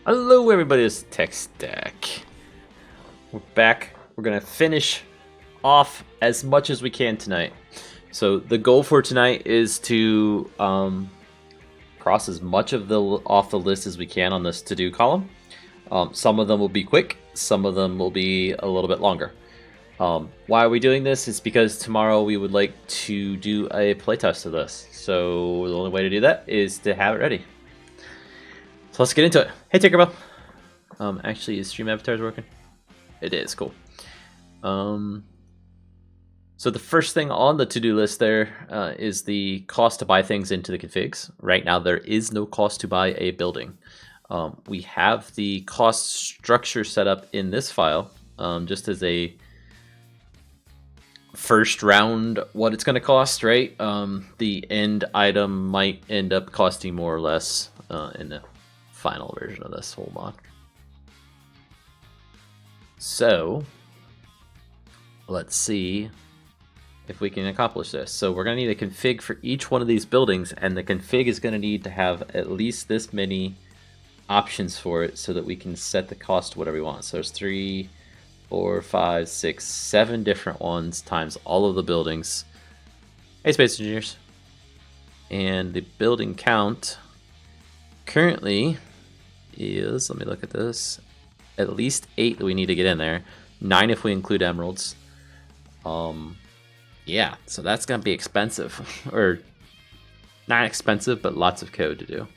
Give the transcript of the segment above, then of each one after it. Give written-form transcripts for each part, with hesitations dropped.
Hello everybody, it's Tech Stack. We're back. We're gonna finish off as much as we can tonight. So the goal for tonight is to cross as much of the off the list as we can on this to-do column. Some of them will be quick, some of them will be a little bit longer. Why are we doing this? It's because tomorrow we would like to do a playtest of this. So the only way to do that is to have it ready. So let's get into it. Hey Tinkerbell. Actually, is stream avatars working? It is, cool. So the first thing on the to-do list there is the cost to buy things into the configs. Right now there is no cost to buy a building. We have the cost structure set up in this file, just as a first round what it's going to cost, right? The end item might end up costing more or less in the final version of this whole mod. So let's see if we can accomplish this. So we're going to need a config for each one of these buildings, and the config is going to need to have at least this many options for it so that we can set the cost to whatever we want. So there's 3, 4, 5, 6, 7 different ones times all of the buildings. Hey Space Engineers. And the building count currently is, let me look at this, at least 8 that we need to get in there. 9 if we include emeralds. Yeah, so that's gonna be expensive. Or not expensive, but lots of code to do.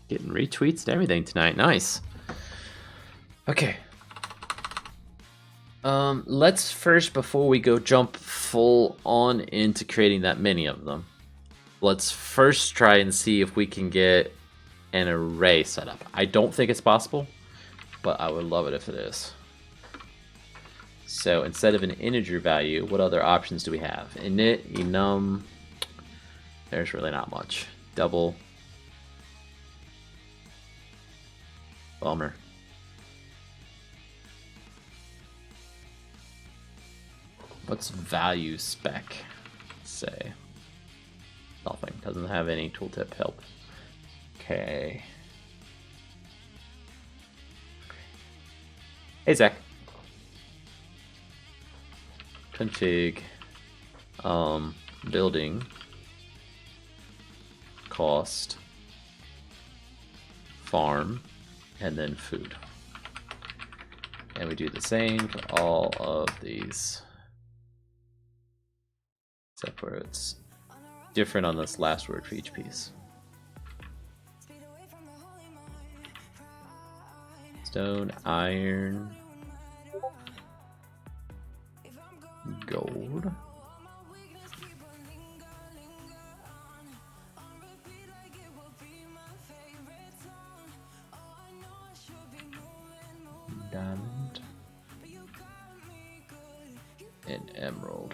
Getting retweets and everything tonight. Nice. Okay. Let's first, before we go jump full on into creating that many of them, let's first try and see if we can get an array set up. I don't think it's possible, but I would love it if it is. So instead of an integer value, what other options do we have? Init, enum, there's really not much. Double, bummer. What's value spec say? Nothing, doesn't have any tooltip help. Okay. Hey Zach. Config building cost farm and then food. And we do the same for all of these. Except for it's different on this last word for each piece. Stone, iron, gold. Diamond. And emerald.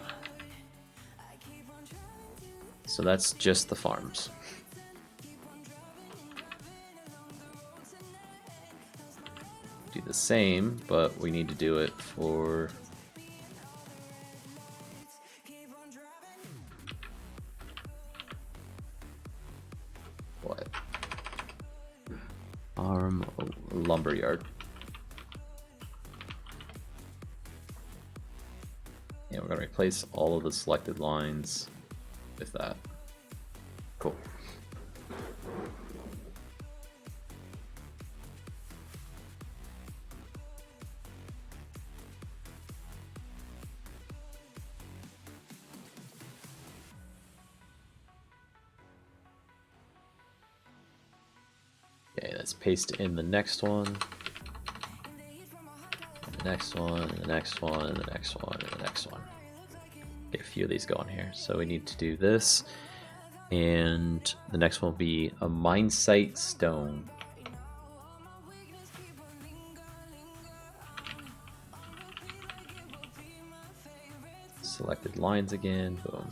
So that's just the farms. Do the same, but we need to do it for what? Farm lumberyard. Yeah, we're gonna replace all of the selected lines with that. Cool. Okay, let's paste in the next one. And the next one, and the next one, and the next one, and the next one. Get a few of these going here. So we need to do this. And the next one will be a mine site stone. Selected lines again, boom.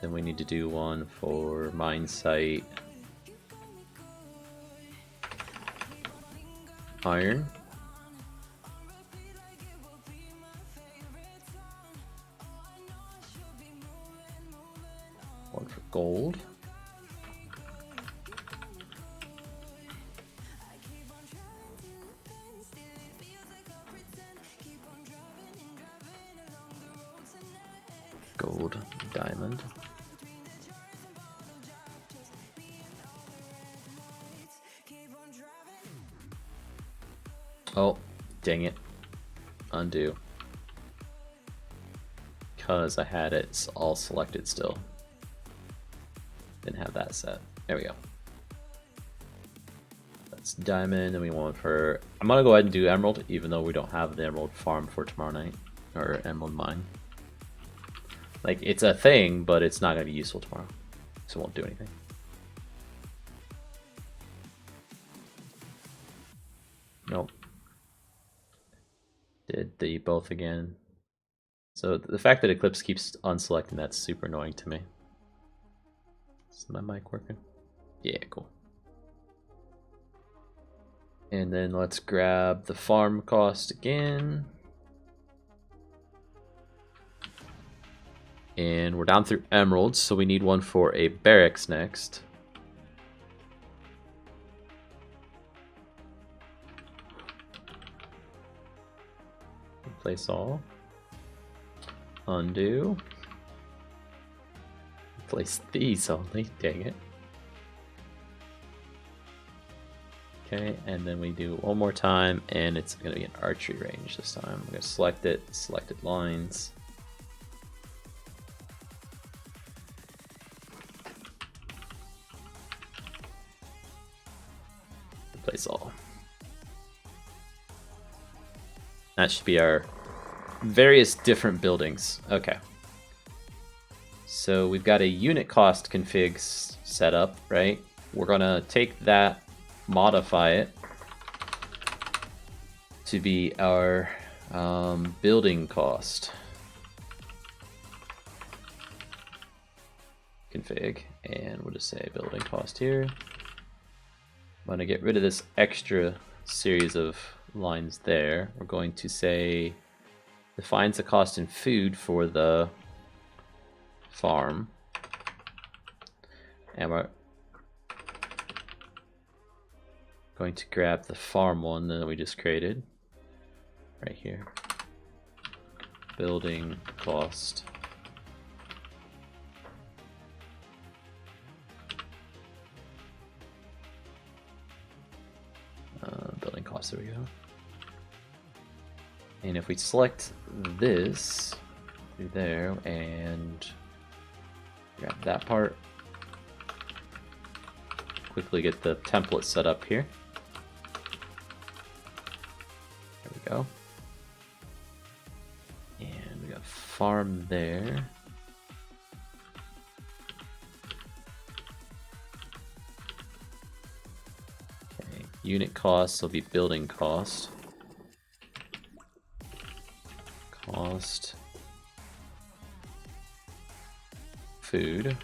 Then we need to do one for mine site iron. One for gold. gold, diamond. Oh, dang it. Undo. Because I had it all selected still. Didn't have that set. There we go. That's diamond, and we want for... I'm gonna go ahead and do emerald, even though we don't have the emerald farm for tomorrow night. Or emerald mine. Like, it's a thing, but it's not gonna be useful tomorrow. So it won't do anything. Nope. Did the both again. So the fact that Eclipse keeps unselecting, that's super annoying to me. Is my mic working? Yeah, cool. And then let's grab the farm cost again. And we're down through emeralds, so we need one for a barracks next. Replace all. Undo. Replace these only, dang it. Okay, and then we do one more time, and it's going to be an archery range this time. I'm going to select it, selected lines. Replace all. That should be our various different buildings. Okay. So we've got a unit cost config set up, right? We're going to take that, modify it to be our building cost config, and we'll just say building cost here. I'm going to get rid of this extra series of lines there. We're going to say defines the cost in food for the farm, and we're going to grab the farm one that we just created right here. Building cost. Building cost, there we go. And if we select this through there and grab that part, quickly get the template set up here. There we go. And we got farm there. Okay, unit cost will be building cost. Cost. Food.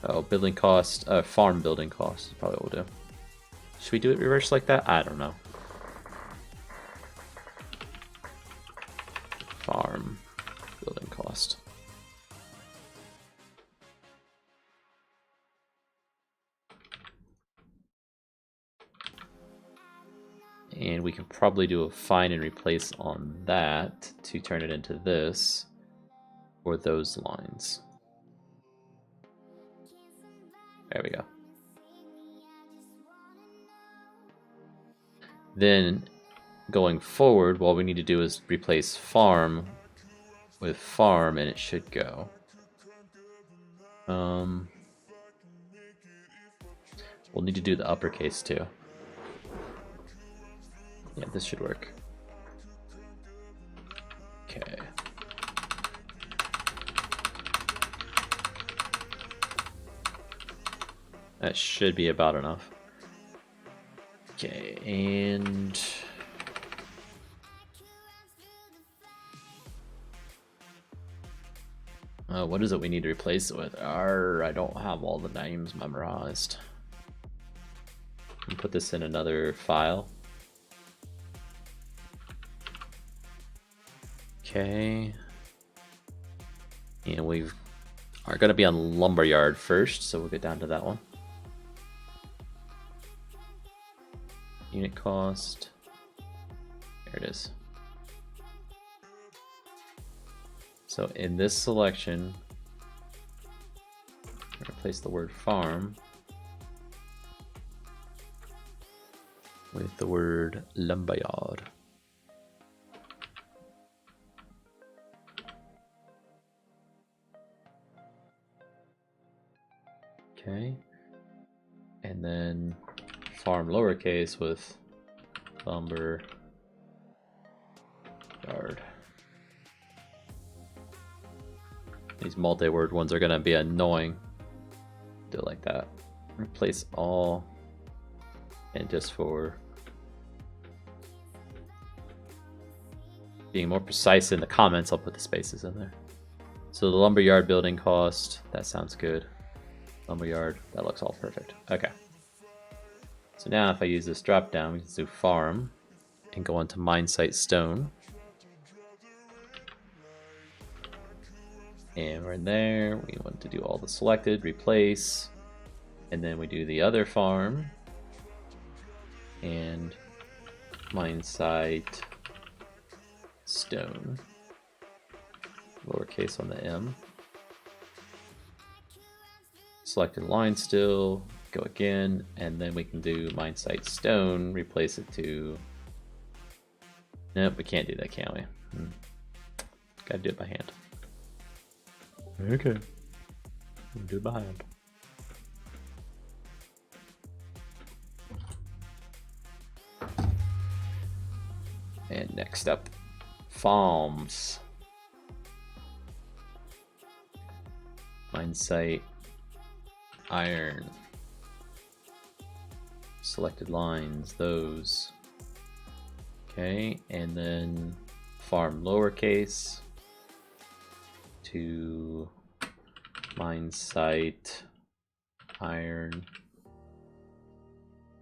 Oh, building cost, farm building cost is probably what we'll do. Should we do it reverse like that? I don't know. Farm building cost. And we can probably do a find and replace on that to turn it into this, or those lines. There we go. Then going forward, what we need to do is replace farm with farm, and it should go. We'll need to do the uppercase too. Yeah, this should work. Okay. That should be about enough. Okay, and what is it we need to replace it with? I don't have all the names memorized. Put this in another file. Okay. And we are going to be on lumberyard first, so we'll get down to that one. unit cost. There it is. So in this selection, replace the word farm with the word lumberyard. Okay, and then farm lowercase with lumber yard. These multi-word ones are gonna be annoying. Do it like that. Replace all, and just for being more precise in the comments, I'll put the spaces in there. So the lumberyard building cost, that sounds good. Lumberyard, that looks all perfect. Okay. So now if I use this drop down, we can do farm and go into mine site stone. And we're in there. We want to do all the selected, replace, and then we do the other farm and mine site stone. Lowercase on the M. Selected line still, go again, and then we can do mine site stone, replace it to... Nope, we can't do that, can we? Gotta do it by hand. Okay. Do it by hand. And next up, farms. Mine site iron. Selected lines, those. Okay, and then farm lowercase to mine site iron.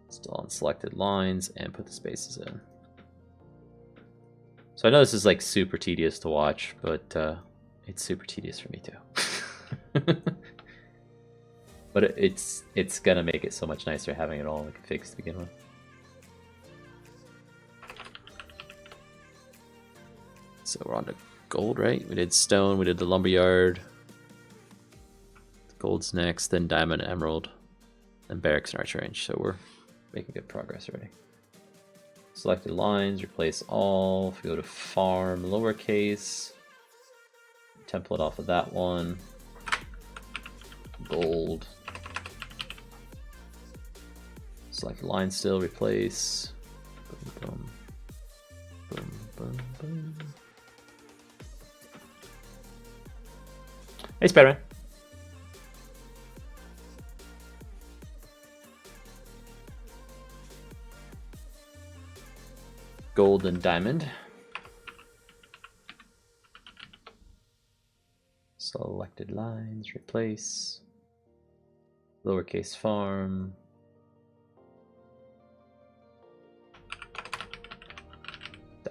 Still on selected lines, and put the spaces in. So I know this is like super tedious to watch, but it's super tedious for me too. But it's gonna make it so much nicer having it all like fixed to begin with. So we're on to gold, right? We did stone, we did the lumberyard. Gold's next, then diamond, emerald, then barracks and archer range. So we're making good progress already. Selected lines, replace all. If we go to farm, lowercase, template off of that one. Gold. Select line still, replace. Boom, boom, boom, boom, boom. Hey, Spider-Man. Gold and diamond. Selected lines, replace. Lowercase farm.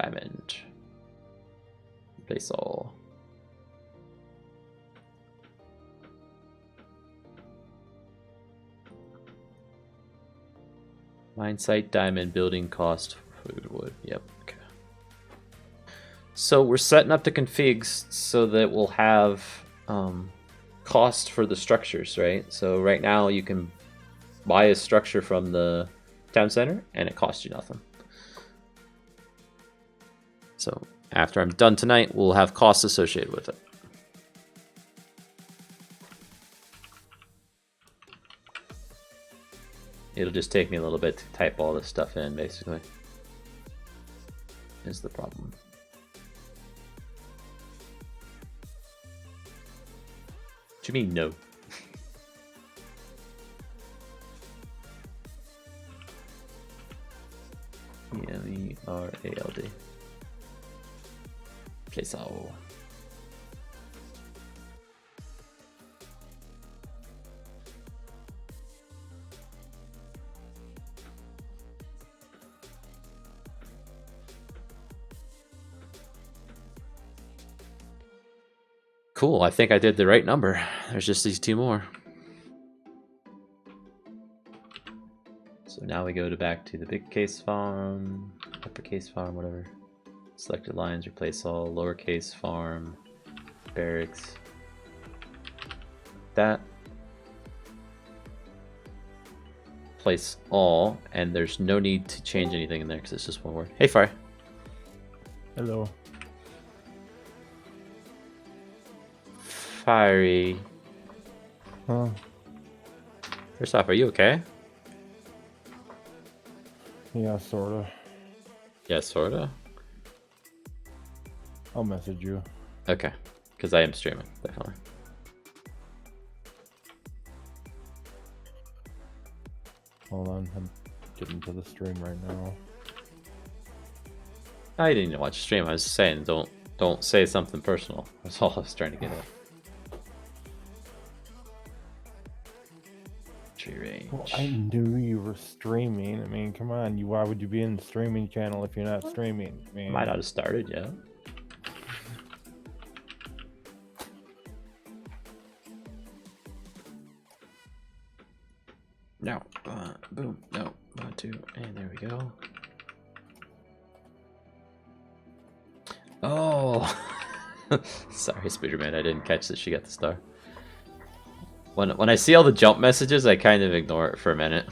Diamond. Replace all. Mine site diamond building cost food wood. Yep. Okay. So we're setting up the configs so that we'll have cost for the structures, right? So right now you can buy a structure from the town center and it costs you nothing. So after I'm done tonight, we'll have costs associated with it. It'll just take me a little bit to type all this stuff in, basically. Is the problem. What do you mean, no? E-M-E-R-A-L-D. Place all. Cool, I think I did the right number. There's just these two more. So So now we go back to the big case farm, uppercase farm, whatever. Selected lines, replace all, lowercase farm, barracks. That. Place all, and there's no need to change anything in there because it's just one word. Hey, Fire. Hello. Fiery. Huh? First off, are you okay? Yeah, sorta. Yeah, sorta. I'll message you. Okay, because I am streaming, definitely. Hold on, I'm getting to the stream right now. I didn't even watch the stream. I was just saying, don't say something personal. That's all I was trying to get at. Tree range. Well, I knew you were streaming. I mean, come on, why would you be in the streaming channel if you're not streaming? I mean, Might not have started yet. No. Boom. No. 1, 2, and there we go. Oh. Sorry, Spiderman. I didn't catch that she got the star. When I see all the jump messages, I kind of ignore it for a minute.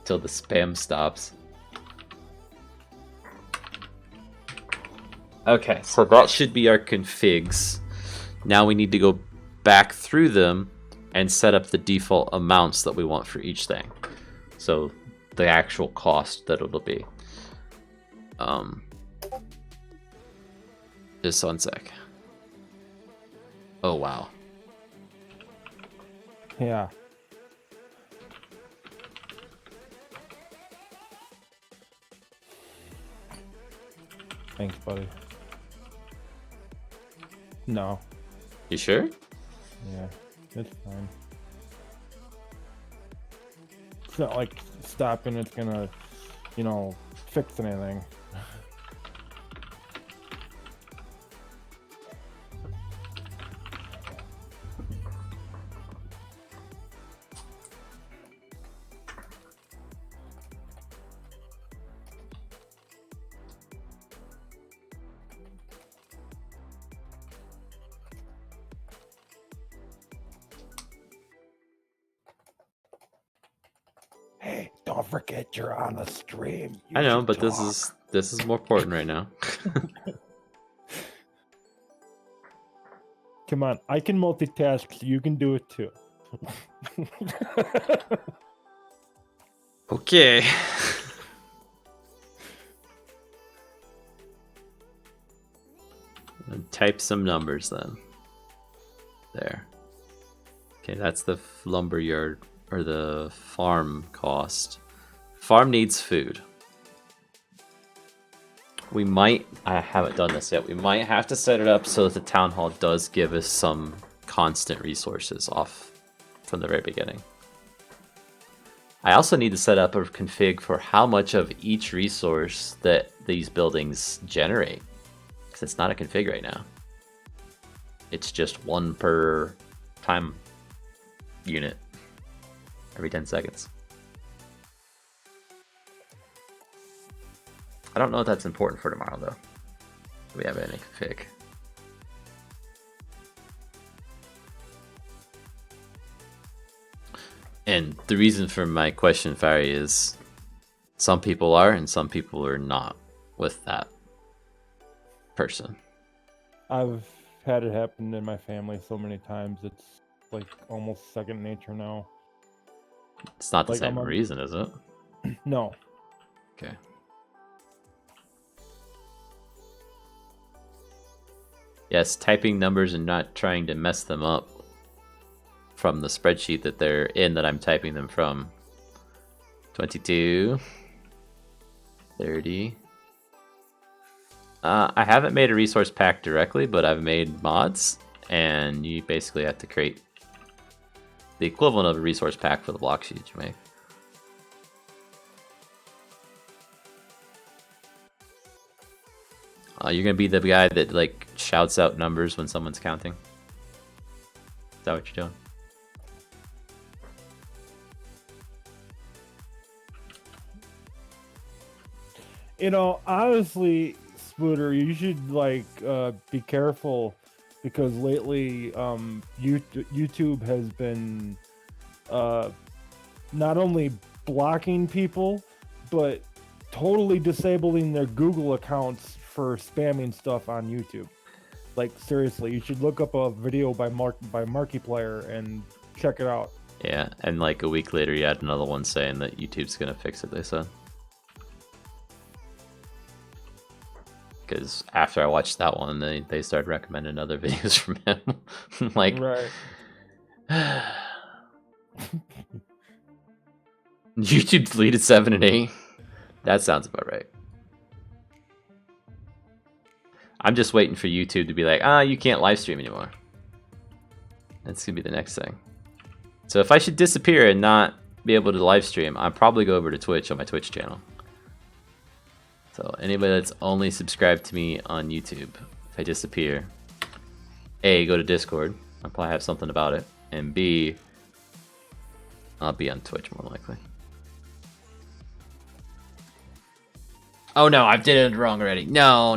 Till the spam stops. Okay, so that should be our configs. Now we need to go back through them and set up the default amounts that we want for each thing. So the actual cost that it'll be. Just one sec. Oh wow. yeah. Thanks, buddy. No. You sure? Yeah, it's fine. It's not like stopping it's gonna, fix anything. Hey, don't forget you're on a stream. I know, but this is more important right now. Come on, I can multitask, so you can do it too. Okay. Type some numbers then. There. Okay, that's the lumber yard or the farm cost. Farm needs food. We might, I haven't done this yet, we might have to set it up so that the town hall does give us some constant resources off from the very beginning. I also need to set up a config for how much of each resource that these buildings generate. Because it's not a config right now. It's just one per time unit every 10 seconds. I don't know if that's important for tomorrow though. Do we have any config? And the reason for my question, Fari, is some people are and some people are not with that person. I've had it happen in my family so many times, it's like almost second nature now. It's not the Like, same reason, is it? No. Okay. Yes, typing numbers and not trying to mess them up from the spreadsheet that they're in that I'm typing them from. 22. 30. I haven't made a resource pack directly, but I've made mods, and you basically have to create the equivalent of a resource pack for the block sheet you make. You're gonna be the guy that like shouts out numbers when someone's counting. Is that what you're doing? Honestly, Spooter, you should be careful because lately, YouTube has been uh, not only blocking people, but totally disabling their Google accounts for spamming stuff on YouTube. Like seriously, you should look up a video by Markiplier and check it out. Yeah, and like a week later, you had another one saying that YouTube's gonna fix it. They said. Because after I watched that one, they started recommending other videos from him. Like, Right. YouTube deleted 7 and 8. That sounds about right. I'm just waiting for YouTube to be like, you can't live stream anymore. That's gonna be the next thing. So if I should disappear and not be able to live stream, I'll probably go over to Twitch on my Twitch channel. So anybody that's only subscribed to me on YouTube, if I disappear, A, go to Discord. I'll probably have something about it. And B, I'll be on Twitch more likely. Oh no, I did it wrong already. No.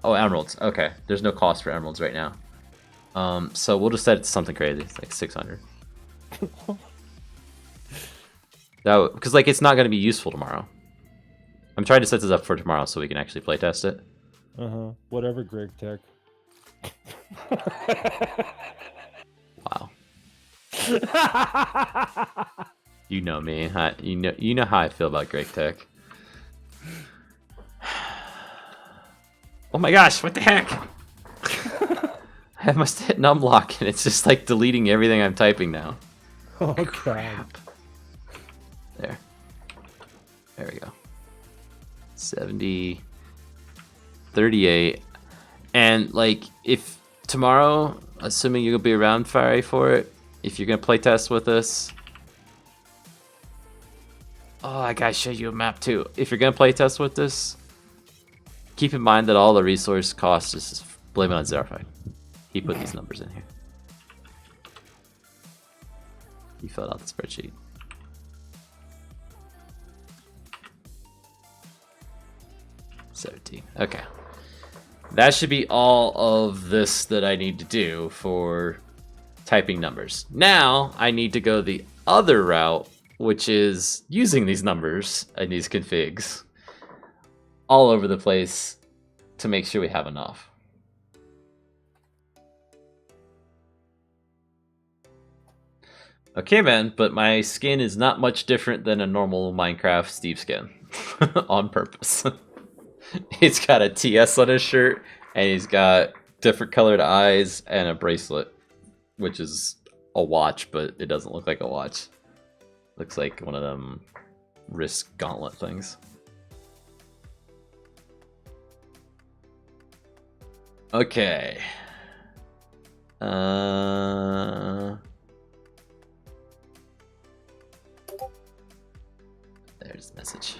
Oh, emeralds. Okay, there's no cost for emeralds right now. So we'll just set it to something crazy. It's like 600. That because like it's not going to be useful tomorrow. I'm trying to set this up for tomorrow so we can actually playtest it. Whatever, Greg Tech. Wow. You know me. You know how I feel about Greg Tech. Oh my gosh! What the heck? I must hit numlock and it's just like deleting everything I'm typing now. Oh crap! There we go. 70, 38, and like if tomorrow, assuming you'll be around, Fiery, for it, if you're gonna play test with us. Oh, I gotta show you a map too. If you're gonna play test with this, keep in mind that all the resource costs is blame it on Zerify. He put these numbers in here. He filled out the spreadsheet. Okay. That should be all of this that I need to do for typing numbers. Now I need to go the other route, which is using these numbers and these configs all over the place to make sure we have enough. Okay, man, but my skin is not much different than a normal Minecraft Steve skin on purpose. He's got a TS on his shirt, and he's got different colored eyes and a bracelet, which is a watch, but it doesn't look like a watch. Looks like one of them wrist gauntlet things. Okay. There's the message.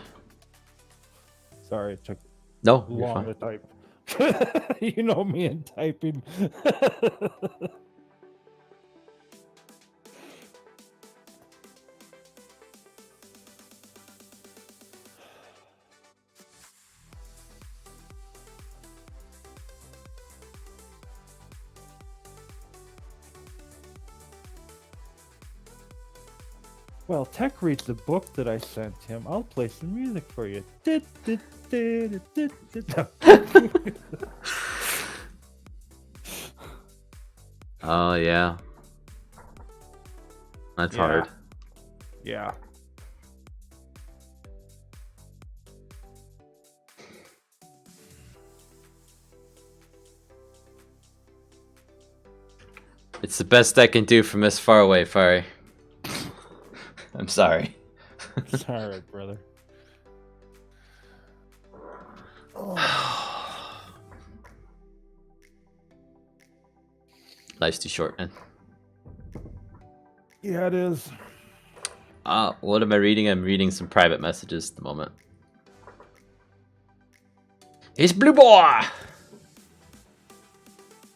Sorry, it took long to type. You know me and typing. Well, Tech reads the book that I sent him. I'll play some music for you. Oh, yeah. That's hard. Yeah. It's the best I can do from this far away, Fiery. I'm sorry. It's alright, brother. Life's too short, man. Yeah, it is. What am I reading? I'm reading some private messages at the moment. It's Blue Boy!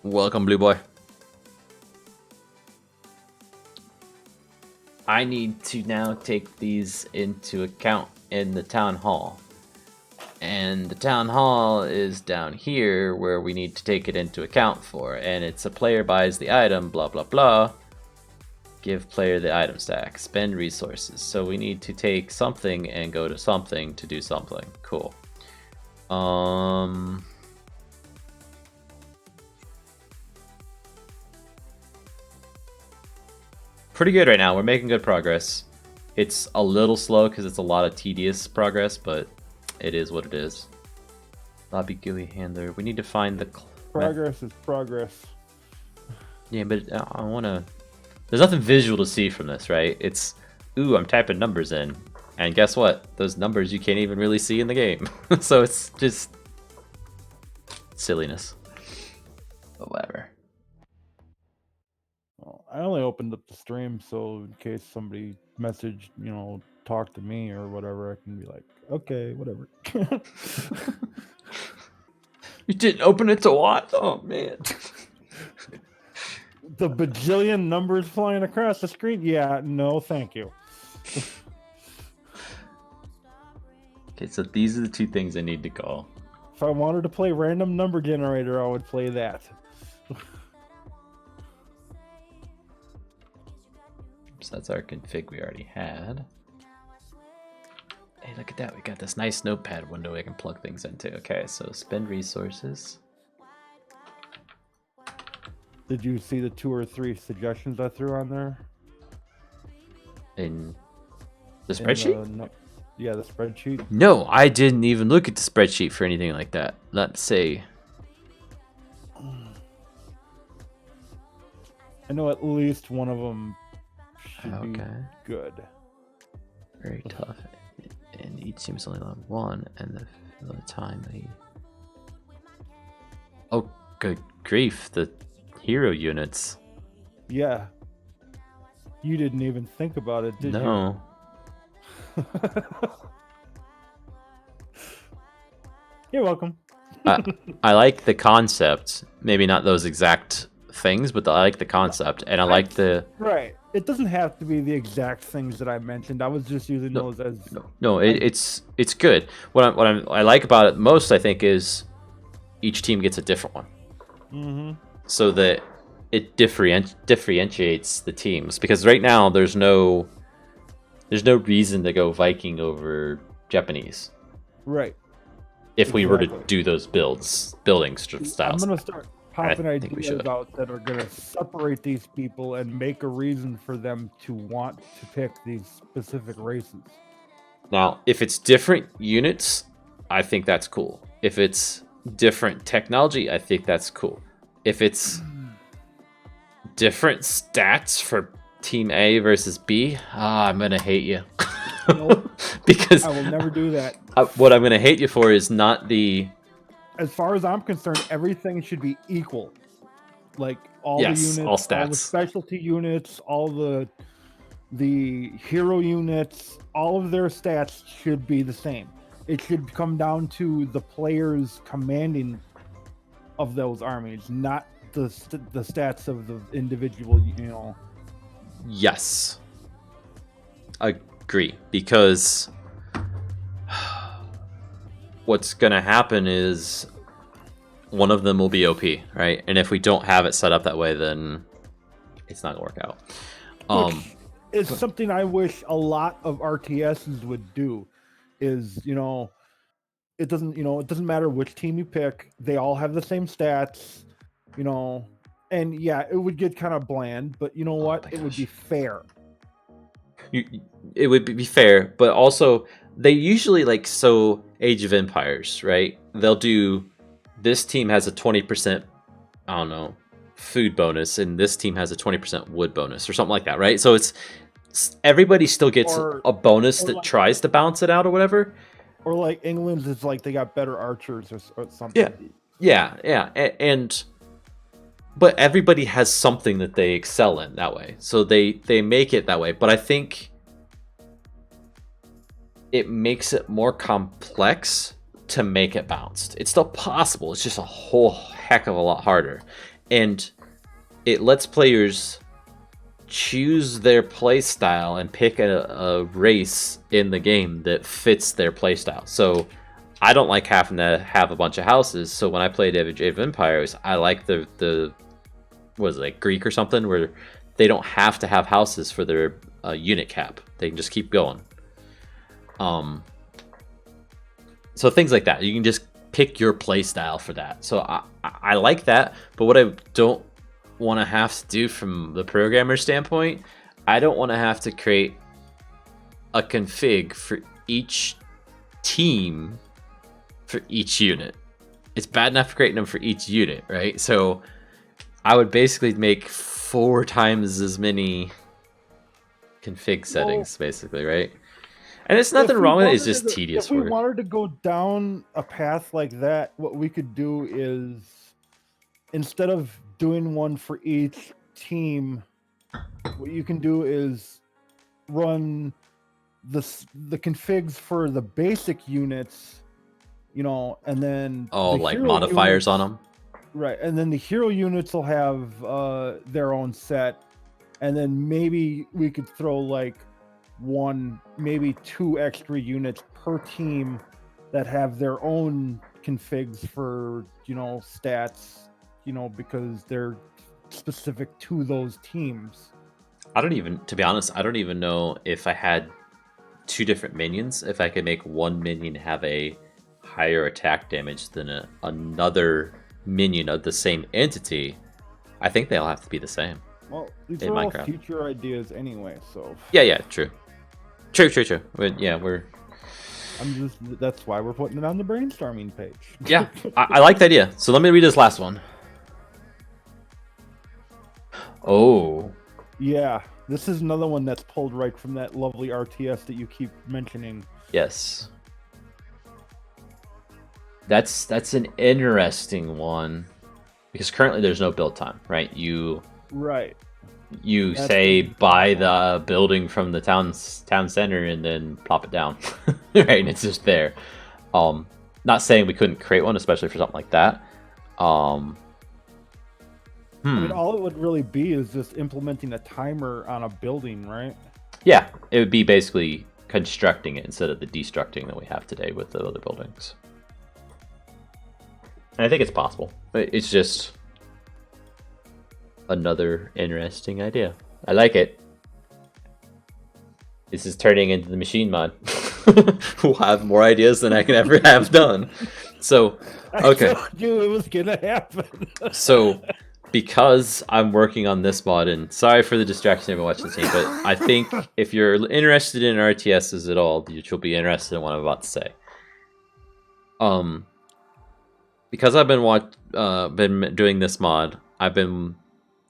Welcome, Blue Boy. I need to now take these into account in the town hall. And the town hall is down here where we need to take it into account for. And it's a player buys the item, blah, blah, blah. Give player the item stack. Spend resources. So we need to take something and go to something to do something. Cool. Pretty good right now. We're making good progress. It's a little slow because it's a lot of tedious progress, but it is what it is. Lobby GUI handler. We need to find the... Progress is progress. Yeah, but I want to... There's nothing visual to see from this, right? It's, ooh, I'm typing numbers in. And guess what? Those numbers you can't even really see in the game. So it's just... silliness. But whatever. Well, I only opened up the stream so in case somebody messaged, talk to me or whatever, I can be like, okay, whatever. You didn't open it to what? Oh, man. The bajillion numbers flying across the screen? Yeah, no, thank you. Okay, so these are the two things I need to call. If I wanted to play random number generator, I would play that. So that's our config we already had. Hey, look at that. We got this nice notepad window we can plug things into. Okay, so spend resources. Did you see the 2 or 3 suggestions I threw on there? In the spreadsheet? Yeah, the spreadsheet. No, I didn't even look at the spreadsheet for anything like that. Let's see. I know at least one of them should be good. Very tough. And each team is only allowed 1, and the time they... Oh, good grief. The hero units. Yeah. You didn't even think about it, did you? No. You're welcome. I like the concept. Maybe not those exact things, but I like the concept, and I like the... Right. It doesn't have to be the exact things that I mentioned. I was just using those as... No, it's good. What I like about it most, I think, is each team gets a different one. Mm-hmm. So that it differentiates the teams. Because right now, there's no reason to go Viking over Japanese. Right. If we were to do those building styles. I'm going to start popping ideas out that are going to separate these people and make a reason for them to want to pick these specific races. Now, if it's different units, I think that's cool. If it's different technology, I think that's cool. If it's different stats for Team A versus B, I'm going to hate you. Nope. Because I will never do that. What I'm going to hate you for is not the... As far as I'm concerned, everything should be equal. Like all the units, all stats, all the specialty units, all the hero units, all of their stats should be the same. It should come down to the players commanding of those armies, not the stats of the individual, Yes. Agree, because what's going to happen is one of them will be OP, right? And if we don't have it set up that way, then it's not going to work out. It's something I wish a lot of RTSs would do is, it doesn't matter which team you pick. They all have the same stats, and yeah, it would get kind of bland, but you know what? It would be fair. It would be fair, but also they usually Age of Empires, right? They'll do, this team has a 20%, I don't know, food bonus, and this team has a 20% wood bonus or something like that, right? So it's everybody still gets a bonus that tries to balance it out or whatever. Or like England's, it's like they got better archers or something. Yeah. But everybody has something that they excel in that way. So they make it that way. But I think it makes it more complex to make it balanced. It's still possible. It's just a whole heck of a lot harder. And it lets players choose their play style and pick a race in the game that fits their play style. So I don't like having to have a bunch of houses. So when I played Age of Empires, I like the what is it, like Greek or something, where they don't have to have houses for their unit cap. They can just keep going. So things like that. You can just pick your play style for that. So I like that. But what I don't want to have to do from the programmer standpoint, I don't want to have to create a config for each team for each unit. It's bad enough creating them for each unit, right? So I would basically make 4 times as many config settings, basically, right? And it's nothing wrong with it. It's just tedious If we work. wanted to go down a path like that, what we could do is, instead of doing one for each team, what you can do is run the configs for the basic units, you know, and then like modifiers on them. Right, and then the hero units will have their own set, and then maybe we could throw like 1, maybe 2 extra units per team that have their own configs for, you know, stats, you know, because they're specific to those teams. To be honest, I don't even know if I had 2 different minions, if I could make one minion have a higher attack damage than another minion of the same entity. I think they all have to be the same. Well, these in are all Minecraft. future ideas anyway, so Yeah, true. But yeah, that's why we're putting it on the brainstorming page. Yeah, I like the idea. So let me read this last one. Oh. Yeah, this is another one that's pulled right from that lovely RTS that you keep mentioning. Yes. That's an interesting one, because currently there's no build time, right? You That's say buy the building from the town center and then plop it down, right? And it's just there. Not saying we couldn't create one, especially for something like that. I mean, all it would really be is just implementing a timer on a building, right? Yeah, it would be basically constructing it instead of the destructing that we have today with the other buildings. And I think it's possible. It's just another interesting idea. I like it. This is turning into the machine mod. We'll have more ideas than I can ever have done. So, okay. I told you it was gonna happen. So, because I'm working on this mod, and sorry for the distraction of watching this game, but I think if you're interested in RTSs at all, you'll be interested in what I'm about to say. Because I've been doing this mod, I've been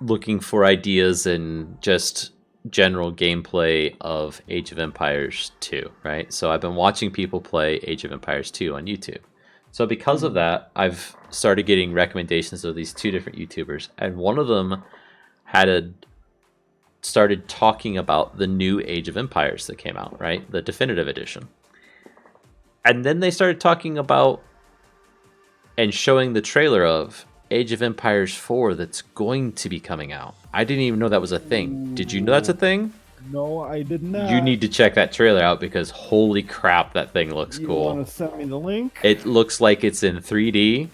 looking for ideas and just general gameplay of Age of Empires 2, right? So I've been watching people play Age of Empires 2 on YouTube. So because of that, I've started getting recommendations of these 2 different YouTubers, and one of them started talking about the new Age of Empires that came out, right? The definitive edition. And then they started talking about and showing the trailer of Age of Empires 4 that's going to be coming out. I didn't even know that was a thing. Did you know that's a thing? No, I did not. You need to check that trailer out, because holy crap, that thing looks cool. You want to send me the link? It looks like it's in 3D.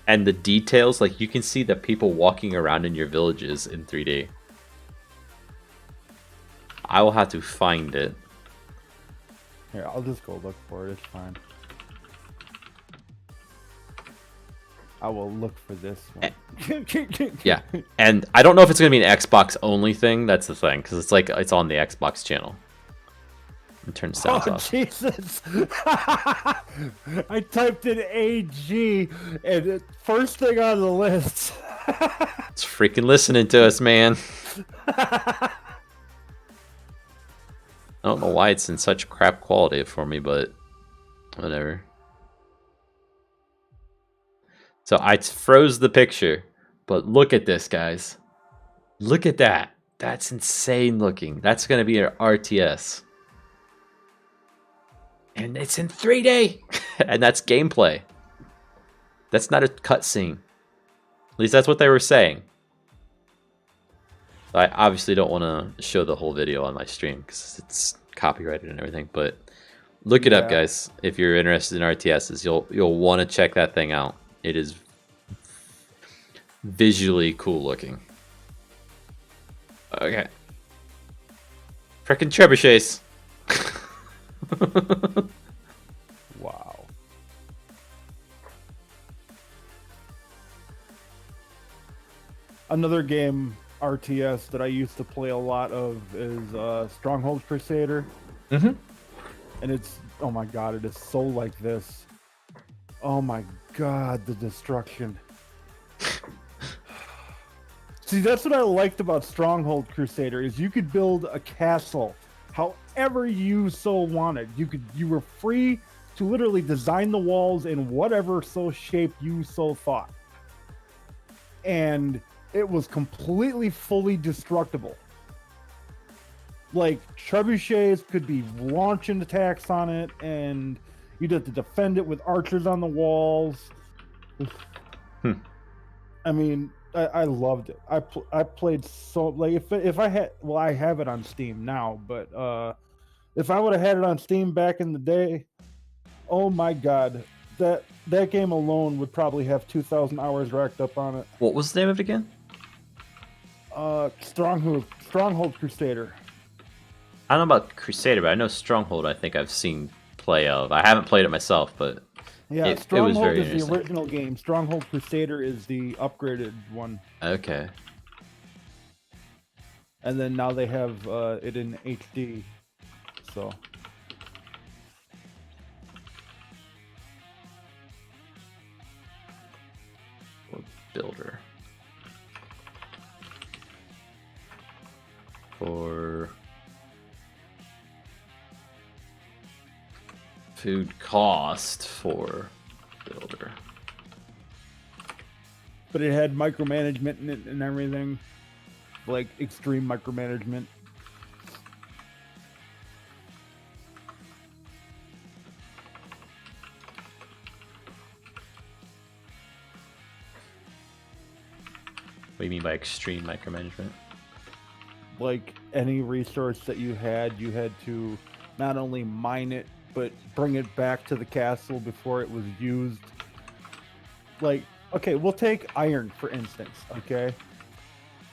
And the details, like you can see the people walking around in your villages in 3D. I will have to find it. Here, I'll just go look for it. It's fine. I will look for this one. Yeah, and I don't know if it's going to be an Xbox only thing. That's the thing, because it's on the Xbox channel. And turn sounds off. Jesus! I typed in AG, and first thing on the list. It's freaking listening to us, man. I don't know why it's in such crap quality for me, but whatever. So I froze the picture, but look at this, guys. Look at that. That's insane looking. That's going to be an RTS. And it's in 3D. And that's gameplay. That's not a cutscene. At least that's what they were saying. I obviously don't want to show the whole video on my stream because it's copyrighted and everything, but Look it up, Yeah. guys. If you're interested in RTSs, you'll want to check that thing out. It is visually cool looking. Okay. Frickin' trebuchets. Wow. Another game RTS that I used to play a lot of is Stronghold Crusader. Mm-hmm. And it's, oh my god, it is so like this. Oh my god, the destruction. See, that's what I liked about Stronghold Crusader is you could build a castle however you so wanted. You were free to literally design the walls in whatever so shape you so thought. And it was completely fully destructible. Like trebuchets could be launching attacks on it, and you'd have to defend it with archers on the walls. I mean, I loved it. I played so like if I had, well, I have it on Steam now, but if I would have had it on Steam back in the day, oh my god, that game alone would probably have 2,000 hours racked up on it. What was the name of it again? Stronghold Crusader. I don't know about Crusader, but I know Stronghold. I think I've seen play of. I haven't played it myself, but Yeah, it was Stronghold very is the interesting. original game. Stronghold Crusader is the upgraded one, Okay. and then now they have it in HD. So Builder. For food cost for builder. but it had micromanagement in it and everything, like extreme micromanagement. What do you mean by extreme micromanagement? Like any resource that you had to not only mine it but bring it back to the castle before it was used. Like, okay, we'll take iron for instance. Okay,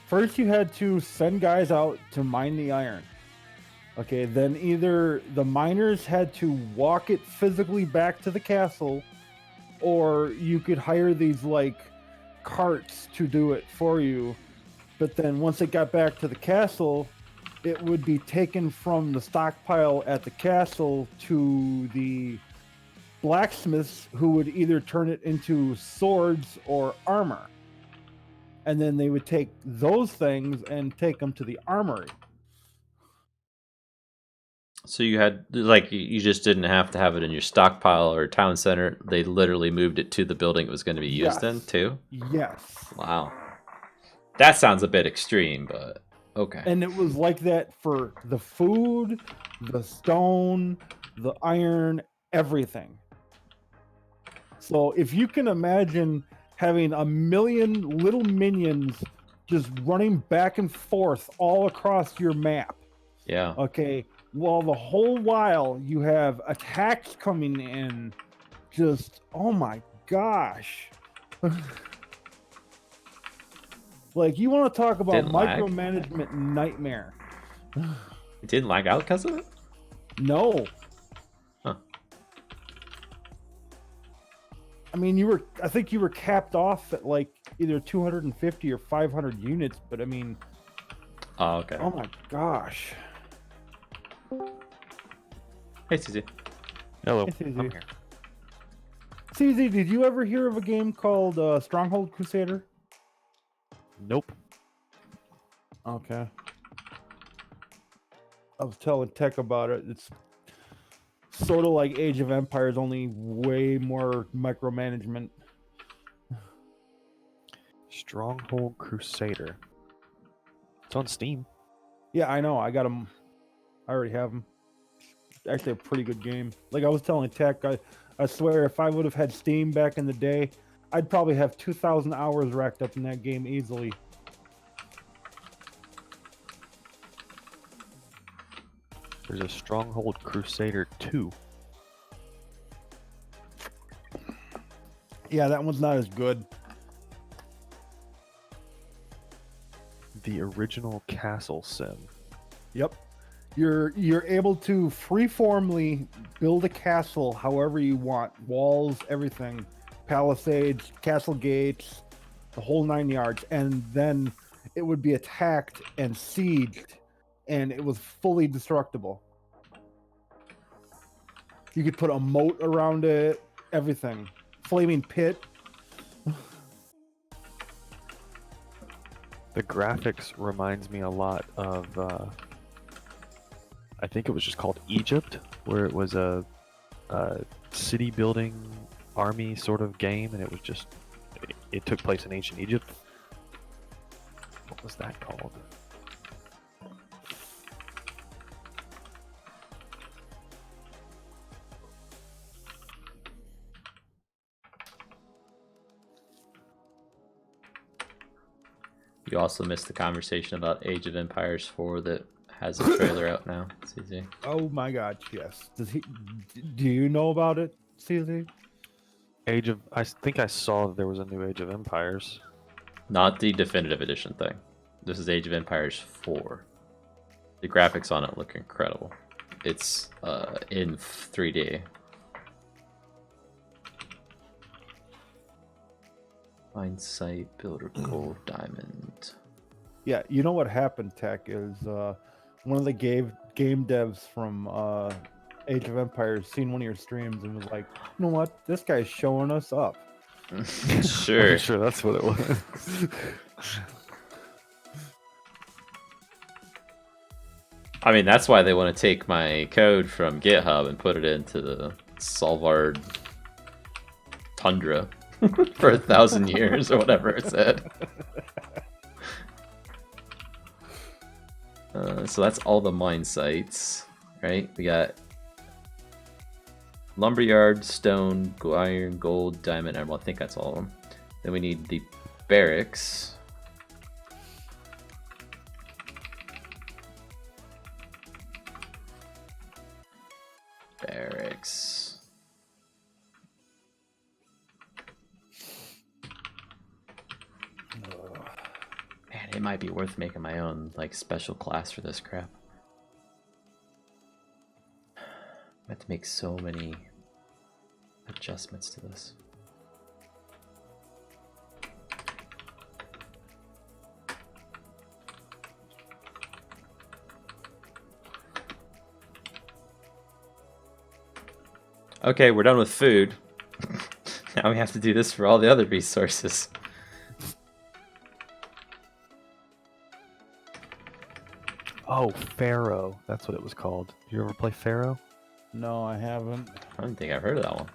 first you had to send guys out to mine the iron. Okay, then either the miners had to walk it physically back to the castle, or you could hire these like carts to do it for you. But then once it got back to the castle, it would be taken from the stockpile at the castle to the blacksmiths, who would either turn it into swords or armor. And then they would take those things and take them to the armory. So you had like you just didn't have to have it in your stockpile or town center. They literally moved it to the building it was going to be used in Yes. too. Yes. Wow. That sounds a bit extreme, but okay. And it was like that for the food, the stone, the iron, everything. So if you can imagine having a million little minions just running back and forth all across your map, Yeah. okay, well, the whole while you have attacks coming in, just, oh my gosh. Like, you want to talk about Didn't lag? micromanagement nightmare. It didn't lag out because of it? No. Huh. I mean, I think you were capped off at like either 250 or 500 units, but I mean, Oh, okay. oh my gosh. Hey, CZ. Hello, It's easy. I'm here. CZ, did you ever hear of a game called Stronghold Crusader? Nope. Okay. I was telling Tech about it. It's sort of like Age of Empires, only way more micromanagement. Stronghold Crusader. It's on Steam. Yeah, I know. I got them. I already have them. Actually, a pretty good game. Like I was telling Tech, I swear, if I would have had Steam back in the day, I'd probably have 2,000 hours racked up in that game easily. There's a Stronghold Crusader 2. Yeah, that one's not as good. The original castle sim. Yep. You're able to freeformly build a castle however you want. Walls, everything. Palisades, castle gates, the whole 9 yards. And then it would be attacked and sieged, and it was fully destructible. You could put a moat around it, everything. Flaming pit. The graphics reminds me a lot of, I think it was just called Egypt, where it was a city building army sort of game, and it was just, it took place in ancient Egypt. What was that called? You also missed the conversation about Age of Empires 4 that has a trailer out now. CZ. Oh my gosh, yes. Do you know about it, CZ? I think I saw that there was a new Age of Empires. Not the definitive edition thing. This is Age of Empires 4. The graphics on it look incredible. It's in 3D. Find site, builder gold, diamond. Yeah, you know what happened, Tech, is one of the game devs from Age of Empires seen one of your streams and was like, you know what? This guy's showing us up. Sure. I'm sure that's what it was. I mean, that's why they want to take my code from GitHub and put it into the Solvard Tundra for 1,000 years or whatever it said. So that's all the mine sites, right? We got lumberyard, stone, iron, gold, diamond, emerald. I think that's all of them. Then we need the barracks. Barracks. Man, it might be worth making my own like special class for this crap. I have to make so many adjustments to this. Okay, we're done with food. Now we have to do this for all the other resources. Oh, Pharaoh. That's what it was called. Did you ever play Pharaoh? No, I haven't. I don't think I've heard of that one.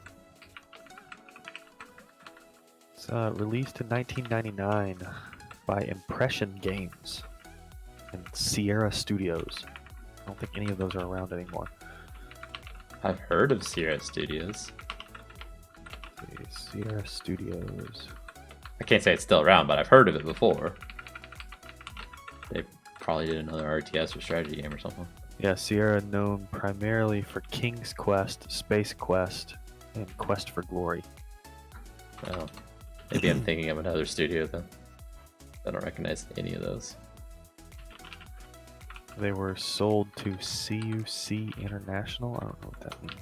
It's released in 1999 by Impression Games and Sierra Studios. I don't think any of those are around anymore. I've heard of Sierra Studios. Okay, Sierra Studios. I can't say it's still around, but I've heard of it before. They probably did another RTS or strategy game or something. Yeah, Sierra known primarily for King's Quest, Space Quest, and Quest for Glory. Oh, maybe I'm thinking of another studio then. I don't recognize any of those. They were sold to CUC International. I don't know what that means.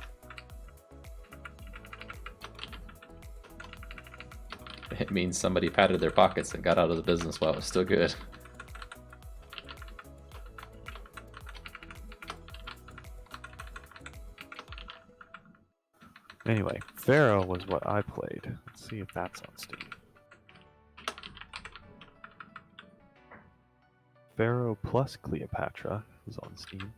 It means somebody patted their pockets and got out of the business while it was still good. Anyway, Pharaoh was what I played. Let's see if that's on Steam. Pharaoh plus Cleopatra is on Steam.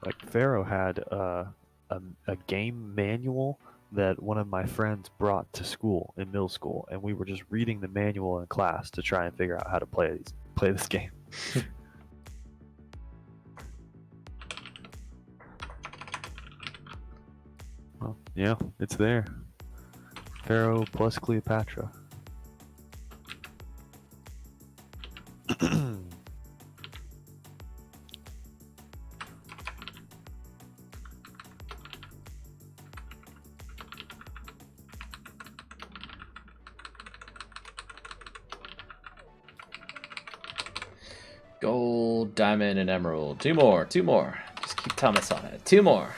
Like, Pharaoh had a game manual that one of my friends brought to school in middle school, and we were just reading the manual in class to try and figure out how to play this game. Well, yeah, it's there. Pharaoh plus Cleopatra. Gold, diamond, and emerald. Two more. Just keep Thomas on it. Two more.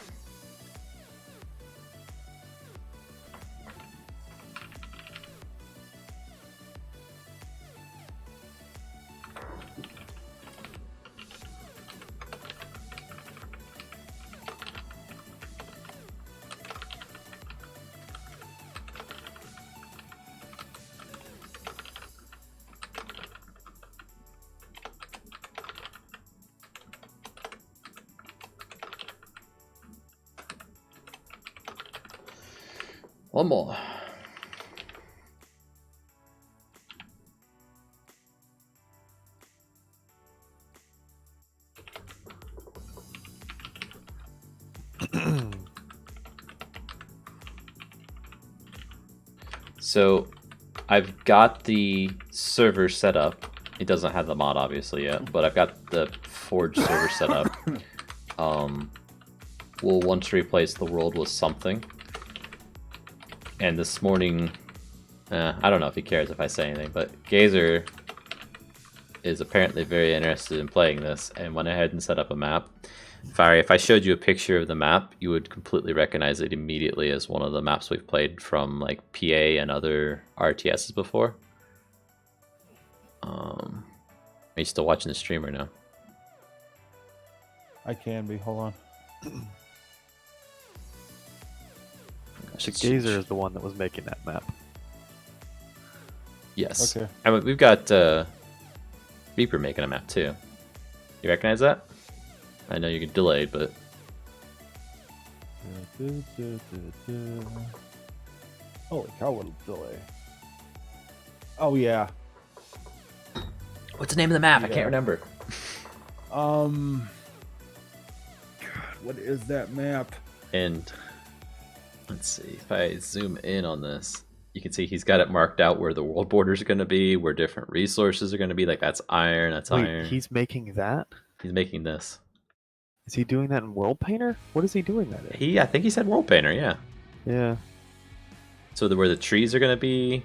One more. So I've got the server set up. It doesn't have the mod obviously yet, but I've got the Forge server set up. We'll want to replace the world with something. And this morning, I don't know if he cares if I say anything, but Gazer is apparently very interested in playing this and went ahead and set up a map. Fiery, if I showed you a picture of the map, you would completely recognize it immediately as one of the maps we've played from like PA and other RTSs before. Are you still watching the stream or no? I can be. Hold on. So Gazer is the one that was making that map. Yes. Okay. And we've got Reaper making a map too. You recognize that? I know you're delayed, but Holy cow, what a delay. Oh yeah. what's the name of the map? I Yeah. can't remember. God, what is that map? And let's see, if I zoom in on this, you can see he's got it marked out where the world borders are going to be, where different resources are going to be. Like that's iron, that's Wait, iron. he's making that? He's making this. Is he doing that in World Painter? What is he doing that in? I think he said World Painter, yeah. Yeah. So where the trees are going to be.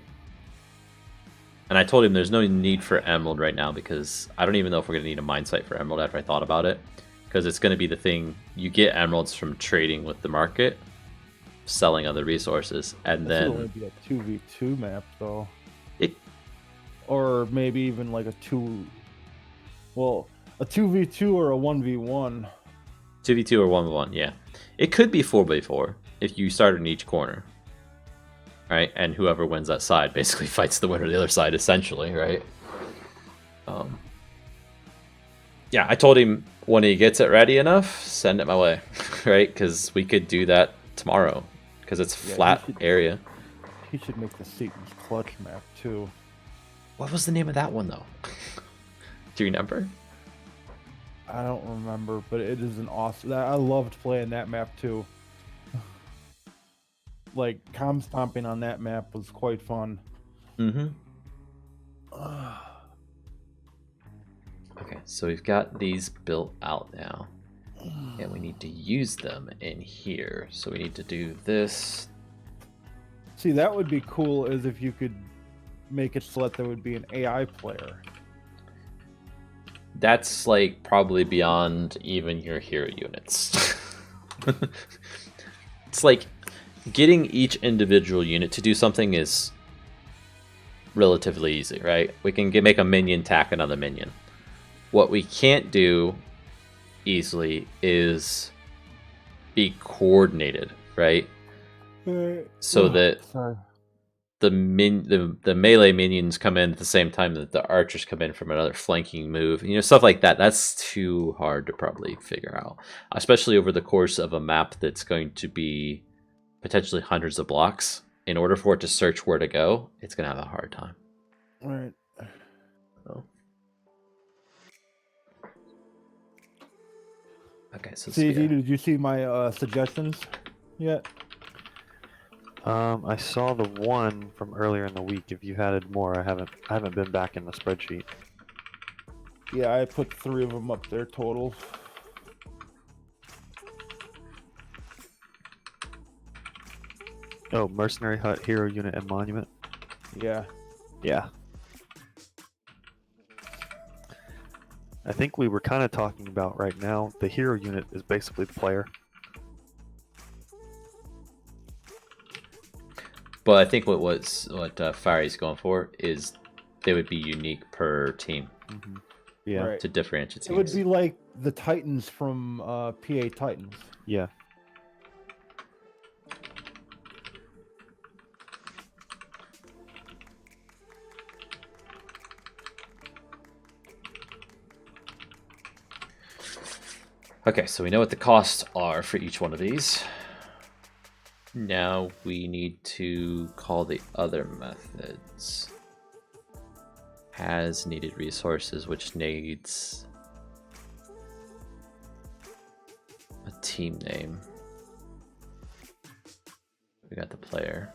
And I told him there's no need for emerald right now because I don't even know if we're going to need a mine site for emerald after I thought about it. Because it's going to be the thing, you get emeralds from trading with the market, selling other resources, and This then would only be a 2v2 map though. It- Or maybe even like a 2v2 or a 1v1. 2v2 or 1v1, yeah. It could be 4v4 if you start in each corner. Right? And whoever wins that side basically fights the winner of the other side, essentially, right? Yeah, I told him when he gets it ready enough, send it my way, right? Because we could do that tomorrow, because it's Yeah, flat you should- area. He should make the Satan's Clutch map too. What was the name of that one, though? Do you remember? I don't remember, but it is an awesome. I loved playing that map too. Like com stomping on that map was quite fun. Mm-hmm. Okay, so we've got these built out now. And we need to use them in here. So we need to do this. See, that would be cool is if you could make it so that there would be an AI player. That's like probably beyond even your hero units. It's like getting each individual unit to do something is relatively easy, right? We can make a minion tack another minion. What we can't do easily is be coordinated, right? So that Sorry. the melee minions come in at the same time that the archers come in from another flanking move. You know, stuff like that. That's too hard to probably figure out, especially over the course of a map that's going to be potentially hundreds of blocks. In order for it to search where to go, it's going to have a hard time. All right. So. Okay, so CZ, did you see my suggestions yet? I saw the one from earlier in the week. If you had more, I haven't been back in the spreadsheet. Yeah, I put 3 of them up there total. Oh, Mercenary Hut, Hero Unit, and Monument. Yeah. Yeah. I think we were kind of talking about right now. The hero unit is basically the player. But I think what Fiery's going for is they would be unique per team Yeah. Right. to differentiate It would teams. be like the Titans from PA Titans. Yeah. Okay, so we know what the costs are for each one of these. Now we need to call the other methods. Has needed resources, which needs a team name. We got the player.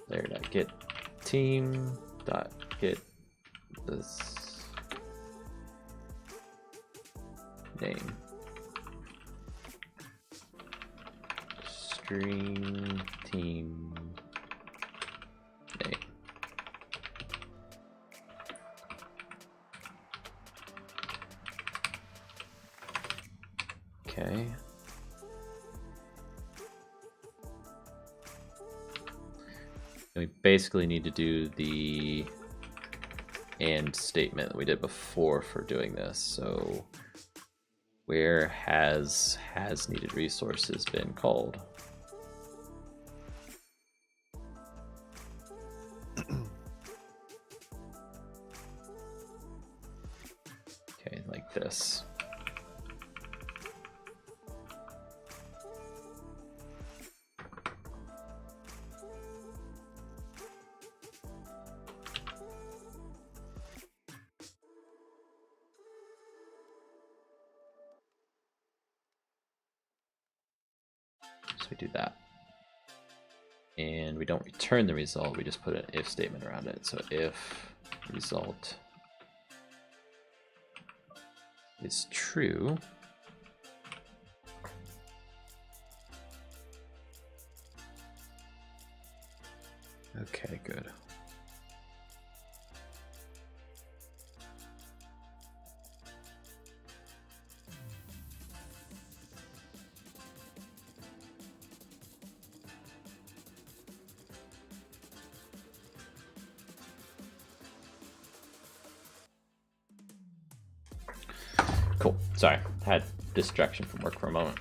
Player.get team.get this name. String team name. Okay. And we basically need to do the and statement that we did before for doing this. So where has needed resources been called? Okay, like this. So we do that. And we don't return the result, we just put an if statement around it. So if result is true, okay, good. Cool. Sorry, had distraction from work for a moment.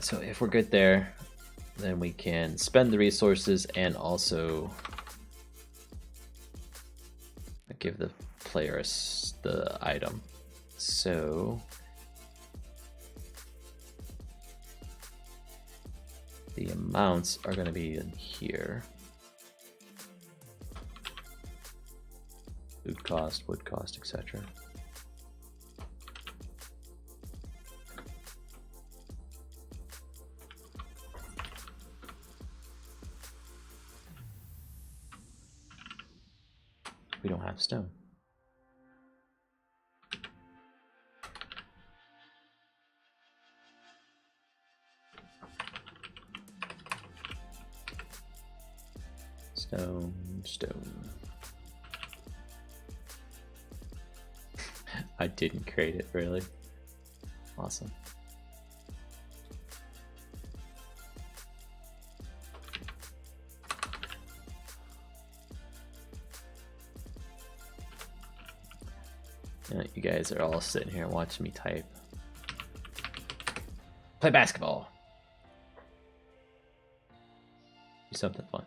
So if we're good there, then we can spend the resources and also give the player the item. So the amounts are going to be in here. Food cost, wood cost, etc. We don't have stone. Stone. I didn't create it, really. Awesome. You guys are all sitting here watching me type. Play basketball. Do something fun.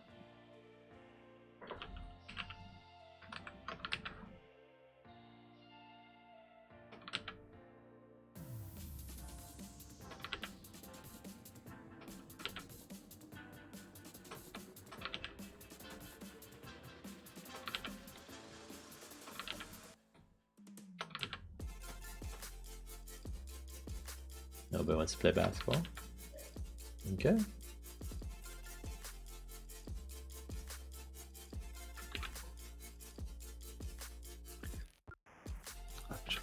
Nobody wants to play basketball. Okay.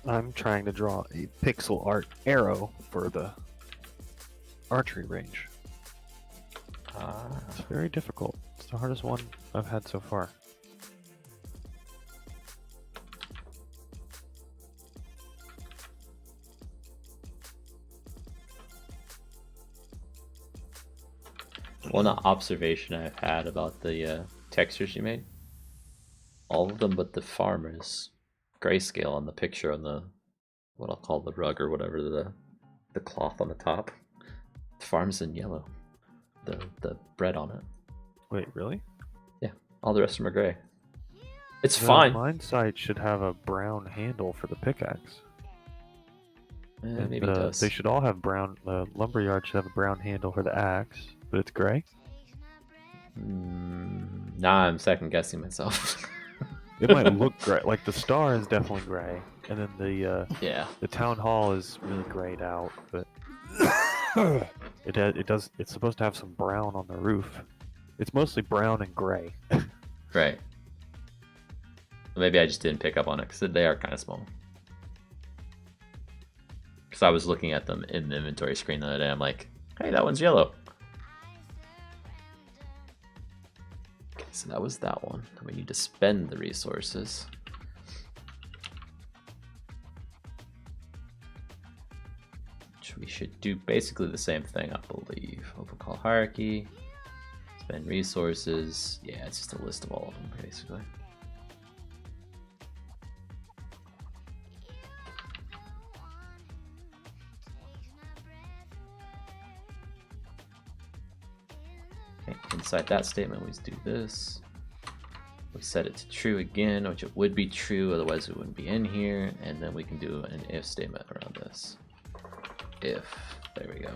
I'm trying to draw a pixel art arrow for the archery range. It's very difficult. It's the hardest one I've had so far. one observation I've had about the textures you made. All of them but the farmer's grayscale on the picture on the, what I'll call the rug or whatever, the cloth on the top. The farm's in yellow. The bread on it. Wait, really? Yeah, all the rest of them are gray. It's The fine. mine site should have a brown handle for the pickaxe. And, Maybe it does. they should all have brown. The lumberyard should have a brown handle for the axe, but it's gray. Nah, I'm second guessing myself. It might look gray. Like the star is definitely gray, and then the town hall is really grayed out, but it's supposed to have some brown on the roof. It's mostly brown and gray. Right. Maybe I just didn't pick up on it because they are kind of small. Because I was looking at them in the inventory screen the other day. I'm like, hey, that one's yellow. Okay, so that was that one. We need to spend the resources. Which we should do basically the same thing, I believe. Overcall hierarchy. Spend resources. Yeah, it's just a list of all of them, basically. Inside that statement, we do this. We set it to true again, which it would be true, otherwise it wouldn't be in here. And then we can do an if statement around this. If, there we go.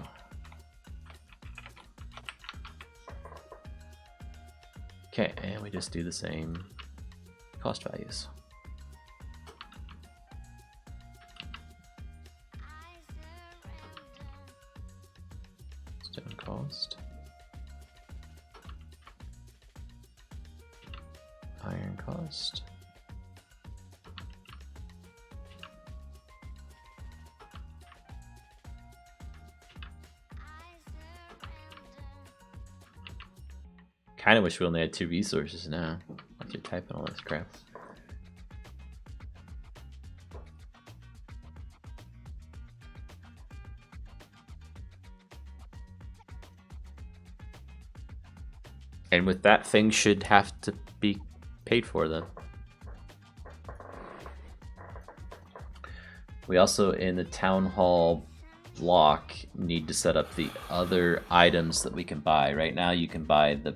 Okay, and we just do the same cost values. Stone cost. Iron cost. Kind of wish we only had 2 resources now. After typing all this crap. And with that, things should have to be paid for then. We also, in the town hall block, need to set up the other items that we can buy. Right now you can buy the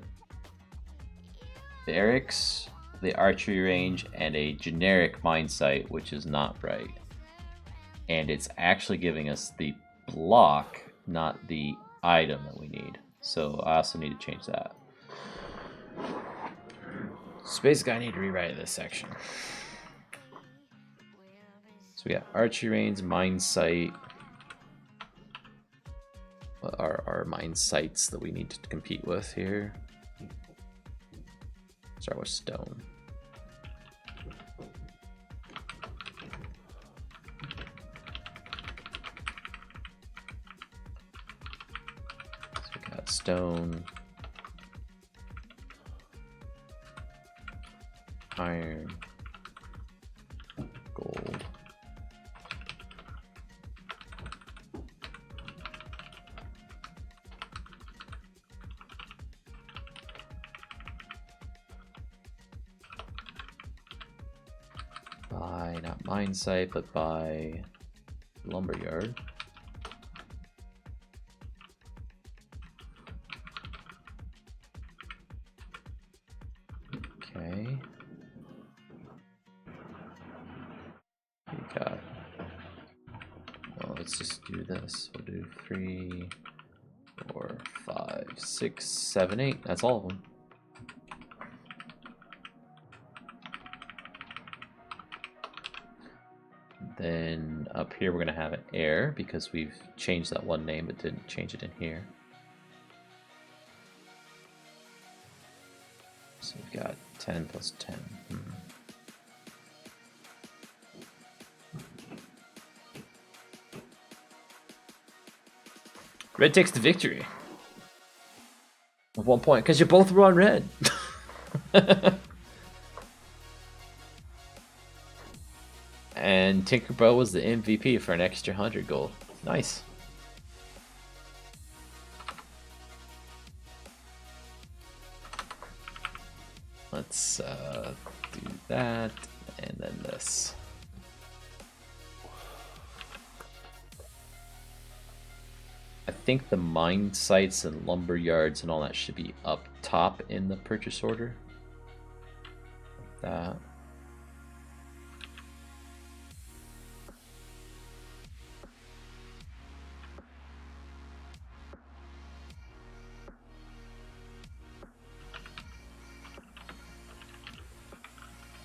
barracks, the archery range, and a generic mine site, which is not right. And it's actually giving us the block, not the item that we need. So I also need to change that. So basically I need to rewrite this section. So we got archery range, mine site. What are our mine sites that we need to compete with here? Start with stone. So we got stone, iron, gold, by not mine site, but by lumberyard. Okay. We got, well, let's just do this. We'll do 3, 4, 5, 6, 7, 8. That's all of them. Then up here we're going to have an air because we've changed that one name but didn't change it in here. So we've got 10 plus 10. Red takes the victory. With 1 point, because you both were on red. And Tinkerbell was the MVP for an extra 100 gold. Nice. Do that, and then this. I think the mine sites and lumber yards and all that should be up top in the purchase order. Like that.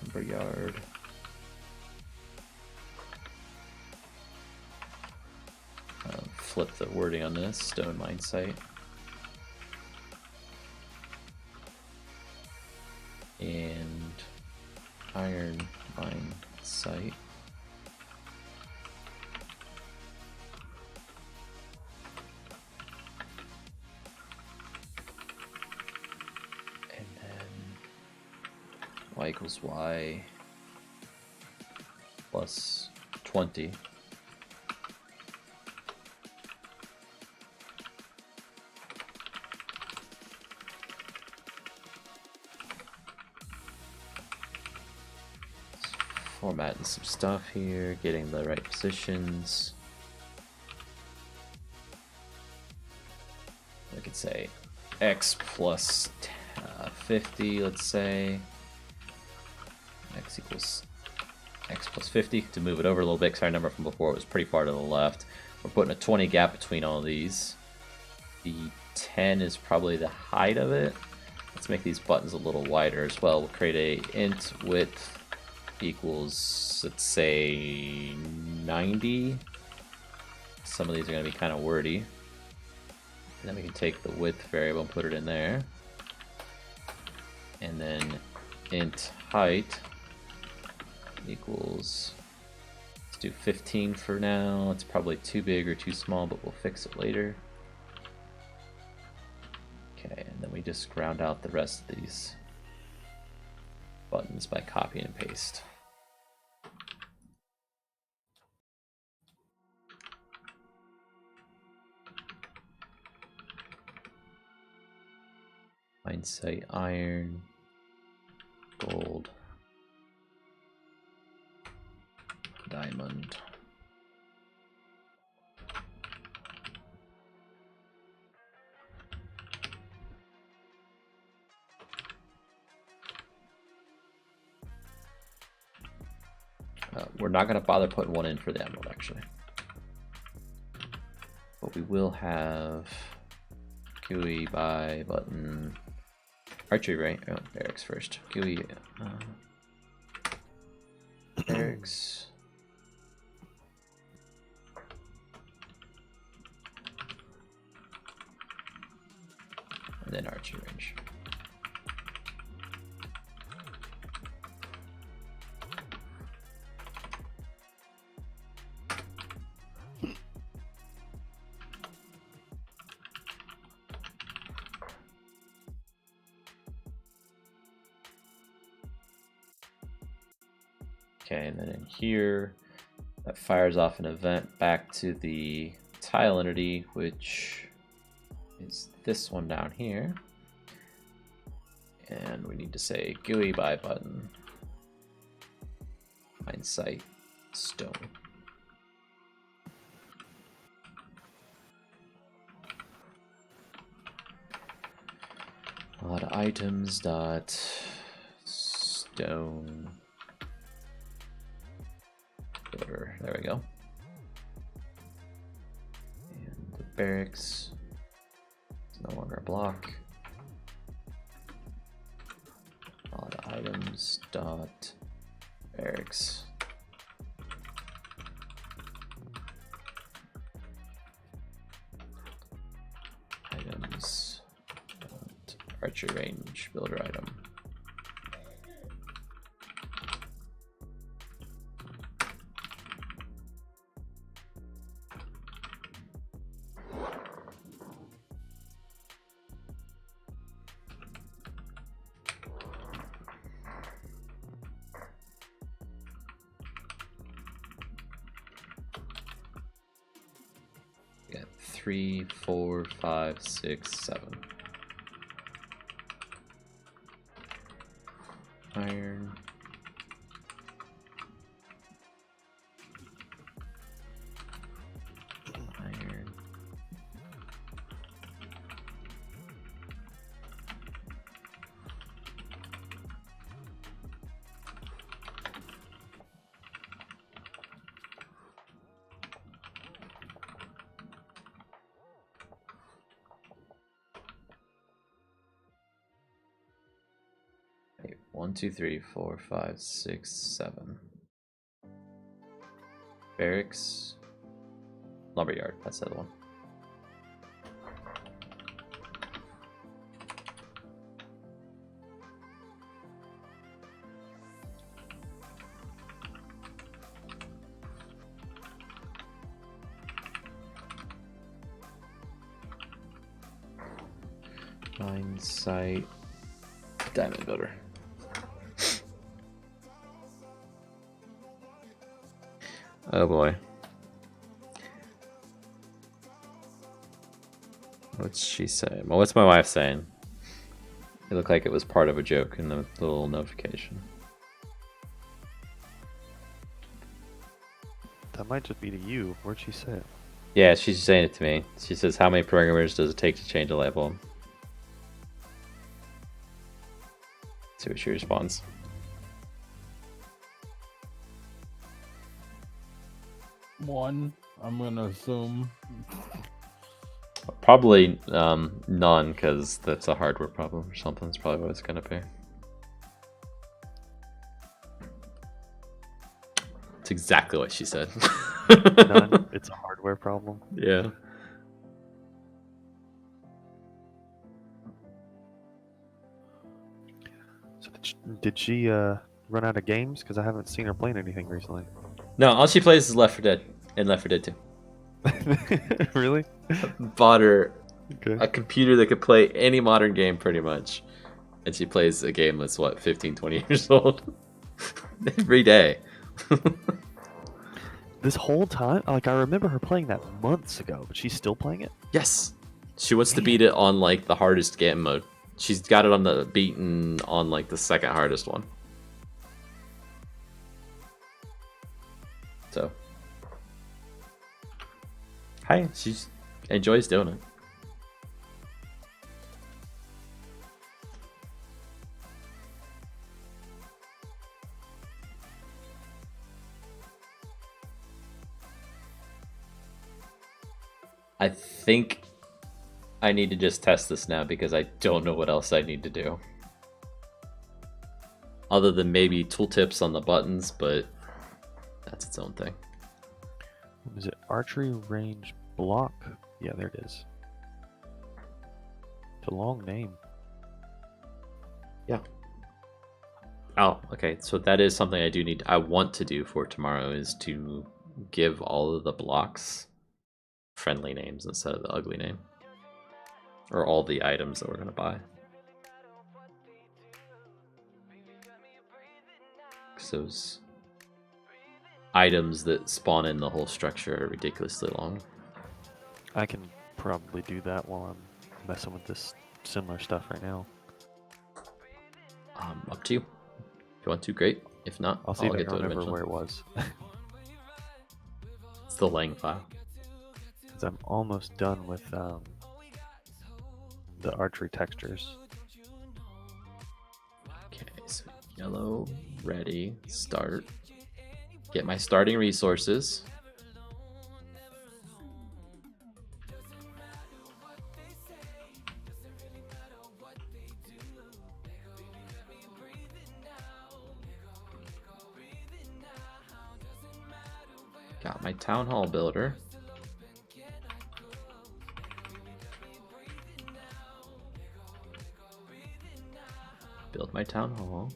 Lumber yard. Flip the wording on this. Stone mine site. And iron mine site. And then y equals y plus 20. Formatting some stuff here, getting the right positions. I could say x plus 50, let's say. X equals x plus 50 to move it over a little bit, because our number from before was pretty far to the left. We're putting a 20 gap between all of these. The 10 is probably the height of it. Let's make these buttons a little wider as well. We'll create a int width equals, let's say, 90. Some of these are going to be kind of wordy. And then we can take the width variable and put it in there. And then int height equals, let's do 15 for now. It's probably too big or too small, but we'll fix it later. Okay, and then we just ground out the rest of these buttons by copy and paste. Mine site iron, gold, diamond. We're not going to bother putting one in for the emerald, actually. But we will have GUI by button. Archery, right? Oh, barracks first. GUI. Barracks. And then archery range. Okay, and then in here, that fires off an event back to the tile entity, which is this one down here. And we need to say GUI by button, mine site, stone. Items dot stone. There we go. And the barracks is no longer a block. Odd items dot barracks. Items dot archery range builder item. We got 3, 4, 5, 6, 7. Iron. 1, 2, 3, 4, 5, 6, 7. Barracks. Lumberyard, that's the other one. Mine site. Diamond builder. Oh boy. What's she saying? Well, what's my wife saying? It looked like it was part of a joke in the little notification. That might just be to you. Where'd she say it? Yeah, she's saying it to me. She says, how many programmers does it take to change a light bulb? See what she responds. One, I'm gonna assume. Probably none, because that's a hardware problem or something. That's probably what it's gonna be. It's exactly what she said. None. It's a hardware problem. Yeah. So did she run out of games? Because I haven't seen her playing anything recently. No, all she plays is Left 4 Dead and Left 4 Dead 2. Really? Bought her Okay. a computer that could play any modern game pretty much. And she plays a game that's, what, 15, 20 years old? Every day. This whole time? Like, I remember her playing that months ago, but she's still playing it? Yes. She wants to beat it on, like, the hardest game mode. She's got it on the beaten on, like, the second hardest one. So. Hi, she enjoys doing it. I think I need to just test this now because I don't know what else I need to do. Other than maybe tooltips on the buttons, but that's its own thing. Is it archery range block? Yeah, there it is. It's a long name. Yeah. Oh, okay. So that is something I do need. I want to do for tomorrow is to give all of the blocks friendly names instead of the ugly name, or all the items that we're gonna buy. Because those items that spawn in the whole structure are ridiculously long. I can probably do that while I'm messing with this similar stuff right now. Up to you. If you want to, great. If not, I'll see if I get can to it remember eventually. where it was. It's the lang file. Because I'm almost done with the archery textures. Okay, so yellow, ready, start. Get my starting resources. Got my town hall builder. Build my town hall.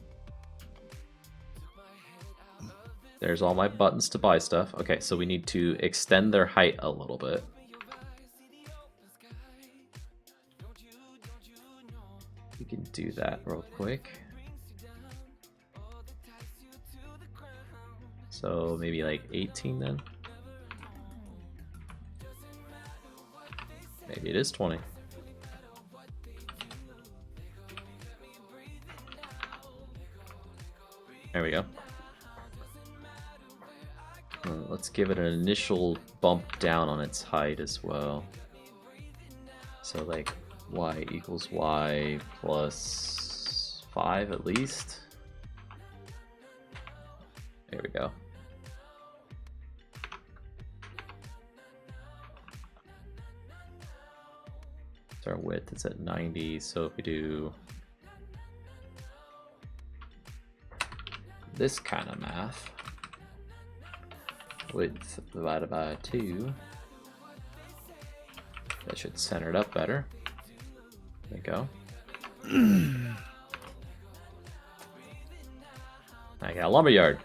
There's all my buttons to buy stuff. Okay, so we need to extend their height a little bit. We can do that real quick. So maybe like 18 then? Maybe it is 20. There we go. Let's give it an initial bump down on its height as well. So like y equals y plus 5 at least. There we go. So our width is at 90, so if we do this kind of math. Width divided by 2. That should center it up better. There we go. I got a lumberyard.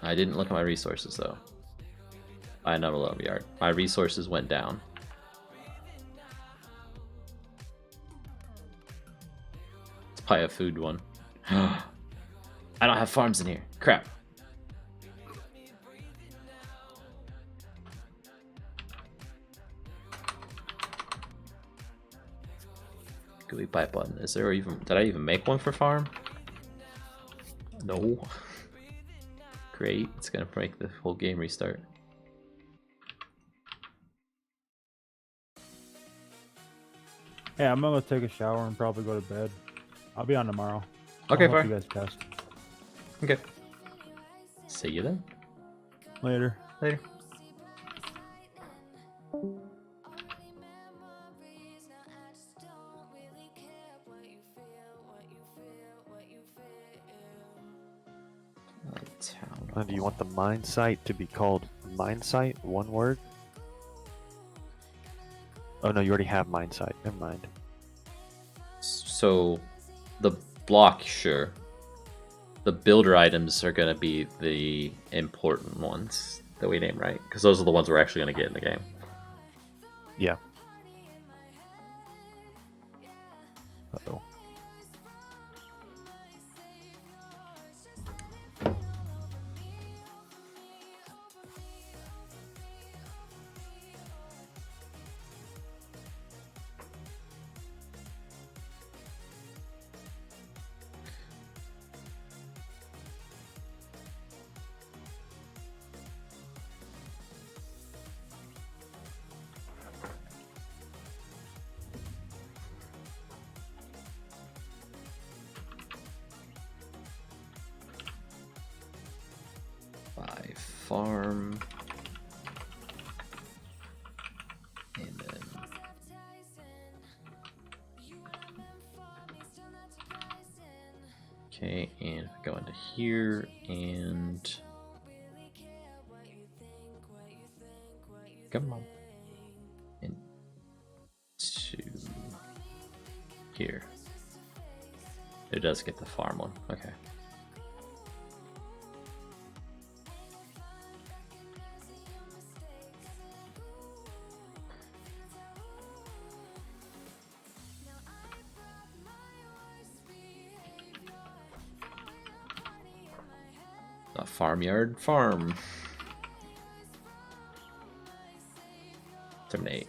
I didn't look at my resources though. I know a lumberyard. My resources went down. It's probably a food one. I don't have farms in here. Crap. Gooey pipe button. Is there even? Did I even make one for farm? No. Great. It's gonna break the whole game restart. Hey, I'm gonna take a shower and probably go to bed. I'll be on tomorrow. Okay, I'll help fine. you guys test. Okay. See you then. Later. Later. Do you want the mine site to be called mine site? One word? Oh no, you already have mine site. Never mind. So, the block, sure. The builder items are going to be the important ones that we name, right? Because those are the ones we're actually going to get in the game. Yeah. Uh-oh. Farm. And then okay, and go into here and come on. Into here. It does get the farm one. Okay. A farmyard farm. Terminate.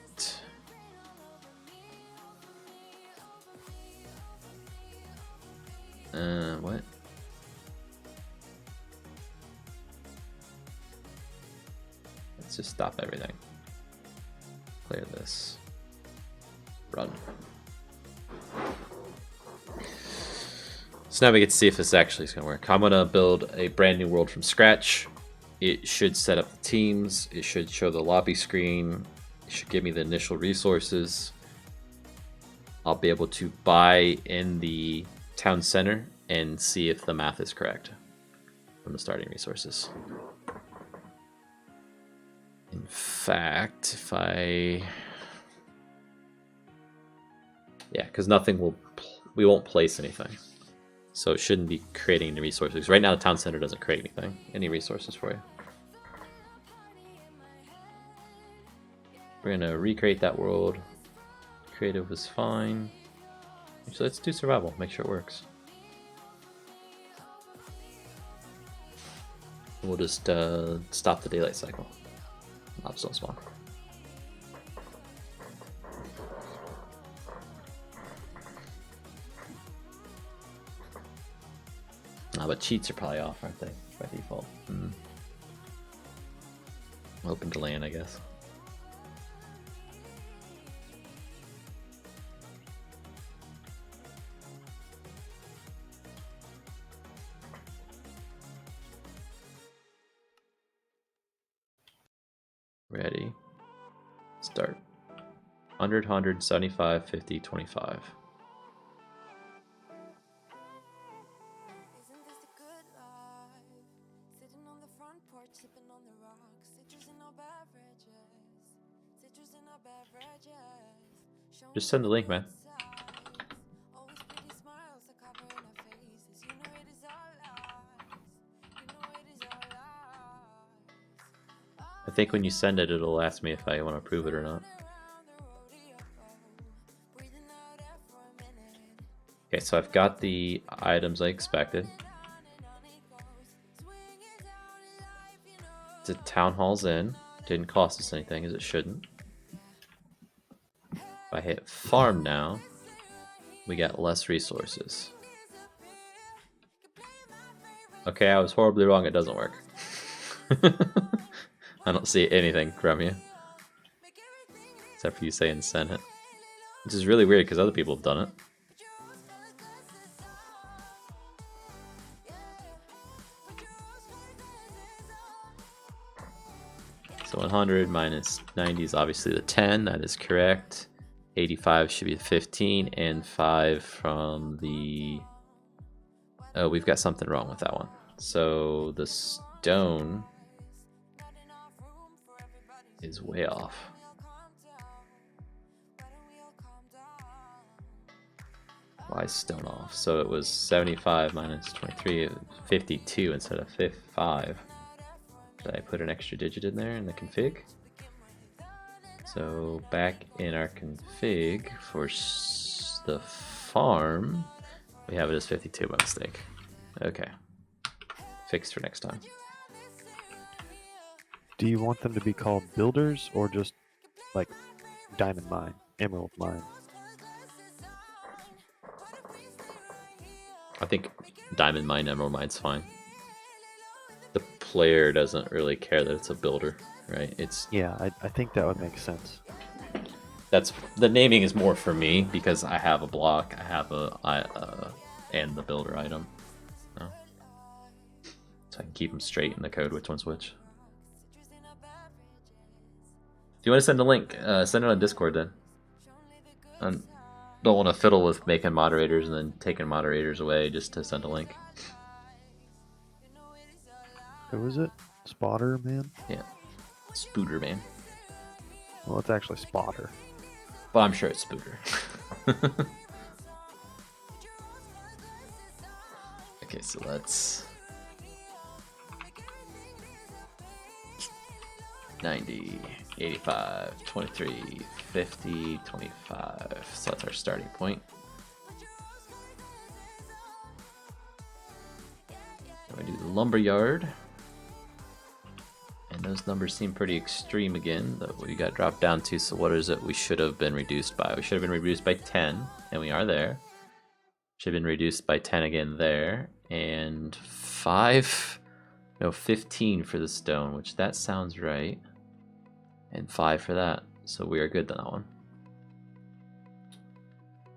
What? Let's just stop everything. Clear this. Run. So now we get to see if this actually is going to work. I'm going to build a brand new world from scratch. It should set up the teams. It should show the lobby screen. It should give me the initial resources. I'll be able to buy in the town center and see if the math is correct from the starting resources. In fact, if I... Yeah, because we won't place anything. So it shouldn't be creating any resources. Right now the town center doesn't create anything, any resources for you. We're gonna recreate that world. Creative was fine. Actually, let's do survival, make sure it works. We'll just stop the daylight cycle. Mobs don't spawn. But cheats are probably off, aren't they, by default? Open to land, I guess. Ready. Start. 100, 100, 75, 50, 25. Just send the link, man. I think when you send it, it'll ask me if I want to approve it or not. Okay, so I've got the items I expected. The town hall's in. Didn't cost us anything, as it shouldn't. If I hit farm now, we get less resources. Okay, I was horribly wrong. It doesn't work. I don't see anything from you. Except for you saying send it. Which is really weird because other people have done it. So 100 minus 90 is obviously the 10. That is correct. 85 should be the 15. And 5 from the... Oh, we've got something wrong with that one. So the stone is way off. Why is stone off? So it was 75 minus 23, 52 instead of 5. Did I put an extra digit in there in the config? So back in our config for the farm, we have it as 52 by mistake. Okay. Fixed for next time. Do you want them to be called builders or just like diamond mine, emerald mine? I think diamond mine, emerald mine's fine. The player doesn't really care that it's a builder, right? It's Yeah, I think that would make sense. that's the naming is more for me because I have a block, I have and the builder item, so I can keep them straight in the code which one's which. If you want to send a link, send it on Discord then. Don't want to fiddle with making moderators and then taking moderators away just to send a link. Who is it? Spotter, man? Yeah. Spooter, man. Well, it's actually Spotter. But I'm sure it's Spooter. Okay, so let's... 90, 85, 23, 50, 25. So that's our starting point. Then we do the lumberyard. And those numbers seem pretty extreme again, that we got dropped down to. So what is it we should have been reduced by? We should have been reduced by 10, and we are there. Should have been reduced by 10 again there. And 15 for the stone, which that sounds right. And 5 for that. So we are good on that one.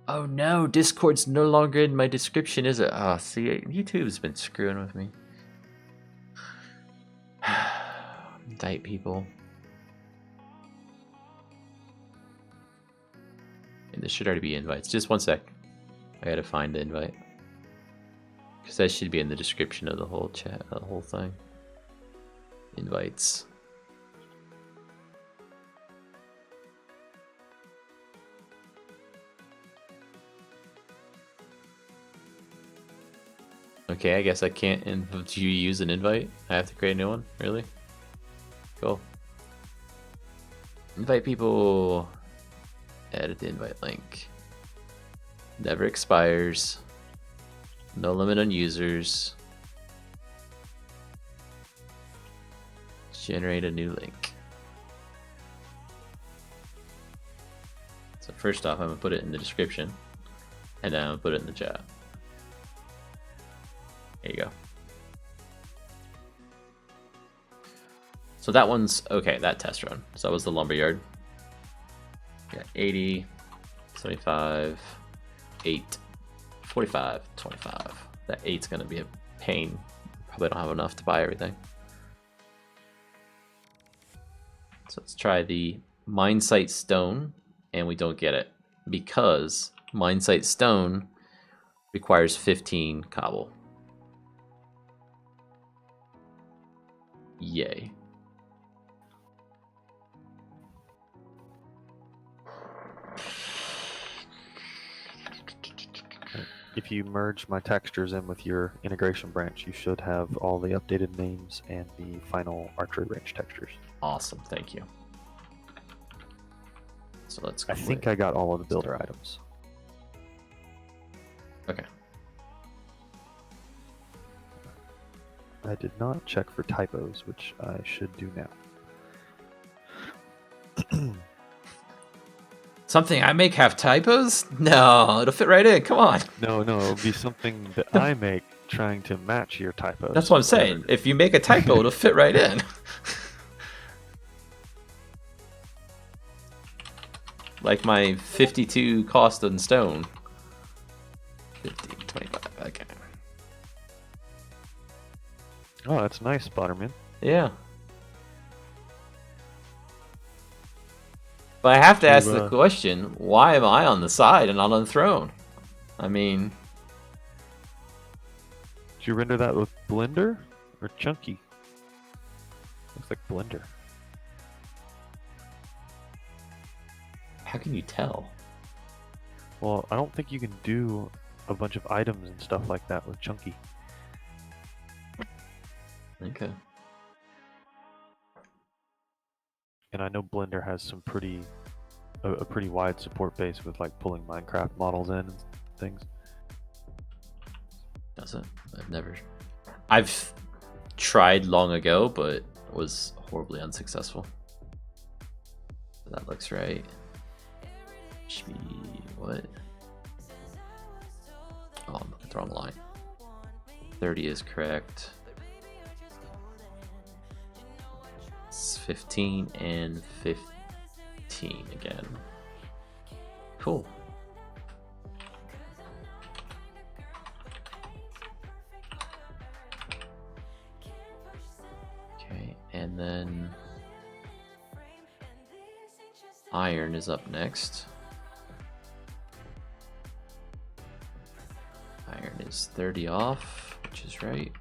Oh no, Discord's no longer in my description, is it? Oh, see, YouTube's been screwing with me. Invite people. And this should already be invites. Just one sec. I gotta find the invite. Because that should be in the description of the whole chat, the whole thing. Invites. Okay, I guess I can't. Do you use an invite? I have to create a new one? Really? Cool. Invite people. Edit the invite link. Never expires. No limit on users. Generate a new link. So first off, I'm gonna put it in the description, and then I'm gonna put it in the chat. There you go. So that one's okay, that test run. So that was the lumberyard. Got 80, 75, 8, 45, 25. That 8's gonna be a pain. Probably don't have enough to buy everything. So let's try the mine site stone, and we don't get it because mine site stone requires 15 cobble. Yay. If you merge my textures in with your integration branch, you should have all the updated names and the final archery range textures. Awesome, thank you. So let's I think I got all of the builder items. Okay. I did not check for typos, which I should do now. Something I make have typos? No, it'll fit right in. Come on. No, it'll be something that I make trying to match your typos. That's what I'm saying. If you make a typo, it'll fit right in. Like my 52 cost on stone. 50, 25, okay. Oh, that's nice, Spotterman. Yeah. But I have to ask the question, why am I on the side and not on the throne? I mean... Did you render that with Blender or Chunky? Looks like Blender. How can you tell? Well, I don't think you can do a bunch of items and stuff like that with Chunky. Okay. And I know Blender has some a pretty wide support base with like pulling Minecraft models in and things. Does it? I've tried long ago, but was horribly unsuccessful. That looks right. Should be what? Oh, I'm looking at the wrong line. 30 is correct. It's 15 and 15 again. Cool. Okay, and then iron is up next. Iron is 30 off, which is right.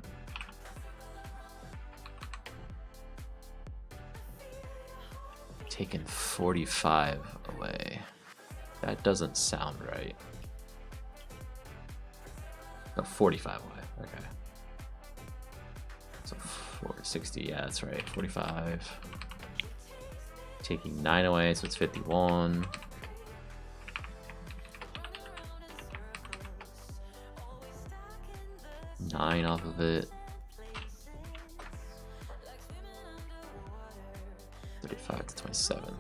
Taking 45 away. That doesn't sound right. No, 45 away. Okay. So 460, yeah, that's right. 45. Taking 9 away, so it's 51. Nine off of it. 35 to 27.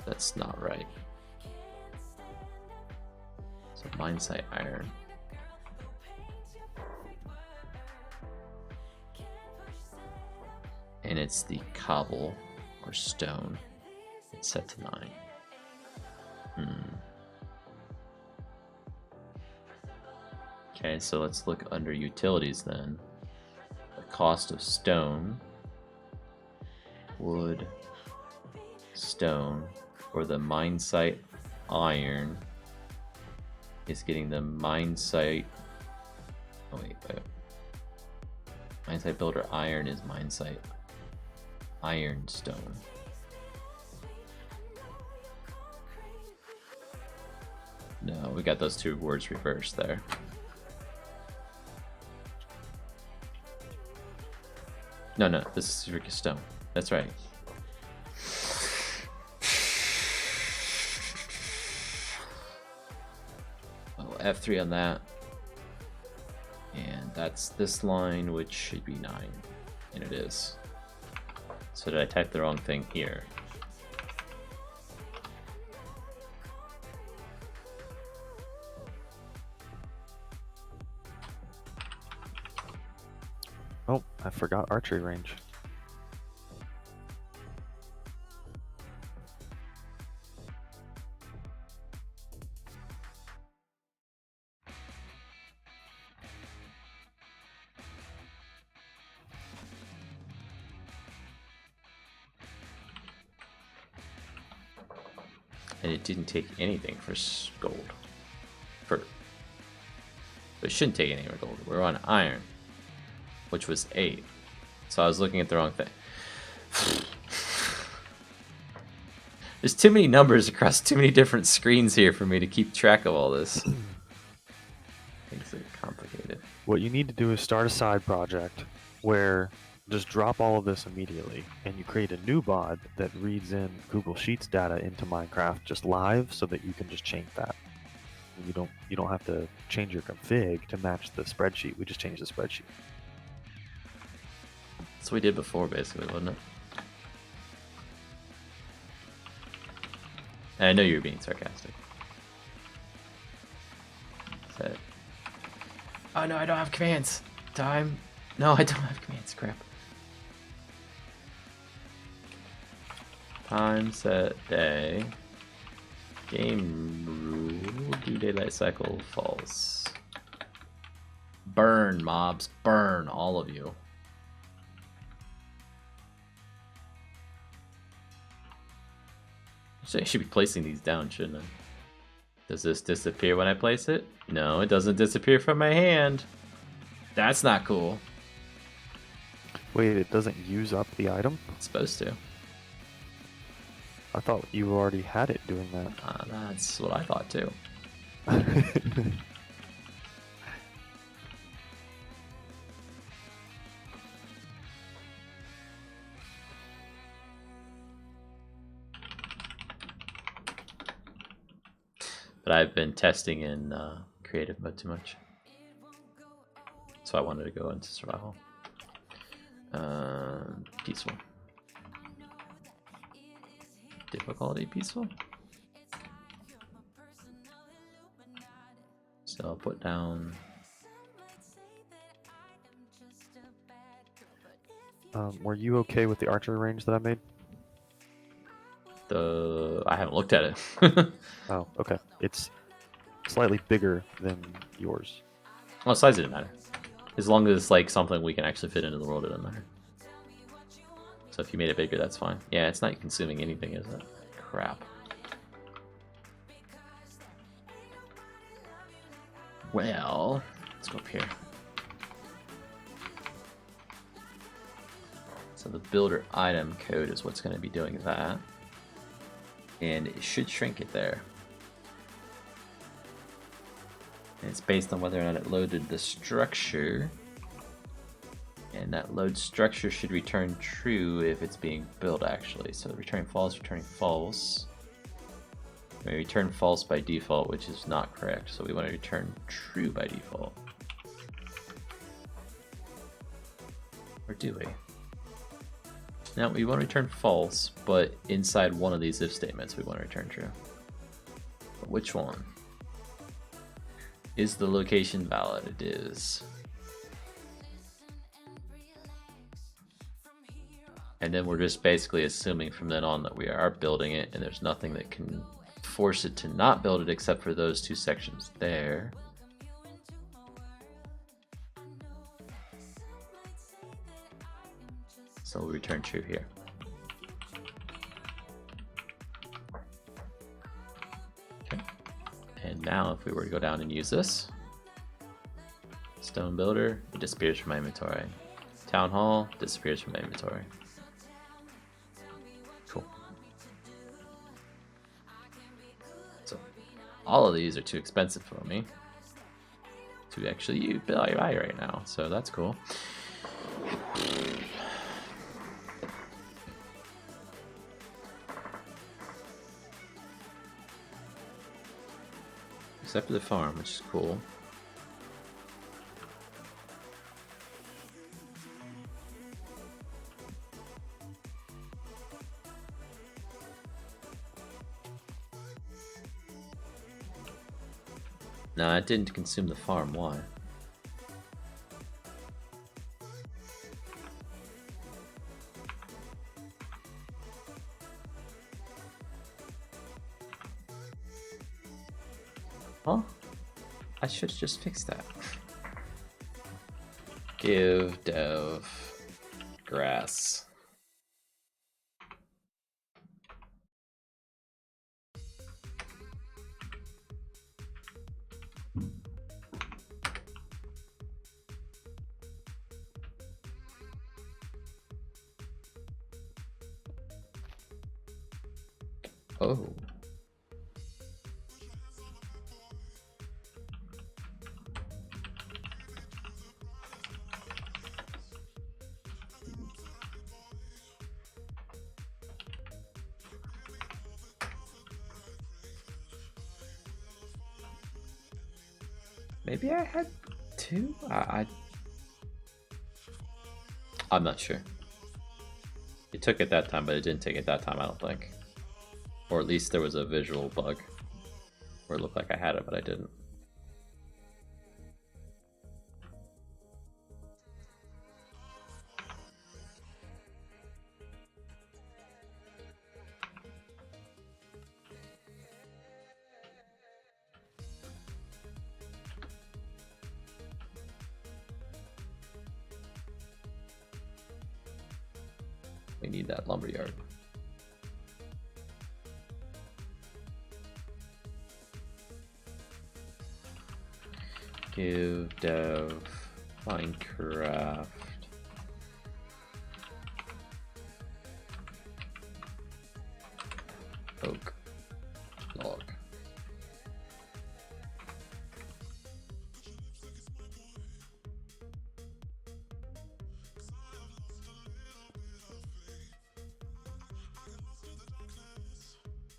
That's not right. So mine site iron. And it's the cobble or stone. It's set to 9. Okay, so let's look under utilities then. The cost of stone, wood, stone, or the mine site iron is getting the mine site. Oh wait. Mine site builder iron is mine site iron stone. No, we got those two words reversed there. No, this is Eureka Stone. That's right. Oh, F3 on that. And that's this line, which should be 9. And it is. So did I type the wrong thing here? Oh, I forgot archery range. And it didn't take anything for gold. It shouldn't take anything for gold. We're on iron. which was 8. So I was looking at the wrong thing. There's too many numbers across too many different screens here for me to keep track of all this. Things are complicated. What you need to do is start a side project where just drop all of this immediately, and you create a new mod that reads in Google Sheets data into Minecraft just live, so that you can just change that. You don't have to change your config to match the spreadsheet. We just change the spreadsheet. That's what we did before, basically, wasn't it? And I know you were being sarcastic. Set. Oh no, I don't have commands. Time. No, I don't have commands. Crap. Time, set, day. Game rule. Do daylight cycle false. Burn, mobs. Burn, all of you. Actually, I should be placing these down, shouldn't I? Does this disappear when I place it? No, it doesn't disappear from my hand. That's not cool. Wait, it doesn't use up the item? It's supposed to. I thought you already had it doing that. That's what I thought too. But I've been testing in creative mode too much. So I wanted to go into survival. Peaceful. Difficulty peaceful. So I'll put down. Were you okay with the archery range that I made? I haven't looked at it. Oh, okay. It's slightly bigger than yours. Well, size didn't matter. As long as it's like something we can actually fit into the world, it doesn't matter. So if you made it bigger, that's fine. Yeah, it's not consuming anything, is it? Crap. Well, let's go up here. So the builder item code is what's going to be doing that. And it should shrink it there. And it's based on whether or not it loaded the structure. And that load structure should return true if it's being built actually. So returning false. We return false by default, which is not correct. So we want to return true by default. Or do we? Now we want to return false, but inside one of these if statements we want to return true. But which one? Is the location valid? It is. And then we're just basically assuming from then on that we are building it, and there's nothing that can force it to not build it except for those two sections there. So we'll return true here. Okay. And now if we were to go down and use this, stone builder, it disappears from my inventory. Town hall disappears from my inventory. Cool. So all of these are too expensive for me to actually buy right now, so that's cool. Except for the farm, which is cool. No, it didn't consume the farm. Why? Huh? I should just fix that. Give dev grass. Oh. Maybe I had two? I'm not sure. It took it that time, but it didn't take it that time, I don't think. Or at least there was a visual bug where it looked like I had it, but I didn't. We need that lumberyard. Give dev Minecraft oak log.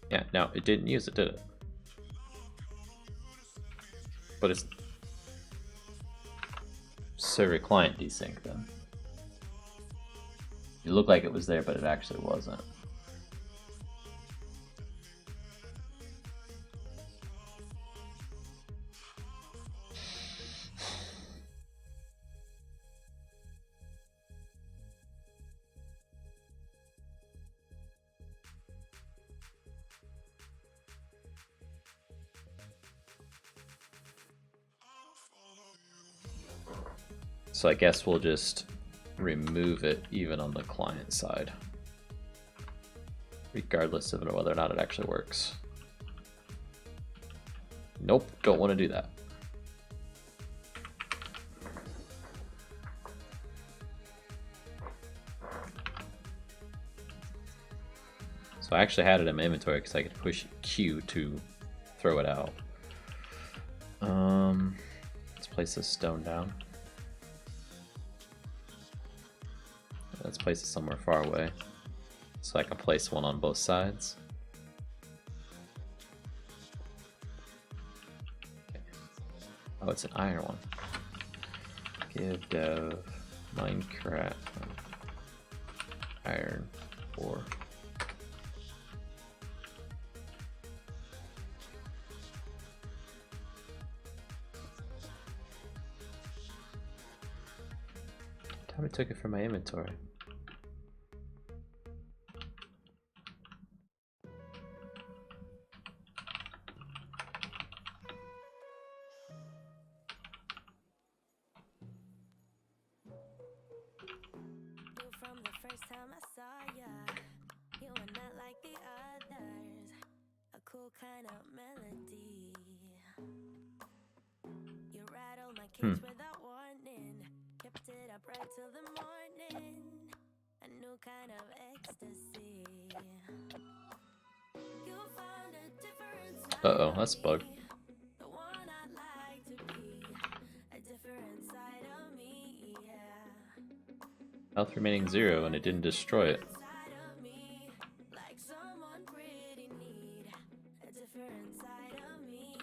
Yeah, no, it didn't use it, did it? But it's server client desync then. It looked like it was there, but it actually wasn't. So I guess we'll just remove it even on the client side, regardless of whether or not it actually works. Nope, don't want to do that. So I actually had it in my inventory because I could push Q to throw it out. Let's place this stone down. Let's place it somewhere far away so I can place one on both sides. Okay. Oh, it's an iron one. Give dev Minecraft iron ore. Time I took it from my inventory. From the first time I saw ya, you were not like the others, a cool kind of melody. You rattled my cage without warning, kept it up right till the morning, a new kind of ecstasy. You found a different side Uh-oh, of that's a bug. me, the one I'd like to be, a different side of me, yeah. Health remaining 0 and it didn't destroy it.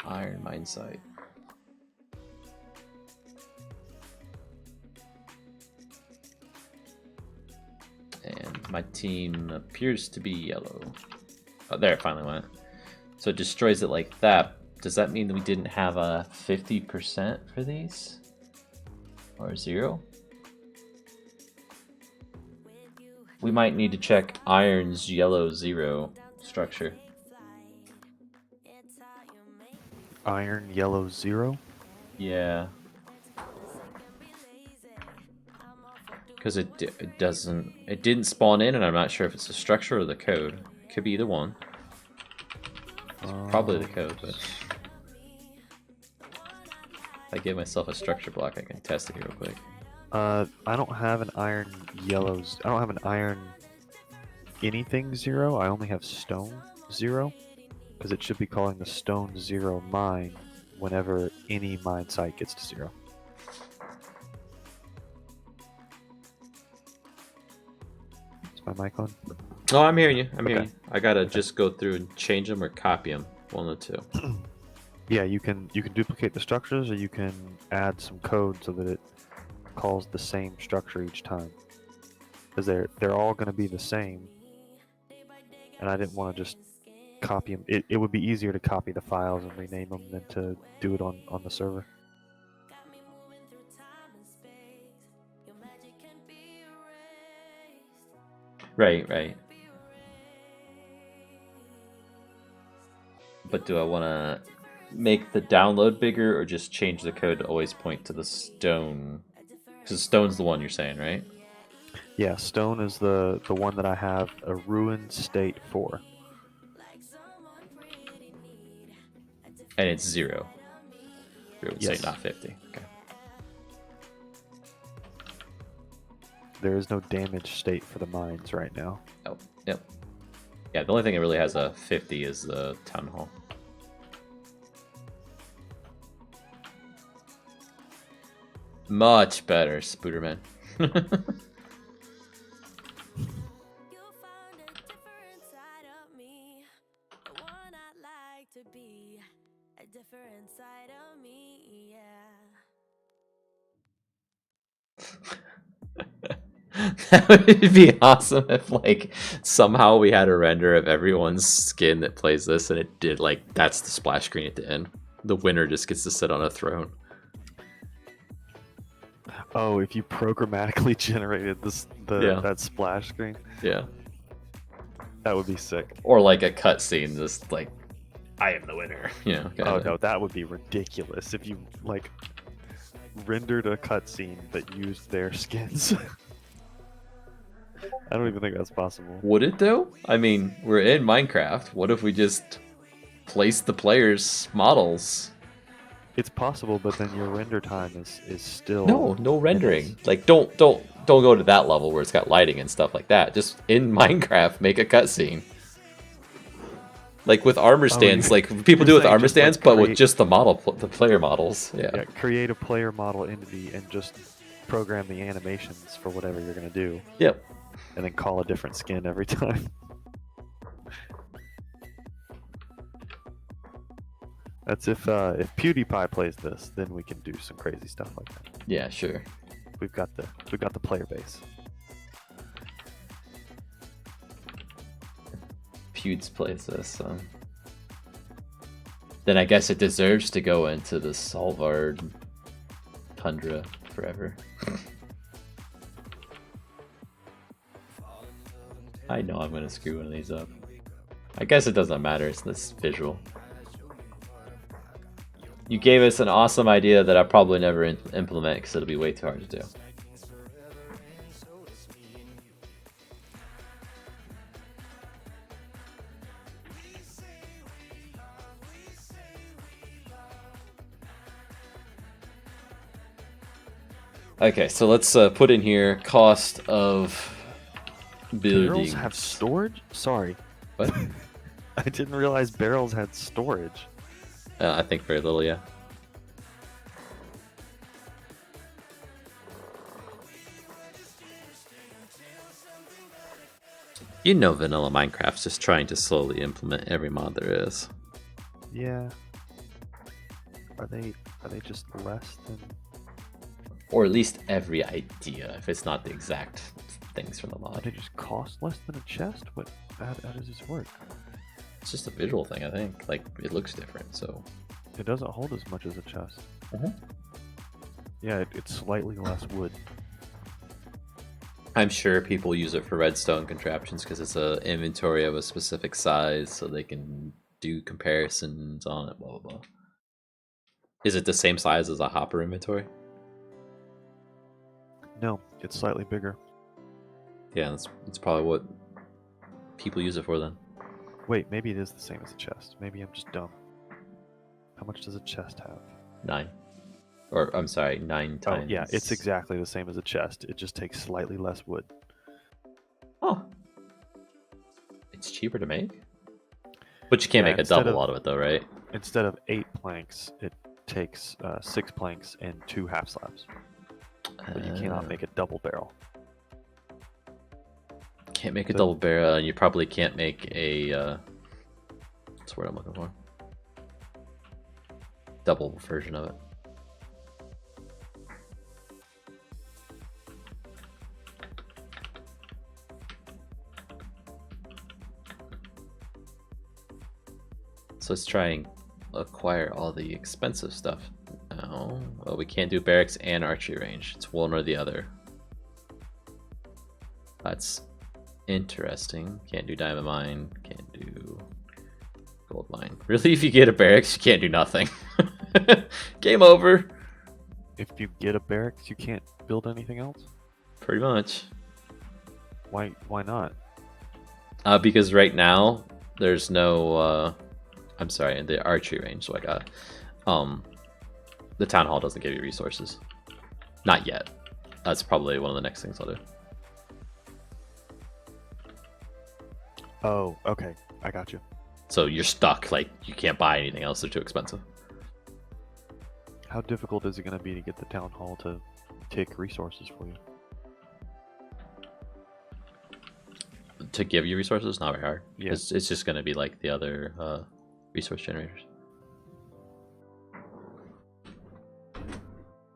Iron mine site. And my team appears to be yellow. Oh, there it finally went. So it destroys it like that. Does that mean that we didn't have a 50% for these? Or 0? We might need to check iron's yellow 0 structure. Iron yellow 0. Yeah. Because it didn't spawn in, and I'm not sure if it's the structure or the code. It could be either one. It's probably the code, but if I give myself a structure block, I can test it here real quick. I don't have an iron yellows. I don't have an iron anything 0. I only have stone 0, because it should be calling the stone 0 mine whenever any mine site gets to 0. Is my mic on? Oh, I'm hearing you. I'm hearing Okay. you. I gotta just go through and change them or copy them. One of the two. Yeah, you can duplicate the structures, or you can add some code so that it calls the same structure each time. Because they're all going to be the same, and I didn't want to just copy them. It would be easier to copy the files and rename them than to do it on the server. Right, right. But do I want to make the download bigger or just change the code to always point to the stone? Because stone's the one you're saying, right? Yeah, stone is the one that I have a ruined state for. And it's 0. It would Yes. say not 50. Okay. There is no damaged state for the mines right now. Oh, yep. Yeah, the only thing that really has a 50 is the town hall. Much better, Spooderman. You found a different side of me, the one I'd like to be, a different side of me, yeah. That would be awesome if, like, somehow we had a render of everyone's skin that plays this, and it did, like, that's the splash screen at the end. The winner just gets to sit on a throne. Oh, if you programmatically generated that splash screen, Yeah. that would be sick. Or, like, a cutscene, just, like, I am the winner. You know, Oh no, that would be ridiculous if you like rendered a cutscene that used their skins. I don't even think that's possible. Would it, though? I mean, we're in Minecraft. What if we just place the players' models? It's possible, but then your render time is still No rendering. Like, don't go to that level where it's got lighting and stuff like that. Just in Minecraft, make a cutscene. Like with armor stands, like people do with armor stands, but with just the player models. Yeah. Create a player model entity and just program the animations for whatever you're gonna do. Yep. And then call a different skin every time. That's if PewDiePie plays this, then we can do some crazy stuff like that. Yeah, sure. We've got the player base. Pewds plays this, then I guess it deserves to go into the Svalbard tundra forever. I know I'm gonna screw one of these up. I guess it doesn't matter, it's this visual. You gave us an awesome idea that I probably never implement because it'll be way too hard to do. Okay, so let's put in here cost of building. Barrels have storage? Sorry. What? I didn't realize barrels had storage. I think very little, yeah. You know vanilla Minecraft's just trying to slowly implement every mod there is. Yeah. Are they just less than... Or at least every idea, if it's not the exact things from the They mod. just cost less than a chest? How does this work? It's just a visual thing, I think. Like, it looks different, so... It doesn't hold as much as a chest. Mhm. Yeah, it's slightly less wood. I'm sure people use it for redstone contraptions because it's an inventory of a specific size, so they can do comparisons on it, blah, blah, blah. Is it the same size as a hopper inventory? No, it's slightly bigger. Yeah, that's probably what people use it for then. Wait, maybe it is the same as a chest. Maybe I'm just dumb. How much does a chest have? 9. Or, I'm sorry, 9 times... Oh, yeah, it's exactly the same as a chest. It just takes slightly less wood. Oh. It's cheaper to make? But you can't Yeah, make a double out of it though, right? Instead of 8 planks, it takes 6 planks and 2 half slabs. But you cannot make a double barrel. Can't make a So- double barrel, and you probably can't make a. What's the word I'm looking for? Double version of it. So let's try and acquire all the expensive stuff. No, well, we can't do barracks and archery range. It's one or the other. That's interesting. Can't do diamond mine. Can't do gold mine. Really, if you get a barracks, you can't do nothing. Game over. If you get a barracks, you can't build anything else? Pretty much. Why not? Because right now there's no. I'm sorry, the archery range. So I got. The town hall doesn't give you resources. Not yet. That's probably one of the next things I'll do. Oh, okay. I got you. So you're stuck. Like, you can't buy anything else. They're too expensive. How difficult is it going to be to get the town hall to take resources for you? To give you resources, not very hard. Yeah. It's just going to be like the other resource generators.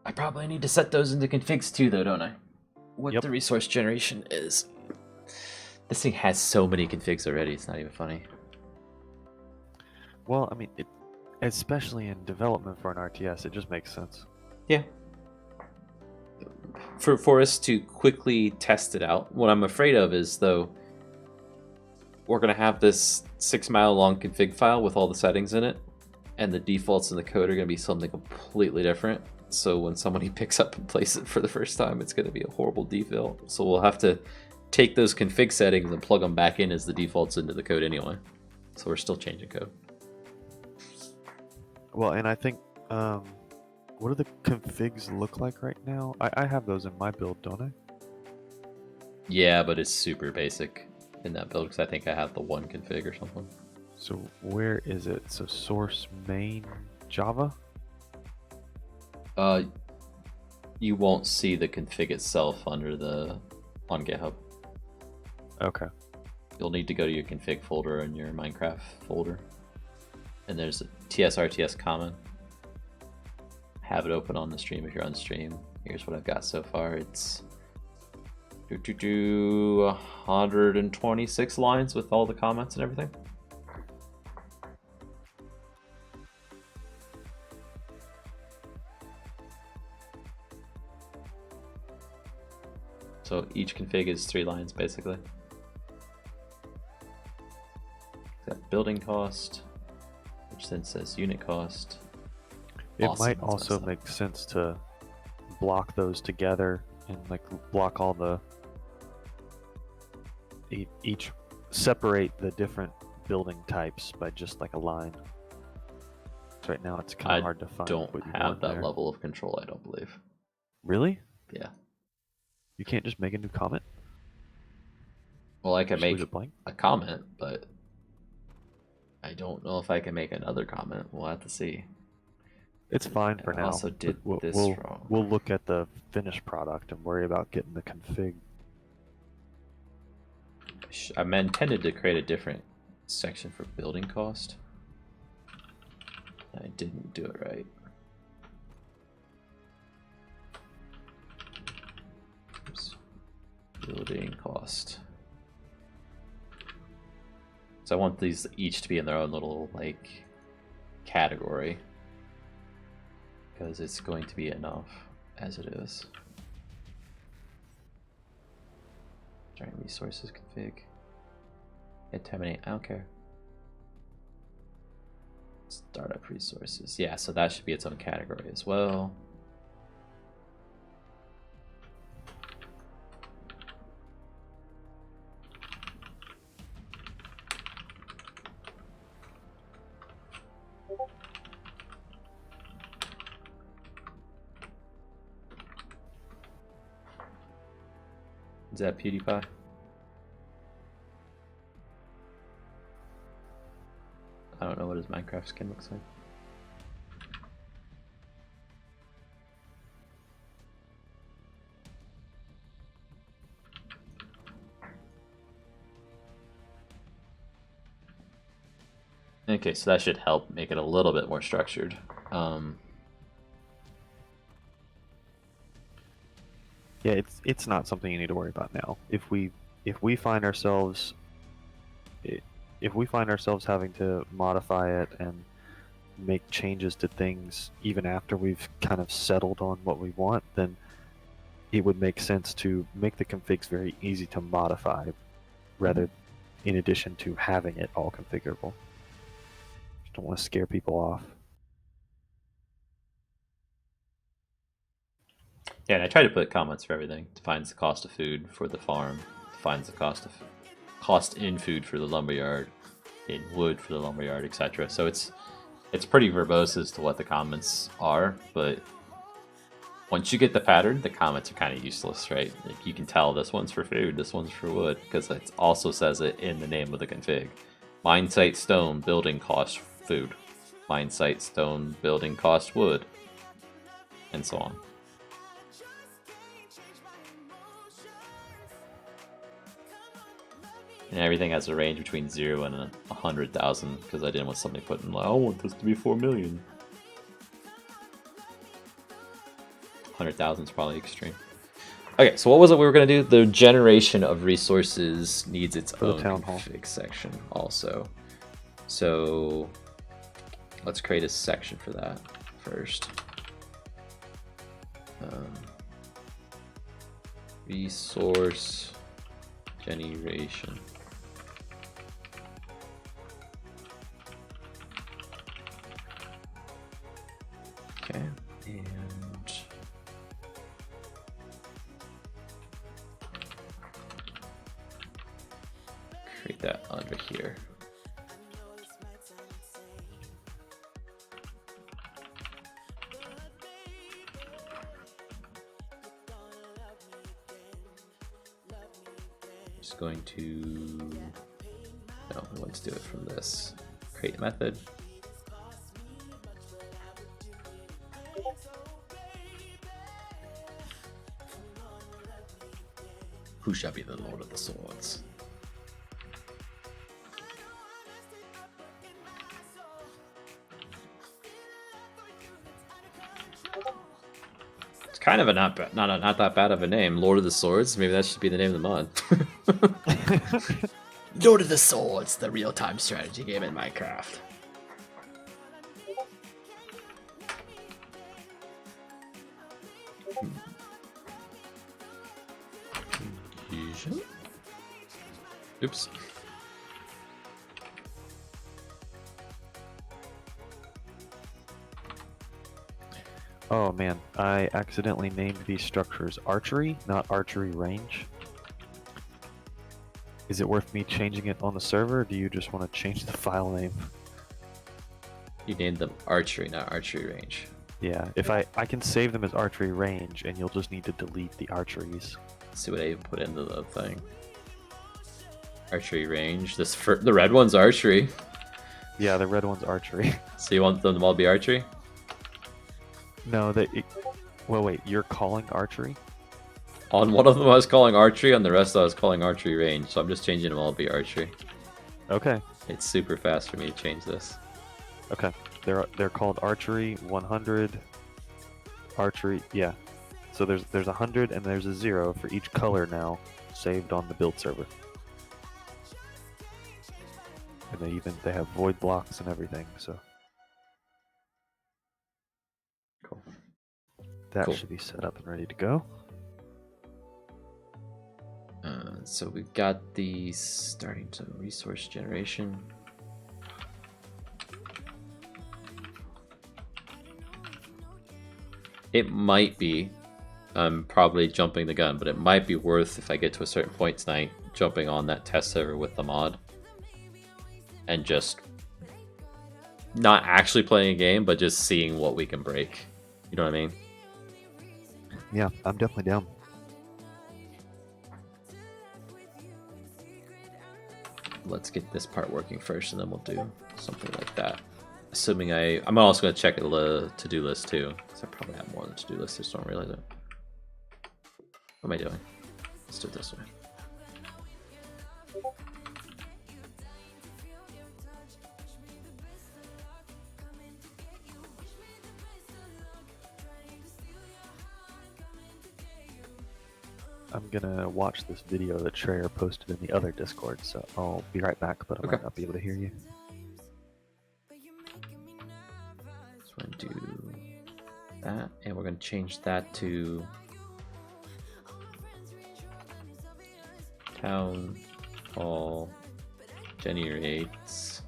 I probably need to set those into configs too, though, don't I? What Yep. the resource generation is. This thing has so many configs already, it's not even funny. Well, I mean, especially in development for an RTS, it just makes sense. Yeah. For us to quickly test it out, what I'm afraid of is, though, we're going to have this 6-mile long config file with all the settings in it, and the defaults in the code are going to be something completely different. So when somebody picks up and plays it for the first time, it's going to be a horrible default. So we'll have to take those config settings and plug them back in as the defaults into the code anyway. So we're still changing code. Well, and I think, what do the configs look like right now? I have those in my build, don't I? Yeah, but it's super basic in that build because I think I have the one config or something. So where is it? So source main Java? You won't see the config itself on GitHub. Okay. You'll need to go to your config folder in your Minecraft folder, and there's a RTS common. Have it open on the stream if you're on stream. Here's what I've got so far. It's 126 lines with all the comments and everything. So each config is 3 lines basically. Got building cost, which then says unit cost. It Awesome, might that's also messed up. make sense to block those together and like block all the each separate the different building types by just like a line. So right now it's kind I of hard to find. don't what you have want that there. level of control, I don't believe. Really? Yeah. You can't just make a new comment? Well, I can Just leave make it blank? a comment, but I don't know if I can make another comment. We'll have to see. It's fine for I now. also but did we'll, this we'll, wrong. We'll look at the finished product and worry about getting the config. I'm intended to create a different section for building cost. I didn't do it right. Oops. Building cost. So I want these each to be in their own little like category because it's going to be enough as it is. Join resources config. Hit terminate. I don't care. Startup resources. Yeah, so that should be its own category as well. Is that PewDiePie? don't know what his Minecraft skin looks like. Okay, so that should help make it a little bit more structured. Yeah, it's not something you need to worry about now. If we find ourselves having to modify it and make changes to things even after we've kind of settled on what we want, then it would make sense to make the configs very easy to modify, rather in addition to having it all configurable. Just don't want to scare people off. Yeah, and I try to put comments for everything. Defines the cost of food for the farm. Defines the cost in food for the lumberyard, in wood for the lumberyard, etc. So it's pretty verbose as to what the comments are, but once you get the pattern, the comments are kind of useless, right? Like you can tell this one's for food, this one's for wood, because it also says it in the name of the config. Mine site stone building cost food. Mine site stone building cost wood, and so on. And everything has a range between 0 and 100,000 because I didn't want somebody putting like, I want this to be 4 million. 100,000 is probably extreme. Okay, so what was it we were going to do? The generation of resources needs its own town hall config section also. So let's create a section for that first. Resource generation. Okay, and create that under here. Just going to, no, let's do it from this. Create a method. Who shall be the Lord of the Swords? It's kind of a not that bad of a name, Lord of the Swords. Maybe that should be the name of the mod. Lord of the Swords, the real-time strategy game in Minecraft. Oops. Oh man, I accidentally named these structures archery, not archery range. Is it worth me changing it on the server, or do you just want to change the file name? You named them archery, not archery range. Yeah, if I can save them as archery range, and you'll just need to delete the archeries. Let's see what I even put into the thing. Archery range. The red one's archery. Yeah, the red one's archery. So you want them to all be archery? No, well, wait, you're calling archery? On one of them I was calling archery, on the rest I was calling archery range. So I'm just changing them all to be archery. Okay. It's super fast for me to change this. Okay. They're called archery 100. Archery, yeah. So there's 100 and there's a 0 for each color now saved on the build server. And they have void blocks and everything, so Cool. that should be set up and ready to go. So we've got the starting to resource generation. It might be, I'm probably jumping the gun, but it might be worth, if I get to a certain point tonight, jumping on that test server with the mod. And just not actually playing a game, but just seeing what we can break. You know what I mean? Yeah, I'm definitely down. Let's get this part working first, and then we'll do Something like that. Assuming I'm also going to check the to-do list too, because I probably have more than to-do list, I just don't realize it. What am I doing? Let's do it this way. I'm gonna watch this video that Treyer posted in the other Discord, so I'll be right back, but I might not be able to hear you. So we're going to do that, and we're going to change that to Town Hall generates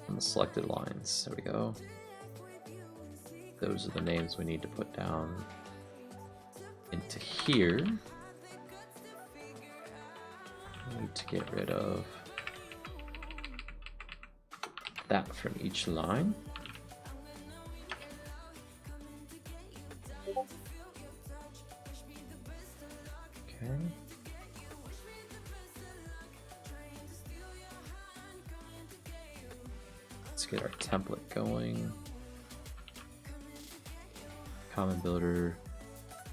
on the selected lines. There we go. Those are the names we need to put down into here. We need to get rid of that from each line. Okay. Let's get our template going. Common builder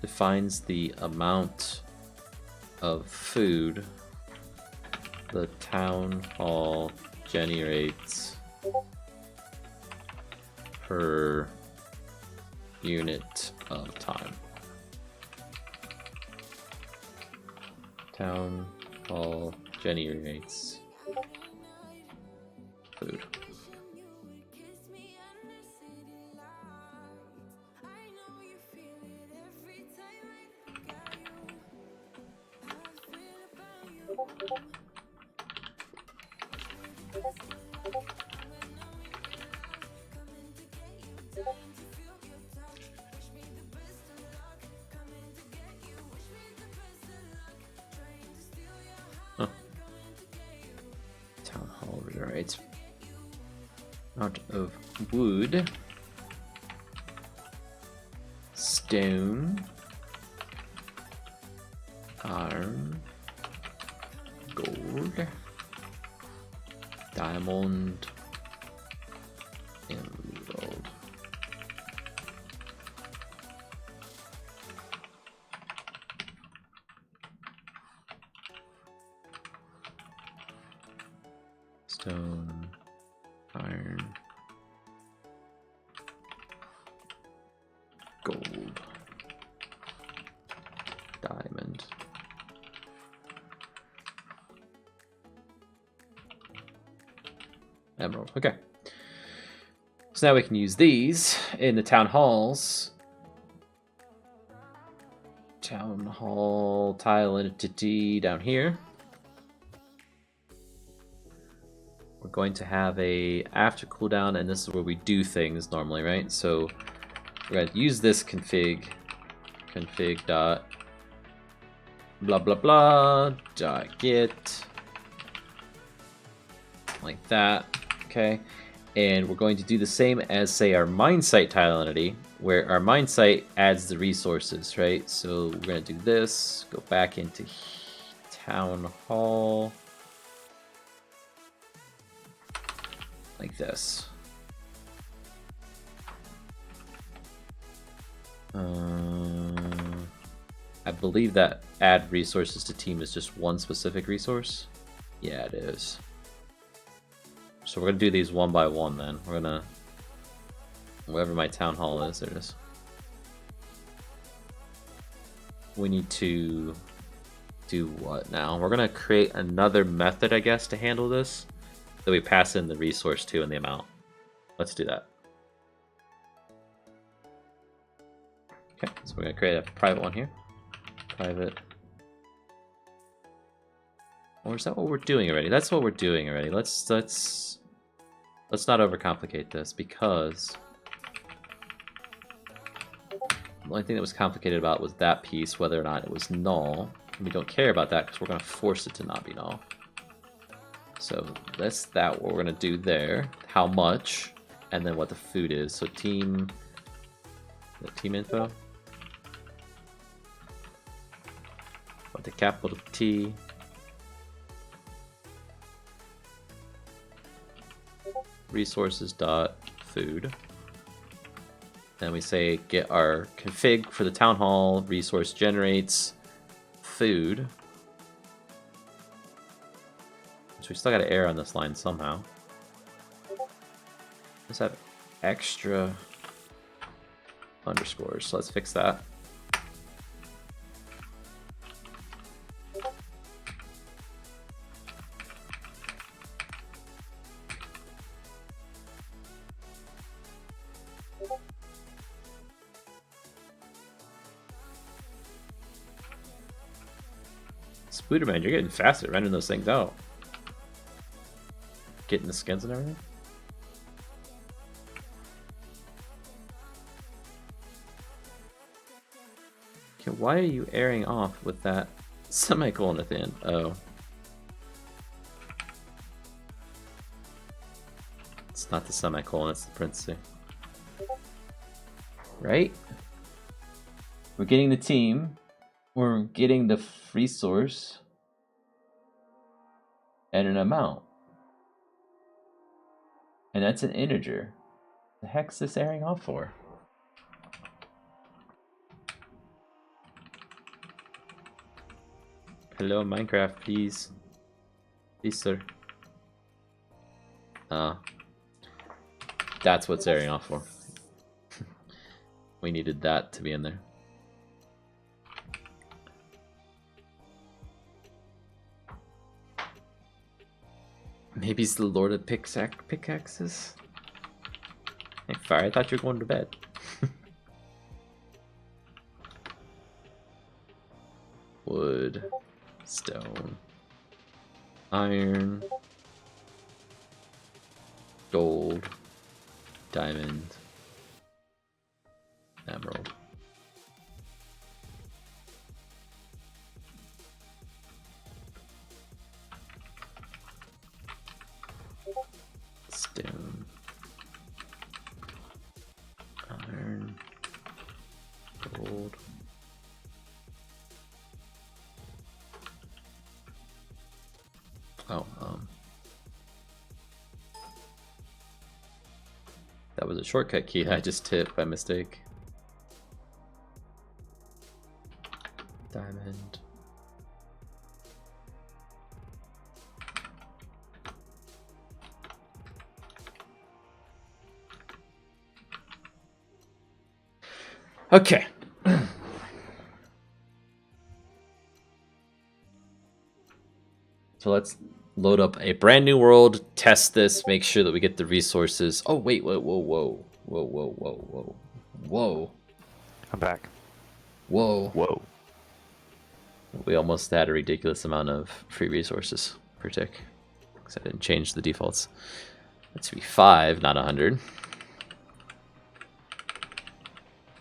defines the amount of food the town hall generates per unit of time. Town hall generates food. Town hall generates amount of wood, stone, iron, gold, diamond, emerald. Stone, iron, gold, diamond. Emerald. Okay. So now we can use these in the town halls. Town hall tile entity down here. We're going to have a after cooldown, and this is where we do things normally, right? So we're going to use this config dot blah blah blah dot get like that. Okay, and we're going to do the same as, say, our mine site tile entity, where our mine site adds the resources, right? So we're going to do this, go back into town hall like this. I believe that add resources to team is just one specific resource. Yeah, it is. So we're gonna do these one by one then. We're gonna, wherever my town hall is, there it is. We need to do what now? We're gonna create another method, I guess, to handle this, that we pass in the resource to and the amount. Let's do that. Okay, so we're gonna create a private one here. Private. Or is that what we're doing already? That's what we're doing already. Let's not overcomplicate this, because the only thing that was complicated about was that piece, whether or not it was null. And we don't care about that because we're going to force it to not be null. So that's what we're going to do there. How much, and then what the food is. So team info. with the capital T. Resources dot food. Then we say get our config for the town hall. Resource generates food. So we still got to error on this line somehow. Let's have extra underscores. So let's fix that. Spooderman, you're getting fast at rendering those things out. Getting the skins and everything. Okay, why are you airing off with that semicolon at the end? Oh. It's not the semicolon, it's the parenthesis. Right? We're getting the team. We're getting the resource. And an amount. And that's an integer. The heck's this airing off for? Hello, Minecraft, please. Please, sir. That's what's airing off for. We needed that to be in there. Maybe he's the Lord of Pickaxes? Hey, Fire, I thought you were going to bed. Wood, stone, iron, gold, diamond, emerald. Stone, iron, gold. Oh, that was a shortcut key I just hit by mistake. Diamond. Okay. So let's load up a brand new world, test this, make sure that we get the resources. Oh, wait, whoa, whoa, whoa. Whoa, whoa, whoa, whoa. Whoa. I'm back. Whoa. Whoa. We almost had a ridiculous amount of free resources per tick. Because I didn't change the defaults. Let's be 5, not 100.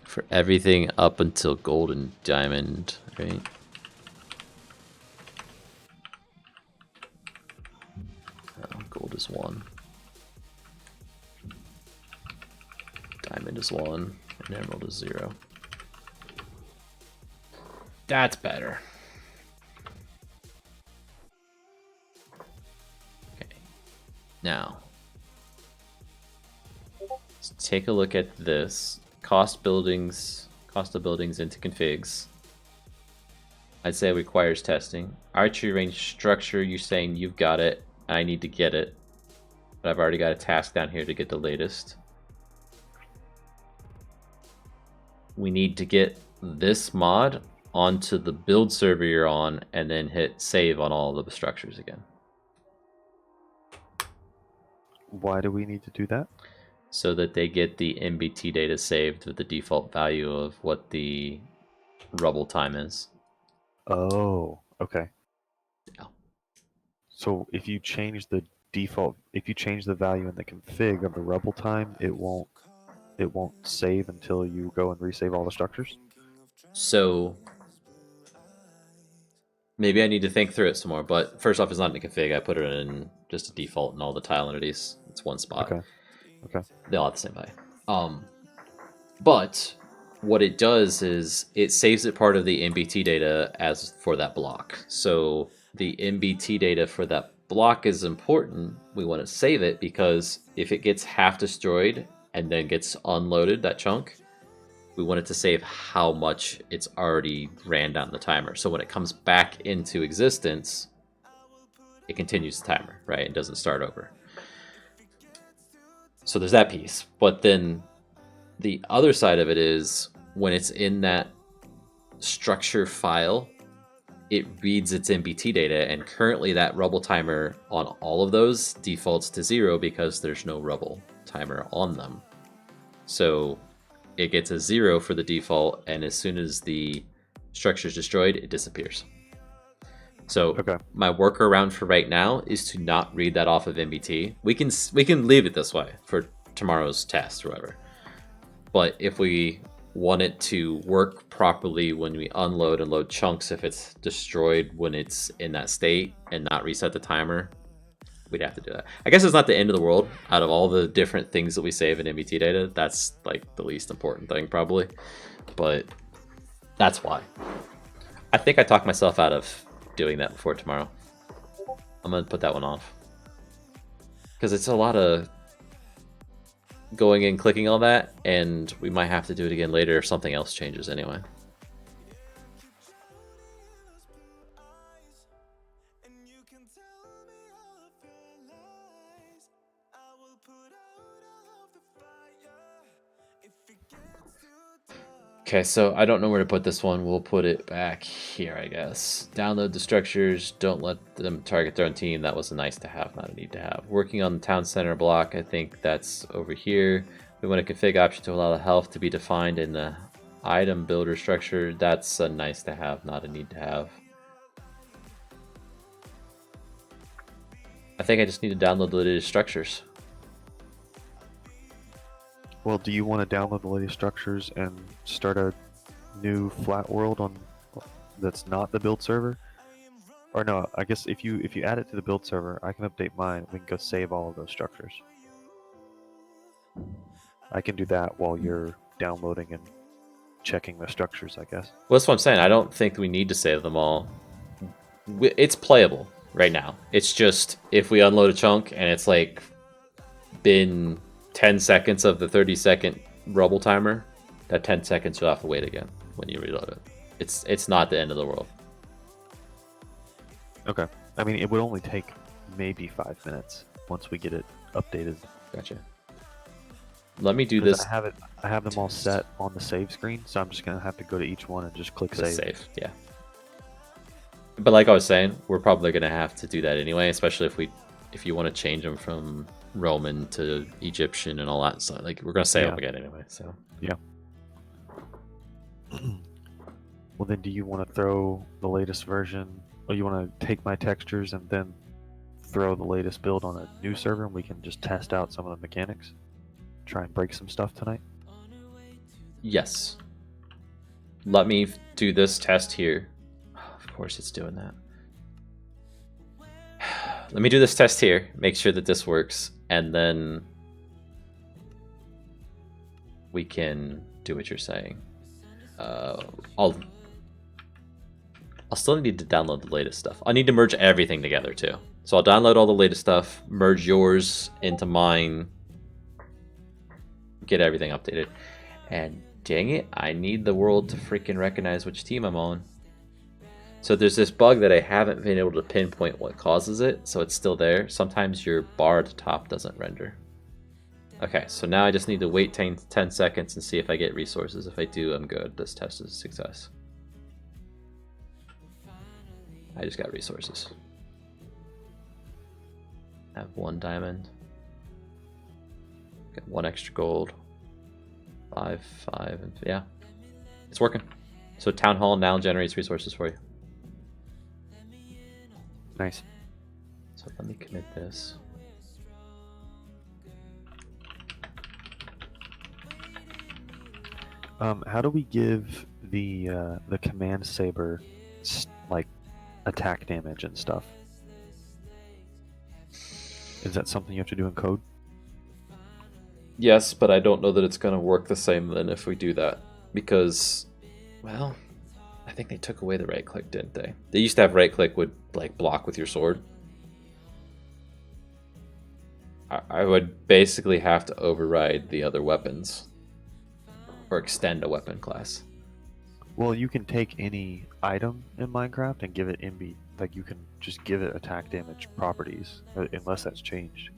For everything up until gold and diamond, right? Gold is 1. Diamond is 1. And emerald is 0. That's better. Okay. Now, let's take a look at this. Cost of buildings into configs. I'd say it requires testing. Archery range structure, you're saying you've got it. I need to get it. But I've already got a task down here to get the latest. We need to get this mod onto the build server you're on and then hit save on all of the structures again. Why do we need to do that? So that they get the MBT data saved with the default value of what the rubble time is. Oh, okay. Yeah. So if you change the default, if you change the value in the config of the rubble time, it won't save until you go and resave all the structures? So maybe I need to think through it some more, but first off, it's not in the config. I put it in just a default in all the tile entities. It's one spot. Okay. They all have the same value. But what it does is it saves it part of the MBT data as for that block. So the MBT data for that block is important. We want to save it because if it gets half destroyed and then gets unloaded, that chunk, we want it to save how much it's already ran down the timer. So when it comes back into existence, it continues the timer, right? It doesn't start over. So there's that piece. But then the other side of it is when it's in that structure file, it reads its MBT data, and currently that rubble timer on all of those defaults to 0 because there's no rubble timer on them. So it gets a 0 for the default, and as soon as the structure is destroyed, it disappears. So my workaround for right now is to not read that off of MBT. We can leave it this way for tomorrow's test or whatever. But if we want it to work properly when we unload and load chunks, if it's destroyed when it's in that state and not reset the timer, we'd have to do that. I guess it's not the end of the world. Out of all the different things that we save in MBT data, that's like the least important thing probably. But that's why. I think I talked myself out of doing that before tomorrow. I'm gonna put that one off. Because it's a lot of going and clicking all that, and we might have to do it again later if something else changes anyway. Okay, so I don't know where to put this one. We'll put it back here, I guess. Download the structures. Don't let them target their own team. That was a nice to have, not a need to have. Working on the town center block. I think that's over here. We want a config option to allow the health to be defined in the item builder structure. That's a nice to have, not a need to have. I think I just need to download the latest structures. Well, do you want to download the latest structures and start a new flat world on that's not the build server? Or no, I guess if you add it to the build server, I can update mine. We can go save all of those structures. I can do that while you're downloading and checking the structures, I guess. Well, that's what I'm saying. I don't think we need to save them all. It's playable right now. It's just if we unload a chunk and it's like been 10 seconds of the 30-second rubble timer, that 10 seconds you'll have to wait again when you reload it. It's not the end of the world. Okay. I mean, it would only take maybe 5 minutes once we get it updated. Gotcha. Let me do this. I have them all set on the save screen, so I'm just gonna have to go to each one and just click save. Yeah. But like I was saying, we're probably gonna have to do that anyway, especially if you want to change them from Roman to Egyptian and all that stuff. Like we're gonna save them again anyway. So yeah. Well, then, do you want to throw the latest version, or you want to take my textures and then throw the latest build on a new server, and we can just test out some of the mechanics? Try and break some stuff tonight? Yes. Let me do this test here. Of course it's doing that. Let me do this test here, make sure that this works, and then we can do what you're saying. I'll still need to download the latest stuff. I need to merge everything together too. So I'll download all the latest stuff, merge yours into mine, get everything updated. And dang it, I need the world to freaking recognize which team I'm on. So there's this bug that I haven't been able to pinpoint what causes it, so it's still there. Sometimes your bar at the top doesn't render. Okay, so now I just need to wait 10 seconds and see if I get resources. If I do, I'm good. This test is a success. I just got resources. I have 1 diamond. Got 1 extra gold. 5, and yeah. It's working. So Town Hall now generates resources for you. Nice. So let me commit this. How do we give the command saber like attack damage and stuff? Is that something you have to do in code? Yes, but I don't know that it's going to work the same then if we do that. because, well, I think they took away the right click, didn't they? They used to have right click would like block with your sword. I would basically have to override the other weapons or extend a weapon class. Well, you can take any item in Minecraft and give it like you can just give it attack damage properties, unless that's changed.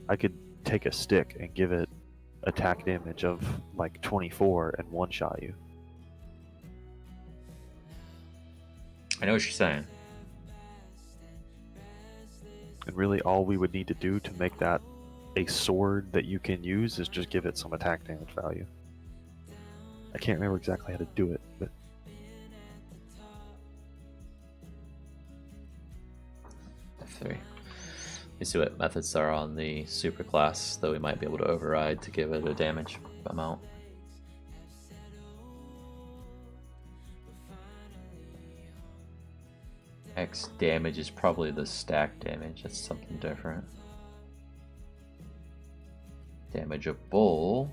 I could take a stick and give it attack damage of like 24 and one-shot you. I know what you're saying. And really all we would need to do to make that a sword that you can use is just give it some attack damage value. I can't remember exactly how to do it, but F3. Let's see what methods are on the superclass that we might be able to override to give it a damage amount. X damage is probably the stack damage. That's something different. Damageable.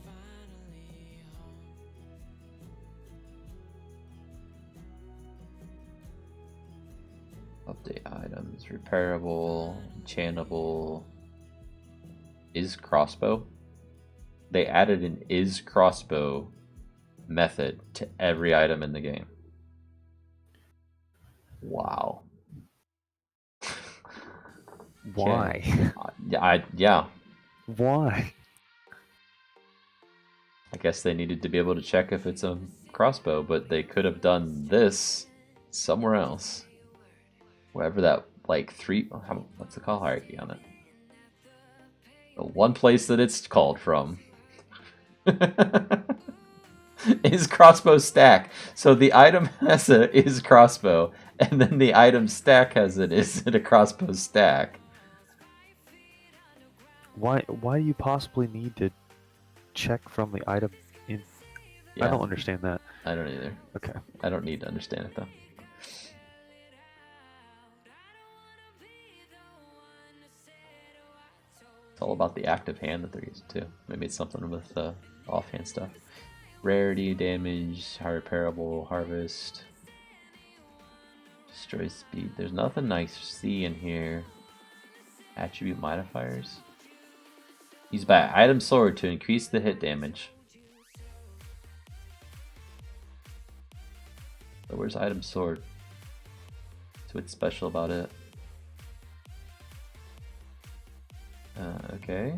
Update items. Repairable. Enchantable. Is crossbow. They added an is crossbow method to every item in the game. Wow. why? Yeah. Why? I guess they needed to be able to check if it's a crossbow, but they could have done this somewhere else. Wherever that, like, what's the call hierarchy on it? The one place that it's called from is crossbow stack. So the item has a is crossbow, and then the item stack has it is it a crossbow stack. Why do you possibly need to check from the item in? Yeah, I don't understand that. I don't either. Okay. I don't need to understand it though. It's all about the active hand that they're using too. Maybe it's something with offhand stuff. Rarity, damage, high repairable, harvest, destroy speed. There's nothing I see in here. Attribute modifiers. Use by item sword to increase the hit damage. So where's item sword? So what's special about it? Okay.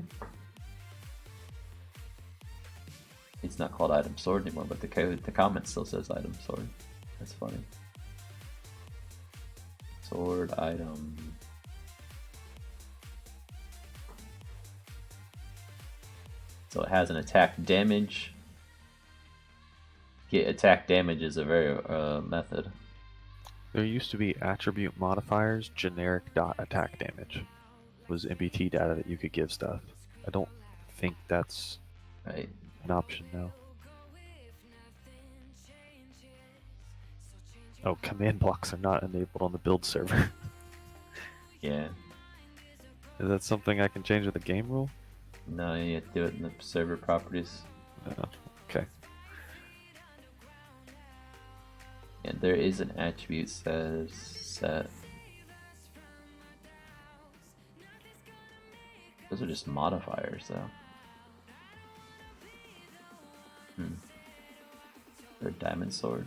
It's not called item sword anymore, but the comment still says item sword. That's funny. Sword item. So it has an attack damage. Get attack damage is a very method. There used to be attribute modifiers, generic dot attack damage was MBT data that you could give stuff. I don't think that's Right. an option now. Oh, command blocks are not enabled on the build server. Yeah. Is that something I can change with the game rule? No, you have to do it in the server properties. Okay. And there is an attribute says set. Those are just modifiers, though. Or diamond sword?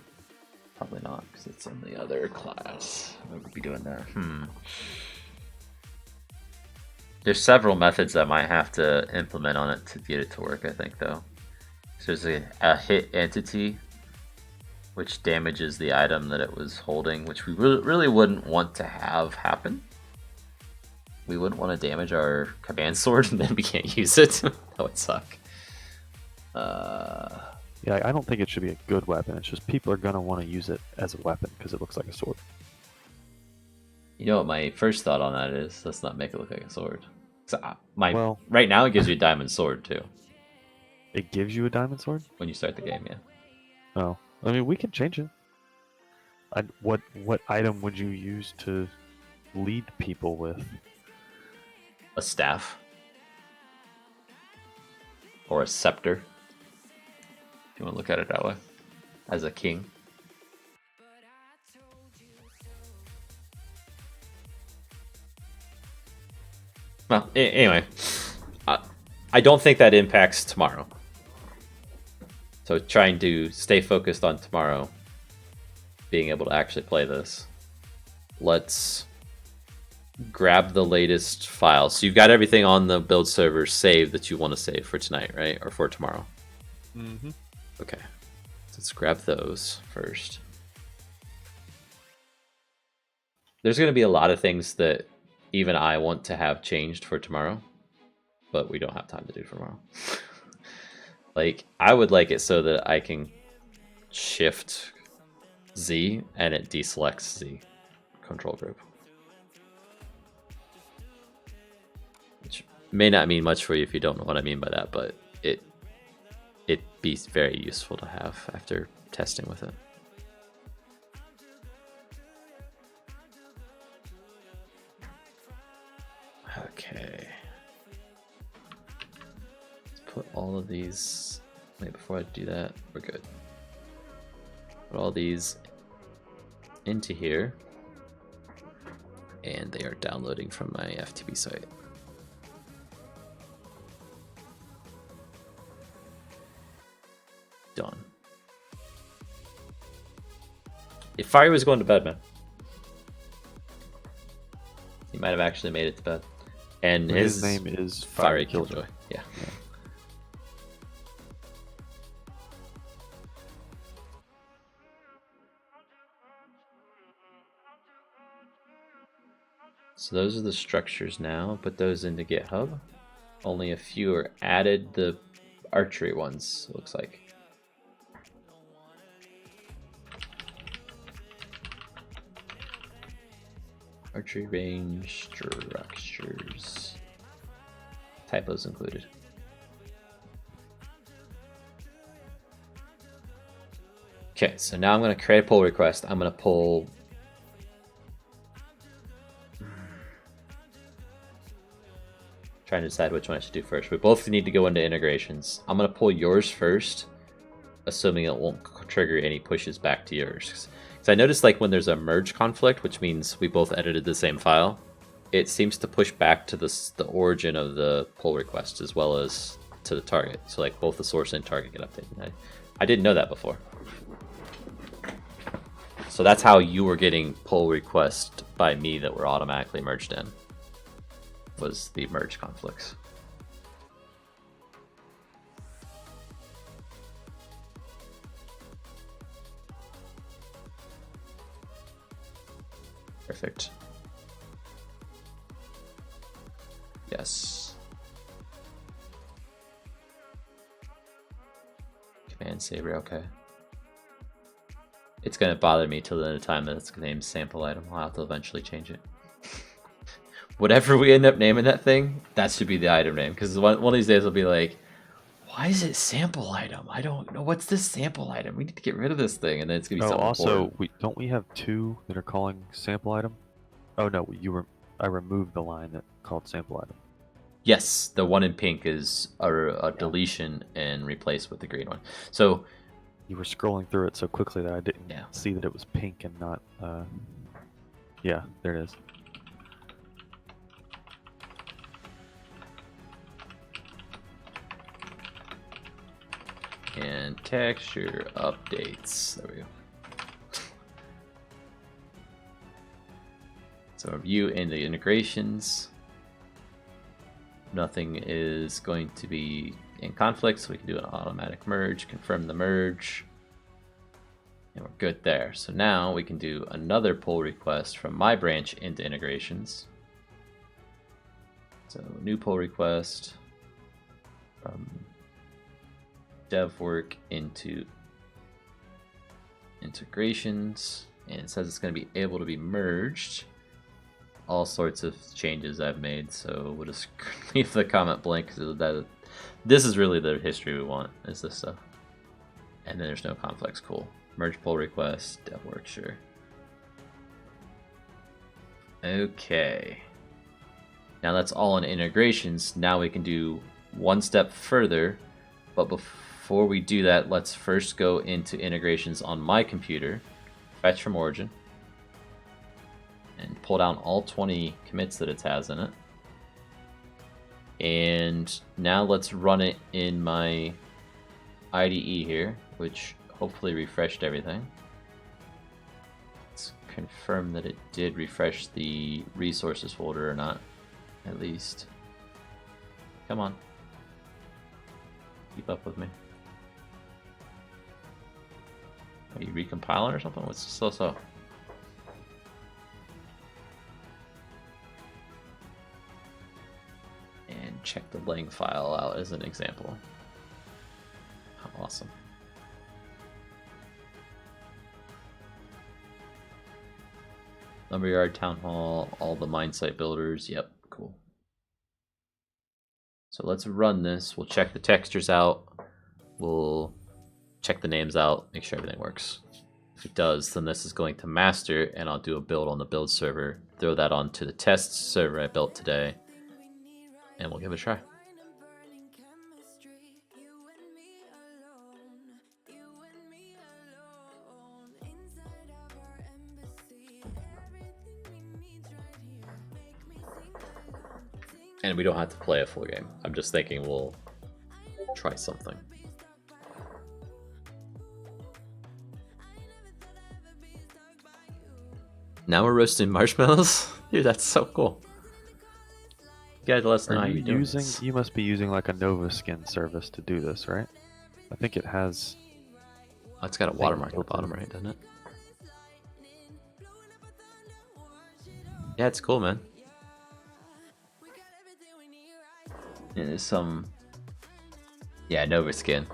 Probably not, because it's in the other class. What would be doing there? There's several methods that might have to implement on it to get it to work, I think, though. So there's a hit entity, which damages the item that it was holding, which we really wouldn't want to have happen. We wouldn't want to damage our command sword and then we can't use it. That would suck. Yeah, I don't think it should be a good weapon. It's just people are going to want to use it as a weapon because it looks like a sword. You know what my first thought on that is? Let's not make it look like a sword. So Well- right now it gives you a diamond sword too It gives you a diamond sword? when you start the game. Yeah. Oh, I mean, we can change it. What item would you use to lead people with? A staff or a scepter. If you want to look at it that way. as a king. Well, anyway, I don't think that impacts tomorrow. So trying to stay focused on tomorrow, being able to actually play this. Let's grab the latest files. So you've got everything on the build server saved that you want to save for tonight, right? Or for tomorrow? Mm-hmm. Okay. Let's grab those first. There's going to be a lot of things that even I want to have changed for tomorrow, but we don't have time to do tomorrow. Like, I would like it so that I can shift Z and it deselects Z control group. Which may not mean much for you if you don't know what I mean by that, but it'd be very useful to have after testing with it. Okay. Let's put all of these. Wait, before I do that, we're good. Put all these into here, and they are downloading from my FTP site. Done. If Fire was going to bed, man, he might have actually made it to bed. And his name is Fiery Killjoy. Yeah. So those are the structures now. Put those into GitHub. Only a few are added. The archery ones, it looks like. Archery range structures. Typos included. Okay, so now I'm going to create a pull request. I'm going to pull... Trying to decide which one I should do first. We both need to go into integrations. I'm going to pull yours first, assuming it won't trigger any pushes back to yours. So I noticed, like, when there's a merge conflict, which means we both edited the same file, it seems to push back to the origin of the pull request as well as to the target. So like both the source and target get updated. I didn't know that before. So that's how you were getting pull requests by me that were automatically merged in, was the merge conflicts. Perfect. Yes. Command saver, okay. It's gonna bother me till the time that it's named sample item. I'll have to eventually change it. Whatever we end up naming that thing, that should be the item name. Because one of these days will be like, why is it sample item? I don't know. What's this sample item? We need to get rid of this thing, and then it's gonna be something also, important. don't we have two that are calling sample item? Oh no, I removed the line that called sample item. Yes, the one in pink is a deletion and replaced with the green one. So you were scrolling through it so quickly that I didn't Yeah. see that it was pink and not. Yeah, there it is. And texture updates. There we go. So our view in the integrations. Nothing is going to be in conflict, so we can do an automatic merge, confirm the merge. And we're good there. So now we can do another pull request from my branch into integrations. So new pull request from dev work into integrations, and it says it's going to be able to be merged. All sorts of changes I've made, so we'll just leave the comment blank because this is really the history we want, is this stuff. And then there's no conflicts. Cool. Merge pull request, dev work, sure. Okay. Now that's all in integrations. Now we can do one step further, but before we do that, let's first go into integrations on my computer, fetch from origin, and pull down all 20 commits that it has in it. And now let's run it in my IDE here, which hopefully refreshed everything. Let's confirm that it did refresh the resources folder or not, at least. Come on. Keep up with me. Are you recompiling or something? What's so? And check the lang file out as an example. How awesome. Lumberyard, Town Hall, all the mine site builders. Yep, cool. So let's run this. We'll check the textures out. We'll check the names out, make sure everything works. If it does, then this is going to master, and I'll do a build on the build server, throw that onto the test server I built today, and we'll give it a try. And we don't have to play a full game. I'm just thinking we'll try something. Now we're roasting marshmallows? Dude, that's so cool. You guys let us know how you're doing this. You must be using like a Nova Skin service to do this, right? I think it has... Oh, it's got a watermark at the bottom, right, doesn't it? Yeah, it's cool, man. And there's some... Yeah, Nova Skin.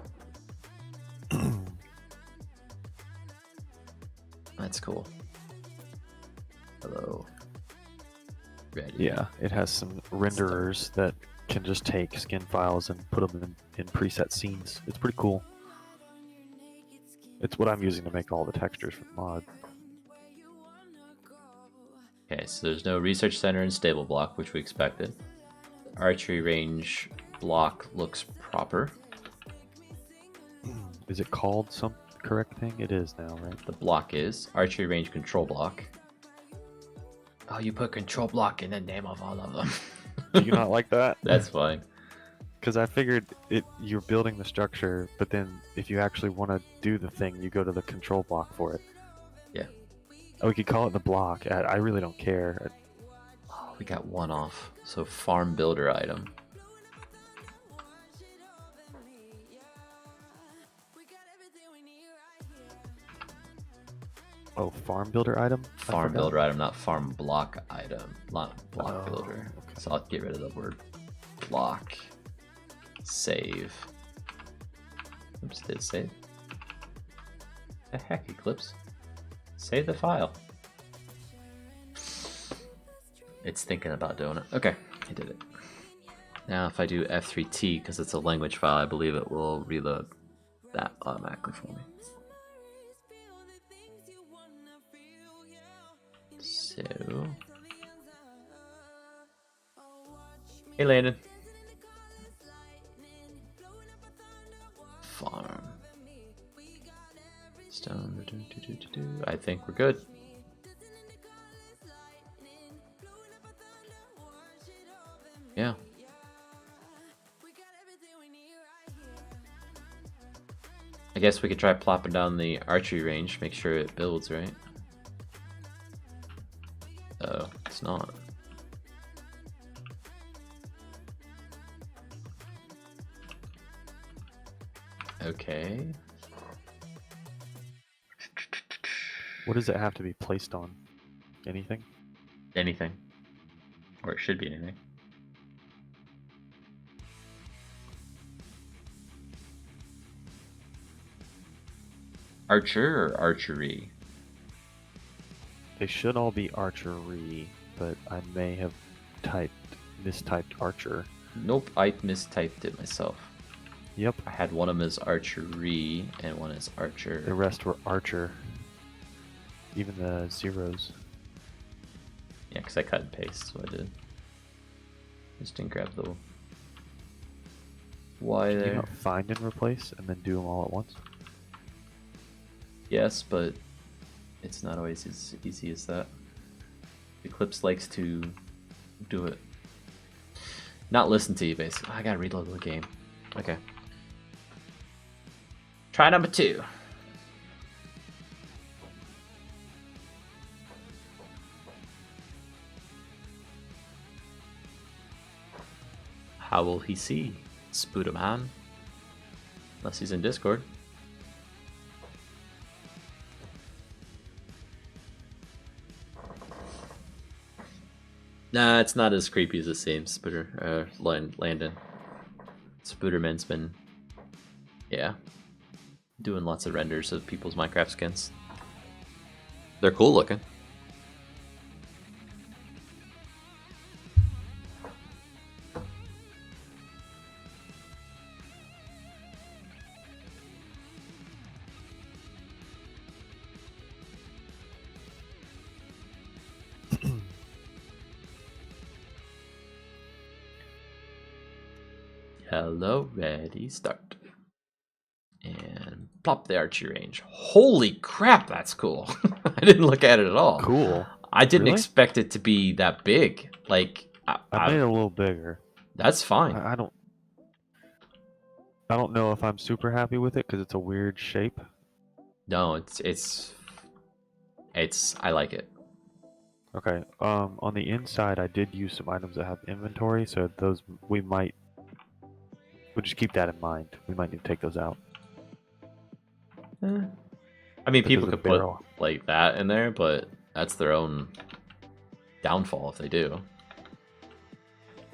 That's cool. Hello. Ready. Yeah, it has some renderers that can just take skin files and put them in preset scenes. It's pretty cool. It's what I'm using to make all the textures for the mod. Okay, so there's no research center and stable block, which we expected. Archery range block looks proper. Is it called some correct thing? It is now, right? The block is archery range control block. Oh, you put control block in the name of all of them. Do you not like that? That's fine. Because I figured you're building the structure, but then if you actually want to do the thing, you go to the control block for it. Yeah. Oh, we could call it the block. I really don't care. Oh, we got one off. So farm builder item. Oh, farm builder item? Farm builder item, not farm block item. Not block builder. Okay. So I'll get rid of the word block. Save. Oops, did it save? The heck, Eclipse? Save the file. It's thinking about doing it. Okay, I did it. Now if I do F3T, because it's a language file, I believe it will reload that automatically for me. So... Hey Landon. Farm. Stone. I think we're good. Yeah. I guess we could try plopping down the archery range, make sure it builds right. Oh, it's not. Okay. What does it have to be placed on? Anything? Anything. Or it should be anything. Archer or archery? They should all be archery, but I may have mistyped archer. Nope, I mistyped it myself. Yep. I had one of them as archery and one as archer. The rest were archer. Even the zeros. Yeah, because I cut and paste, so I did. Just didn't grab the Why Can you there? not find and replace and then do them all at once? Yes, but it's not always as easy as that. Eclipse likes to do it. Not listen to you, basically. I gotta reload the game. Okay. Try number 2. How will he see Spooderman? Unless he's in Discord. Nah, it's not as creepy as it seems, Landon. Spooderman's been, yeah, doing lots of renders of people's Minecraft skins. They're cool looking. Hello, ready, start. And plop the archery range. Holy crap, that's cool. I didn't look at it at all. Cool. I didn't Really? expect it to be that big. Like, I made it a little bigger. that's fine. I don't know if I'm super happy with it because it's a weird shape. No, I like it. Okay. On the inside, I did use some items that have inventory, so those we'll just keep that in mind. We might need to take those out. I mean, But people there's a could put barrel. like that in there, but that's their own downfall if they do.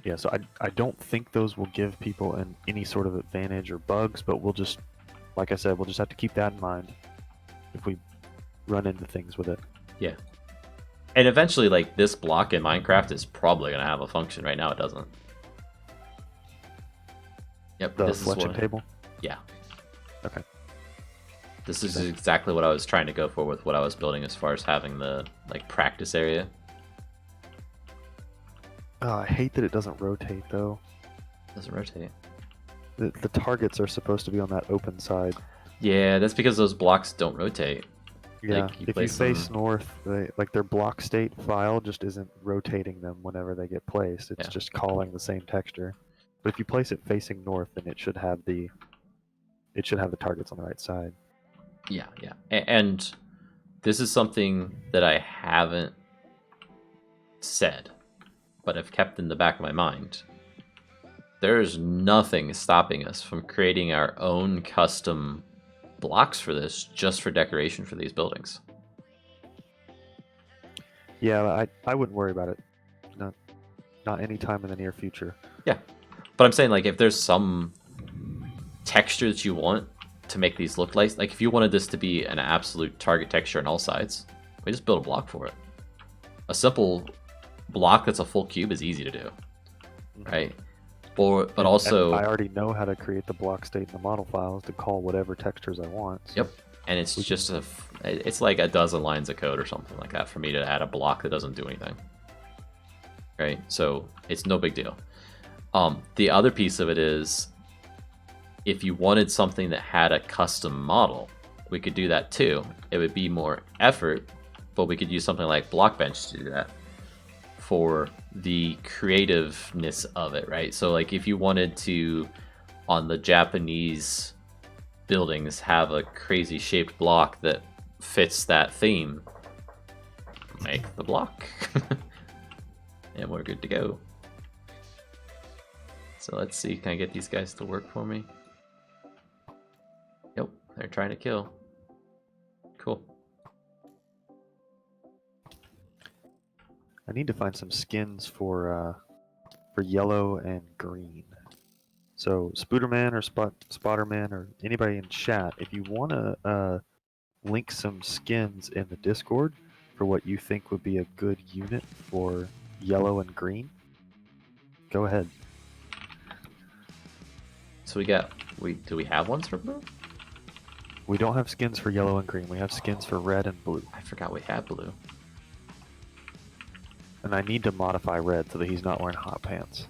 Yeah, so I don't think those will give people any sort of advantage or bugs, but we'll just, like I said, we'll just have to keep that in mind if we run into things with it. Yeah. And eventually, like, this block in Minecraft is probably going to have a function. Right now, it doesn't. Yep, The this is fletching what... table? Yeah. Okay. This is exactly what I was trying to go for with what I was building as far as having the, like, practice area. I hate that it doesn't rotate, though. It doesn't rotate. The targets are supposed to be on that open side. Yeah, that's because those blocks don't rotate. Yeah, Like, you if you place face them- north, like their block state file just isn't rotating them whenever they get placed. It's Yeah. just calling the same texture. But if you place it facing north, then it should have the targets on the right side. Yeah, yeah. And this is something that I haven't said, but I've kept in the back of my mind. There's nothing stopping us from creating our own custom blocks for this, just for decoration for these buildings. Yeah, I wouldn't worry about it. Not any time in the near future. Yeah. But I'm saying, like, if there's some texture that you want to make these look like if you wanted this to be an absolute target texture on all sides, we just build a block for it. A simple block that's a full cube is easy to do, right? But also, I already know how to create the block state in the model files to call whatever textures I want. So yep. And it's just it's like a dozen lines of code or something like that for me to add a block that doesn't do anything, right? So it's no big deal. The other piece of it is, if you wanted something that had a custom model, we could do that too. It would be more effort, but we could use something like Blockbench to do that for the creativeness of it, right? So like if you wanted to, on the Japanese buildings, have a crazy shaped block that fits that theme, make the block. And we're good to go. So let's see, can I get these guys to work for me? Yep, they're trying to kill. Cool. I need to find some skins for yellow and green. So Spooderman or Spotterman or anybody in chat, if you want to link some skins in the Discord for what you think would be a good unit for yellow and green, go ahead. So do we have ones for blue? We don't have skins for yellow and green. We have skins for red and blue. I forgot we had blue. And I need to modify red so that he's not wearing hot pants.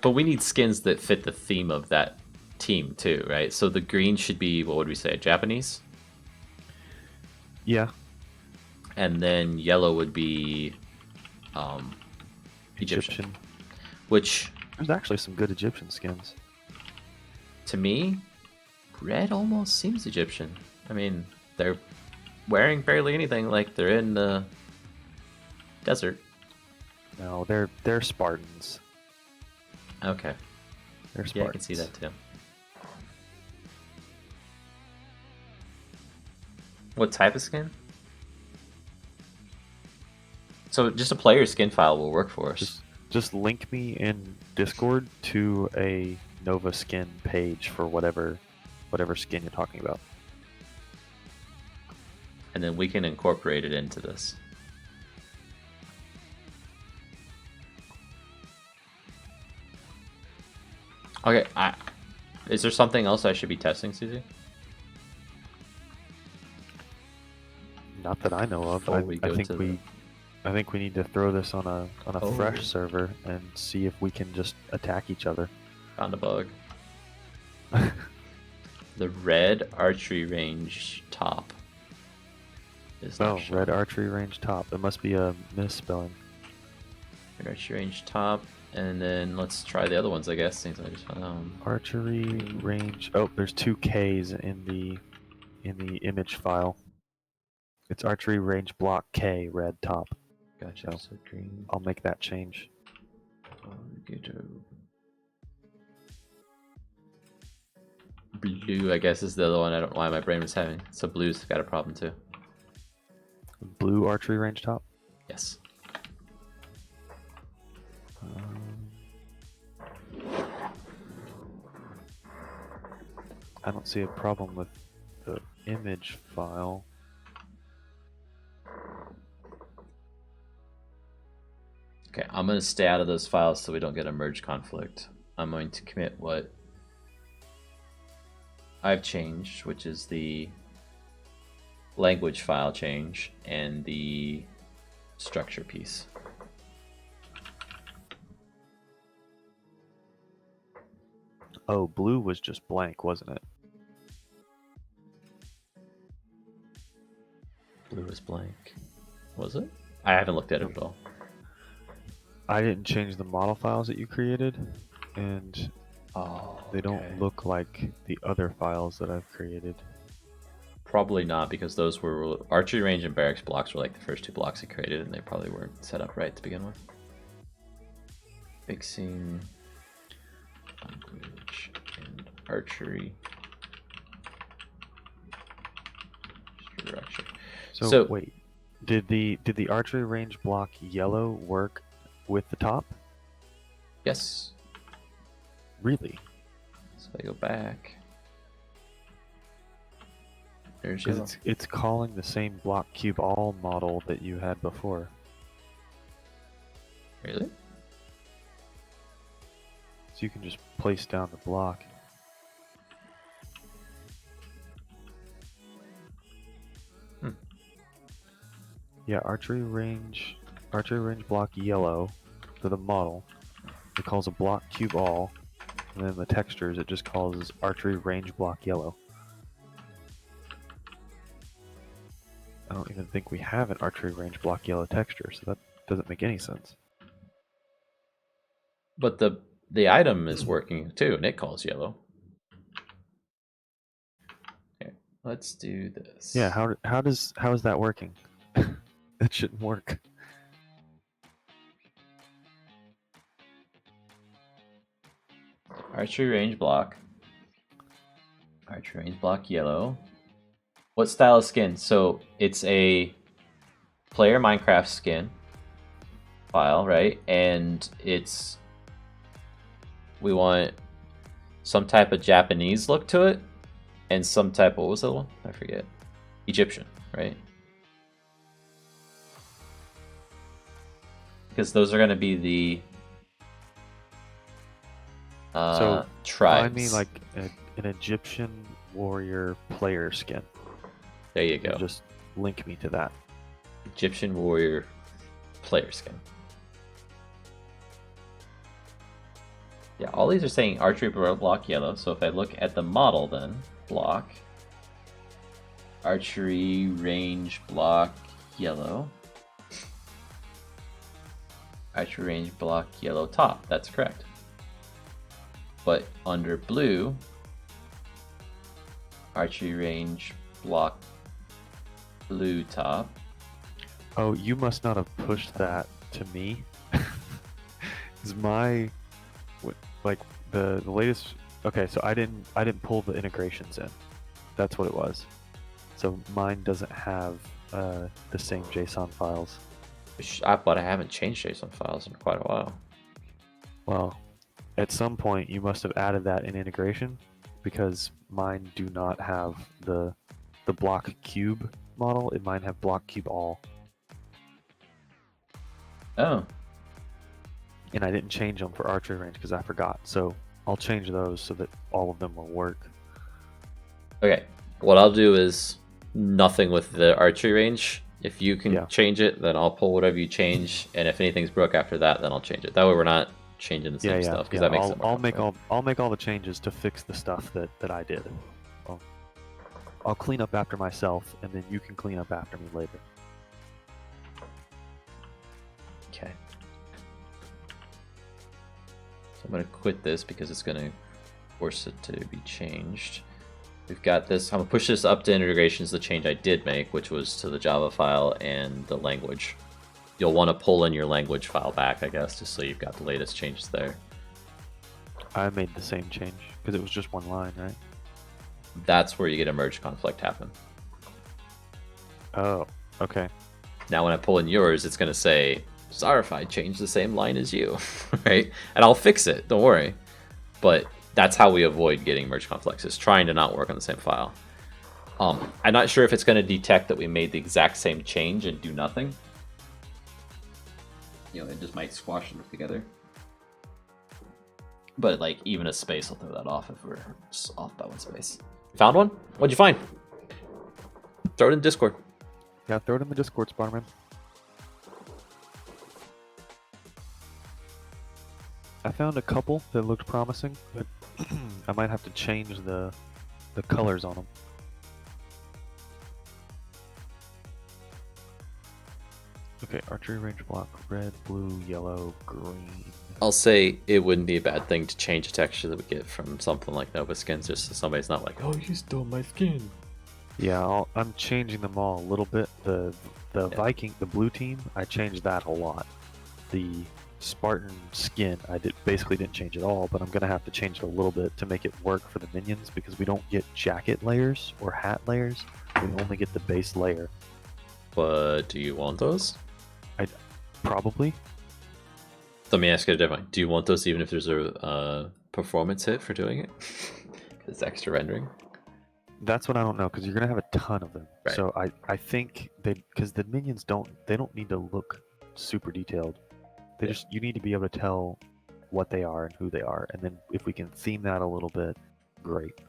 But we need skins that fit the theme of that team too, right? So the green should be, what would we say, Japanese? Yeah, And then yellow would be Egyptian. Which, There's actually some good Egyptian skins. to me, red almost seems Egyptian. I mean, they're wearing barely anything, like they're in the desert. No, they're Spartans. Okay. They're Yeah, Spartans. I can see that too. What type of skin? So just a player skin file will work for us. Just link me in Discord to a Nova skin page for whatever skin you're talking about. And then we can incorporate it into this. Okay, is there something else I should be testing, Susie? Not that I know of. Before I, we I go think to we the- I think we need to throw this on a Oh. fresh server and see if we can just attack each other. Found a bug. The red archery range top is not Oh, showing. red archery range top. It must be a misspelling. Red archery range top, and then let's try the other ones, I guess. Since I just Archery range. Oh, there's two K's in the image file. It's archery range block K red top. gotcha. So- So green. I'll make that change. Blue, I guess, is the other one. I don't know why my brain was having. So blue's got a problem too. Blue archery range top. Yes. I don't see a problem with the image file. Okay, I'm going to stay out of those files so we don't get a merge conflict. I'm going to commit what I've changed, which is the language file change and the structure piece. Oh, blue was just blank, wasn't it? Blue is blank. Was it? I haven't looked at it at all. I didn't change the model files that you created, and Oh, they don't look like the other files that I've created. Probably not, because those were archery range and barracks blocks were like the first two blocks I created, and they probably weren't set up right to begin with. Fixing language and archery structure. So wait, did the archery range block yellow work with the top? Yes. Really? So I go back. There's Because yellow. it's calling the same block cube all model that you had before. Really? So you can just place down the block. Yeah, archery range block yellow for the model. It calls a block cube all, and then the textures it just calls archery range block yellow. I don't even think we have an archery range block yellow texture, so that doesn't make any sense. But the item is working too, and it calls yellow. Okay, let's do this. Yeah, how is that working? That shouldn't work. Archery range block. Archery range block yellow. What style of skin? So it's a player Minecraft skin file, right? And we want some type of Japanese look to it, and some type, what was the other one? I forget. Egyptian, right? Because those are going to be the So tribes. find me like an Egyptian warrior player skin. There you And go. just link me to that. Egyptian warrior player skin. Yeah, all these are saying archery block yellow. So if I look at the model, then block archery range block yellow. Archery range block yellow top. That's correct. But under blue, archery range block blue top. Oh, you must not have pushed that to me. Is my like the latest? Okay, so I didn't pull the integrations in. That's what it was. So mine doesn't have the same JSON files. But I haven't changed JSON files in quite a while. Well, at some point you must have added that in integration, because mine do not have the block cube model. It might have block cube all. Oh, And I didn't change them for archery range because I forgot. So I'll change those so that all of them will work. okay. What I'll do is nothing with the archery range. If you can Yeah. change it, then I'll pull whatever you change, and if anything's broke after that, then I'll change it. That way we're not changing the same stuff, because that makes it more I'll make all the changes to fix the stuff that I did. I'll clean up after myself, and then you can clean up after me later. Okay. So I'm going to quit this because it's going to force it to be changed. We've got this. I'm going to push this up to integrations, the change I did make, which was to the Java file and the language. You'll want to pull in your language file back, I guess, just so you've got the latest changes there. I made the same change because it was just one line, right? That's where you get a merge conflict happen. Oh, okay. Now when I pull in yours, it's going to say, Zarify changed the same line as you, right? And I'll fix it, don't worry. But that's how we avoid getting merge conflicts, is trying to not work on the same file. I'm not sure if it's going to detect that we made the exact same change and do nothing. You know, it just might squash them together. But like even a space will throw that off if we're just off by one space. Found one? What'd you find? Throw it in Discord. Yeah, throw it in the Discord, Spider-Man. I found a couple that looked promising, but I might have to change the colors on them. Okay, archery range block, red, blue, yellow, green. I'll say it wouldn't be a bad thing to change a texture that we get from something like Nova Skins, just so somebody's not like, oh, you stole my skin. Yeah, I'm changing them all a little bit. The Viking, the blue team, I changed that a lot. The Spartan skin, I basically didn't change at all, but I'm gonna have to change it a little bit to make it work for the minions, because we don't get jacket layers or hat layers. We only get the base layer. But do you want those? Probably. Let me ask you a different. Do you want those even if there's a performance hit for doing it? It's extra rendering. That's what I don't know, because you're gonna have a ton of them. Right. So I think because the minions don't need to look super detailed. They just, you need to be able to tell what they are and who they are, and then if we can theme that a little bit, great.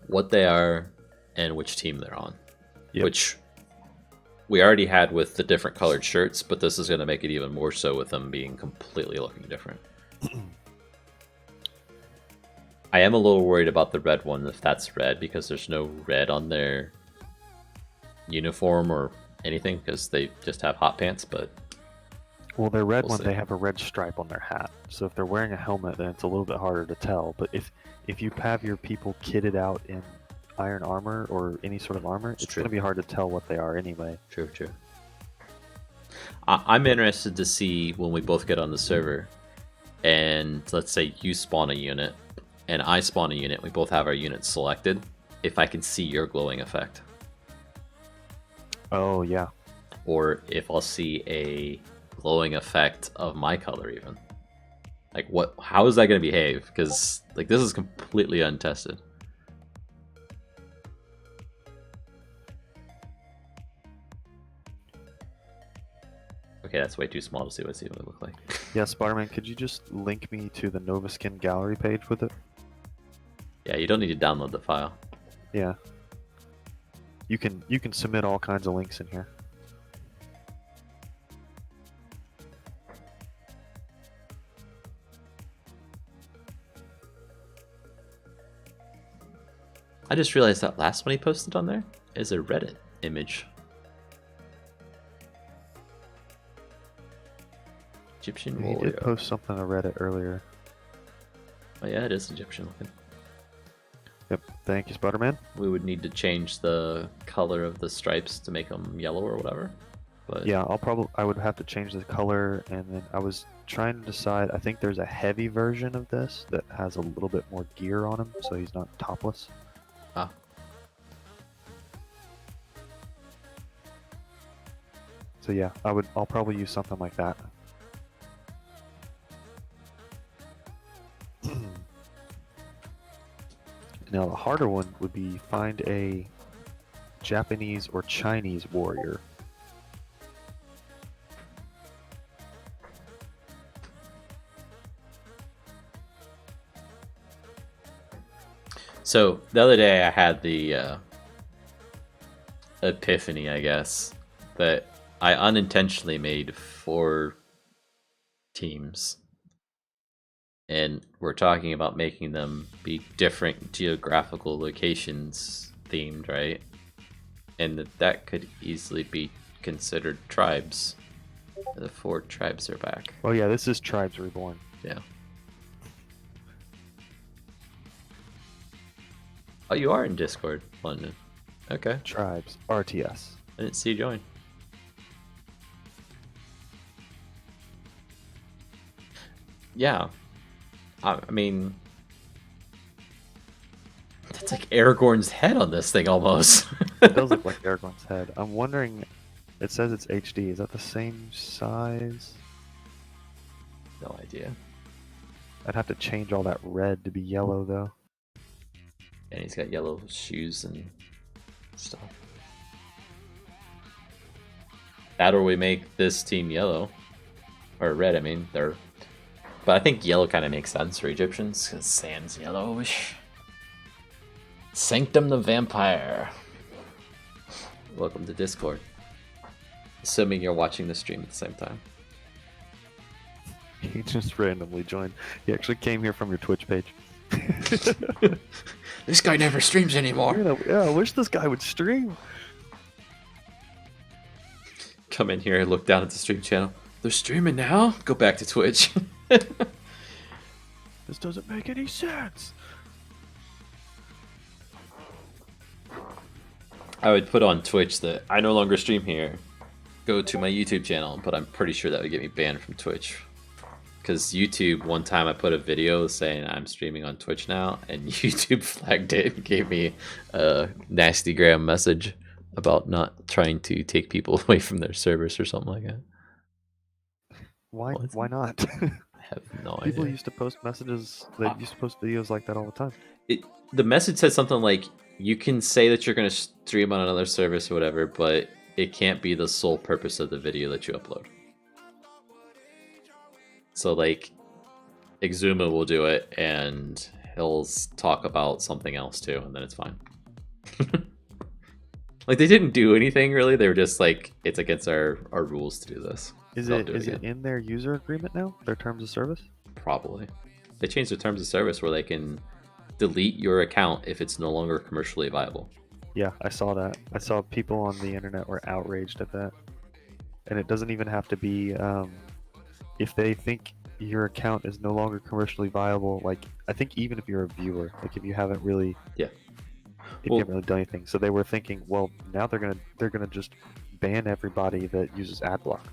What they are and which team they're on. Yep. Which we already had with the different colored shirts, but this is going to make it even more so with them being completely looking different. I am a little worried about the red one, if that's red, because there's no red on their uniform or anything, because they just have hot pants, but... Well, their red We'll one, see. they have a red stripe on their hat. So if they're wearing a helmet, then it's a little bit harder to tell. But if you have your people kitted out in iron armor or any sort of armor, it's true. going to be hard to tell what they are anyway. True. I'm interested to see when we both get on the server, and let's say you spawn a unit, and I spawn a unit, we both have our units selected, if I can see your glowing effect. Oh, yeah. Or if I'll see a glowing effect of my color even. Like how is that going to behave? Because like this is completely untested. Okay, that's way too small to see what it's even look like. Yeah, Spider-Man, could you just link me to the Nova Skin gallery page with it? Yeah, you don't need to download the file. Yeah. You can submit all kinds of links in here. I just realized that last one he posted on there is a Reddit image. Egyptian He warrior. did post something on Reddit earlier. Oh yeah, it is Egyptian looking. Yep. Thank you, Spider-Man. We would need to change the color of the stripes to make them yellow or whatever. But Yeah, I would have to change the color, and then I was trying to decide. I think there's a heavy version of this that has a little bit more gear on him, so he's not topless. ah, So yeah, I'll probably use something like that. Now the harder one would be find a Japanese or Chinese warrior. so the other day I had the epiphany, I guess, that I unintentionally made 4 teams. And we're talking about making them be different geographical locations themed, right? And that could easily be considered tribes. The 4 tribes are back. Oh yeah, this is Tribes Reborn. Yeah. Oh, you are in Discord, London. Okay. Tribes RTS. I didn't see you join. Yeah. I mean, that's like Aragorn's head on this thing almost. It does look like Aragorn's head. I'm wondering. It says it's HD. Is that the same size? No idea. I'd have to change all that red to be yellow though. And he's got yellow shoes and stuff. That or we make this team yellow. Or red, I mean. But I think yellow kind of makes sense for Egyptians, because sand's yellowish. Sanctum the Vampire. Welcome to Discord. Assuming you're watching the stream at the same time. He just randomly joined. He actually came here from your Twitch page. This guy never streams anymore. Yeah, I wish this guy would stream. Come in here and look down at the stream channel. They're streaming now? Go back to Twitch. This doesn't make any sense. I would put on Twitch that I no longer stream here. Go to my YouTube channel, but I'm pretty sure that would get me banned from Twitch. Because YouTube, one time I put a video saying I'm streaming on Twitch now, and YouTube flagged it and gave me a nasty gram message about not trying to take people away from their service or something like that. Why? What? Why not? I have no People idea. used to post messages. They used to post videos like that all the time. The message said something like, you can say that you're going to stream on another service or whatever, but it can't be the sole purpose of the video that you upload. So like, Exuma will do it and he'll talk about something else too, and then it's fine. Like, they didn't do anything really. They were just like, it's against our rules to do this. Is They'll it do is it again. in their user agreement now? Their terms of service? Probably. They changed their terms of service where they can delete your account if it's no longer commercially viable. Yeah, I saw that. I saw people on the internet were outraged at that. And it doesn't even have to be if they think your account is no longer commercially viable. Like, I think even if you're a viewer, like if you haven't really, Yeah. if Well- you haven't really done anything. So they were thinking, well, now they're gonna just ban everybody that uses ad block.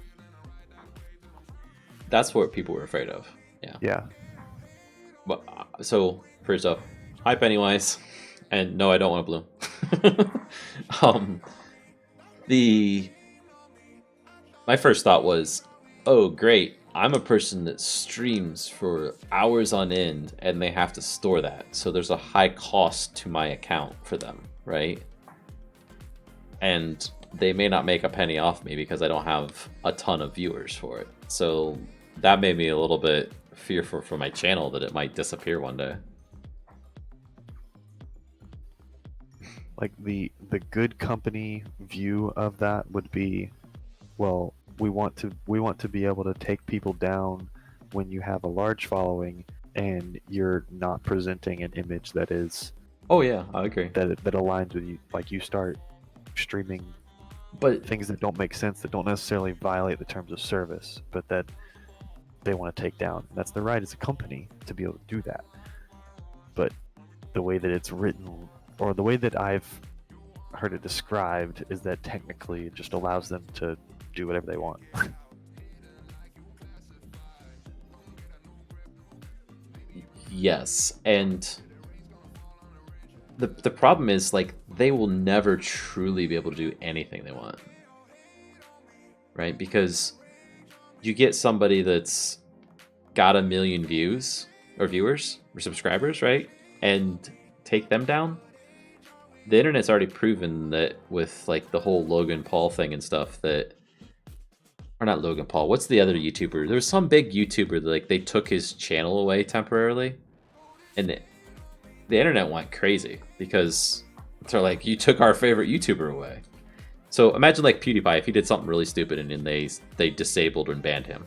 That's what people were afraid of. Yeah. Yeah. But so first off, hi Pennywise, and no, I don't want Bloom. My first thought was, oh great, I'm a person that streams for hours on end, and they have to store that, so there's a high cost to my account for them, right? And they may not make a penny off me because I don't have a ton of viewers for it. So that made me a little bit fearful for my channel that it might disappear one day. Like the good company view of that would be, well, we want to be able to take people down when you have a large following and you're not presenting an image that is Oh yeah, I agree. that aligns with you. Like you start streaming But things that don't make sense, that don't necessarily violate the terms of service, but that they want to take down. That's their right as a company to be able to do that. But the way that it's written, or the way that I've heard it described, is that technically it just allows them to do whatever they want. yes, and the problem is like they will never truly be able to do anything they want, right? Because you get somebody that's got 1 million views or viewers or subscribers, right? And take them down. The internet's already proven that with like the whole Logan Paul thing and stuff that, or not Logan Paul, what's the other YouTuber? There was some big YouTuber that like they took his channel away temporarily, and the internet went crazy because they're like, you took our favorite YouTuber away. So imagine like PewDiePie if he did something really stupid and then they disabled and banned him.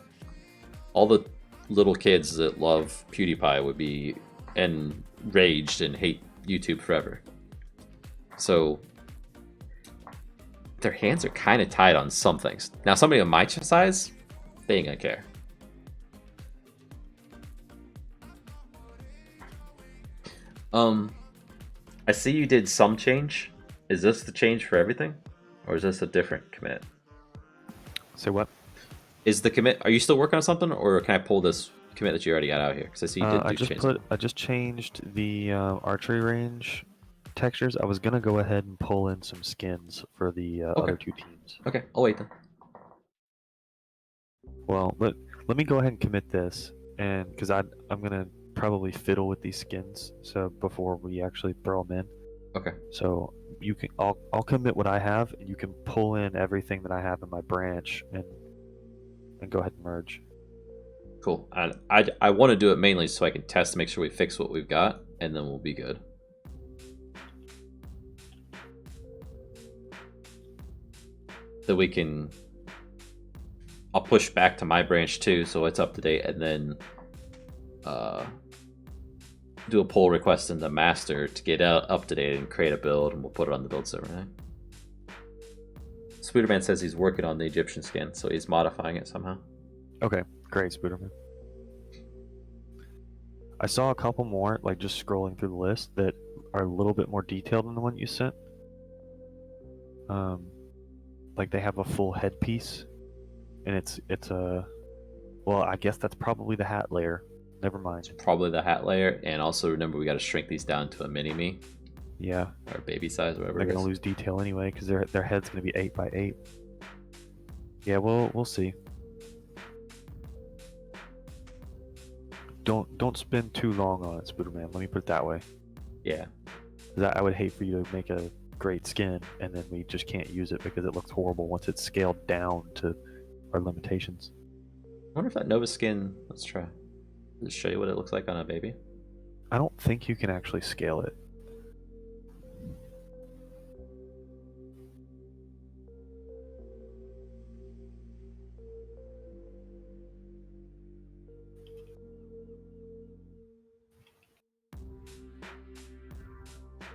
All the little kids that love PewDiePie would be enraged and hate YouTube forever. So their hands are kind of tied on some things. Now somebody of my size, they ain't gonna care. I see you did some change. Is this the change for everything? Or is this a different commit? Say what? Is the commit, are you still working on something, or can I pull this commit that you already got out here? Because I see you did I just changed the archery range textures. I was gonna go ahead and pull in some skins for the other two teams. Okay, I'll wait then. Well, let me go ahead and commit this, and because I'm gonna probably fiddle with these skins, so before we actually throw them in. Okay. So you can, I'll commit what I have, and you can pull in everything that I have in my branch, and go ahead and merge. Cool. I want to do it mainly so I can test to make sure we fix what we've got, and then we'll be good. That we can. I'll push back to my branch too, so it's up to date, and then do a pull request in the master to get up to date and create a build, and we'll put it on the build server. Right? Spooderman says he's working on the Egyptian skin, so he's modifying it somehow. Okay, great, Spooderman. I saw a couple more, like just scrolling through the list, that are a little bit more detailed than the one you sent. Like they have a full headpiece, and it's a, well, I guess that's probably the hat layer. Never mind. Probably the hat layer, and also remember we got to shrink these down to a mini-me. Yeah. Or baby size, whatever. They're gonna lose detail anyway because their head's gonna be 8 by 8. Yeah, we'll see. Don't spend too long on it, Spooderman. Let me put it that way. Yeah. I would hate for you to make a great skin and then we just can't use it because it looks horrible once it's scaled down to our limitations. I wonder if that Nova skin. Let's try. Does it show you what it looks like on a baby? I don't think you can actually scale it.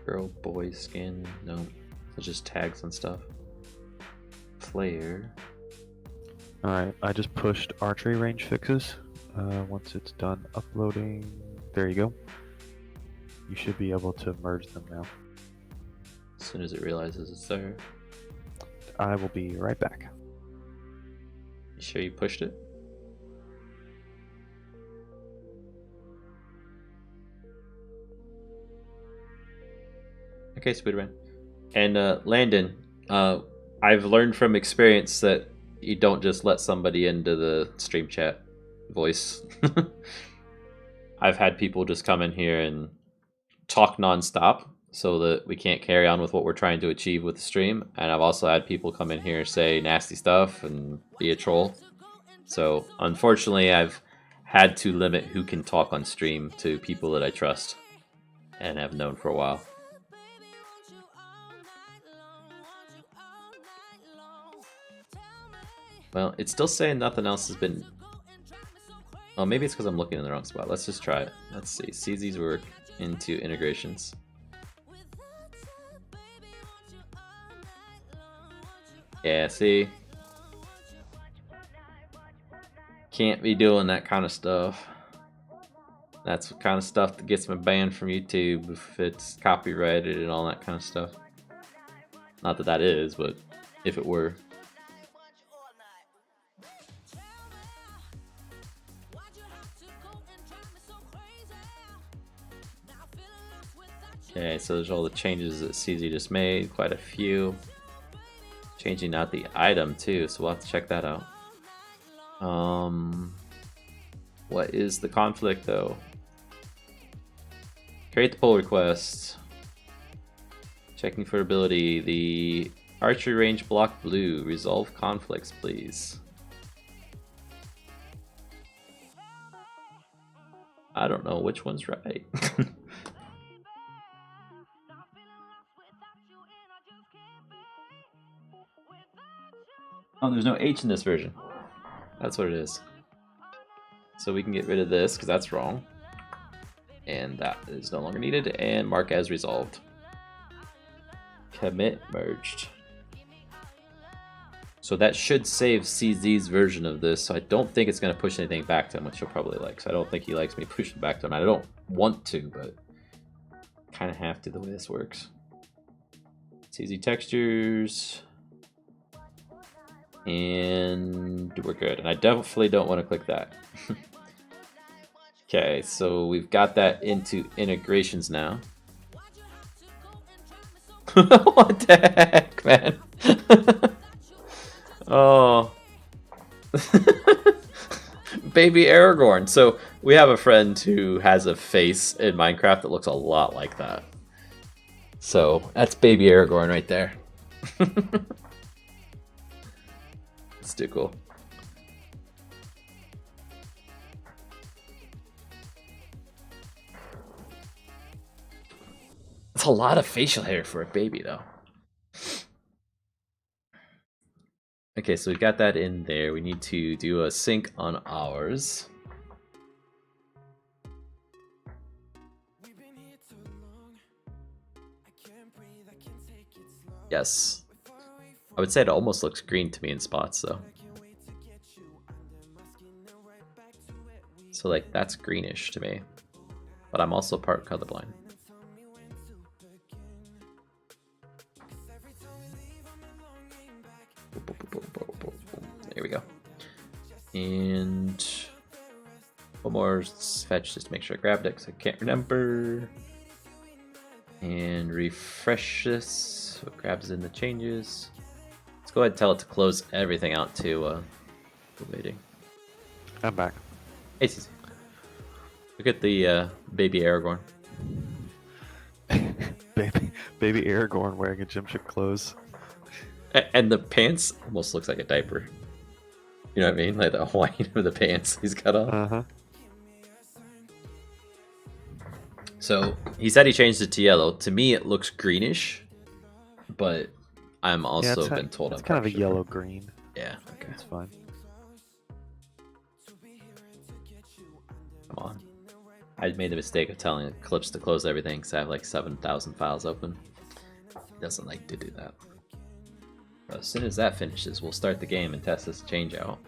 Girl, boy skin. No. It's just tags and stuff. Player. Alright, I just pushed archery range fixes. Once it's done uploading, there you go. You should be able to merge them now. As soon as it realizes it's there. I will be right back. You sure you pushed it? Okay, Spooderman. And Landon, I've learned from experience that you don't just let somebody into the stream chat voice. I've had people just come in here and talk nonstop so that we can't carry on with what we're trying to achieve with the stream. And I've also had people come in here say nasty stuff and be a troll. So unfortunately, I've had to limit who can talk on stream to people that I trust and have known for a while. Well, it's still saying nothing else has been... Oh, maybe it's because I'm looking in the wrong spot. Let's just try it. Let's see. CZ's work into integrations. Yeah, see? Can't be doing that kind of stuff. That's the kind of stuff that gets me banned from YouTube if it's copyrighted and all that kind of stuff. Not that that is, but if it were. Okay, so there's all the changes that CZ just made, quite a few. Changing out the item too, so we'll have to check that out. What is the conflict though? Create the pull request. Checking for ability. The archery range block blue. Resolve conflicts, please. I don't know which one's right. Oh, there's no H in this version. That's what it is. So we can get rid of this because that's wrong. And that is no longer needed. And mark as resolved. Commit merged. So that should save CZ's version of this. So I don't think it's going to push anything back to him, which he'll probably like. So I don't think he likes me pushing back to him. I don't want to, but kind of have to the way this works. CZ textures. And we're good. And I definitely don't want to click that. Okay, so we've got that into integrations now. What the heck, man? Oh. Baby Aragorn. So we have a friend who has a face in Minecraft that looks a lot like that. So that's Baby Aragorn right there. It's too cool. It's a lot of facial hair for a baby, though. Okay, so we got that in there. We need to do a sync on ours. Yes. I would say it almost looks green to me in spots, though. So, like, that's greenish to me. But I'm also part colorblind. There we go. And one more fetch just to make sure I grabbed it because I can't remember. And refresh this so it grabs in the changes. Let's go ahead and tell it to close everything out to waiting. I'm back. Hey, CC. Look at the baby Aragorn. baby Aragorn wearing a gymship clothes. And the pants almost looks like a diaper. You know what I mean? Like the Hawaiian of the pants he's got on. Uh-huh. So he said he changed it to yellow. To me, it looks greenish, but I'm also been told it's I'm kind of a sure. yellow green. Yeah, okay. That's fine. Come on. I made the mistake of telling Eclipse to close everything because I have like 7,000 files open. It doesn't like to do that. But as soon as that finishes, we'll start the game and test this change out.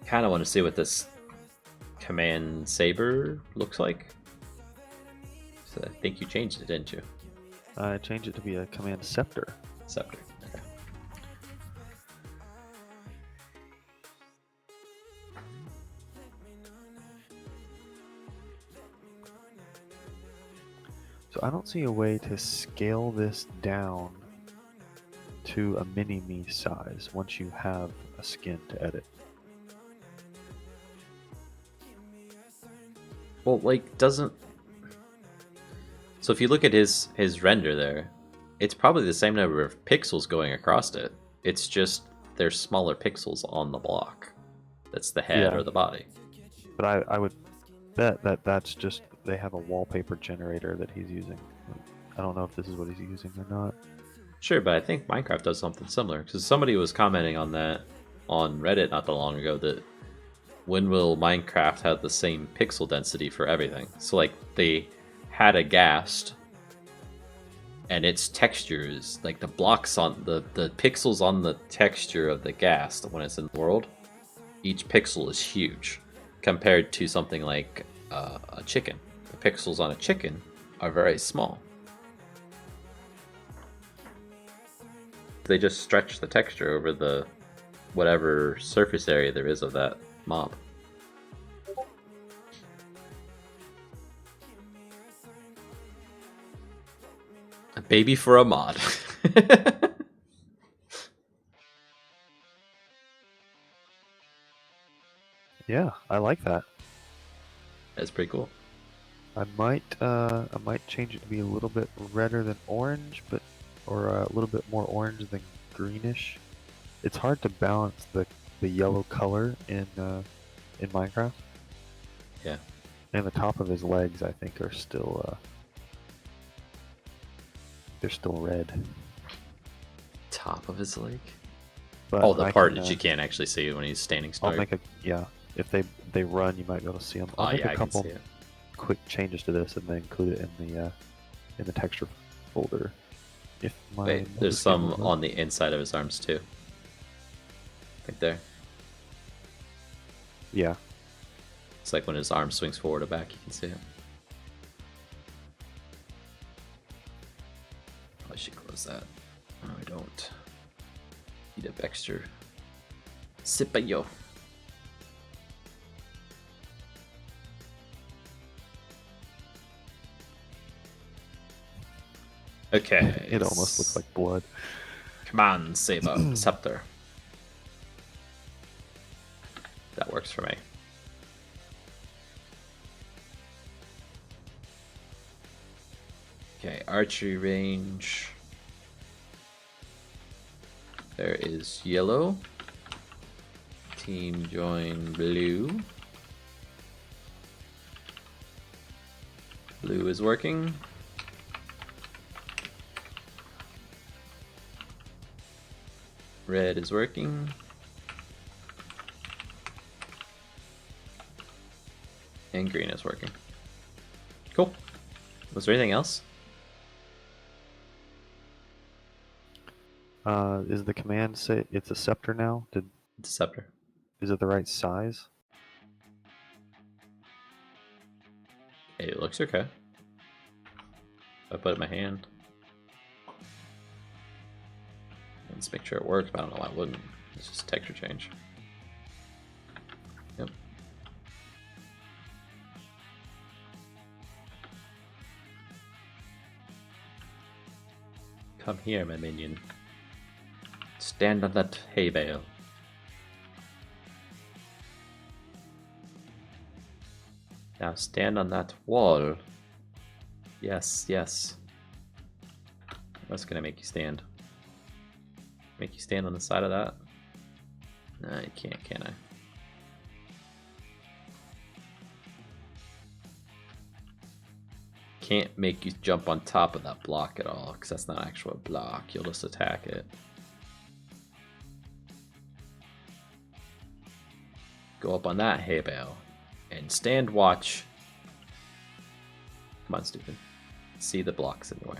Kind of want to see what this command saber looks like. So I think you changed it, didn't you? I changed it to be a command scepter. Scepter. Okay. So I don't see a way to scale this down to a mini-me size once you have a skin to edit. Well, like, doesn't... So if you look at his render there, it's probably the same number of pixels going across it. It's just there's smaller pixels on the block. That's the head or the body. But I would bet that that's just, they have a wallpaper generator that he's using. I don't know if this is what he's using or not. Sure, but I think Minecraft does something similar. Because somebody was commenting on that on Reddit not that long ago, that when will Minecraft have the same pixel density for everything? So like they had a ghast and its texture is like the blocks on the pixels on the texture of the gas when it's in the world. Each pixel is huge compared to something like a chicken. The pixels on a chicken are very small. They just stretch the texture over the whatever surface area there is of that mob. A baby for a mod. Yeah, I like that. That's pretty cool. I might change it to be a little bit redder than orange, or a little bit more orange than greenish. It's hard to balance the yellow color in Minecraft. Yeah. And the top of his legs, I think, are still they're still red. Top of his leg? But Oh, the I part can, that you can't actually see when he's standing I'll stark. make a If they run, you might be able to see them. I'll Oh make yeah, a I can couple see it. quick changes to this and then include it in the texture folder. If my Wait, there's multiscale some will work. on the inside of his arms too. Right there. Yeah. It's like when his arm swings forward or back, you can see it. Oh, I should close that. No, I don't. Need a extra. Sipayo. Okay. It almost looks like blood. Come on, Saber Scepter. That works for me. Okay, archery range. There is yellow. Team join blue. Blue is working. Red is working. And green is working. Cool. Was there anything else? Is the command say it's a scepter now? It's a scepter. Is it the right size? Hey, it looks okay. I put it in my hand. Let's make sure it works, but I don't know why it wouldn't. It's just a texture change. Yep. Come here, my minion. Stand on that hay bale. Now stand on that wall. Yes, yes. What's gonna make you stand? Make you stand on the side of that? No, you can't, can I? Can't make you jump on top of that block at all, because that's not actually a block. You'll just attack it. Go up on that hay bale and stand watch. Come on, stupid. See the blocks in the way.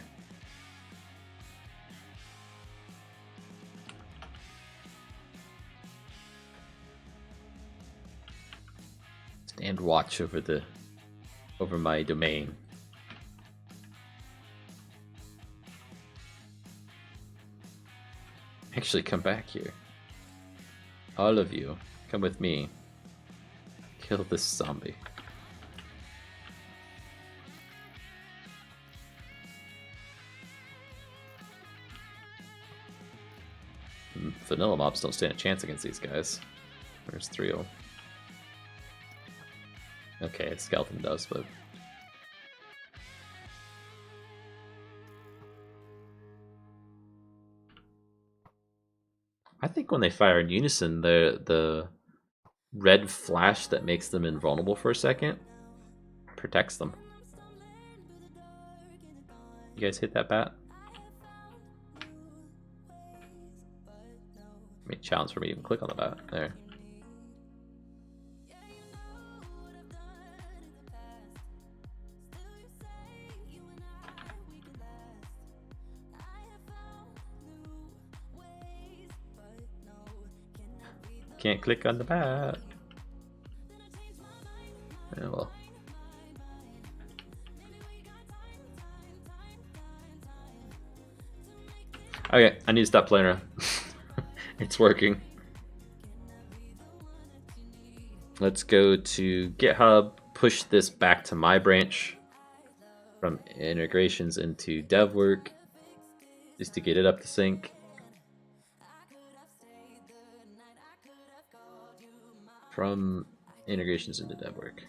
Stand watch over my domain. Actually, come back here. All of you, come with me. Kill this zombie. Vanilla mobs don't stand a chance against these guys. There's 3 of them. Okay, skeleton does, but I think when they fire in unison, the red flash that makes them invulnerable for a second protects them. You guys hit that bat? I mean, challenge for me to even click on the bat. There. Can't click on the map. Yeah, well. Okay, I need to stop playing around. It's working. Let's go to GitHub, push this back to my branch from integrations into dev work just to get it up to sync. From integrations into dev work.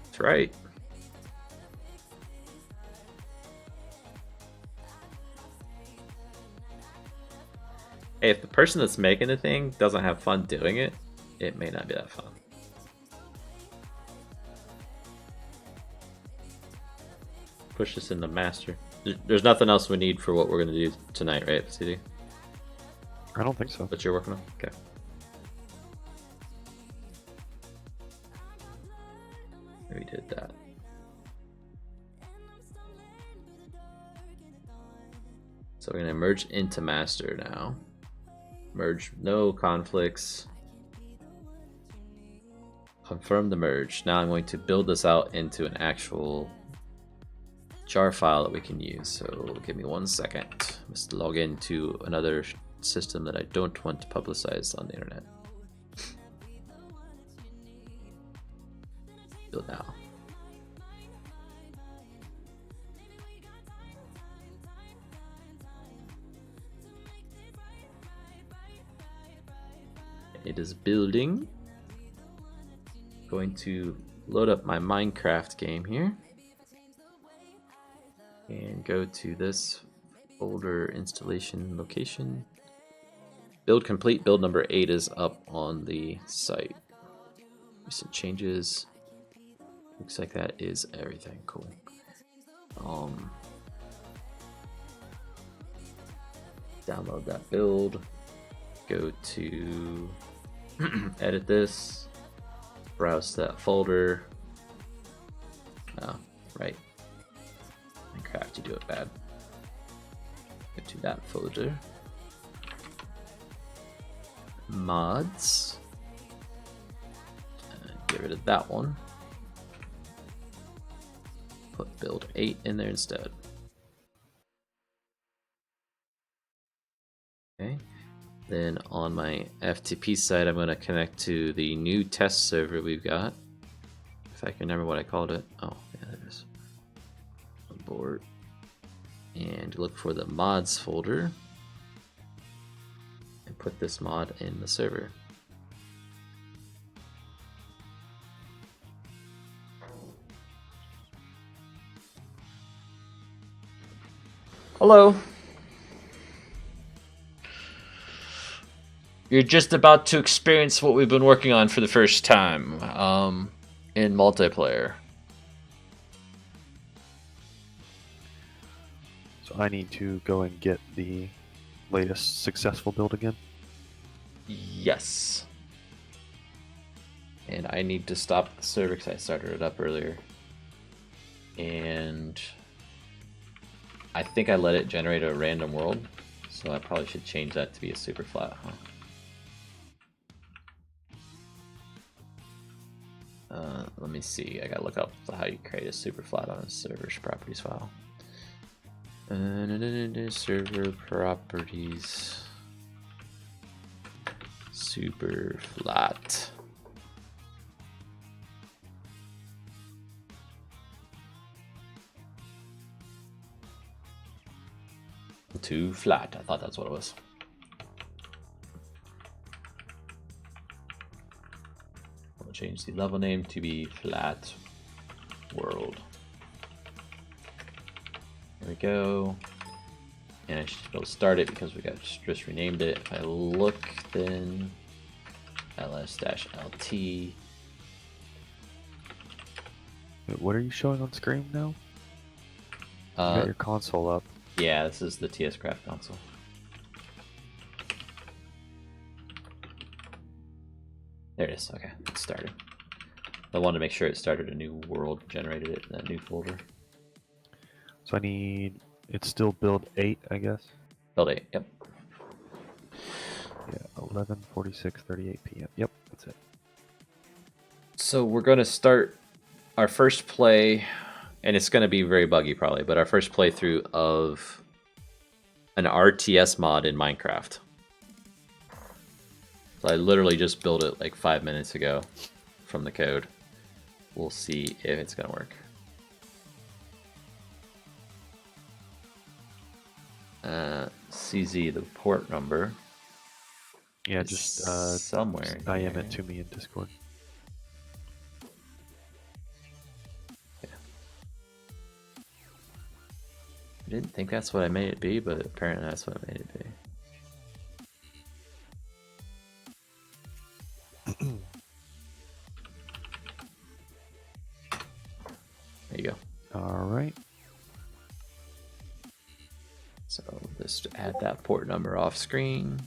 That's right. Hey, if the person that's making the thing doesn't have fun doing it, it may not be that fun. Push this into master. There's nothing else we need for what we're going to do tonight, right, CD? I don't think so. What you're working on? Okay. We did that. So we're going to merge into master now. Merge, no conflicts. Confirm the merge. Now I'm going to build this out into an actual jar file that we can use. So give me 1 second. Let's log into another system that I don't want to publicize on the internet. Build now. It is building. Going to load up my Minecraft game here and go to this folder installation location. Build complete. Build number 8 is up on the site. Recent changes. Looks like that is everything. Cool. Download that build. Go to edit this. Browse that folder. Oh, right. Minecraft, you do it bad. Go to that folder. Mods. Get rid of that one. Put build 8 in there instead. Okay. Then on my FTP site, I'm going to connect to the new test server we've got. If I can remember what I called it. Oh, yeah, there it is. Board. And look for the mods folder. And put this mod in the server. Hello. You're just about to experience what we've been working on for the first time in multiplayer. So I need to go and get the latest successful build again? Yes. And I need to stop the server because I started it up earlier. And I think I let it generate a random world. So I probably should change that to be a super flat, huh? Let me see. I gotta look up how you create a super flat on a server's properties file. Server properties. Super flat. Too flat. I thought that's what it was. I'll change the level name to be flat world. There we go. And I should be able to start it because we got just renamed it. If I look, then ls-lt. Wait, what are you showing on screen now? You got your console up. Yeah, this is the TS Craft console. There it is. Okay, it started. I wanted to make sure it started a new world, generated it in that new folder. So I need, it's still build 8, I guess. Build 8, yep. 11:46:38 p.m. Yep, that's it. So we're going to start our first play, and it's going to be very buggy probably, but our first playthrough of an RTS mod in Minecraft. So I literally just built it like 5 minutes ago from the code. We'll see if it's going to work. CZ, the port number. Yeah, is just somewhere. IM here. it to me in Discord. I didn't think that's what I made it be, but apparently that's what I made it be. There you go. All right. So just add that port number off screen.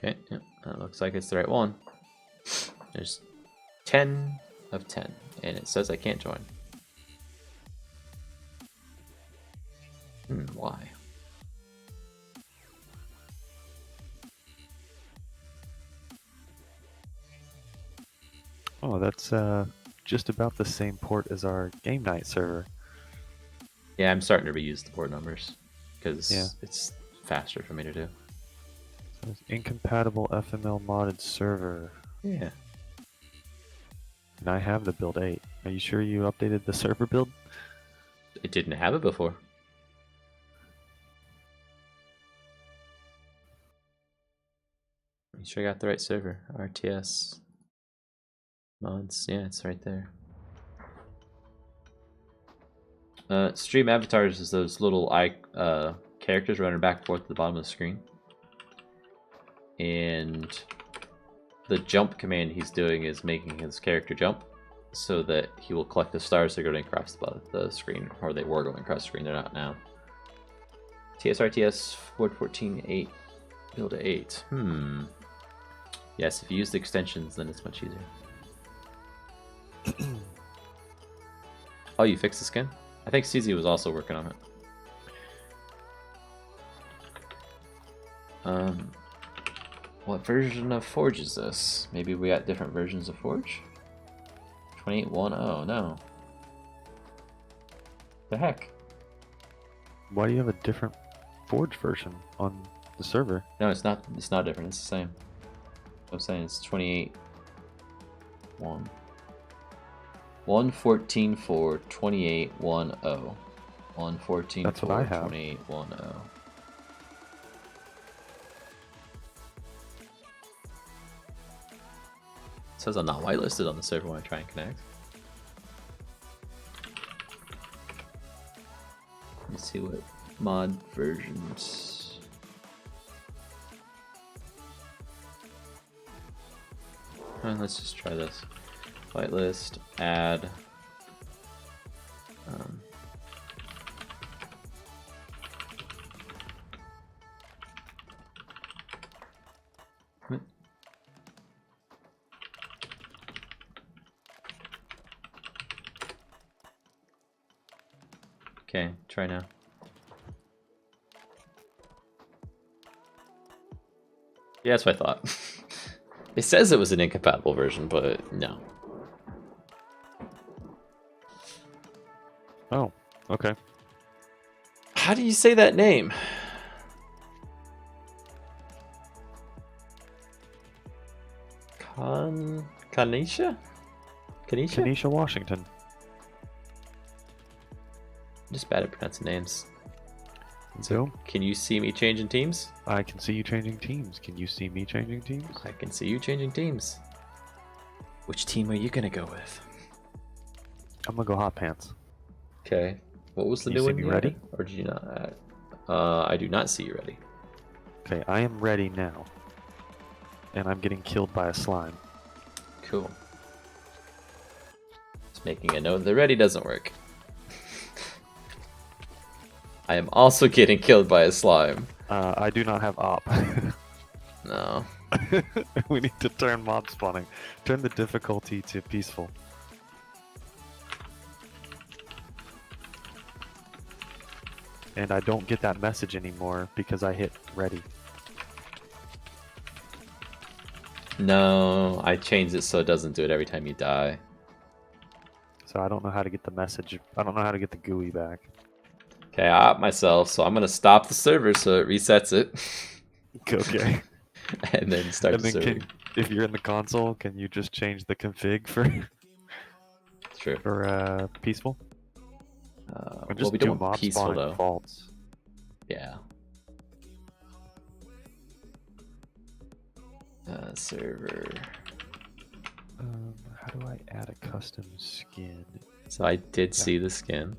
Okay, yep, that looks like it's the right one. There's 10 of 10, and it says I can't join. Why? Oh, that's just about the same port as our game night server. Yeah, I'm starting to reuse the port numbers because Yeah. it's faster for me to do. So it's incompatible FML modded server. Yeah. And I have the build 8. Are you sure you updated the server build? It didn't have it before. You sure I got the right server. RTS mods. Yeah, it's right there. Stream avatars is those little characters running back and forth at the bottom of the screen. And the jump command he's doing is making his character jump so that he will collect the stars that are going across the screen, or they were going across the screen, they're not now. TSRTS 4.14.8 build 8. Yes, if you use the extensions, then it's much easier. Oh, you fixed the skin? I think CZ was also working on it. What version of Forge is this? Maybe we got different versions of Forge? 28.1.0, no. The heck? Why do you have a different Forge version on the server? No, it's not different, it's the same. I'm saying it's 28.1. 1.14.4, 28.1.0. 1.14.4, That's what I have. 28.1.0. It says I'm not whitelisted on the server when I try and connect. Let me see what mod versions. Let's just try this. Whitelist, add. Okay, try now. Yeah, that's what I thought. It says it was an incompatible version, but no. Oh, okay. How do you say that name? Kanisha? Kanisha? Tanisha Washington. I'm just bad at pronouncing names. So, Can you see me changing teams? I can see you changing teams. Can you see me changing teams? I can see you changing teams. Which team are you gonna go with? I'm gonna go hot pants. Okay. What was the You new see one? me you ready? added? Or did you not add? I do not see you ready. Okay, I am ready now. And I'm getting killed by a slime. Cool. Just making a note. The ready doesn't work. I am also getting killed by a slime. I do not have op. No. We need to turn mob spawning. Turn the difficulty to peaceful. And I don't get that message anymore because I hit ready. No, I changed it so it doesn't do it every time you die. So I don't know how to get the message. I don't know how to get the GUI back. Okay, I opt myself, so I'm gonna stop the server so it resets it. Okay. And then start And the then server. if you're in the console, can you just change the config for True. peaceful? Or just Well, we do don't want mob peaceful spawning though. faults. Yeah. Server. How do I add a custom skin? So I did see the skin.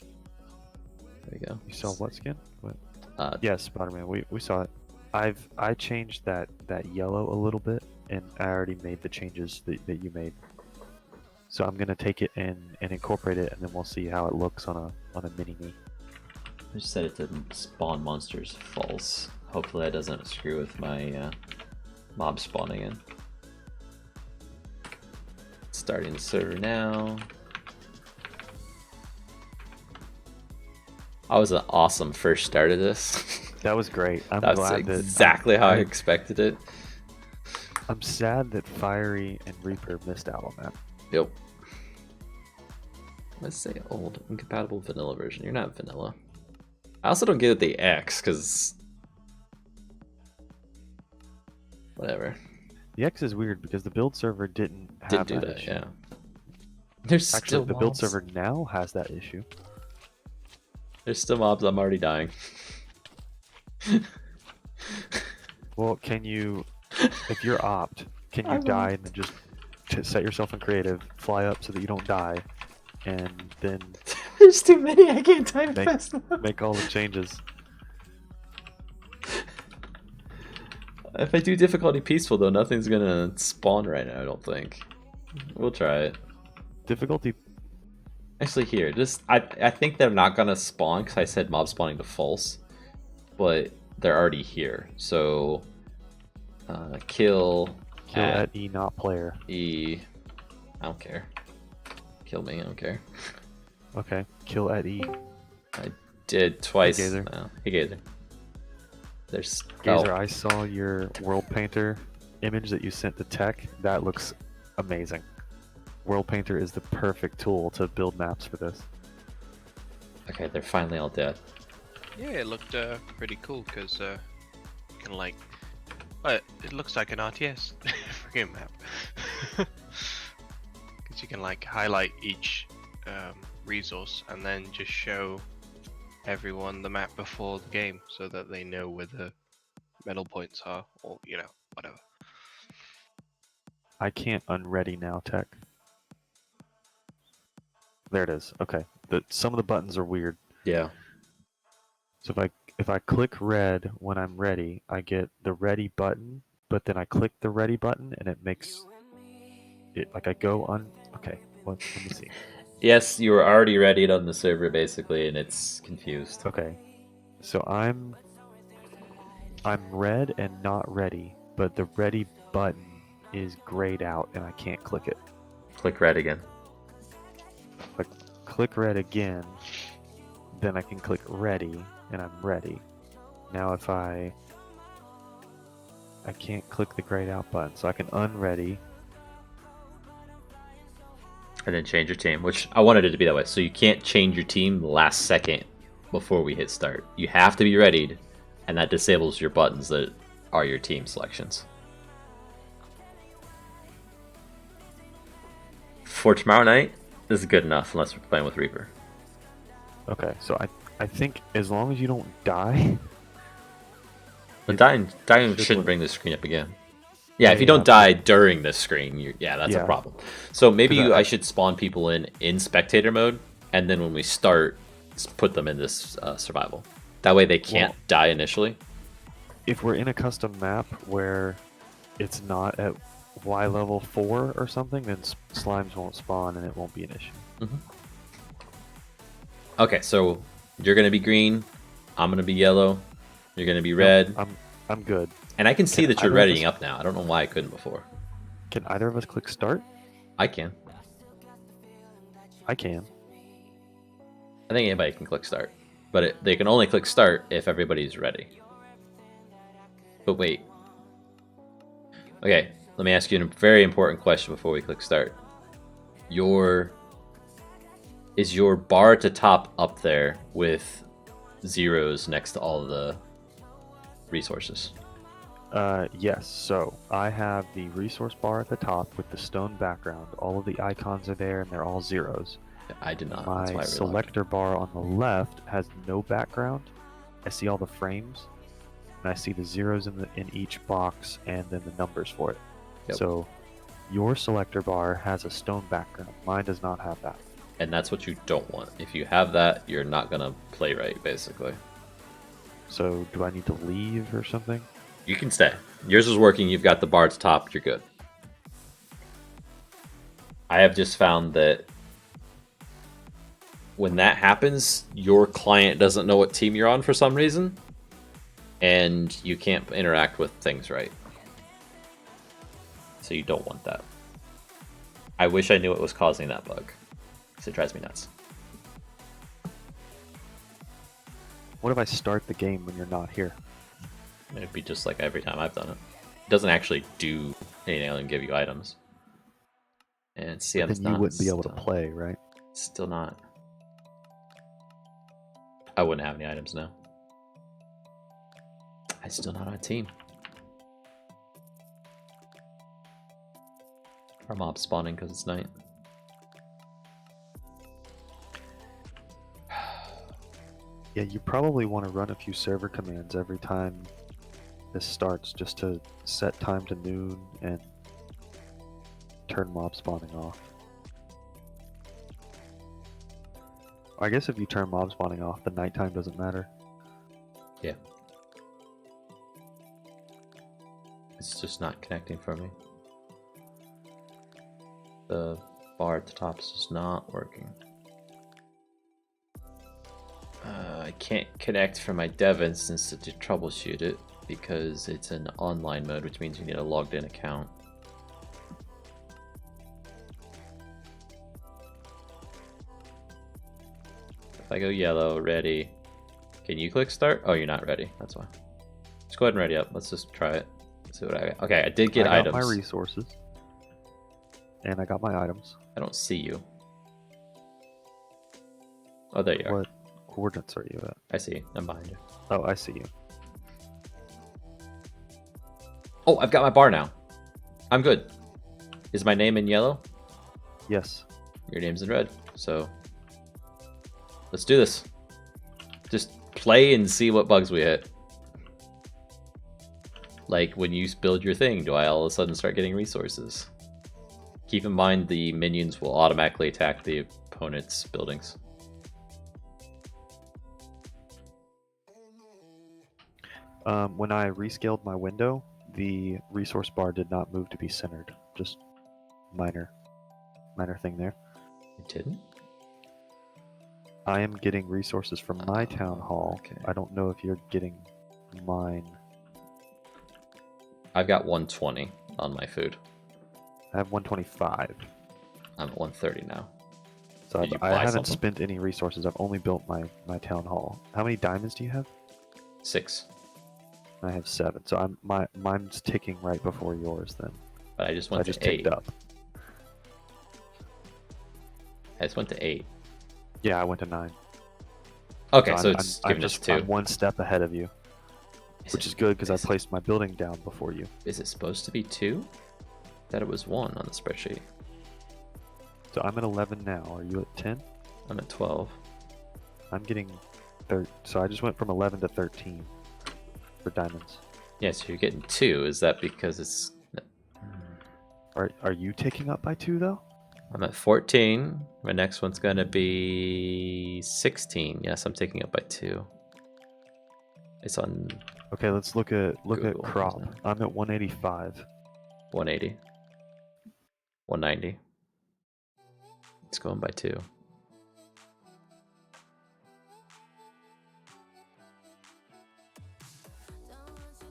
There we go. You saw what skin? What? Uh, Yes, Spider-Man. We saw it. I changed that yellow a little bit, and I already made the changes that you made. So I'm gonna take it and incorporate it, and then we'll see how it looks on a mini me. I just set it to spawn monsters false. Hopefully that doesn't screw with my mob spawning in. Starting the server now. I was an awesome first start of this. That was great. I'm That's glad exactly that how I expected it. I'm sad that Fiery and Reaper missed out on that. Yep. Let's say old, incompatible vanilla version. You're not vanilla. I also don't get the X, because... Whatever. The X is weird because the build server didn't have Didn't do that, issue. yeah. There's Actually, still the build mobs. server now has that issue. There's still mobs, I'm already dying. Well, can you, if you're opt, can you I die and then just set yourself in creative, fly up so that you don't die, and then There's too many, I can't time Make- fast enough. make all the changes? If I do difficulty peaceful though, nothing's gonna spawn right now, I don't think. We'll try it. Difficulty. Actually here, just I think they're not gonna spawn because I said mob spawning to false. But they're already here. So kill At E, not player. E. I don't care. Kill me, I don't care. Okay. Kill at E. Did twice. Gazer. No, hey Gazer. There's Gazer, I saw your World Painter image that you sent to Tech. That looks amazing. World Painter is the perfect tool to build maps for this. Okay, they're finally all dead. Yeah, it looked pretty cool because you can like, it looks like an RTS freaking map. Because you can like highlight each resource and then just show everyone the map before the game so that they know where the medal points are, or you know, whatever. I can't unready now, Tech. There it is. Okay. Some of the buttons are weird. Yeah. So if I click red when I'm ready, I get the ready button, but then I click the ready button and it makes it like I go on. Okay, let me see. Yes, you were already ready on the server basically, and it's confused. Okay, so I'm red and not ready, but the ready button is grayed out and I can't click it. Click red again. Click red again, then I can click ready and I'm ready. Now if I can't click the grayed out button, so I can unready. And then change your team, which I wanted it to be that way. So you can't change your team the last second before we hit start. You have to be readied, and that disables your buttons that are your team selections. For tomorrow night, this is good enough unless we're playing with Reaper. Okay, so I think as long as you don't die. But dying should shouldn't work. bring the screen up again. Yeah, if you Yeah. don't die during this screen, that's a Yeah. problem. So maybe 'Cause I- I should spawn people in spectator mode, and then when we start, put them in this survival. That way they can't die initially. If we're in a custom map where it's not at Y level 4 or something, then slimes won't spawn and it won't be an issue. Okay, so You're gonna be green. I'm gonna be yellow. You're gonna be red. I'm good. And I can see Can that you're either of readying us- up now. I don't know why I couldn't before. Can either of us click start? I can. I can. I think anybody can click start. But they can only click start if everybody's ready. But wait. Okay, let me ask you a very important question before we click start. Is your bar at the top up there with zeros next to all of the resources? Yes. So I have the resource bar at the top with the stone background. All of the icons are there, and they're all zeros. I did not. That's why I My relogged. selector bar on the left has no background. I see all the frames, and I see the zeros in each box, and then the numbers for it. Yep. So your selector bar has a stone background. Mine does not have that. And that's what you don't want. If you have that, you're not gonna play right, basically. So do I need to leave or something? You can stay. Yours is working. You've got the bar at the top. You're good. I have just found that when that happens, your client doesn't know what team you're on for some reason, and you can't interact with things right. So you don't want that. I wish I knew what was causing that bug, because it drives me nuts. What if I start the game when you're not here? It'd be just like every time I've done it. It doesn't actually do anything other than give you items. And CM's Then you not. wouldn't be able to still- play, right? Still not. I wouldn't have any items now. I'm still not on a team. Our mob's spawning because it's night. Yeah, you probably want to run a few server commands every time this starts, just to set time to noon and turn mob spawning off. I guess if you turn mob spawning off, the nighttime doesn't matter. Yeah. It's just not connecting for me. The bar at the top is just not working. I can't connect from my dev instance to troubleshoot it because it's an online mode, which means you need a logged in account. If I go yellow, ready, can you click start? Oh, you're not ready. That's why. Just go ahead and ready up. Let's just try it. See what I got. Okay, I did get I items. got my resources. And I got my items. I don't see you. Oh, there you are. What coordinates are you at? I see you. I'm behind you. Oh, I see you. Oh, I've got my bar now. I'm good. Is my name in yellow? Yes. Your name's in red. So let's do this. Just play and see what bugs we hit. Like when you build your thing, do I all of a sudden start getting resources? Keep in mind the minions will automatically attack the opponent's buildings. When I rescaled my window, the resource bar did not move to be centered. Just minor thing there. It didn't? I am getting resources from my town hall. Okay. I don't know if you're getting mine. I've got 120 on my food. I have 125. I'm at 130 now. So Did you I buy haven't something? spent any resources. I've only built my town hall. How many diamonds do you have? 6. I have 7. So mine's ticking right before yours then. But I just I went just to 8. ticked up. I just went to 8. Yeah, I went to 9. Okay, So so I'm it's giving us 2. I'm one step ahead of you, which is good because I is it- placed my building down before you. Is it supposed to be 2? That it was 1 on the spreadsheet. So I'm at 11 now. Are you at 10? I'm at 12. I'm getting so I just went from 11 to 13 for diamonds. Yeah, so you're getting 2. Is that because it's... Are you ticking up by 2 though? I'm at 14. My next one's going to be 16. Yes, I'm taking up by 2. It's on Okay, let's look at Google, crop. isn't it? I'm at 185. 180. 190. It's going by 2.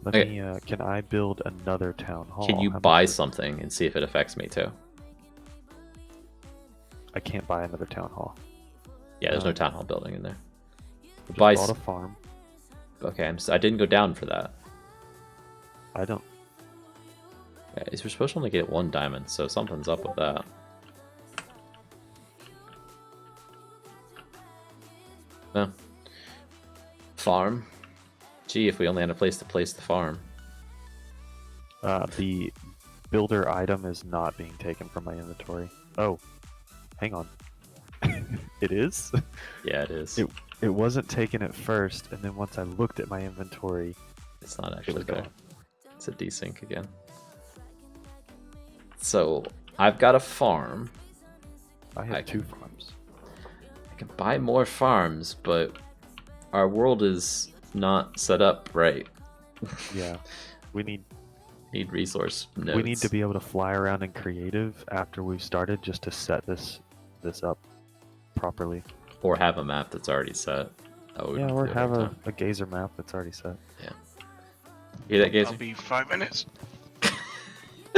Let Okay. me. Can I build another town hall? Can you How much buy would- something and see if it affects me too? I can't buy another town hall. Yeah, there's no Um, town hall building in there. Just Buy. bought a farm. Okay, I didn't go down for that. I don't. Yeah, we're supposed to only get 1 diamond, so something's up with that. No. Farm. Gee, if we only had a place to place the farm. The builder item is not being taken from my inventory. Oh, hang on. It is? Yeah, it is. It wasn't taken at first, and then once I looked at my inventory, It's not it actually was there. gone. It's a desync again. So I've got a farm. I have I 2 can- farms. I can buy more farms, but our world is not set up right. Yeah, we need Need resource nodes. we need to be able to fly around in creative after we've started just to set this up properly. or have a map that's already set. Oh, we Yeah, can or do it have every a, time. a gazer map that's already set. Hear that, Gazer? I'll be 5 minutes.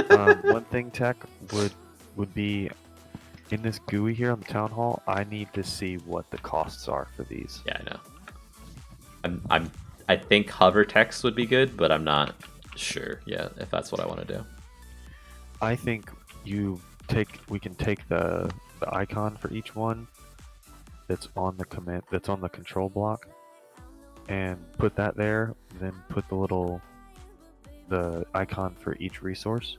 One thing, Tech, would be in this GUI here on the town hall. I need to see what the costs are for these. Yeah, I know. I think hover text would be good, but I'm not sure yet if that's what I want to do. I think we can take the icon for each one that's on the control block and put that there, then put the icon for each resource,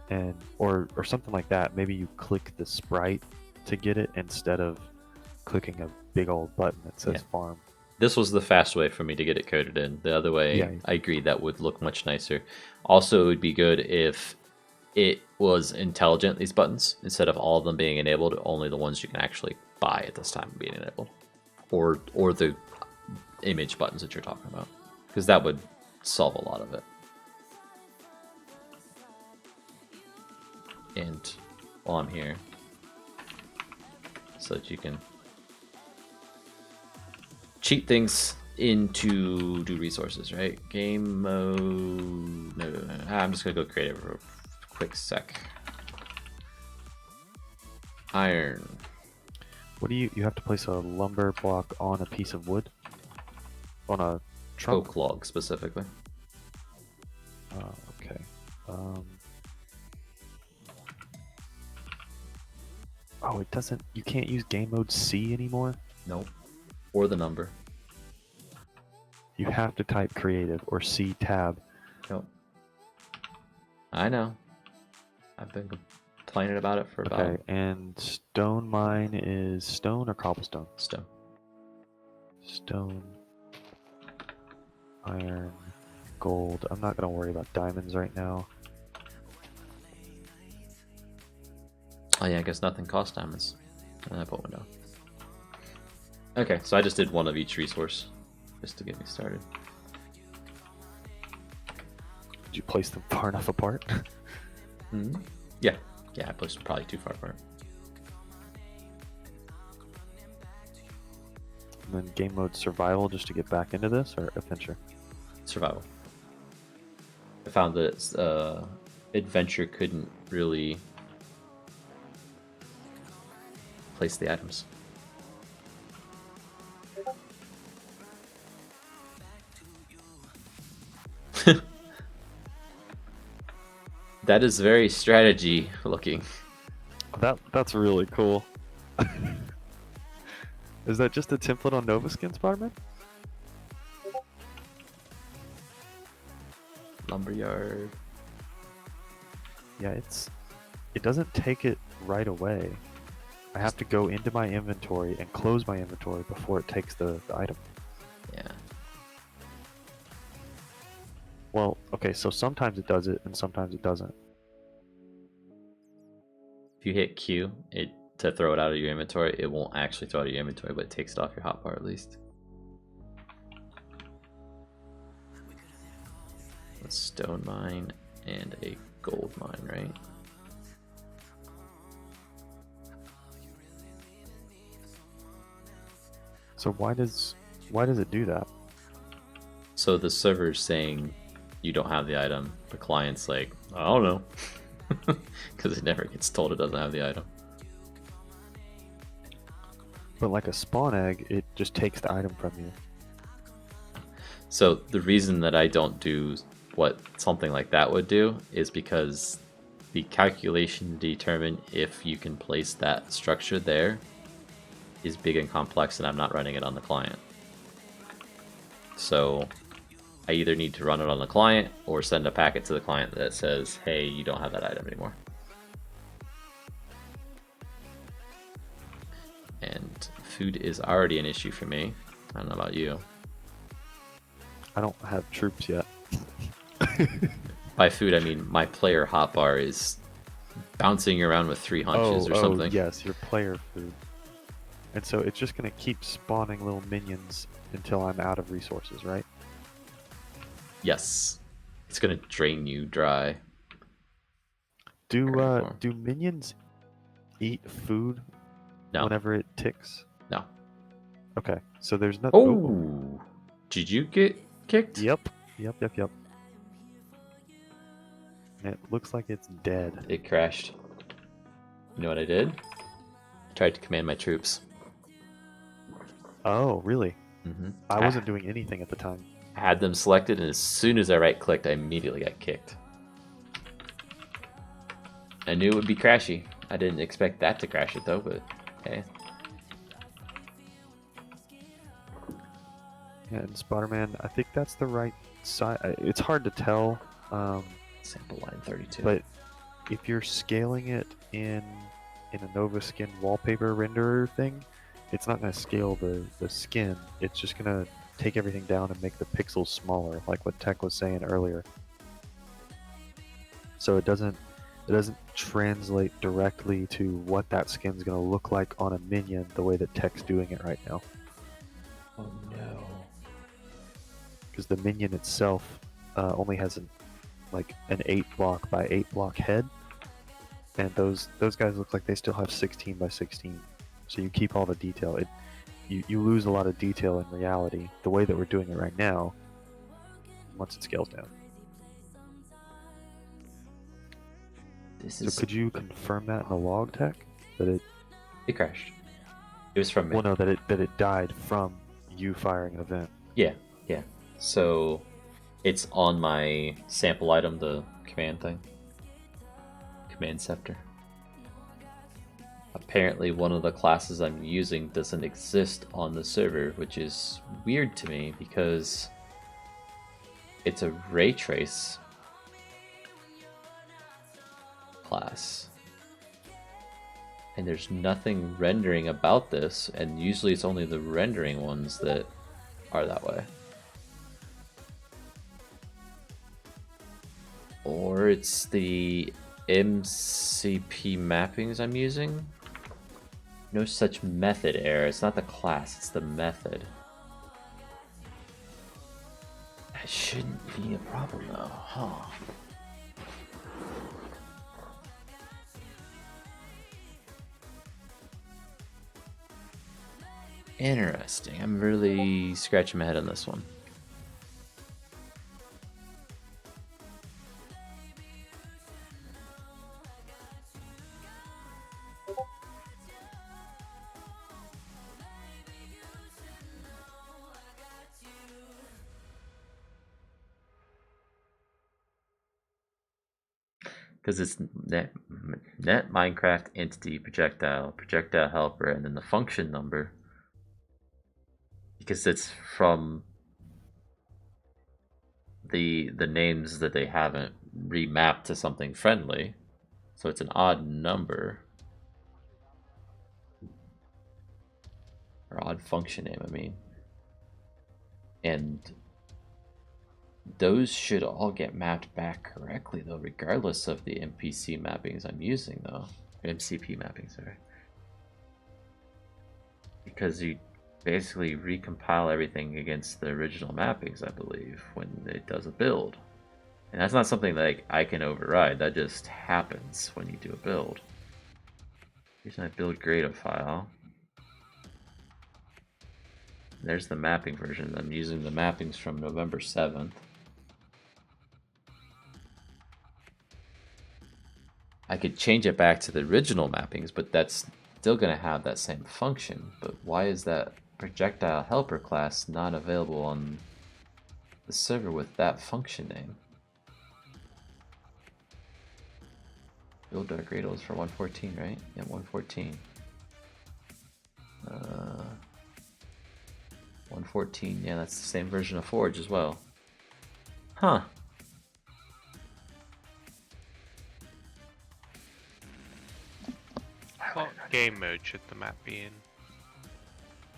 and or something like that. Maybe you click the sprite to get it instead of clicking a big old button that says Yeah. farm. This was the fast way for me to get it coded in. The other way, Yeah. I agree, that would look much nicer. Also, it would be good if it was intelligent, these buttons, instead of all of them being enabled, only the ones you can actually buy at this time being enabled. Or the image buttons that you're talking about. Because that would solve a lot of it. And while I'm here, so that you can cheat things into do resources, right? Game mode. No. I'm just gonna go creative for a quick sec. Iron. What do you have to place a lumber block on a piece of wood? On a trunk? Oak log specifically. Okay. Oh, it doesn't. You can't use game mode C anymore. Nope. Or the number. You have to type creative or C tab. Nope. I know. I've been complaining about it for about Okay, and stone mine is stone or cobblestone? stone. Stone, iron, gold. I'm not gonna worry about diamonds right now. Oh yeah, I guess nothing costs diamonds. And I put one down. Okay, so I just did one of each resource, just to get me started. Did you place them far enough apart? Hmm. Yeah, I placed them probably too far apart. And then game mode survival just to get back into this, or adventure? Survival. I found that adventure couldn't really place the items. That is very strategy looking. That's really cool. Is that just a template on Nova Skin, Spider-Man? Lumberyard. Yeah, it doesn't take it right away. I have to go into my inventory and close my inventory before it takes the item. Yeah. Well, okay, so sometimes it does it and sometimes it doesn't. If you hit Q to throw it out of your inventory, it won't actually throw it out of your inventory, but it takes it off your hotbar at least. A stone mine and a gold mine, right? So why does it do that? So the server's saying you don't have the item. The client's like, I don't know. Because it never gets told it doesn't have the item. But like a spawn egg, it just takes the item from you. So the reason that I don't do what something like that would do is because the calculation to determine if you can place that structure there is big and complex, and I'm not running it on the client. So I either need to run it on the client or send a packet to the client that says, hey, you don't have that item anymore. And food is already an issue for me. I don't know about you. I don't have troops yet. By food, I mean my player hotbar is bouncing around with 3 hunches or something. Yes, your player food. And so it's just going to keep spawning little minions until I'm out of resources, right? Yes. It's gonna drain you dry. Do minions eat food No. whenever it ticks? No. Okay, so there's no. Oh! Did you get kicked? Yep. And it looks like it's dead. It crashed. You know what I did? I tried to command my troops. Oh, really? Mm-hmm. I wasn't doing anything at the time. I had them selected, and as soon as I right-clicked, I immediately got kicked. I knew it would be crashy. I didn't expect that to crash it, though, but hey. Yeah, and Spider-Man, I think that's the right side. It's hard to tell, Sample line 32. but if you're scaling it in a Nova Skin wallpaper renderer thing, it's not going to scale the skin. It's just going to take everything down and make the pixels smaller, like what Tech was saying earlier. So it doesn't translate directly to what that skin's going to look like on a minion the way that Tech's doing it right now. Oh no. Because the minion itself only has an 8 block by 8 block head, and those guys look like they still have 16 by 16. So you keep all the detail. You lose a lot of detail in reality the way that we're doing it right now once it scales down. So could you confirm that in the log, Tech? That it crashed. It was from me. well, no, that it died from you firing an event. Yeah. So it's on my sample item, the command thing. Command scepter. Apparently one of the classes I'm using doesn't exist on the server, which is weird to me because it's a ray trace class. And there's nothing rendering about this, and usually it's only the rendering ones that are that way. Or it's the MCP mappings I'm using. No such method error. It's not the class, it's the method. That shouldn't be a problem though, huh? Interesting. I'm really scratching my head on this one. Because it's net Minecraft entity projectile helper, and then the function number. Because it's from the names that they haven't remapped to something friendly, so it's an odd number or odd function name. I mean, and those should all get mapped back correctly, though, regardless of the NPC mappings I'm using, though. MCP mapping, sorry. Because you basically recompile everything against the original mappings, I believe, when it does a build. And that's not something that I can override, that just happens when you do a build. Here's my build Grado file. There's the mapping version. I'm using the mappings from November 7th. I could change it back to the original mappings, but that's still going to have that same function. But why is that projectile helper class not available on the server with that functioning? Build Dark Radals for 114, right? Yeah, 114. 114, yeah, that's the same version of Forge as well. Huh. What game mode should the map be in?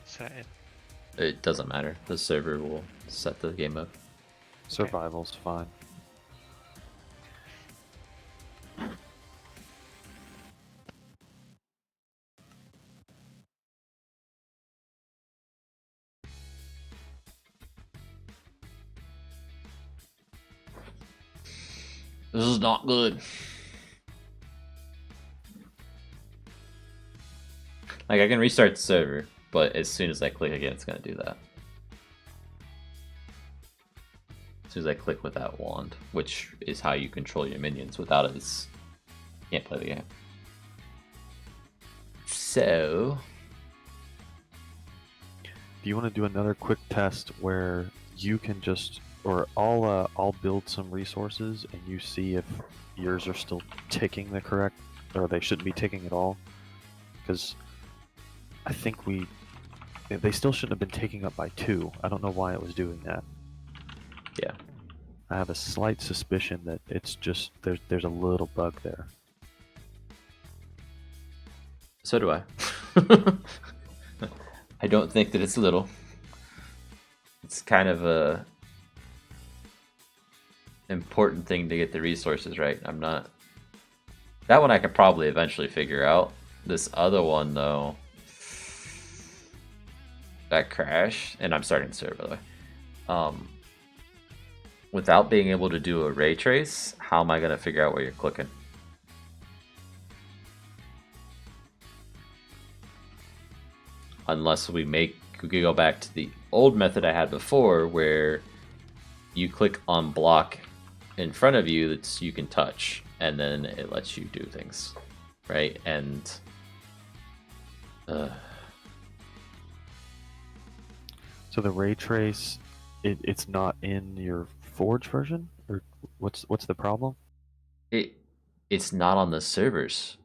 Set in? It doesn't matter. The server will set the game mode. Survival's fine. This is not good. Like, I can restart the server, but as soon as I click again, it's going to do that. As soon as I click with that wand, which is how you control your minions. Without it, you can't play the game. So... Do you want to do another quick test where you can just, or I'll build some resources and you see if yours are still ticking the correct, or they shouldn't be ticking at all? Because I think they still shouldn't have been taking up by 2. I don't know why it was doing that. Yeah. I have a slight suspicion that it's just there's a little bug there. So do I. I don't think that it's little. It's kind of a important thing to get the resources right. I'm not... That one I could probably eventually figure out. This other one, though... That crash, and I'm starting the server, by the way. Without being able to do a ray trace, how am I going to figure out where you're clicking? Unless we could go back to the old method I had before, where you click on block in front of you that you can touch, and then it lets you do things, right? And so the ray trace, it's not in your Forge version, or what's the problem? it's not on the server's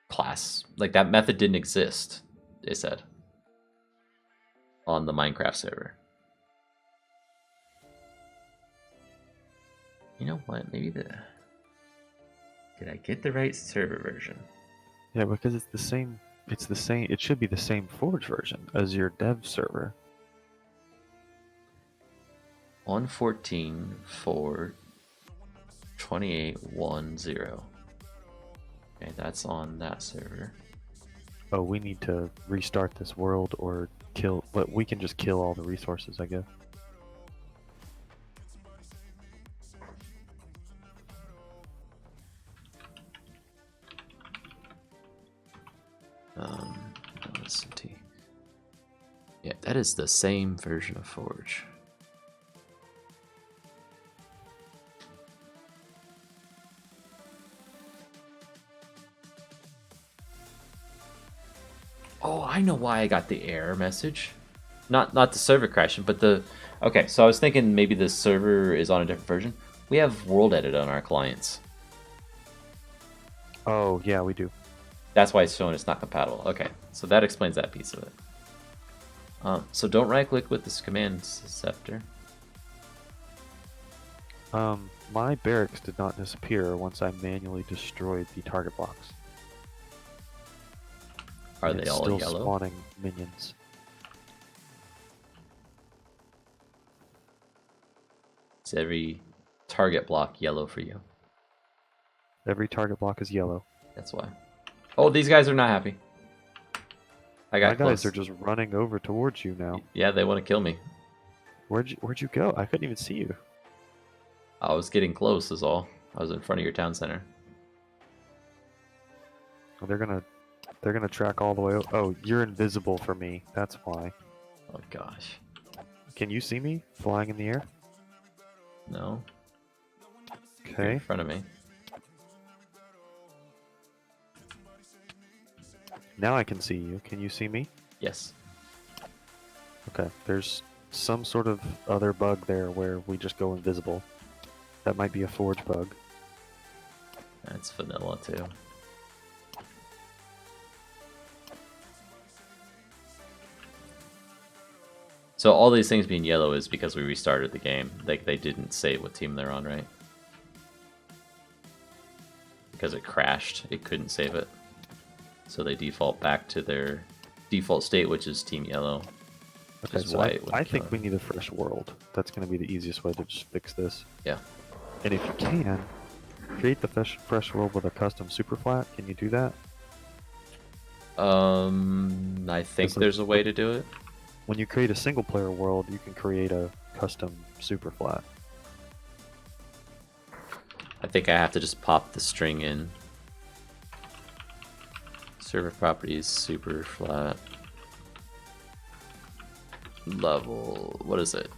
class. Like, that method didn't exist, they said, on the Minecraft server. You know what? Maybe did I get the right server version? Yeah, because it's the same. It's the same. It should be the same Forge version as your dev server. 114 4 2810. Okay, that's on that server. Oh, we need to restart this world or kill. But we can just kill all the resources, I guess. Let's see. Yeah, that is the same version of Forge. Oh, I know why I got the error message. Not the server crashing, but the... Okay, so I was thinking maybe the server is on a different version. We have World Edit on our clients. Oh, yeah, we do. That's why it's showing it's not compatible. Okay, so that explains that piece of it. So don't right-click with this command scepter. My barracks did not disappear once I manually destroyed the target box. Are And they it's all still yellow? spawning minions? Is every target block yellow for you? Every target block is yellow. That's why. Oh, these guys are not happy. I got My guys close. are just running over towards you now. Yeah, they want to kill me. Where'd you go? I couldn't even see you. I was getting close is all. I was in front of your town center. Oh, they're gonna track all the way. Oh, you're invisible for me. That's why. Oh gosh. Can you see me flying in the air? No. You're Okay. in front of me. Now I can see you. Can you see me? Yes. Okay. There's some sort of other bug there where we just go invisible. That might be a forge bug. That's vanilla too. So all these things being yellow is because we restarted the game. Like they didn't say what team they're on, right? Because it crashed, it couldn't save it. So they default back to their default state, which is team yellow. Okay, Is so why I, it wouldn't I kill think we need a fresh world. That's going to be the easiest way to just fix this. Yeah. And if you can, create the fresh world with a custom super flat. Can you do that? I think It's like- there's a way to do it. When you create a single player world, you can create a custom super flat. I think I have to just pop the string in. Server properties, super flat. Level, what is it?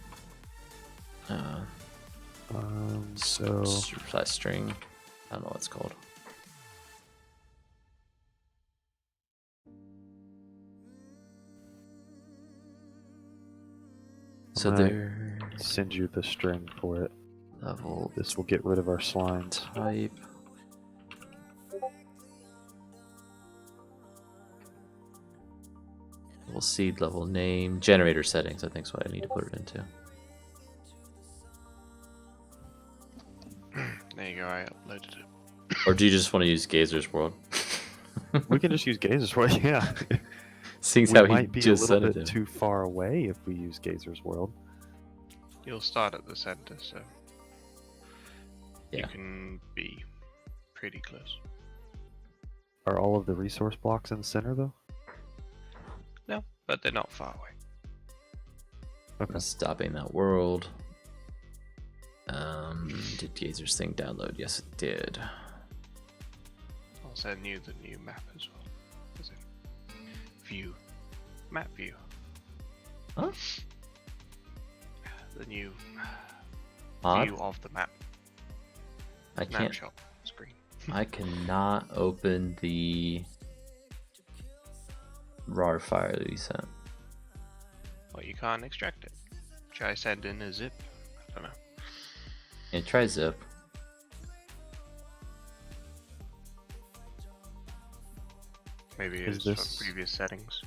So Super flat string. I don't know what it's called. So I'm gonna there. send you the string for it. Level This will get rid of our slimes. type. Level seed, level name, generator settings. I think is what I need to put it into. There you go, I uploaded it. Or do you just want to use Gazer's World? We can just use Gazer's World. Yeah, Seeing we how he might be a just little said bit it. too far away if we use Gazer's World. You'll start at the center, so you Yeah. can be pretty close. Are all of the resource blocks in the center though? No, but they're not far away. Okay. Stopping that world. Did Gazer's thing download? Yes, it did. I'll send you the new map as well. Is it view? Map view. Huh? The new Mod? view of the map. I can't. Snapshot screen. I cannot open the RAR file that you sent. Well, you can't extract it. Try send in a zip. I don't know. And try zip. Maybe Is it's this- from previous settings.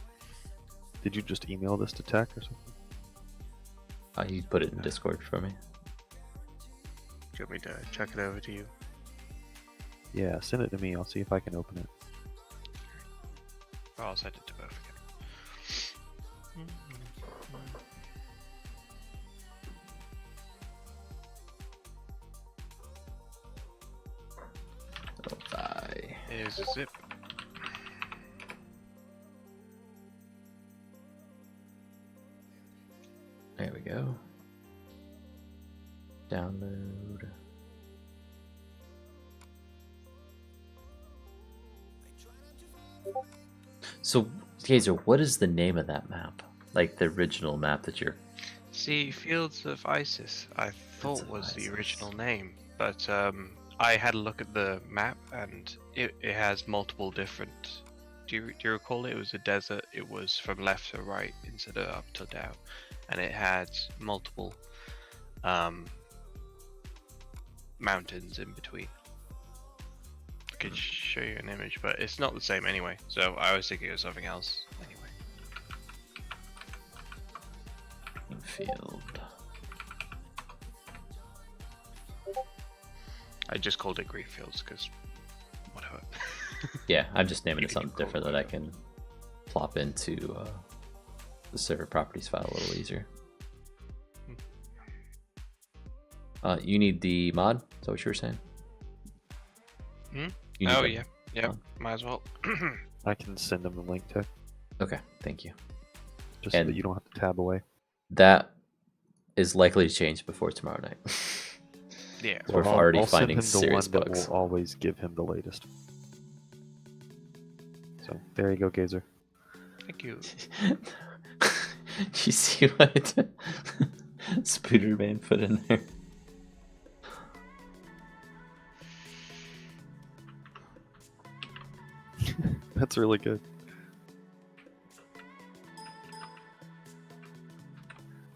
Did you just email this to tech or something? He put it in Discord for me. Do you want me to chuck it over to you? Yeah, send it to me. I'll see if I can open it. Or I'll send it to both again. Oh, bye. Here's a zip. There we go. Download. So, Gazer, what is the name of that map? Like the original map that you're... See, Fields of Isis, I thought of was the Isis. original name, but I had a look at the map and it has multiple different. Do you recall it? It was a desert. It was from left to right instead of up to down, and it had multiple mountains in between. I could show you an image, but it's not the same anyway. So I was thinking it was something else anyway. Field. I just called it Greenfields because whatever. Yeah, I'm just naming You it can something call it different that I whatever. can plop into the server properties file a little easier. You need the mod? Is that what you were saying? Hmm? You need Oh the- yeah, yeah, mod? might as well. I can send them the link to, Okay, thank you. just so And- that you don't have to tab away. That is likely to change before tomorrow night. Yeah. We're I'll- already I'll send finding him the serious one bugs. that will always give him the latest. So there you go, Gazer. Thank you. You see what Spooderman put in there? That's really good.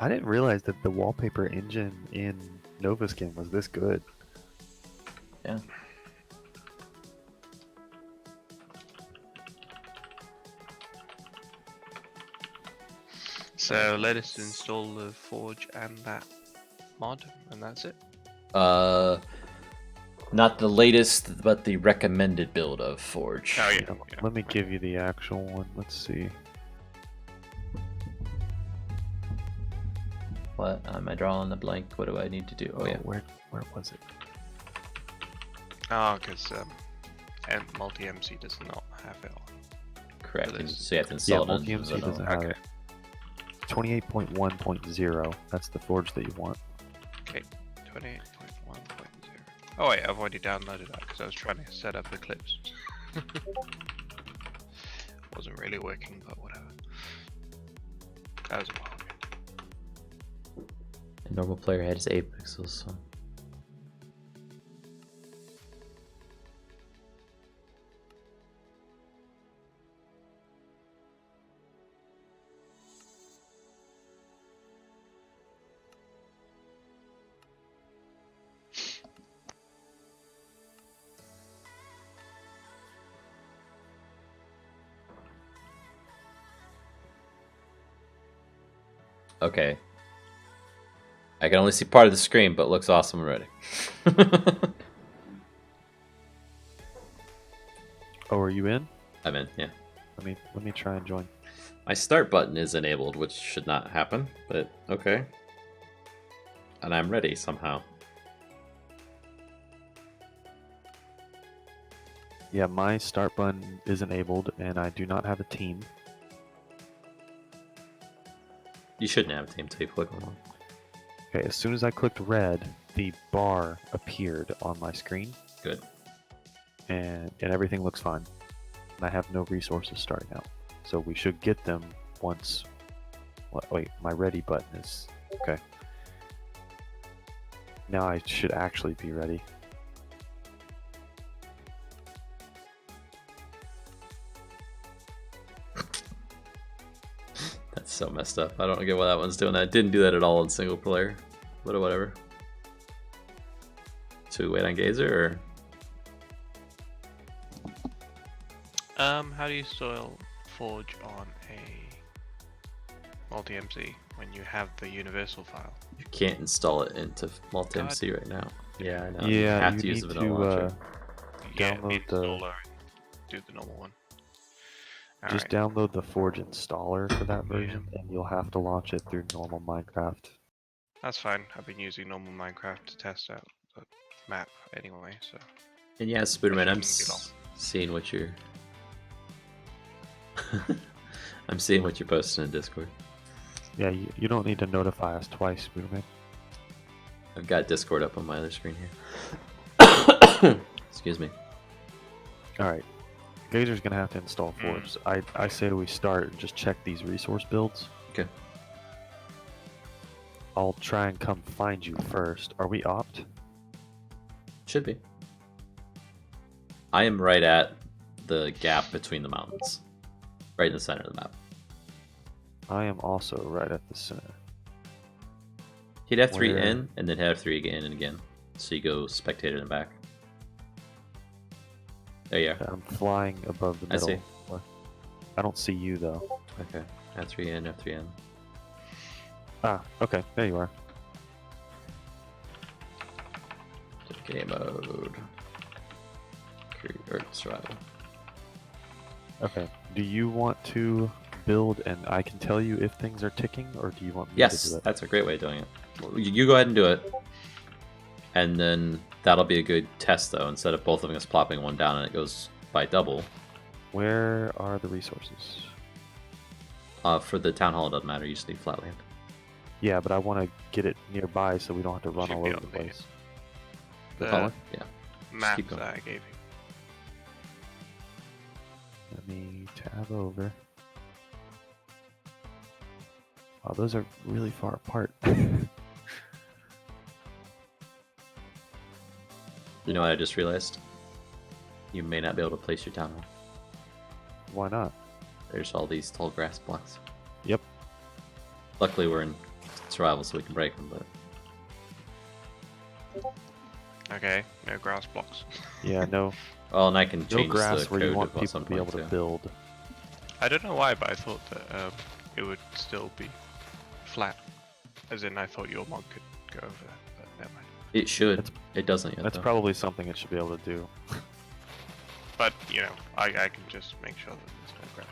I didn't realize that the wallpaper engine in Nova Skin was this good. Yeah. So let us install the Forge and that mod, and that's it. Not the latest, but the recommended build of Forge. Oh yeah. Yeah, let me give you the actual one. Let's see. What? Am I drawing the blank? What do I need to do? Oh yeah. Where was it? Oh, because multi MC does not have it on. Correct. So And this- so you have to install it. Multi MC into the- doesn't have Okay. it. 28.1.0. That's the Forge that you want. 28.1.0. Oh wait, I've already downloaded that because I was trying to set up Eclipse. Wasn't really working, but whatever. That was a while ago. A normal player head is 8 pixels. So. Okay. I can only see part of the screen, but it looks awesome already. Oh, are you in? I'm in, yeah. Let me try and join. My start button is enabled, which should not happen, but okay. And I'm ready somehow. Yeah, my start button is enabled, and I do not have a team. You shouldn't have a team until you click on one. Okay, as soon as I clicked red, the bar appeared on my screen, Good. and everything looks fine. And I have no resources starting out. So we should get them once... Wait, my ready button is... Okay. Now I should actually be ready. That's so messed up. I don't get why that one's doing that. I didn't do that at all in single player. But whatever. Should we wait on Gazer or? How do you install Forge on a multi-MC when you have the universal file? You can't install it into multi-MC right now. Yeah, I know. Yeah, you have you to use need the vanilla launcher. Yeah, Download the- installer and do the normal one. Just Alright. download the Forge installer for that version, and you'll have to launch it through normal Minecraft. That's fine. I've been using normal Minecraft to test out the map anyway, so. And yeah, Spooderman, I'm Shouldn't be long. seeing what you're. I'm seeing what you're posting in Discord. Yeah, you don't need to notify us twice, Boomerang. I've got Discord up on my other screen here. Excuse me. Alright. Gazer's gonna have to install Hmm. Forge. I say we start and just check these resource builds. Okay. I'll try and come find you first. Are we opt? Should be. I am right at the gap between the mountains. Right in the center of the map. I am also right at the center. Hit F3 Where- in, and then hit F3 again and again. So you go spectator and back. There you are. I'm flying above the I middle. see. I don't see you though. Okay. F3 in, F3 in. Ah, okay, there you are. Game mode. Create or survival. Okay. Do you want to build and I can tell you if things are ticking, or do you want me to Yes, do it? that's a great way of doing it. You go ahead and do it. And then that'll be a good test though. Instead of both of us plopping one down and it goes by double. Where are the resources? For the town hall, it doesn't matter. You just need flatland. Yeah, but I want to get it nearby so we don't have to run Should all be over on the the- place. The The flatland? Yeah. map keep going. that I gave you. Let me tab over. Wow, those are really far apart. You know what I just realized? You may not be able to place your town hall. Why not? There's all these tall grass blocks. Yep. Luckily, we're in survival so we can break them. But Okay, no grass blocks. Yeah, no, well, and I can no change grass the where you code want at people some to be point able to too. build. I don't know why, but I thought that it would still be flat. As in, I thought your mod could go over that, but never mind. It should. It's- It doesn't yet. That's though. probably something it should be able to do. But, you know, I can just make sure that there's no grass.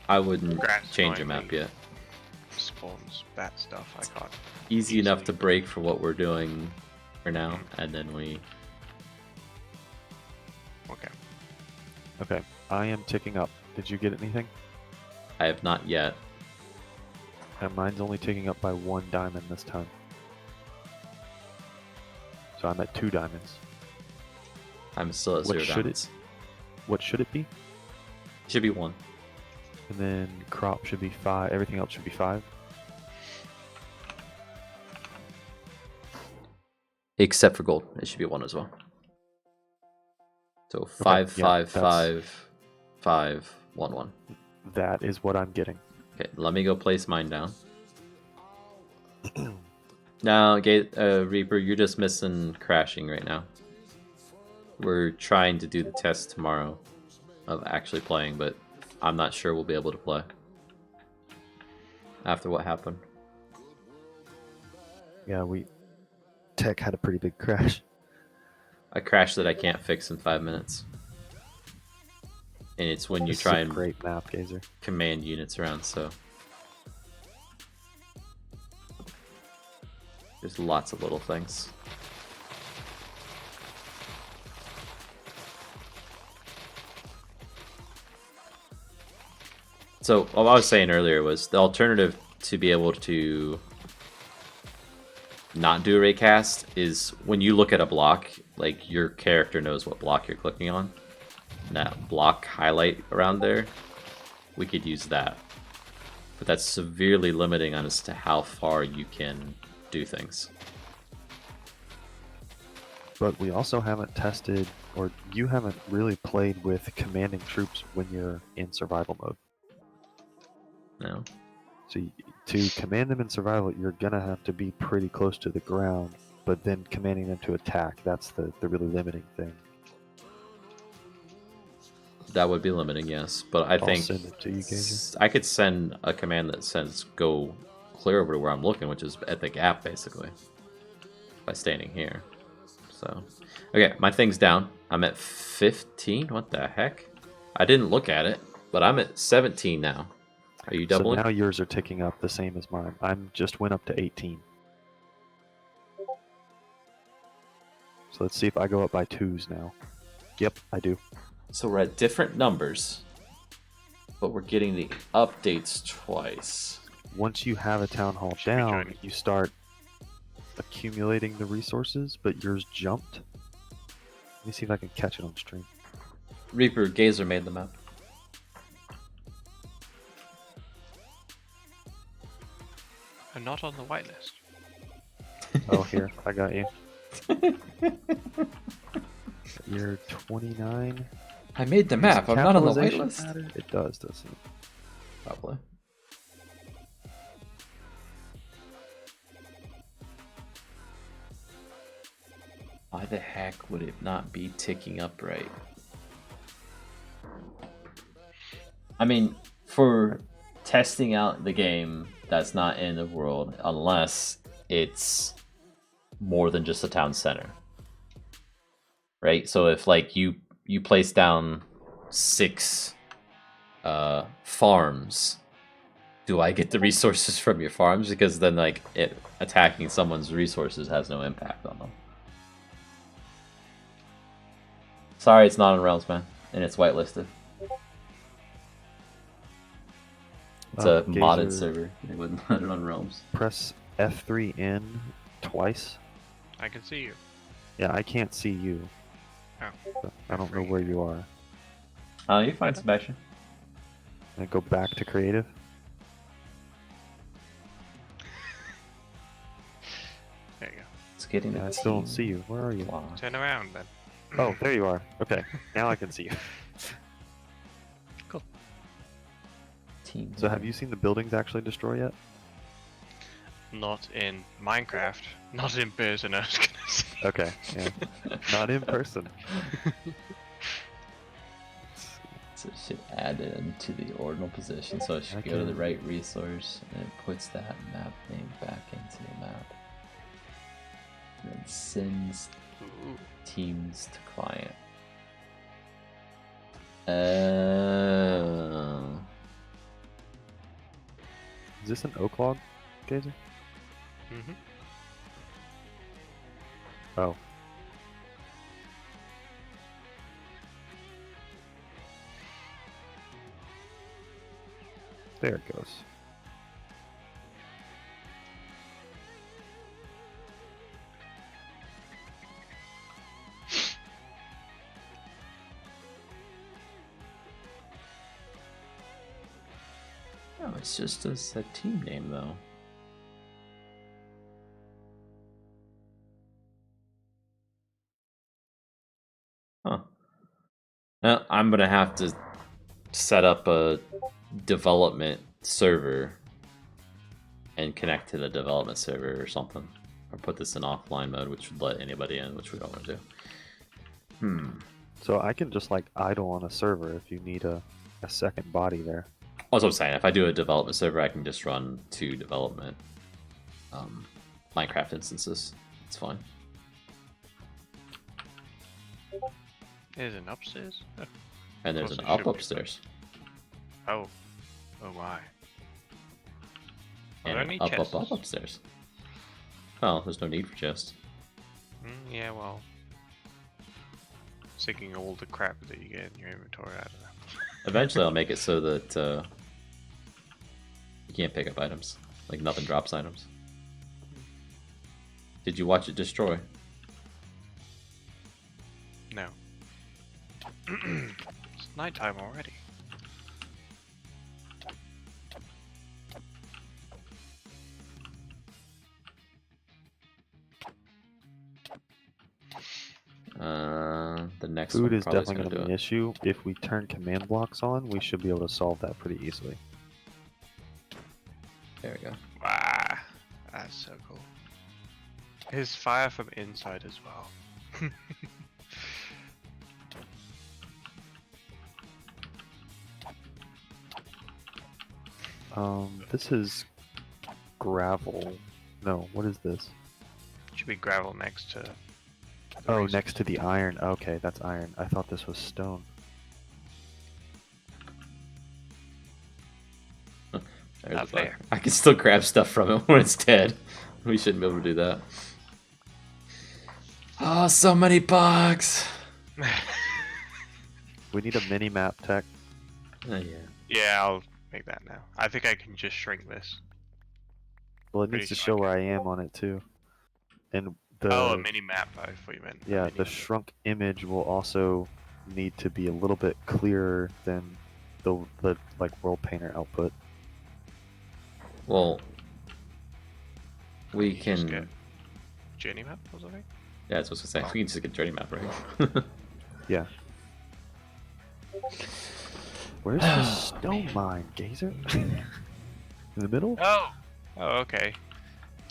I wouldn't Grass change a annoying map me. yet. Spawns bad stuff, I can't. Easy enough Easily. to break for what we're doing for now, Mm. and then we. Okay. Okay, I am ticking up. Did you get anything? I have not yet. And mine's only ticking up by 1 diamond this time. So I'm at 2 diamonds. I'm still at What 0 should it- diamonds. What should it be? Should be 1. And then crop should be 5. Everything else should be 5. Except for gold, it should be 1 as well. So 5, yeah, 5, that's- 5, 5, 1, 1. That is what I'm getting. Okay, let me go place mine down. Now, Reaper, you're just missing crashing right now. We're trying to do the test tomorrow of actually playing, but I'm not sure we'll be able to play after what happened. Yeah, Tech had a pretty big crash. A crash that I can't fix in 5 minutes. And it's when you This is try a and great map, Gazer. command units around, so there's lots of little things. So what I was saying earlier was the alternative to be able to not do a raycast is when you look at a block, like your character knows what block you're clicking on. And that block highlight around there, we could use that. But that's severely limiting on as to how far you can do things. But we also haven't tested, or you haven't really played with commanding troops when you're in survival mode. No? So to command them in survival, you're gonna have to be pretty close to the ground, but then commanding them to attack, that's the really limiting thing. That would be limiting, yes. But I I'll think send it to you, Gazer. I could send a command that says go clear over to where I'm looking, which is at the gap, basically. By standing here. So, okay, my thing's down. I'm at 15? What the heck? I didn't look at it, but I'm at 17 now. Are you doubling? So now yours are ticking up the same as mine. I'm just went up to 18. So let's see if I go up by 2s now. Yep, I do. So we're at different numbers, but we're getting the updates twice. Once you have a town hall Should be down, joining. you start accumulating the resources, but yours jumped. Let me see if I can catch it on stream. Reaper Gazer made the map. I'm not on the whitelist. Oh, here, I got you. You're 29. I made the Does map. I'm not on the capitalization whitelist. matter? It does, doesn't it? Probably. Why the heck would it not be ticking up right? I mean, for testing out the game, that's not end of world unless it's more than just a town center. Right? So if like you place down 6 farms, do I get the resources from your farms? Because then like it attacking someone's resources has no impact on them. Sorry, it's not on Realms, man, and it's whitelisted. It's a modded Gazer, server. They wouldn't let it on Realms. Press F3N twice. I can see you. Yeah, I can't see you. Oh. So I don't know where you are. You find Sebastian. And go back to creative. There you go. It's getting Yeah, the I still don't team. see you. Where are you? Wow. Turn around then. Oh, there you are. Okay, now I can see you. Team. So have you seen the buildings actually destroy yet? Not in Minecraft. Not in person, I was gonna say. Okay, yeah. Not in person. So it should add it into the ordinal position. So I should go to the right resource and it puts that map name back into the map. And then sends Ooh. teams to client. Is this an oak log, Gazer? Mm-hmm. Oh. There it goes. No, it's just a team name though. Huh. Now, I'm gonna have to set up a development server and connect to the development server or something. Or put this in offline mode, which would let anybody in, which we don't want to do. So I can just like idle on a server if you need a second body there. That's what I'm saying. If I do a development server, I can just run 2 development Minecraft instances. It's fine. There's an upstairs? Oh. And there's Course an it up should be, upstairs. Oh. Oh my. Are And there an any up chests? upstairs. Well, there's no need for chests. Yeah, well. Taking all the crap that you get in your inventory out of them. Eventually I'll make it so that you can't pick up items. Like nothing drops items. Did you watch it destroy? No. It's nighttime already. The next Food one is probably definitely going to be do an it. issue. If we turn command blocks on, we should be able to solve that pretty easily. There we go. Wow. That's so cool. There's fire from inside as well. This is gravel. No, what is this? Should be gravel next to. Oh, next to the iron. Okay, that's iron. I thought this was stone. There's Not the bug. fair. I can still grab stuff from it when it's dead. We shouldn't be able to do that. Oh, so many bugs. We need a mini map, Tech. Yeah. Yeah, I'll make that now. I think I can just shrink this. Well, it Pretty needs to sure I show where can. I am on it too. And the Oh, a mini map. I thought you meant. a yeah, mini the map. shrunk image will also need to be a little bit clearer than the like world painter output. Well, we You just can. get journey map or something. Yeah, that's what I was saying. We can just get journey map, right? Yeah. Where's the stone mine, Gazer? In the middle? Oh. Oh, okay.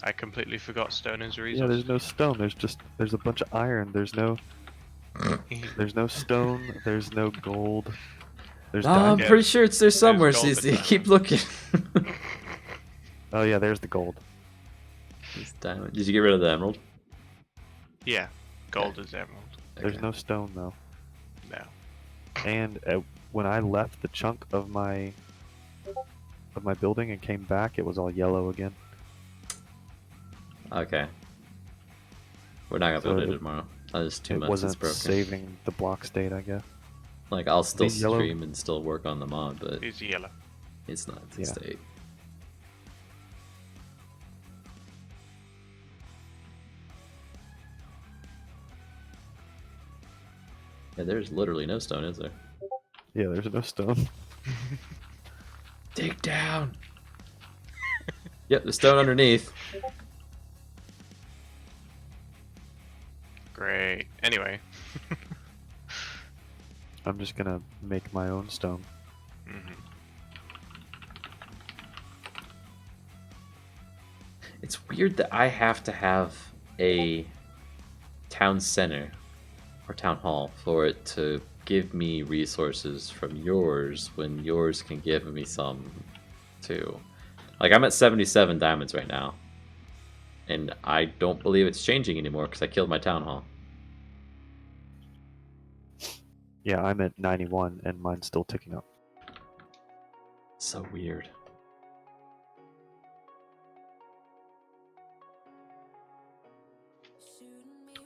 I completely forgot stone as a Yeah, resource. there's no stone. There's a bunch of iron. There's no stone. There's no gold. There's I'm diamond. pretty sure it's there somewhere, gold so and you keep looking. Oh yeah, there's the gold. It's diamond. Did you get rid of the emerald? Yeah, gold is emerald. There's Okay. no stone though. No. And when I left the chunk of my building and came back, it was all yellow again. Okay. We're not gonna So build it it- tomorrow. That is 2 It months. It's wasn't broken. saving the block state, I guess. Like I'll still These yellow- stream and still work on the mod, but It's yellow. it's not the Yeah. state. Yeah, there's literally no stone, is there? Yeah, there's no stone. Dig down. Yep, the stone underneath. Great. Anyway. I'm just gonna make my own stone. Mhm. It's weird that I have to have a town center or town hall for it to give me resources from yours when yours can give me some too. Like, I'm at 77 diamonds right now. And I don't believe it's changing anymore because I killed my town hall. Yeah, I'm at 91 and mine's still ticking up. So weird.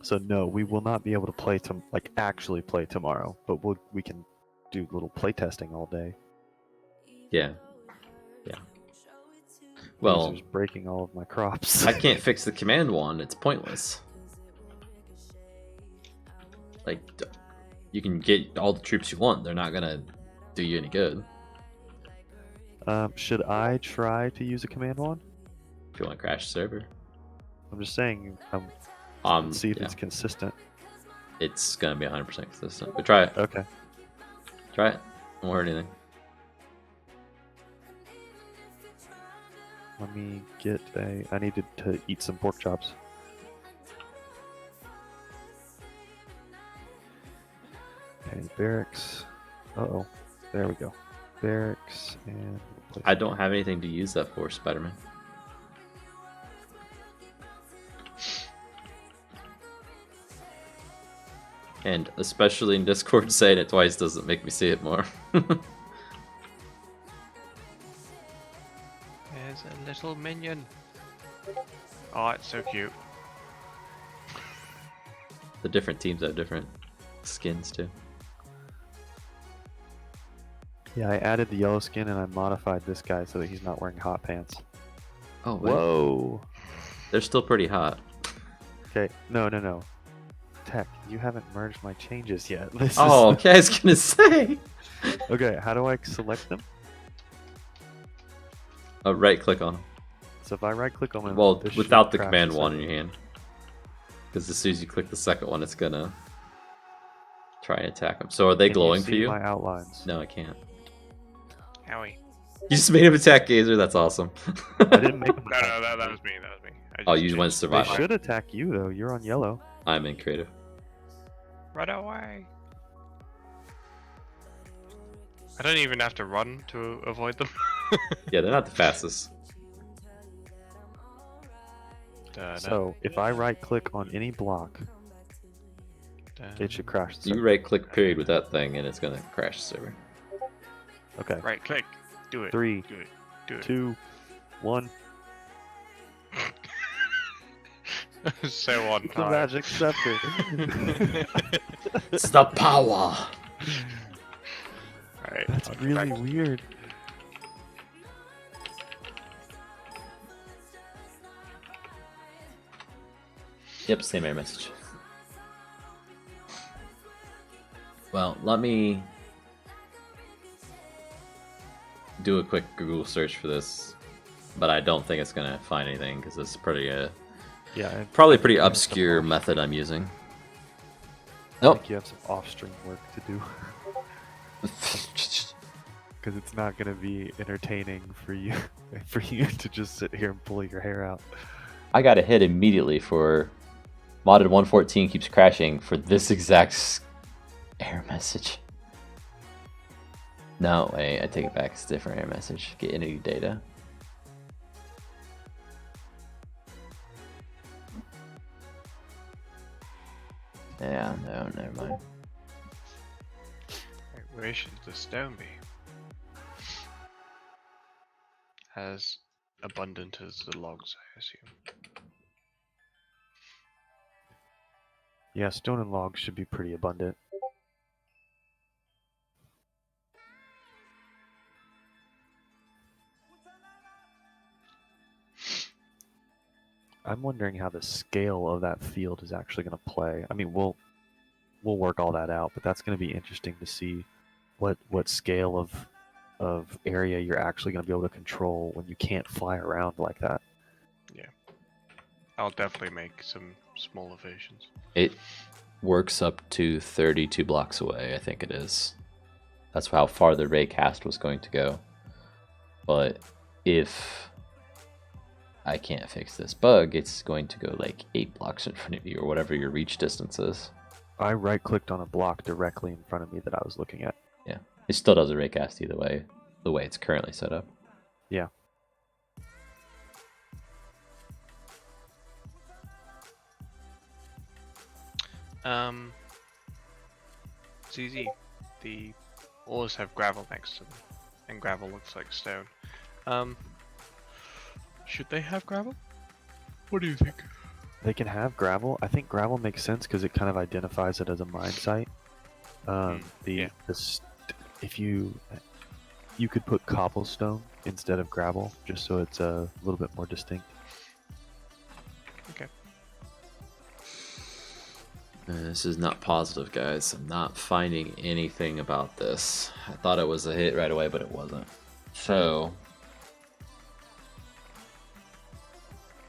So no, we will not be able to play actually play tomorrow, but we can do little play testing all day. Yeah. Yeah. Well, Laser's breaking all of my crops. I can't fix the command wand. It's pointless. Like, you can get all the troops you want. They're not gonna do you any good. Should I try to use a command wand? If you want to crash the server. I'm just saying. See if Yeah, it's consistent. it's gonna be 100% consistent. But try it. Okay. Try it. Won't hurt anything. Let me get I needed to eat some pork chops. Okay, barracks. Uh-oh. There we go. Barracks and... I don't have anything to use that for, Spider-Man. And especially in Discord, saying it twice doesn't make me see it more. There's a little minion. Oh, it's so cute. The different teams have different skins too. Yeah, I added the yellow skin and I modified this guy so that he's not wearing hot pants. Oh, wait. Whoa! They're still pretty hot. Okay, no. Tech, you haven't merged my changes yet. This Oh, is... okay, I was gonna say. Okay, how do I select them? Right click on them. So if I right click on them, Well, this without should the crash command the wand in server. your hand. Because as soon as you click the second one, it's gonna try and attack them. So are they Can glowing see for you? my outlines. No, I can't. Howie. You just made him attack Gazer, that's awesome. I didn't make them. No, that was me. That was me. I Oh, just you went changed- They survival. should attack you though. You're on yellow. I'm in creative. Run away. I don't even have to run to avoid them. Yeah, they're not the fastest. So if I right click on any block, it should crash the You server. right click period with that thing and it's gonna crash the server. Okay. Right click. Do it. 3, Do it. Do it. 2, 1. So on The time. magic scepter. It's the power! Right. That's I'll get really back- weird. Yep, same error message. Well, let me do a quick Google search for this, but I don't think it's gonna find anything because it's pretty Yeah. and probably I pretty think you have some obscure off- method I'm using. I Oh, think you have some off-stream work to do because it's not going to be entertaining for you to just sit here and pull your hair out. I got a hit immediately for modded 114 keeps crashing for this exact error message. No, wait, I take it back. It's a different error message. Get entity data. Yeah, no, never mind. Right, where should the stone be? As abundant as the logs, I assume. Yeah, stone and logs should be pretty abundant. I'm wondering how the scale of that field is actually going to play. I mean, we'll work all that out, but that's going to be interesting to see what scale of area you're actually going to be able to control when you can't fly around like that. I'll definitely make some smaller versions. It works up to 32 blocks away, I think it is. That's how far the ray cast was going to go. But if I can't fix this bug, it's going to go like 8 blocks in front of you or whatever your reach distance is. I right-clicked on a block directly in front of me that I was looking at. Yeah. It still doesn't raycast either way, the way it's currently set up. Yeah. ZZ, the ores have gravel next to them, and gravel looks like stone. Should they have gravel? What do you think? They can have gravel. I think gravel makes sense because it kind of identifies it as a mine site. Yeah. If you could put cobblestone instead of gravel, just so it's a little bit more distinct. Okay. This is not positive, guys. I'm not finding anything about this. I thought it was a hit right away, but it wasn't. So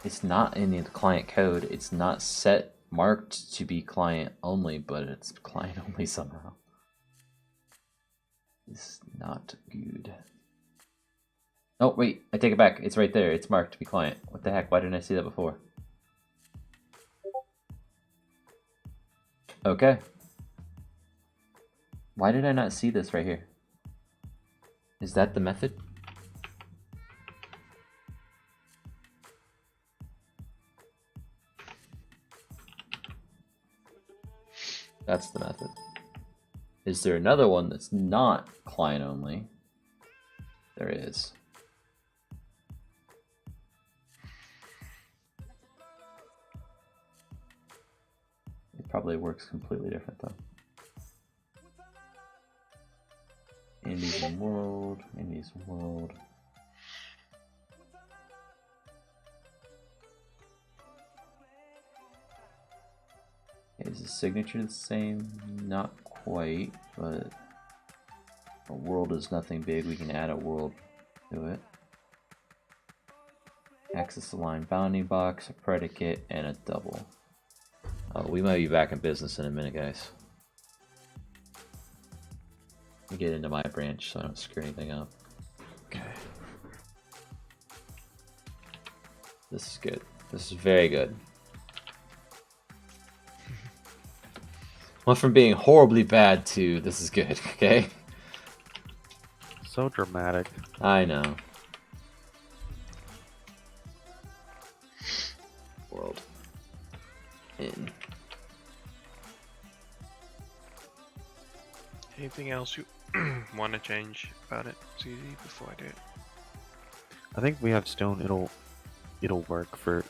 it's not in the client code. It's not set marked to be client only, but it's client only somehow. It's not good. Oh, wait, I take it back. It's right there. It's marked to be client. What the heck? Why didn't I see that before? Okay. Why did I not see this right here? Is that the method? That's the method. Is there another one that's not client only? There is. It probably works completely different though. Indies and world, Indies and world. Is the signature the same? Not quite, but a world is nothing big. We can add a world to it. Access align bounding box, a predicate, and a double. We might be back in business in a minute, guys. Let me get into my branch so I don't screw anything up. Okay. This is good. This is very good. Went from being horribly bad to this is good, okay? So dramatic. I know. World. In. Anything else you want to change about it, ZZ, before I do it? I think we have stone. It'll work for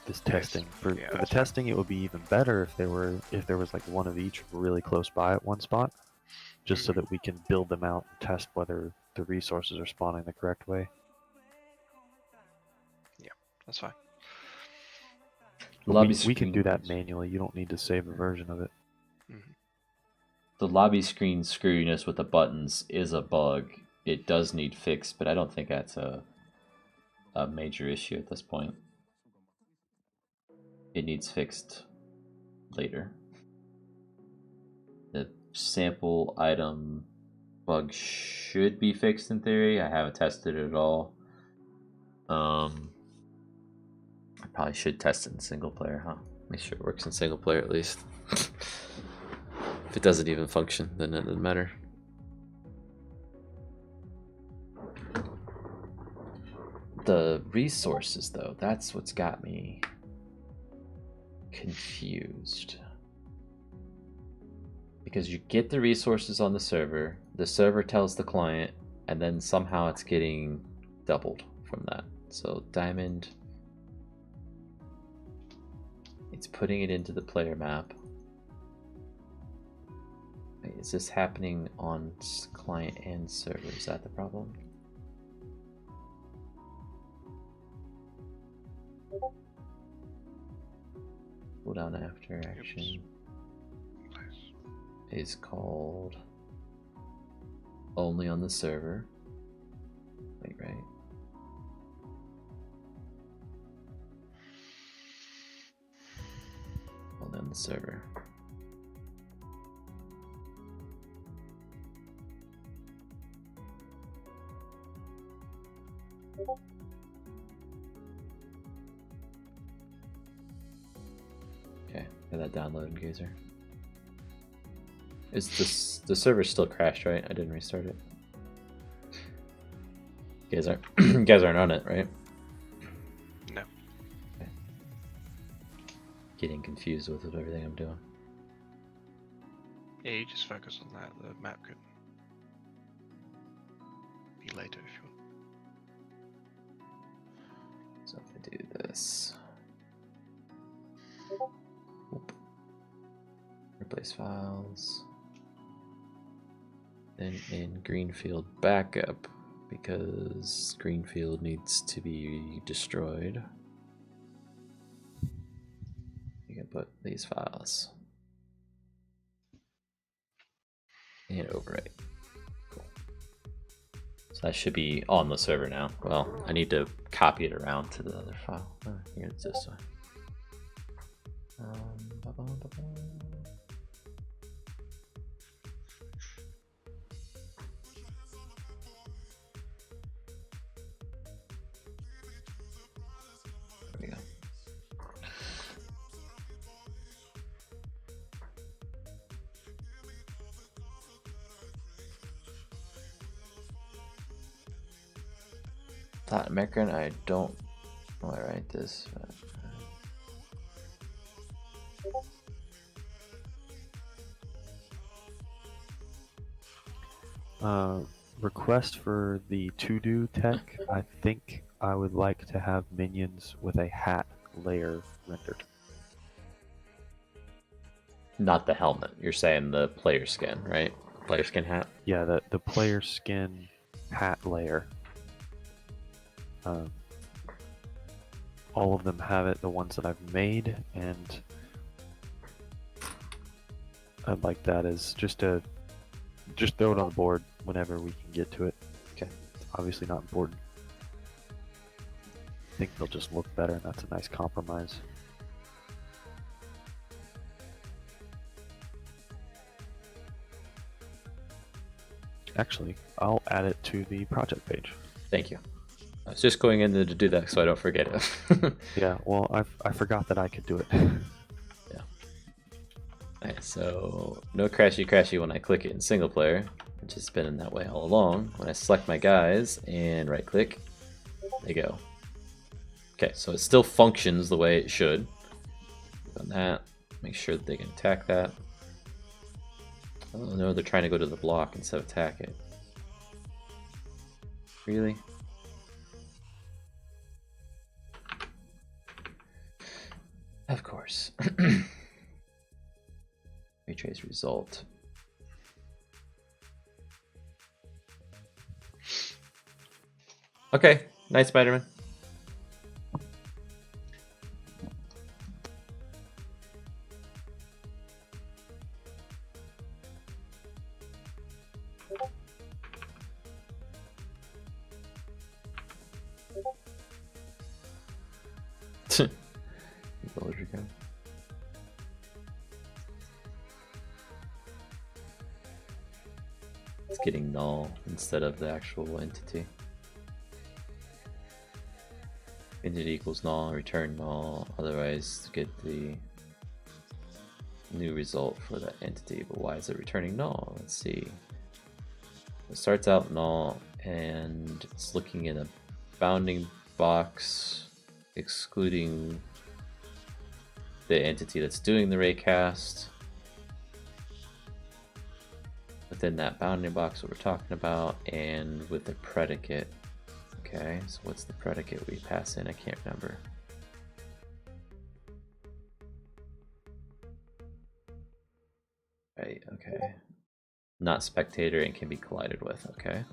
this testing. For the that's fine. testing, it would be even better if there was like one of each really close by at one spot, just so that we can build them out and test whether the resources are spawning the correct way. That's fine. But Lobby we can do that screens. manually. You don't need to save a version of it. The lobby screen screwiness with the buttons is a bug. It does need fixed, but I don't think that's a major issue at this point. It needs fixed later. The sample item bug should be fixed in theory. I haven't tested it at all. I probably should test it in single player, huh? Make sure it works in single player at least. If it doesn't even function, then it doesn't matter. The resources, though, that's what's got me confused. Because you get the resources on the server tells the client, and then somehow it's getting doubled from that. So diamond, it's putting it into the player map. Wait, is this happening on client and server? Is that the problem? Cooldown after action is called only on the server. Wait, right? Only on the server. download Gazer. Is this the server still crashed, right? I didn't restart it. You guys aren't on it, right? No. Okay. Getting confused with everything I'm doing. Yeah, you just focus on that. The map could be later if you want. So if I do this, Whoop. Replace files, then in Greenfield backup, because Greenfield needs to be destroyed, you can put these files and overwrite. Cool. So that should be on the server now. Well, I need to copy it around to the other file. Oh, here it's this one. There we go. Latin American, I don't know how to write this. Request for the to-do tech. I think I would like to have minions with a hat layer rendered. Not the helmet. You're saying the player skin, right? Player skin hat. Yeah, the player skin hat layer. All of them have it, the ones that I've made, and I'd like that as just throw it on the board whenever we can get to it. Okay. It's obviously not important. I think they'll just look better, and that's a nice compromise. Actually, I'll add it to the project page. Thank you. I was just going in there to do that so I don't forget it. Yeah, well, I forgot that I could do it. Yeah. Alright, so no crashy when I click it in single player, which has been in that way all along. When I select my guys and right click, they go. Okay, so it still functions the way it should. Click on that, make sure that they can attack that. Oh no, they're trying to go to the block instead of attack it. Really? Of course. Retrace result. Okay, night Spider-Man. Villager guy. It's getting null instead of the actual entity. Entity equals null, return null, otherwise get the new result for that entity. But why is it returning null? Let's see. It starts out null and it's looking in a bounding box excluding the entity that's doing the raycast. Within that bounding box, what we're talking about, and with the predicate. Okay, so what's the predicate we pass in? I can't remember. Right, okay. Not spectator and can be collided with, okay.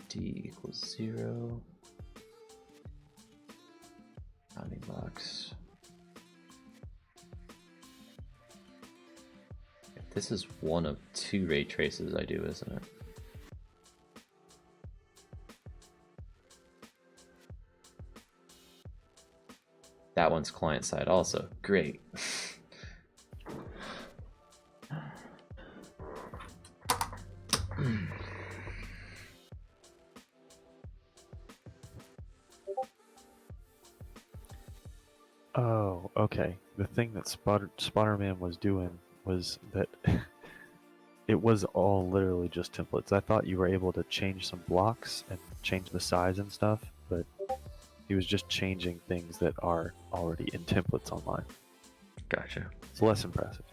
D equals 0. Bounding box. This is one of 2 ray traces I do, isn't it? That one's client side also. Great. Oh, okay. The thing that Spotterman was doing was that it was all literally just templates. I thought you were able to change some blocks and change the size and stuff, but he was just changing things that are already in templates online. Gotcha. It's less impressive.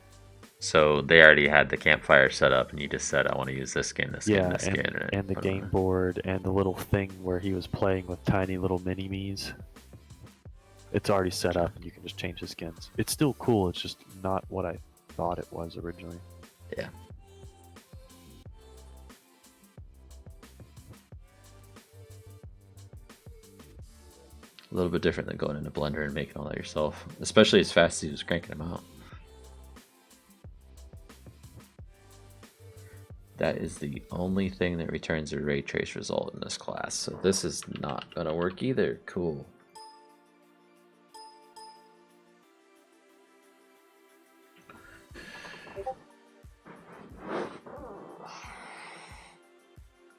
So they already had the campfire set up, and you just said, "I want to use this skin, this skin, Yeah, this skin," and the game board and the little thing where he was playing with tiny little mini me's. It's already set up, and you can just change the skins. It's still cool. It's just not what I thought it was originally. Yeah. A little bit different than going into Blender and making all that yourself, especially as fast as he was cranking them out. That is the only thing that returns a ray trace result in this class, so this is not gonna work either. Cool.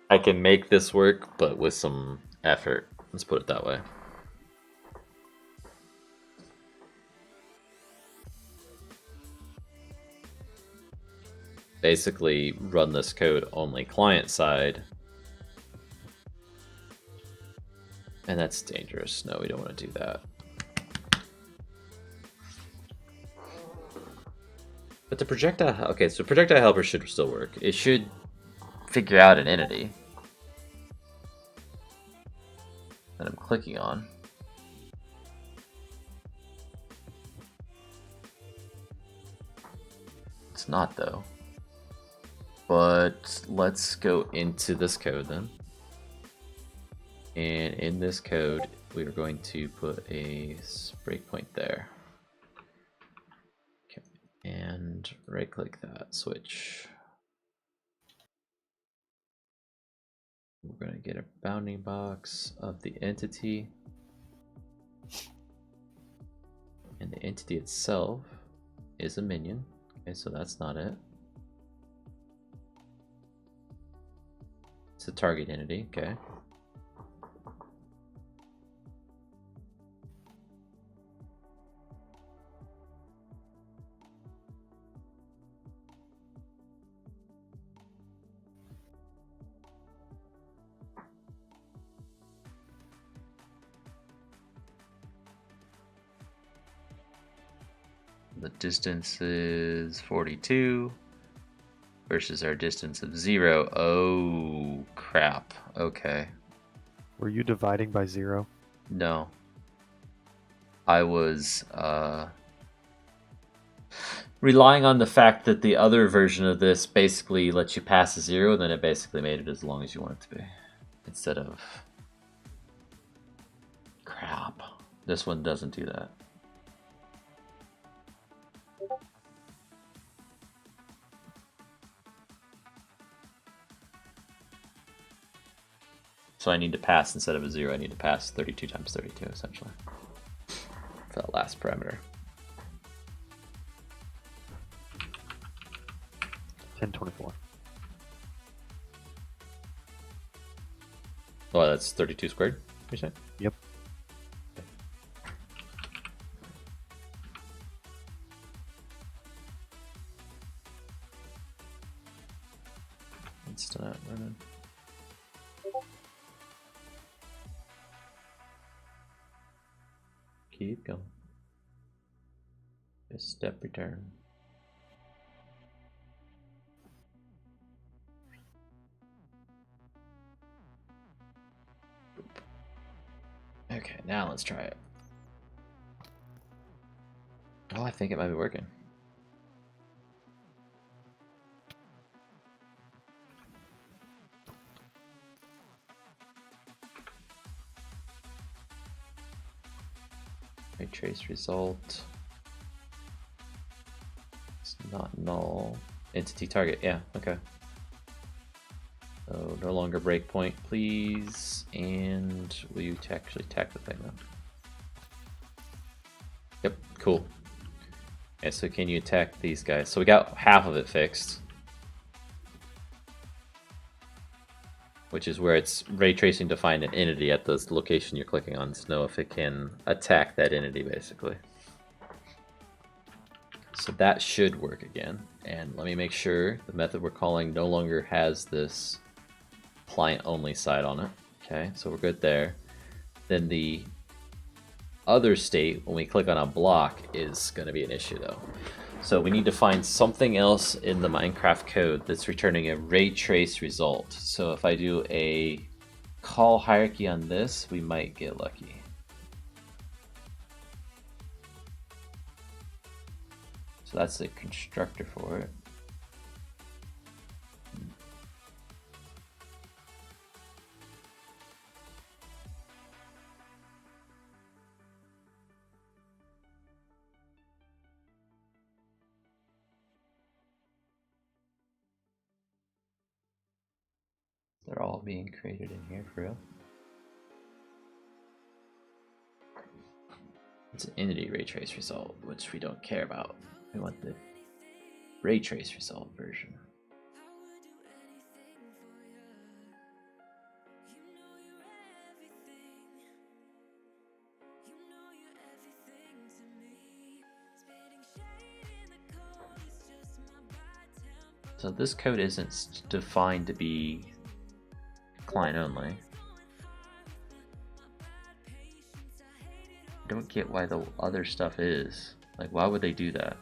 I can make this work, but with some effort. Let's put it that way. Basically, run this code only client side. And that's dangerous. No, we don't want to do that. But the projectile... Okay, so projectile helper should still work. It should figure out an entity that I'm clicking on. It's not, though. But let's go into this code then. And in this code, we are going to put a breakpoint there. Okay. And right click that, switch. We're going to get a bounding box of the entity. And the entity itself is a minion. Okay, so that's not it. It's a target entity, okay. The distance is 42 versus our distance of 0. Oh, crap. Okay. Were you dividing by 0? No. I was relying on the fact that the other version of this basically lets you pass a 0, and then it basically made it as long as you want it to be. Instead of... Crap. This one doesn't do that. So I need to pass, instead of a 0, I need to pass 32 times 32, essentially. For that last parameter. 1024. Oh, that's 32 squared, you're saying? Yep. It's not running. Keep going. Just step return. Okay, now let's try it. Oh, I think it might be working. Ray trace result. It's not null. Entity target, yeah, okay. So no longer breakpoint, please. And will you actually attack the thing then? Yep, cool. Okay, so can you attack these guys? So we got half of it fixed. Which is where it's ray tracing to find an entity at the location you're clicking on to know if it can attack that entity, basically. So that should work again. And let me make sure the method we're calling no longer has this client only side on it. Okay, so we're good there. Then the other state, when we click on a block, is going to be an issue though. So we need to find something else in the Minecraft code that's returning a ray trace result. So if I do a call hierarchy on this, we might get lucky. So that's the constructor for it. They're all being created in here for real. It's an entity ray trace result, which we don't care about. We want the ray trace result version. So this code isn't defined to be client only. I don't get why the other stuff is. Like, why would they do that?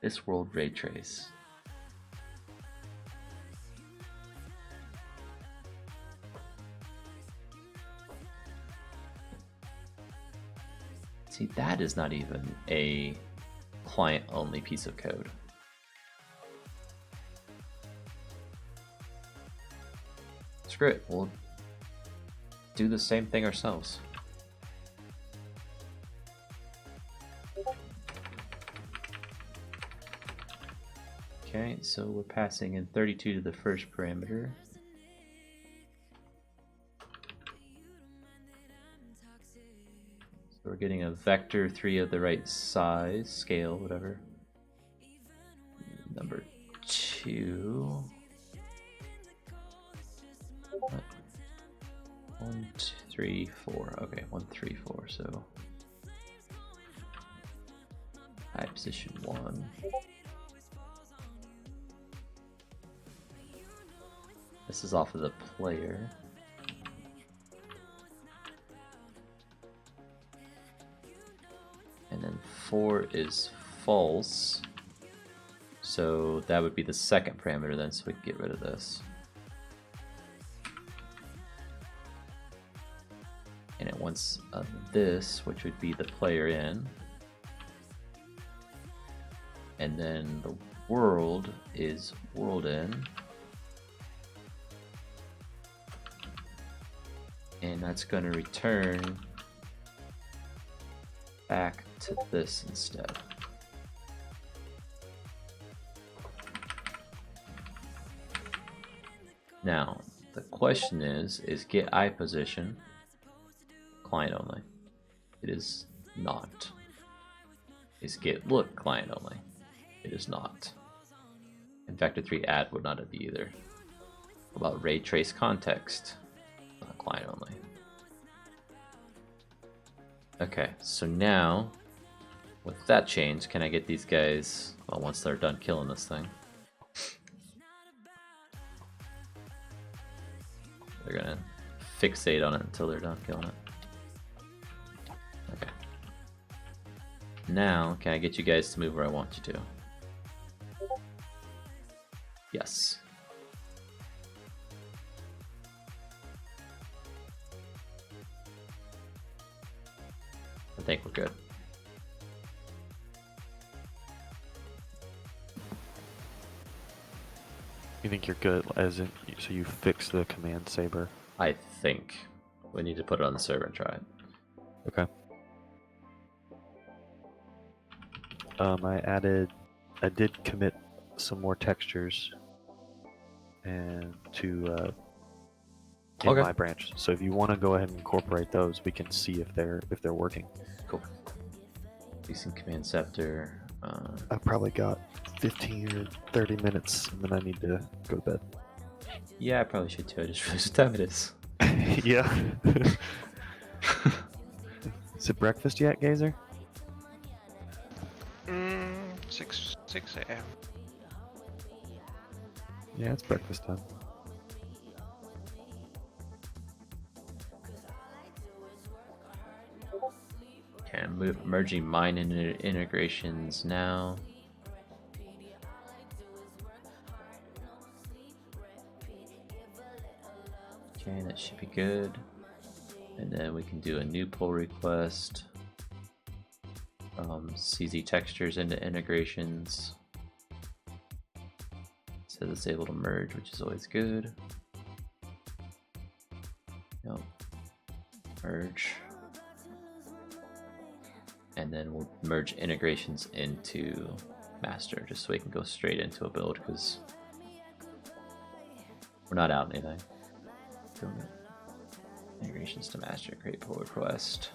This world ray trace. See, that is not even a client-only piece of code. Screw it, we'll do the same thing ourselves. Okay, so we're passing in 32 to the first parameter. So we're getting a vector 3 of the right size, scale, whatever. Number 2. 1, 2, 3, 4. Okay, 1, 3, 4. So high position 1. This is off of the player. And then 4 is false. So that would be the second parameter then, so we can get rid of this. And it wants this, which would be the player in. And then the world is world in. And that's going to return back to this instead. Now, the question is get eye position client only? It is not. Is get look client only? It is not. And vector 3 add would not be either. What about ray trace context? Not client only. Okay, so now with that change, can I get these guys, well, once they're done killing this thing, they're gonna fixate on it until they're done killing it. Okay. Now, can I get you guys to move where I want you to? Yes. I think we're good. You think you're good, as in, so you fix the command saber? I think we need to put it on the server and try it. Okay. I did commit some more textures and to in Okay. my branch. So if you want to go ahead and incorporate those, we can see if they're working. Cool. Using command scepter. I've probably got 15 or 30 minutes, and then I need to go to bed. Yeah, I probably should too. I just realized what time it is. Yeah. Is it breakfast yet, Gazer? 6 a.m. Yeah, it's breakfast time. Okay, I'm merging mine into integrations now. Okay, that should be good. And then we can do a new pull request. CZ textures into integrations. So it's able to merge, which is always good. Yep. Merge. And then we'll merge integrations into master just so we can go straight into a build because we're not out anything. Integrations to master, create pull request.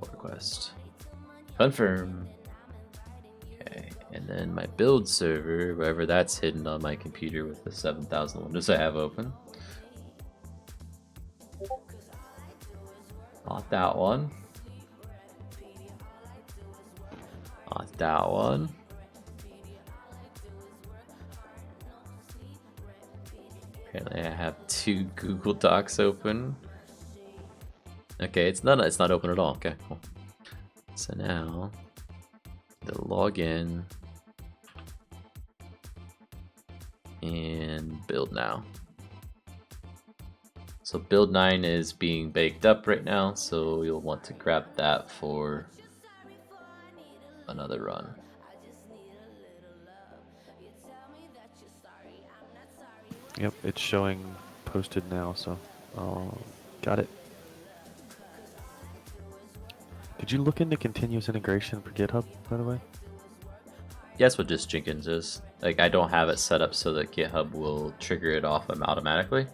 Pull request. Confirm. Okay, and then my build server, wherever that's hidden on my computer with the 7,000 windows I have open. Not that one. Not that one. Apparently I have 2 Google Docs open. Okay, it's not open at all. Okay, cool. So now the log in and build now. So build 9 is being baked up right now, so you'll want to grab that for another run. Yep, it's showing posted now, so got it. Did you look into continuous integration for GitHub, by the way? Yeah, that's what just Jenkins is. Like, I don't have it set up so that GitHub will trigger it off automatically.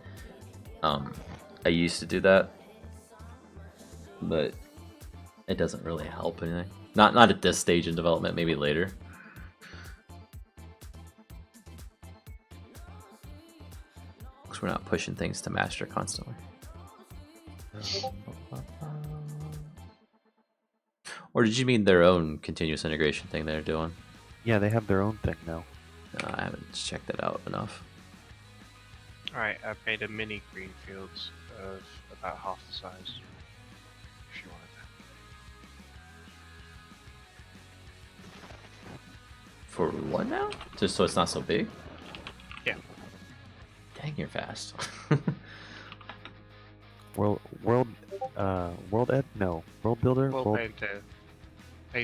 I used to do that, but it doesn't really help anything. Not at this stage in development, maybe later. Because we're not pushing things to master constantly. Or did you mean their own continuous integration thing they're doing? Yeah, they have their own thing now. No, I haven't checked that out enough. Alright, I've made a mini greenfields of about half the size. If you wanted that. For what now? Just so it's not so big? Yeah. Dang, you're fast. World Ed? No. World Builder? World Painter.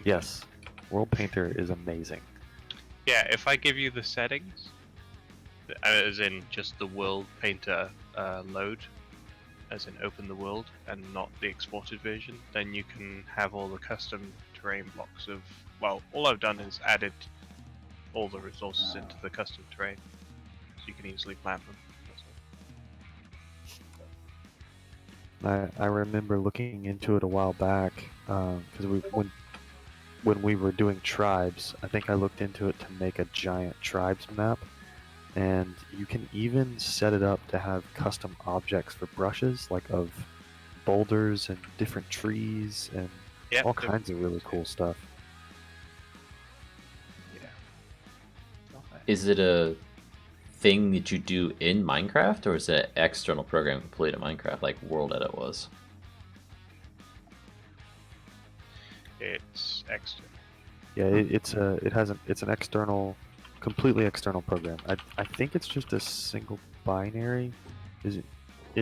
Yes. World Painter is amazing. Yeah, if I give you the settings, as in just the World Painter load, as in open the world and not the exported version, then you can have all the custom terrain blocks of, well, all I've done is added all the resources into the custom terrain, so you can easily plant them. I remember looking into it a while back because when we were doing tribes, I think I looked into it to make a giant tribes map, and you can even set it up to have custom objects for brushes, like of boulders and different trees and Yep, all kinds of really cool stuff. Yeah. Is it a thing that you do in Minecraft, or is it an external program complete in Minecraft like World Edit was? It's extra. Yeah, it's an external, completely external program. I think it's just a single binary. Is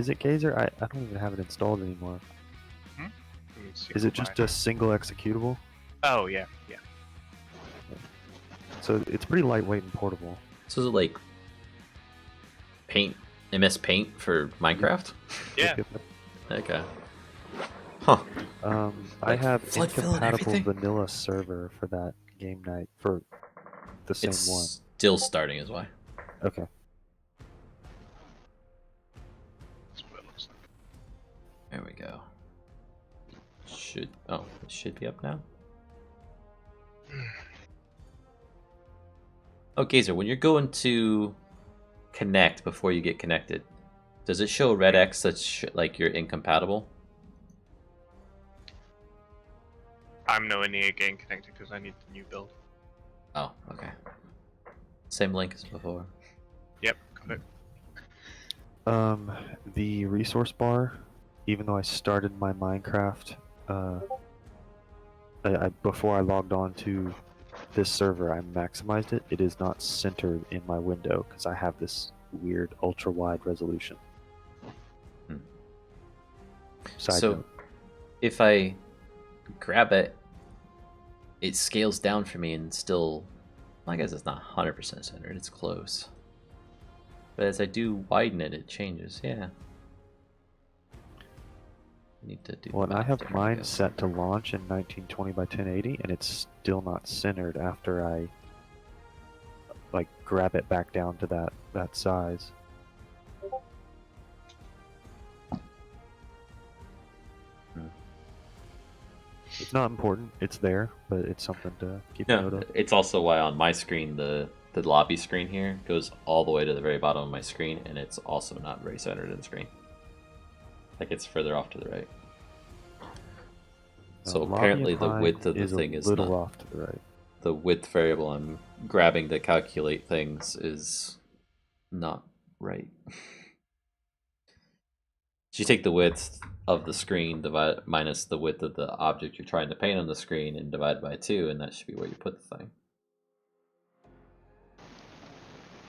it Gazer? I don't even have it installed anymore. Is it just a single executable? Oh yeah, yeah. So it's pretty lightweight and portable. So is it like Paint, MS Paint for Minecraft? Yeah. Okay. Huh. I Like have flood fill and incompatible everything? vanilla server for that game night for the same It's one. still starting is why. Okay. That's what it looks like. There we go. It should be up now? Oh, Gazer, when you're going to connect before you get connected, does it show a red X that's like you're incompatible? I'm nowhere near getting connected because I need the new build. Oh, okay. Same link as before. Yep, got it. The resource bar, even though I started my Minecraft, before I logged on to this server, I maximized it. It is not centered in my window because I have this weird ultra wide resolution. Hmm. Side So, note. if I grab it, it scales down for me and still, I guess it's not 100% centered, it's close. But as I do widen it, it changes, yeah. I need to do Well, and I math have different, I mine guess. set to launch in 1920 by 1080, and it's still not centered after I like grab it back down to that size. Hmm. It's not important. It's there, but it's something to keep No, note of. it's also why on my screen, the lobby screen here goes all the way to the very bottom of my screen, and it's also not very centered in the screen. Like it's further off to the right. So Lobby apparently of the mine width of the is thing a is little not off to the right. the width variable I'm grabbing to calculate things is not right. So you take the width of the screen divide minus the width of the object you're trying to paint on the screen and divide by 2, and that should be where you put the thing.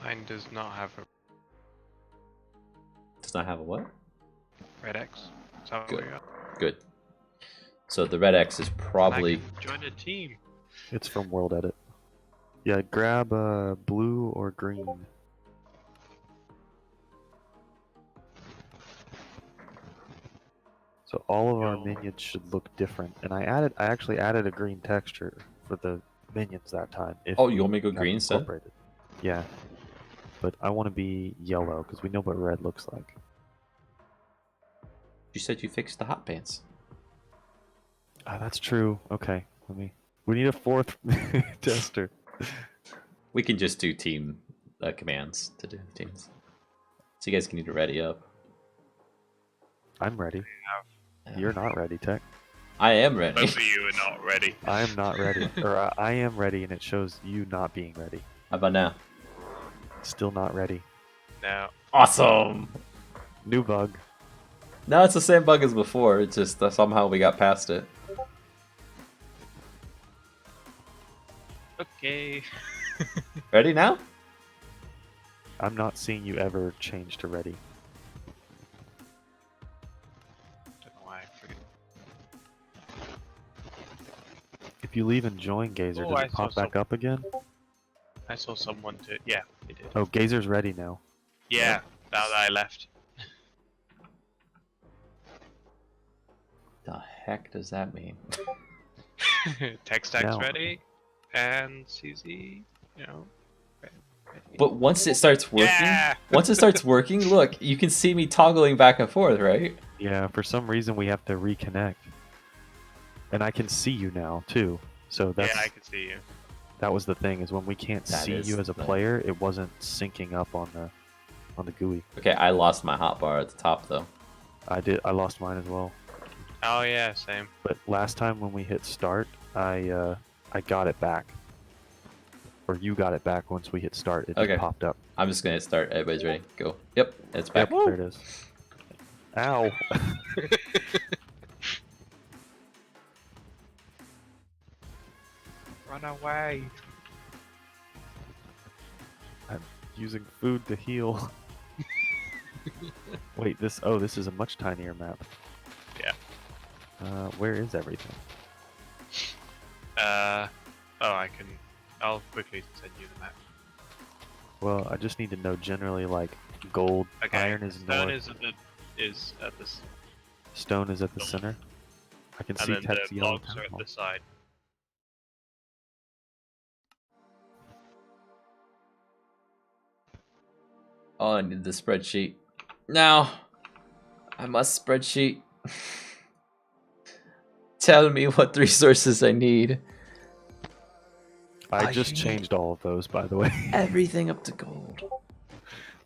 Mine does not have a Does not have a what? red X. Is that Good. what we got? Good. So the red X is probably I can join a team. It's from World Edit. Yeah, grab blue or green. So all of our Yo. minions should look different. And I actually added a green texture for the minions that time. If Oh, you we want me to go got green instead? incorporated. Yeah. But I want to be yellow because we know what red looks like. You said you fixed the hot pants. Ah, that's true. Okay, we need a fourth tester. We can just do team commands to do teams. So you guys can need to ready up. I'm ready. You're not ready, Tech. I am ready. Both of you are not ready. I am not ready. Or I am ready and it shows you not being ready. How about now? Still not ready. Now, Awesome! New bug. No, it's the same bug as before. It's just somehow we got past it. okay. Ready now? I'm not seeing you ever change to ready. Don't know why I forget. If you leave and join Gazer, Oh, does I it pop saw back up again? I saw someone to. Yeah, it did. Oh, Gazer's ready now. Yeah, now that I left. The heck does that mean? Tech stack's Now. ready, and CZ, you know. Ready. But once it starts working, Yeah! once it starts working, look, you can see me toggling back and forth, right? Yeah, for some reason we have to reconnect. And I can see you now, too. So that's Yeah, I can see you. that was the thing, is when we can't That see is you as a the thing. player, it wasn't syncing up on the GUI. Okay, I lost my hotbar at the top though. I lost mine as well. Oh yeah, same. But last time when we hit start, I got it back. Or you got it back once we hit start. It Okay. just popped up. I'm just gonna hit start. Everybody's ready. Go. Yep, it's back. Yep, there it is. Ow. Run away. I'm using food to heal. Wait, this is a much tinier map. Yeah. Where is everything? I'll quickly send you the map. Well, I just need to know generally like gold, Okay. iron is Stone north, is at this, stone is at the center. I can and see then Tech's the yellow logs are town at hall. the side. Oh, I need the spreadsheet. Now, I must spreadsheet. Tell me what resources I need. I Oh, just you changed all of those, by the way. everything up to gold.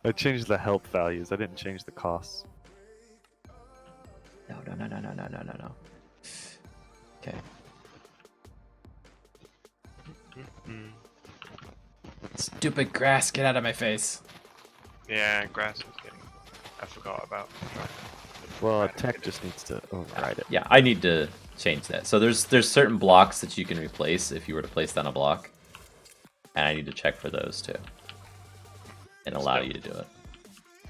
I changed the health values. I didn't change the costs. No. Okay. Mm. Stupid grass, get out of my face. Yeah, grass is getting. I forgot about. Well, tech just needs to override it. Yeah, I need to change that. So there's certain blocks that you can replace if you were to place down a block. And I need to check for those too. And allow Still. you to do it.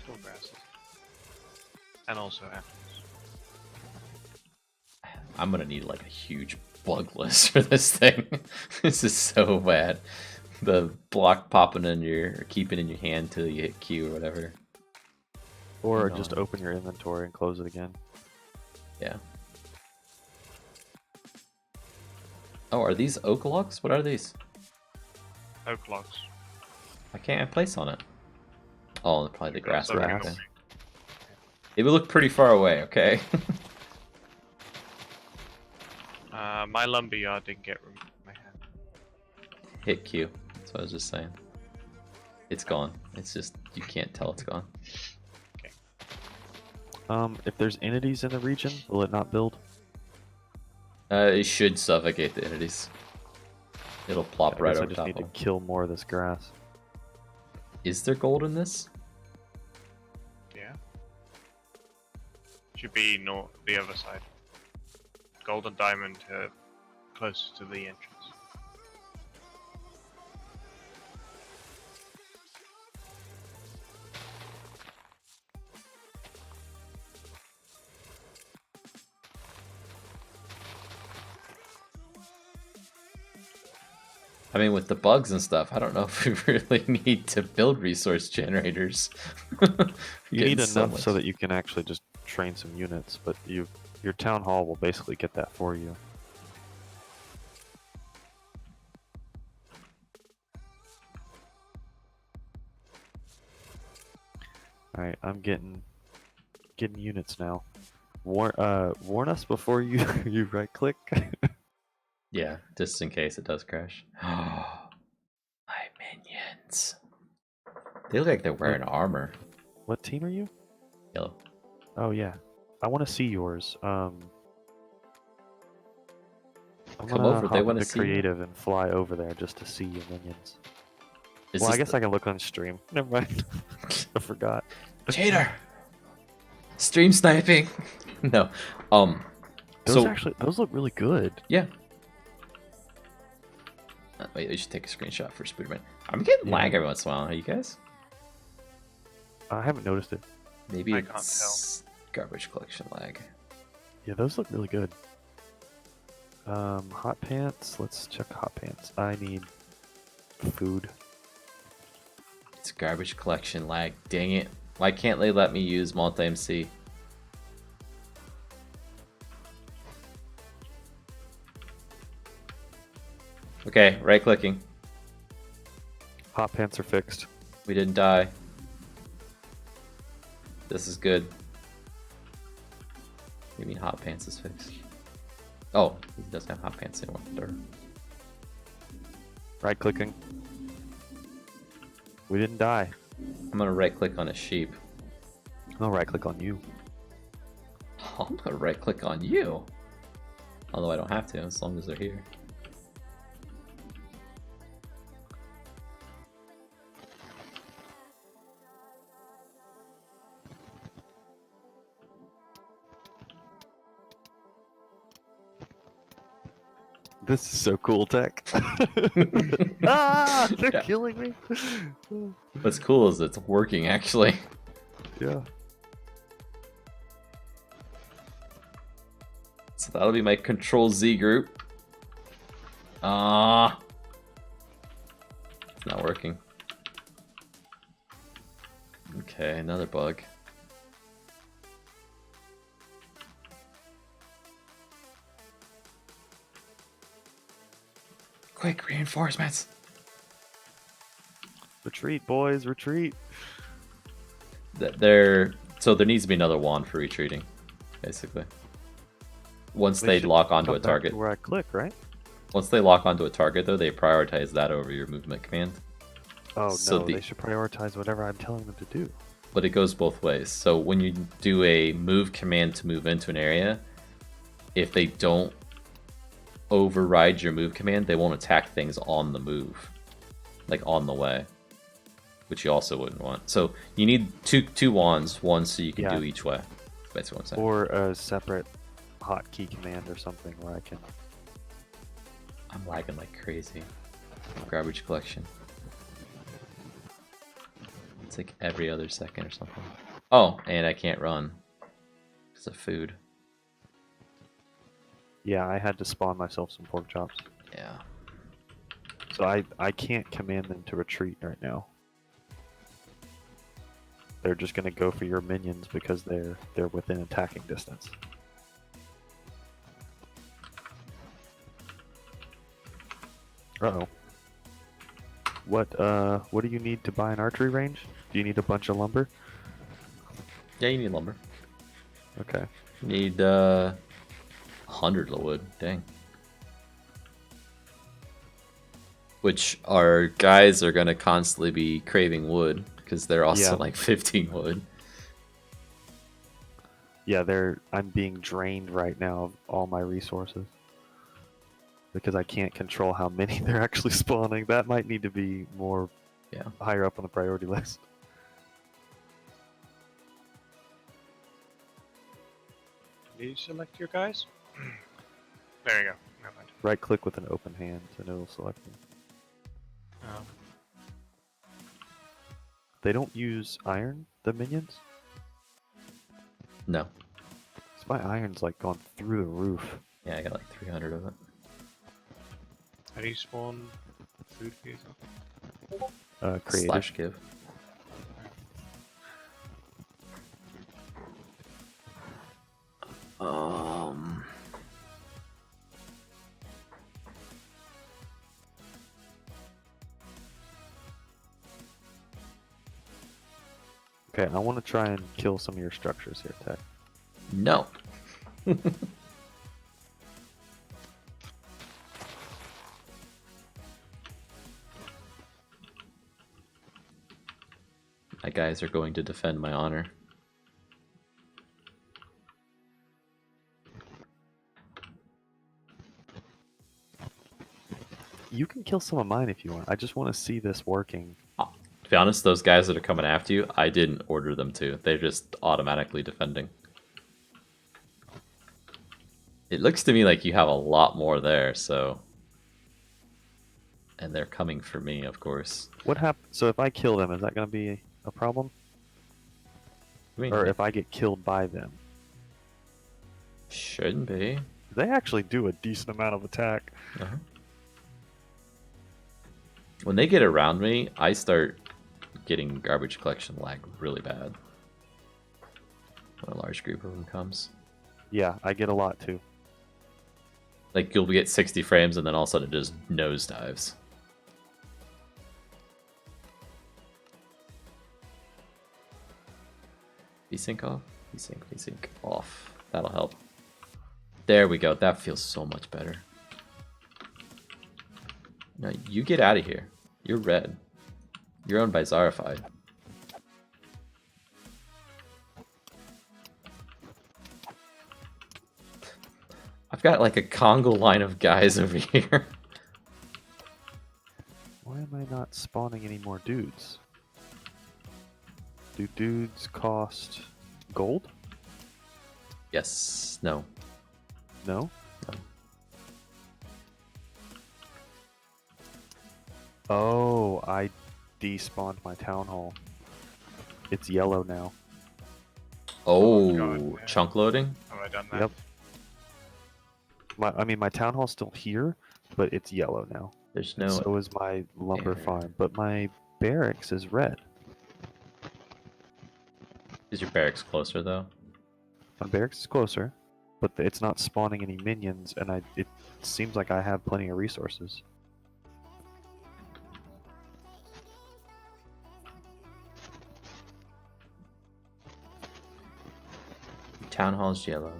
Still grasses. And also apples. I'm gonna need like a huge bug list for this thing. This is so bad. The block popping in your, or keeping in your hand till you hit Q or whatever. Or No. just open your inventory and close it again. Yeah. Oh, are these oak logs? What are these? Oak logs. Why can't I place on it? Oh, probably the grass. Something grass. else. It would look pretty far away, okay? My lumberyard didn't get my hand. Hit Q. That's what I was just saying. It's gone. It's just, you can't tell it's gone. If there's entities in the region, will it not build? It should suffocate the entities. It'll plop I right guess I over just top need of to them. kill more of this grass. Is there gold in this? Yeah. Should be north, the other side. Gold and diamond closer to the entrance. I mean, with the bugs and stuff, I don't know if we really need to build resource generators. You need enough so that you can actually just train some units, but your town hall will basically get that for you. Alright, I'm getting units now. Warn us before you you right click. Yeah, just in case it does crash. My minions. They look like they're wearing armor. What team are you? Yellow. Oh yeah, I want to see yours. I'm Come gonna over, they hop wanna into see you. creative and fly over there just to see your minions. Is Well, I this guess I can look on stream. Never mind. I forgot. Cheater! Stream sniping! No. Those look really good. Yeah. Wait, we should take a screenshot for Spooderman. I'm getting Yeah. lag every once in a while. Are you guys? I haven't noticed it. Maybe I can't it's garbage collection lag. Yeah, those look really good. Hot pants. Let's check hot pants. I need food. It's garbage collection lag. Dang it. Why can't they let me use multi-MC? Okay, right clicking. Hot pants are fixed. We didn't die. This is good. You mean hot pants is fixed? Oh, he doesn't have hot pants anymore. Durr. Right clicking. We didn't die. I'm gonna right click on a sheep. I'll right click on you. I'm gonna right click on you. Although I don't have to, as long as they're here. This is so cool, tech. Ah, they're Yeah. killing me. What's cool is it's working actually. Yeah. So that'll be my Control Z group. It's not working. Okay, another bug. Quick, reinforcements! Retreat, boys, retreat. So there needs to be another wand for retreating, basically. Once they should lock onto come a back target. to where I click, right? Once they lock onto a target, though, they prioritize that over your movement command. Oh So no, they should prioritize whatever I'm telling them to do. But it goes both ways. So when you do a move command to move into an area, if they don't override your move command, they won't attack things on the move, like on the way, which you also wouldn't want. So you need two wands, one so you can Yeah. do each way. That's basically what I'm saying. Or a separate hotkey command or something where I can. I'm lagging like crazy. Garbage collection. It's like every other second or something. Oh, and I can't run because of food. Yeah, I had to spawn myself some pork chops. Yeah. So I can't command them to retreat right now. They're just gonna go for your minions because they're within attacking distance. Uh-oh. What do you need to buy an archery range? Do you need a bunch of lumber? Yeah, you need lumber. Okay. You need 100 of wood. Dang. Which our guys are gonna constantly be craving wood because they're also Yeah. like 15 wood. Yeah, I'm being drained right now of all my resources. Because I can't control how many they're actually spawning. That might need to be more higher up on the priority list. Do you select your guys? There you go. Never mind. Right click with an open hand and it'll select them. Um, They don't use iron, the minions? No. 'Cause my iron's like gone through the roof. Yeah, I got like 300 of it. how do you spawn food for yourself? Creative. Slash give. Um. Okay, I want to try and kill some of your structures here, Tech. No. My guys are going to defend my honor. You can kill some of mine if you want. I just want to see this working. To be honest, those guys that are coming after you, I didn't order them to. They're just automatically defending. It looks to me like you have a lot more there, so... And they're coming for me, of course. What happens? So if I kill them, is that going to be a problem? I mean, Or if I get killed by them? shouldn't be. They actually do a decent amount of attack. Uh-huh. When they get around me, I start getting garbage collection lag really bad. When a large group of them comes. Yeah, I get a lot too. Like, you'll get 60 frames and then all of a sudden it just nosedives. Desync off? Desync off. That'll help. There we go. That feels so much better. No, you get out of here. You're red. You're owned by Zarified. I've got like a Congo line of guys over here. Why am I not spawning any more dudes? Do dudes cost gold? Yes. No. No? No. Oh, I despawned my town hall. It's yellow now. Oh, God, yeah. chunk loading? Have I done that? Yep. My town hall's still here, but it's yellow now. There's And no... so is my lumber air. farm, but my barracks is red. Is your barracks closer though? My barracks is closer, but it's not spawning any minions, and it seems like I have plenty of resources. Town hall's yellow.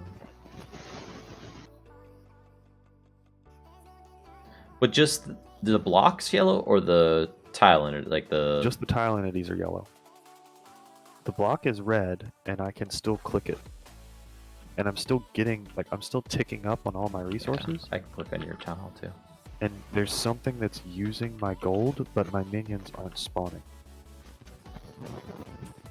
But just the blocks yellow or the tile in it, like the. Just the tile entities are yellow. The block is red, and I can still click it. And I'm still getting, like, I'm still ticking up on all my resources. I can click on your town hall too. And there's something that's using my gold, but my minions aren't spawning.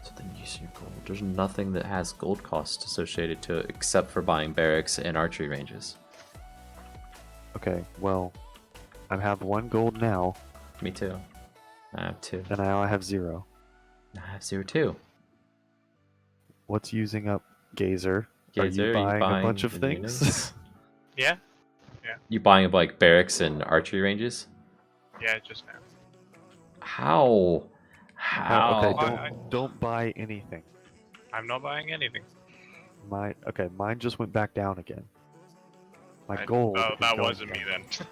So then use your gold. There's nothing that has gold cost associated to it except for buying barracks and archery ranges. Okay, well, I have 1 gold now, Me too. I have 2. and now I have 0. I have 0 too. What's using up Gazer? Gazer, Are you buying a bunch of the things? units? Yeah, You buying like barracks and archery ranges? yeah, just now. How? How? Okay, I- don't buy anything. I'm not buying anything. Mine just went back down again. My I- gold. Oh, is that going wasn't me down. then.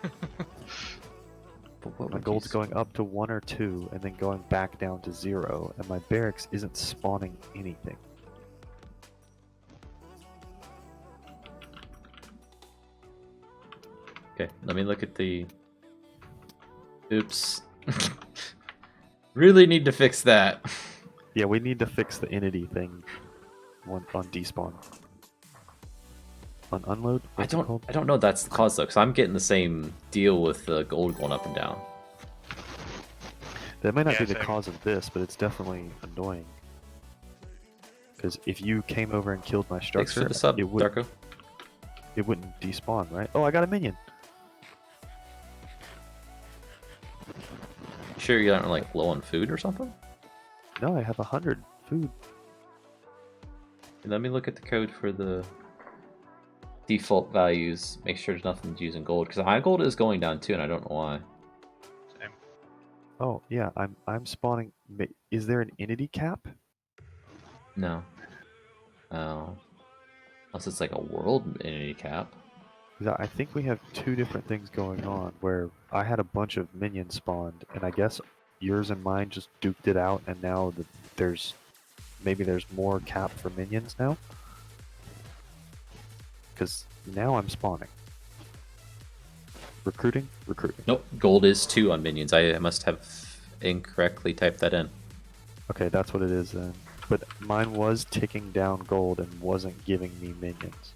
But what My would gold's you going up to 1 or 2, and then going back down to 0, and my barracks isn't spawning anything. Okay, let me look at the. Oops. Really need to fix that. Yeah, we need to fix the entity thing on despawn. On unload? What's it called? I don't know if that's the cause though, because I'm getting the same deal with the gold going up and down. That might not Yeah, be the same. cause of this, but it's definitely annoying. Because if you came over and killed my Thanks structure, for the sub, it wouldn't Darko. despawn, right? Oh, I got a minion. You sure you're not like low on food or something? No, I have 100 food. Let me look at the code for the default values. Make sure there's nothing using gold, because my gold is going down too, and I don't know why. Same. Oh yeah, I'm spawning. Is there an entity cap? No. Oh. Unless it's like a world entity cap. 'Cause I think we have 2 different things going on. Where I had a bunch of minions spawned, and I guess yours and mine just duked it out, and now there's more cap for minions now. Because now I'm spawning. Recruiting. Nope, gold is 2 on minions. I must have incorrectly typed that in. Okay, that's what it is then. But mine was ticking down gold and wasn't giving me minions.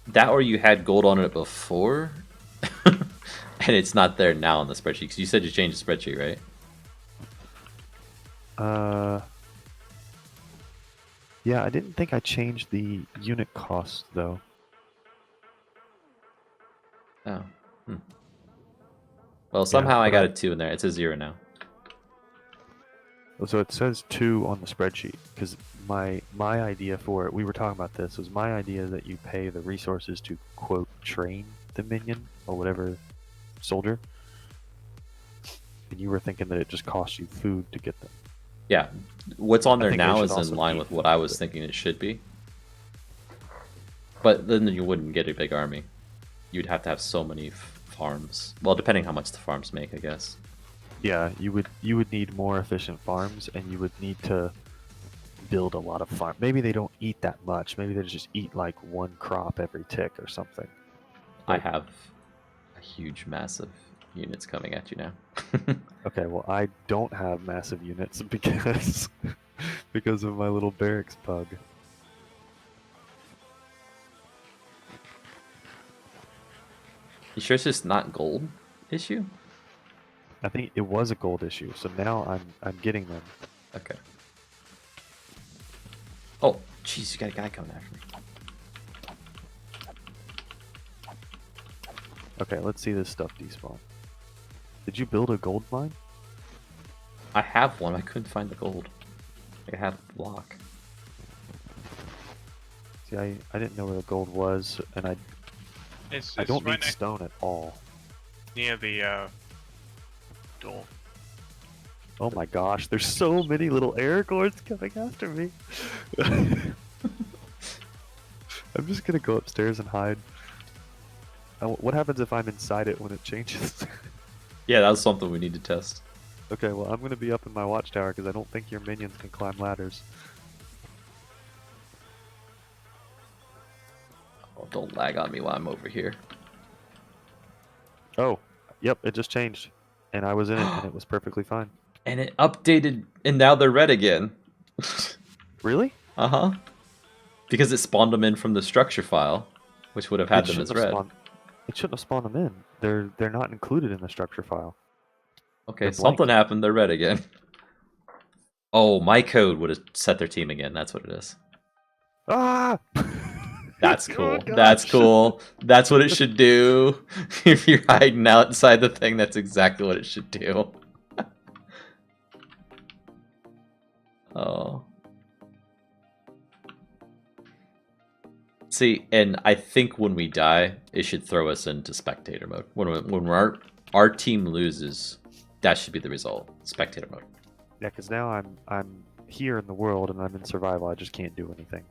That or you had gold on it before, and it's not there now on the spreadsheet. Because you said you changed the spreadsheet, right? Yeah, I didn't think I changed the unit cost though. Oh. Well, somehow I but got a 2 in there. It's a 0 now. So it says 2 on the spreadsheet because my idea for it, we were talking about this, was my idea that you pay the resources to quote train the minion or whatever soldier, and you were thinking that it just costs you food to get them. Yeah, what's on I there think they now should is also in line eat with what I was food. thinking it should be. But then you wouldn't get a big army. You'd have to have so many farms. Well, depending how much the farms make, I guess. Yeah, you would need more efficient farms, and you would need to build a lot of farm. Maybe they don't eat that much. Maybe they just eat like 1 crop every tick or something. I But- have a huge, massive units coming at you now. Okay, well I don't have massive units because of my little barracks bug. You sure it's just not gold issue? I think it was a gold issue, so now I'm getting them. Okay. Oh, jeez, you got a guy coming after me. Okay, let's see this stuff despawn. Did you build a gold mine? I have one. I couldn't find the gold. I have a block. See, I didn't know where the gold was, and I It's don't right need stone at all. near the door. Oh my gosh, there's so many little aircorns coming after me. I'm just gonna go upstairs and hide. What happens if I'm inside it when it changes? Yeah, that was something we need to test. Okay, well I'm gonna be up in my watchtower because I don't think your minions can climb ladders. Oh, don't lag on me while I'm over here. Oh, Yep, it just changed, and I was in it, and it was perfectly fine. And it updated, and now they're red again. Really? Uh-huh. Because it spawned them in from the structure file, which would have had It them as shouldn't have red. spawned. It shouldn't have spawned them in. They're not included in the structure file. Okay, They're something blank. happened. They're red again. Oh, my code would have set their team again. That's what it is. Ah! That's Oh, cool. gosh. That's cool. That's what it should do. If you're hiding outside the thing, that's exactly what it should do. Oh. See, and I think when we die, it should throw us into spectator mode. When our team loses, that should be the result. Spectator mode. Yeah, because now I'm here in the world and I'm in survival. I just can't do anything.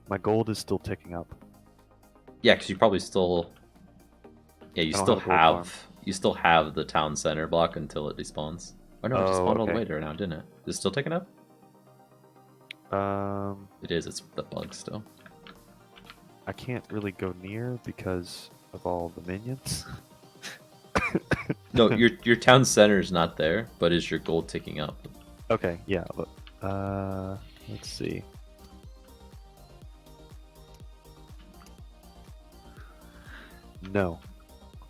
My gold is still ticking up. Yeah, because you probably still. Yeah, you I don't still have a gold farm. you still have the town center block until it despawns. Oh no, it just Oh, spawned all the okay. way there now, didn't it? Is it still ticking up? It is. It's the bug still. I can't really go near because of all the minions. No, your town center is not there, but is your gold ticking up? Okay, yeah. But, let's see. No.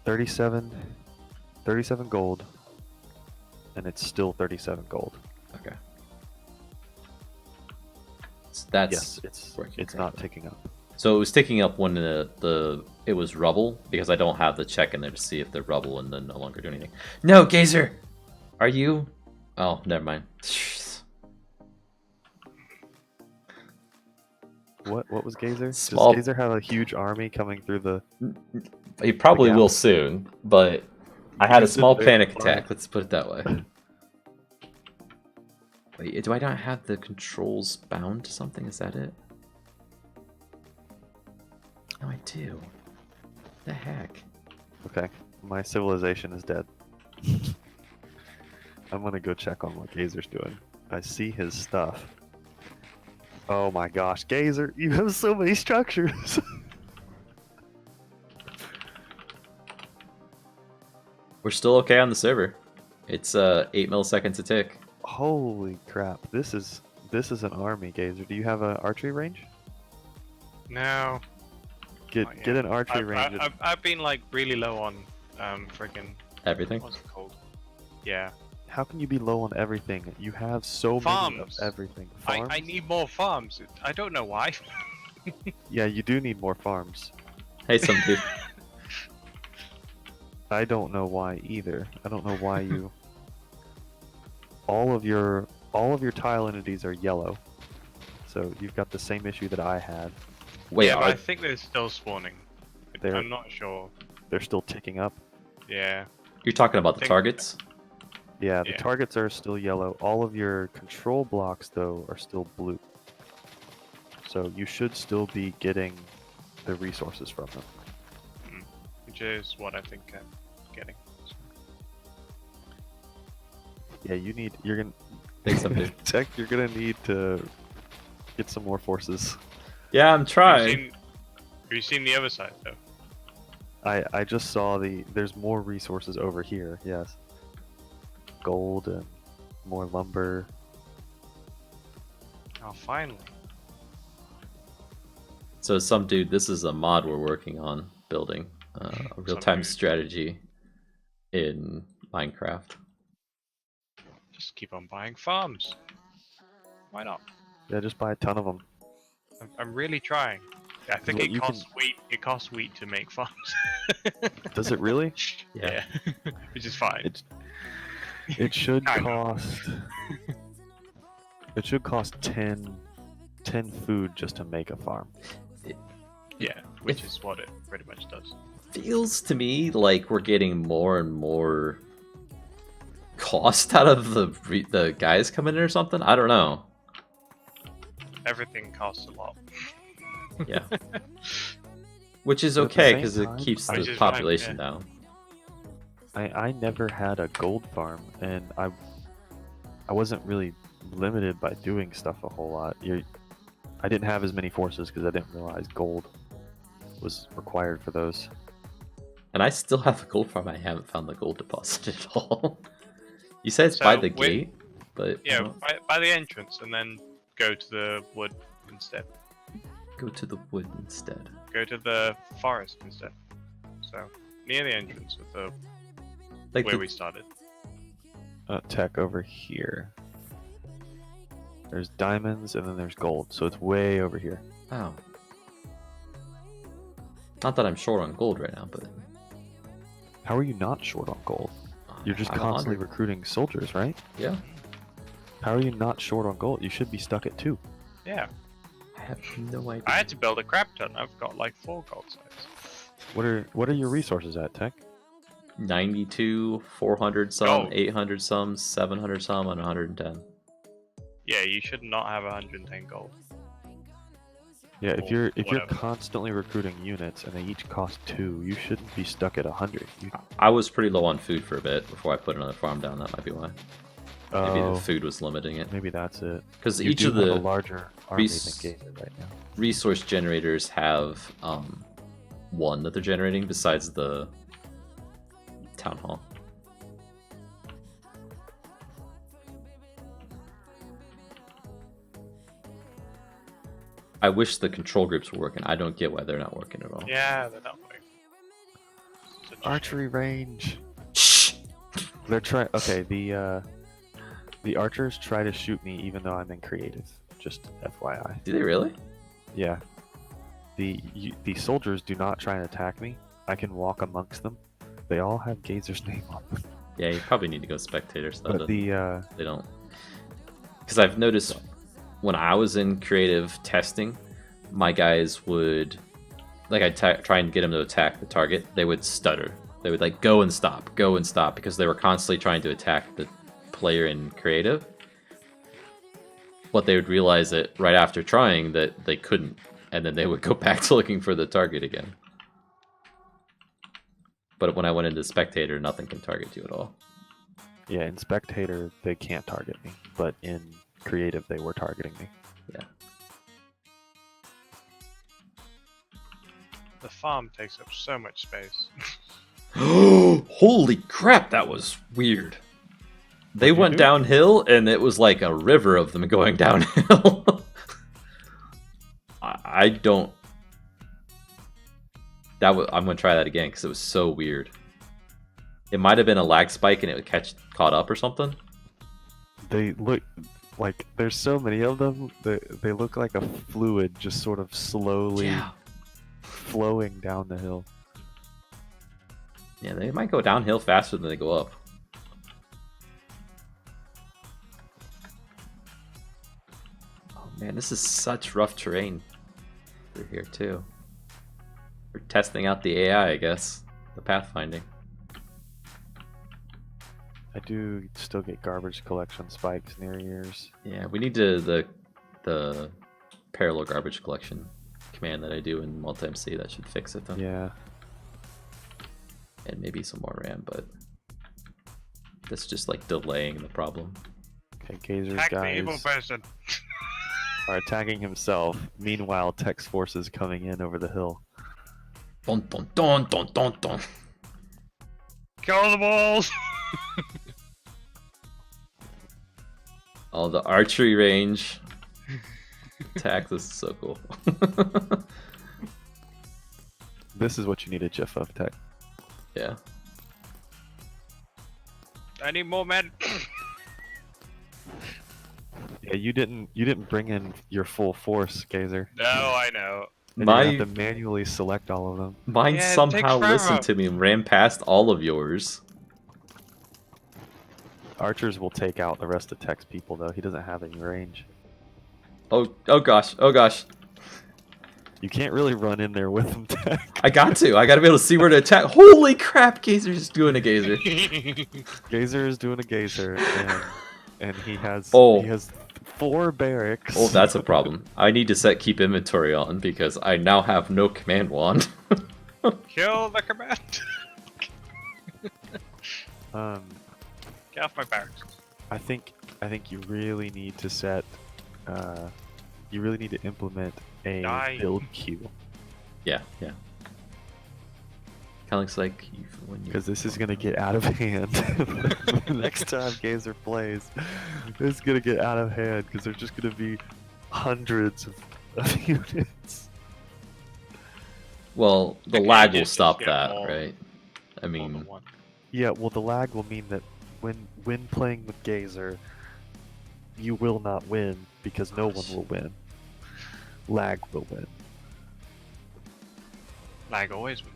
37 gold, and it's still 37 gold. Okay. So that's Yes, it's working not correctly. ticking up. So it was ticking up when it was rubble, because I don't have the check in there to see if they're rubble and then no longer do anything. No, Gazer! Are you? Oh, never mind. What was Gazer? Small- Does Gazer have a huge army coming through the? He probably Yeah. will soon, but I had a He's small in there. panic attack, let's put it that way. Wait, do I not have the controls bound to something? Is that it? No, I do. The heck? Okay, my civilization is dead. I'm gonna go check on what Gazer's doing. I see his stuff. Oh my gosh, Gazer, you have so many structures. We're still okay on the server. It's 8 milliseconds a tick. Holy crap! This is an army, Gazer. Do you have an archery range? No. Get not get yet. an archery range. I've been like really low on freaking Everything. what's it called? Yeah. How can you be low on everything? You have so many of Farms. everything. I Farms? need more farms. I don't know why. Yeah, you do need more farms. Hey, some dude. I don't know why either. I don't know why you. All of your tile entities are yellow, so you've got the same issue that I had. Wait, yeah, but are, I think they're still spawning. They're- I'm not sure. They're still ticking up. Yeah. you're talking about the think- targets? Yeah, the Yeah. targets are still yellow. All of your control blocks, though, are still blue. So you should still be getting the resources from them. Which is what I think I'm getting. Yeah, you're gonna Thanks, some dude. Tech. You're gonna need to get some more forces. Yeah, I'm Have trying. you seen the other side though? I just saw there's more resources over here. Yes, gold and more lumber. Oh, finally. So, some dude, this is a mod we're working on building a real-time dude. strategy in Minecraft. Just keep on buying farms. Why not? Yeah, just buy a ton of them. I'm really trying. I think Well, it you costs wheat. It costs wheat to make farms. Does it really? Yeah. Which is fine. It should I know. cost. It should cost 10 food just to make a farm. Yeah, which is what it pretty much does. Feels to me like we're getting more and more cost out of the guys coming in or something. I don't know. Everything costs a lot. Yeah. Which is But at the okay same because it time- keeps Which the is fine, population yeah. down. I never had a gold farm, and I wasn't really limited by doing stuff a whole lot. I didn't have as many forces because I didn't realize gold was required for those. And I still have a gold farm. I haven't found the gold deposit at all. You said it's So by the we- gate, but I Yeah, don't- by the entrance, and then go to the wood instead. go to the wood instead. Go to the forest instead. So near the entrance with the Like where the, we started. Tech over here. There's diamonds and then there's gold, so it's way over here. oh. Not that I'm short on gold right now, but How are you not short on gold? You're just I'm constantly 100. recruiting soldiers, right? Yeah. How are you not short on gold? You should be stuck at 2. Yeah, I have no idea. I had to build a crap ton. I've got like 4 gold sites. What are your resources at, Tech? 92, 400 some, Gold. 800 some, 700 some, and 110. Yeah, you should not have 110 gold. Yeah, if Or you're whatever. constantly recruiting units and they each cost 2, you shouldn't be stuck at 100. I was pretty low on food for a bit before I put another farm down. That might be why. Maybe Oh, the food was limiting it. maybe that's it. Because You each do of have a the larger army res- than Gator right now. resource generators have one that they're generating besides the town hall. I wish the control groups were working. I don't get why they're not working at all. Yeah, they're not working. Such a Archery range. Shh! They're trying. Okay, the archers try to shoot me even though I'm in creative. Just FYI. Do they really? Yeah. The soldiers do not try and attack me. I can walk amongst them. They all have Gazer's name on them. Yeah, you probably need to go spectator so that But the they don't. Because I've noticed when I was in creative testing, my guys would, like, I'd try and get them to attack the target. They would stutter. They would like go and stop, because they were constantly trying to attack the player in creative. But they would realize that right after trying that they couldn't, and then they would go back to looking for the target again. But when I went into spectator, nothing can target you at all. yeah, in spectator they can't target me, but in creative they were targeting me. The farm takes up so much space. Holy crap, that was weird. They What'd you went do? downhill, and it was like a river of them going downhill. I don't. I'm gonna try that again because it was so weird. It might have been a lag spike, and it would caught up or something. They look like there's so many of them. They look like a fluid just sort of slowly flowing down the hill. Yeah, they might go downhill faster than they go up. Oh man, this is such rough terrain through here too. We're testing out the AI, I guess. The pathfinding. I do still get garbage collection spikes near ears. Yeah, we need to the parallel garbage collection command that I do in multi-MC. That should fix it then. Yeah. And maybe some more RAM, but that's just like delaying the problem. Okay, Gazer's Attack the evil guys person. are attacking himself. Meanwhile, Tech's forces coming in over the hill. Dun dun dun dun dun dun. Kill the balls. Oh, the archery range attack. This is so cool. This is what you need a GIF of, Tech. Yeah. I need more men. Yeah, you didn't bring in your full force, Gazer. No, I know. And My you have to manually select all of them. mine Yeah, it takes somehow forever. listened to me and ran past all of yours. Archers will take out the rest of Tech's people, though. He doesn't have any range. Oh gosh, oh gosh. You can't really run in there with them, Tech. I got to be able to see where to attack. Holy crap, Gazer's just doing a Gazer. Gazer is doing a Gazer, and he has Oh. he has 4 barracks. Oh, that's a problem. I need to set keep inventory on because I now have no command wand. Kill the command. Get off my barracks. I think you really need to set you really need to implement a Die. build queue. Yeah. Kind of looks like when you. Because this is gonna get out of hand. The next time Gazer plays, it's gonna get out of hand because there's just gonna be hundreds of units. Well, the Okay, lag will just stop get that, more- right? I More than mean, one. Yeah, well, the lag will mean that when playing with Gazer, you will not win because no one will win. Lag will win. Lag always wins.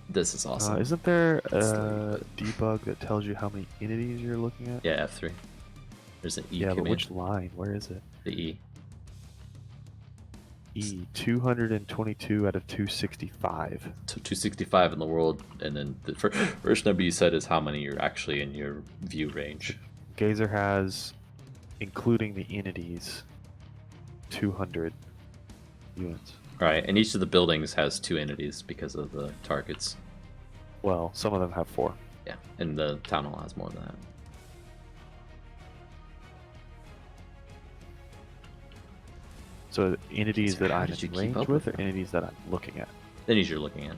this is awesome. Isn't there It's a debug that tells you how many entities you're looking at? Yeah, F3. There's an E Yeah, but command. which line? Where is it? The E. E 222 out of 265. So 265 in the world, and then the first number you said is how many are actually in your view range. Gazer has, including the entities, 200 units. Right, and each of the buildings has 2 entities because of the targets. Well, some of them have 4. Yeah, and the town hall has more than that. So entities Gazer, that how I'm did you in keep range up with, with or entities that I'm looking at? Entities you're looking at.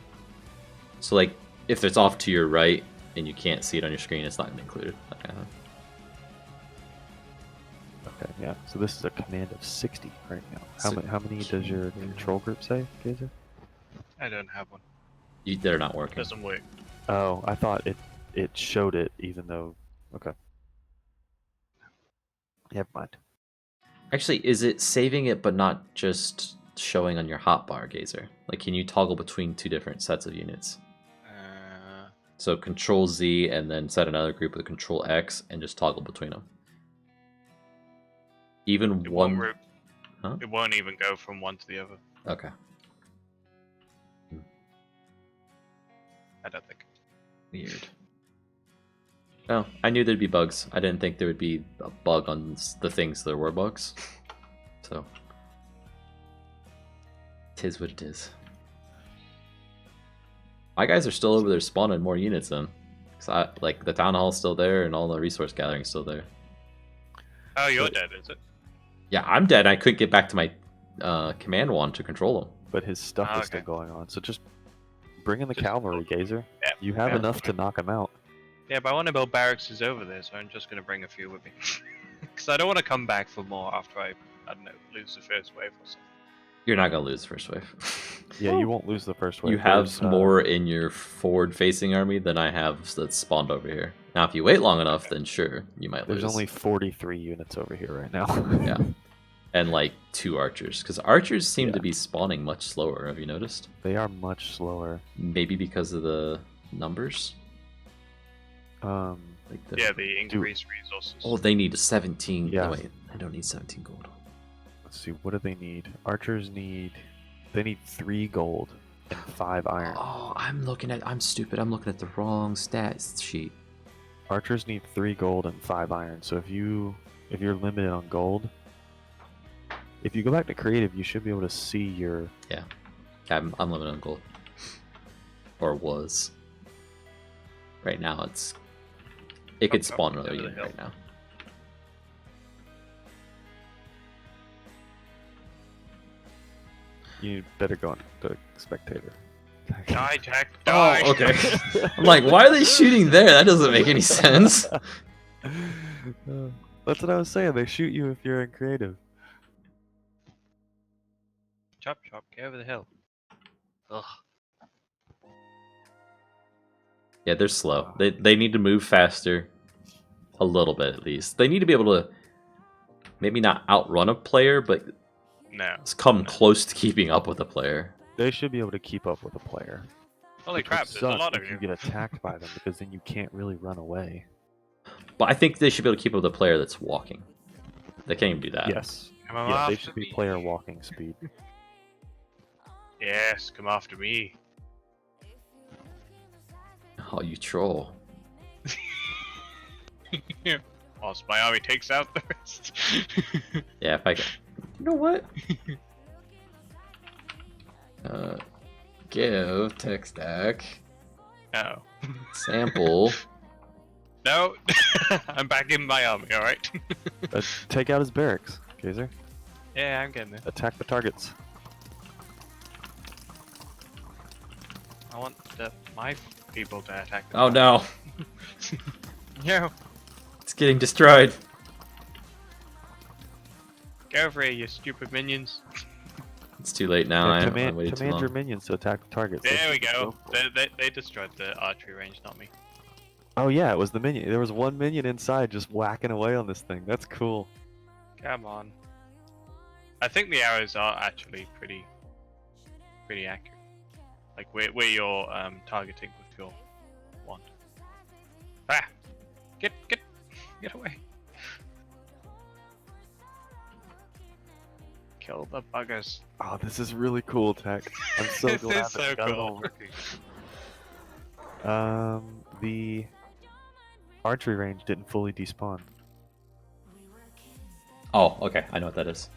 So like, if it's off to your right and you can't see it on your screen, it's not going to be included. That kind of thing. Okay, yeah. So this is a command of 60 right now. How So many? How many does your control group say, Gazer? I don't have one. They're not working. Doesn't work. Oh, I thought it showed it, even though. Okay. Never mind. Actually, is it saving it but not just showing on your hotbar, Gazer? Like, can you toggle between 2 different sets of units? So Control Z and then set another group with Control X and just toggle between them. Even It one. won't re- Huh? It won't even go from one to the other. Okay. I don't think. Weird. Oh, I knew there'd be bugs. I didn't think there would be a bug on the things there were bugs. So, tis what it is. My guys are still over there spawning more units then. Cause like the town hall's still there and all the resource gathering's still there. Oh, you're But- dead, is it? Yeah, I'm dead. I couldn't get back to my command wand to control them. But his stuff Oh, is still okay. going on. So just bring in the Just- cavalry, Gazer. Yeah. You have Yeah. enough to knock him out. Yeah, but I want to build barracks over there, so I'm just gonna bring a few with me. Because I don't want to come back for more after I don't know, lose the first wave or something. You're not gonna lose the first wave. Yeah, you won't lose the first wave. You have There's, more in your forward-facing army than I have that's spawned over here. Now, if you wait long enough, then sure, you might lose. There's only 43 units over here right now. Yeah. And like 2 archers, because archers seem to Yeah. be spawning much slower. Have you noticed? They are much slower. Maybe because of the numbers. Like the... Yeah, the increased resources. Oh, they need 17. Yeah. Oh, wait, I don't need 17 gold. Let's see, what do they need? Archers need... They need 3 gold and 5 iron. Oh, I'm stupid. I'm looking at the wrong stats sheet. Archers need 3 gold and 5 iron. So if you're limited on gold, if you go back to creative, you should be able to see your... Yeah, I'm limited on gold. Or was. Right now, it could Up, spawn up, another over the unit hill. right now. You better go on to spectator. Die, Jack, die! Oh, okay. I'm like, why are they shooting there? That doesn't make any sense. That's what I was saying. They shoot you if you're in creative. Chop, chop, get over the hill. Ugh. Yeah, they're slow. They need to move faster. A little bit, at least. They need to be able to maybe not outrun a player, but No. come close to keeping up with a player. They should be able to keep up with a player. Holy Which crap, would there's a suck lot of if you. you get attacked by them because then you can't really run away. But I think they should be able to keep up with a player that's walking. They can't even do that. Yes. Come on Yeah, they after should be me. player walking speed. Yes, come after me. Oh, you troll. Whilst my army takes out the rest. Yeah, if I can. You know what? Give tech stack Oh. sample. No, I'm back in my army, alright? Take out his barracks, Gazer. Yeah, I'm getting it. Attack the targets. want my people to attack. The Oh no, No, it's getting destroyed. go over here, you stupid minions. It's too late now. Yeah, I waited too command your long. minions to attack the targets. There we go. They destroyed the archery range, not me. Oh yeah, it was the minion. There was one minion inside just whacking away on this thing. That's cool. Come on. I think the arrows are actually pretty accurate. Like where you're targeting with your wand. Ah! Get away! Kill the buggers. Oh, this is really cool, Tech. I'm so This glad is that we so got it cool. all working. The archery range didn't fully despawn. Oh, okay. I know what that is.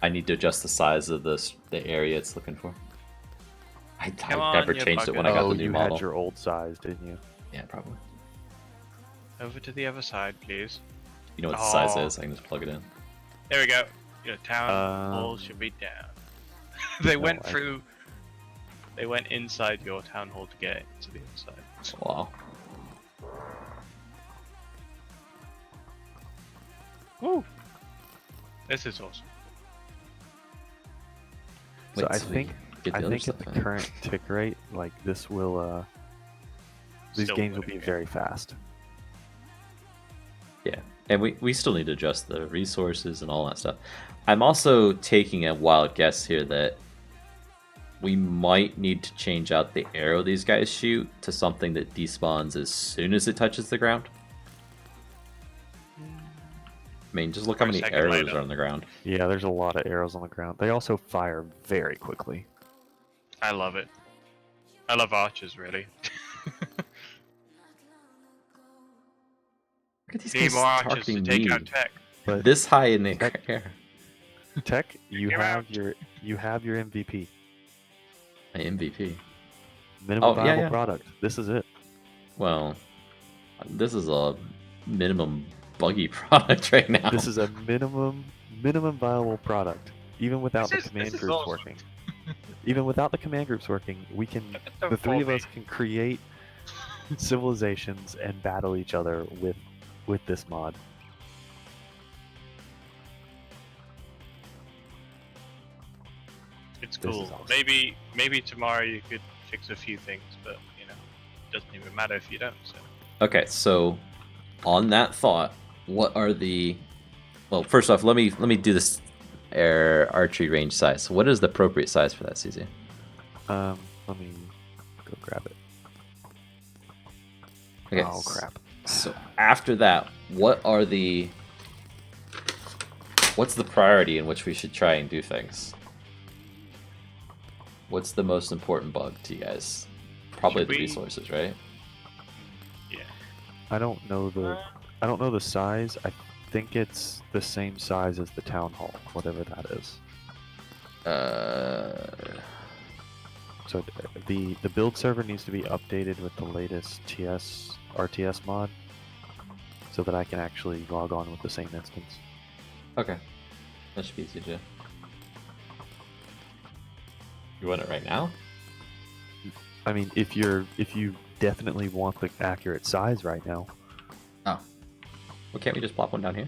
I need to adjust the size of the area it's looking for. I Come on, never you changed it when I buggers. got Oh, the new you model. had your old size, didn't you? Yeah, probably. Over to the other side, please. You know what the size Oh. is? I can just plug it in. There we go. Your town hall should be down. They no, went I- through. They went inside your town hall to get to the inside. Wow. Woo! This is awesome. So Wait I till we think get the I other think stuff at in. the current tick rate, like this will these Still games will winning be game. very fast. Yeah, and we still need to adjust the resources and all that stuff. I'm also taking a wild guess here that we might need to change out the arrow these guys shoot to something that despawns as soon as it touches the ground. I mean, just look how Or a many second arrows later. are on the ground. Yeah, there's a lot of arrows on the ground. They also fire very quickly. I love it. I love archers, really. Look at these Need guys more archers to targeting take me out tech. But this high in the Tech- air. Tech, you Get have out. your MVP. My MVP. Minimum Oh, yeah, viable yeah. product. This is it. Well, this is a minimum buggy product right now. This is a minimum viable product. Even without This the is- command this is groups awesome. working. Even without the command groups working, we can Don't the three of fall us can create civilizations and battle each other with this mod. It's This cool. is awesome. Maybe tomorrow you could fix a few things, but you know, it doesn't even matter if you don't. So Okay, so on that thought, what are the well, first off, let me do this air archery range size. What is the appropriate size for that, CZ? Let me go grab it. Okay. Oh crap. So after that, what's the priority in which we should try and do things? What's the most important bug to you guys? Probably Should the we- resources, right? yeah. I don't know the size. I think it's the same size as the town hall, whatever that is. So the build server needs to be updated with the latest RTS mod, so that I can actually log on with the same instance. Okay. That should be easy to do. You want it right now? I mean, if you definitely want the accurate size right now, Oh. Well, can't we just plop one down here?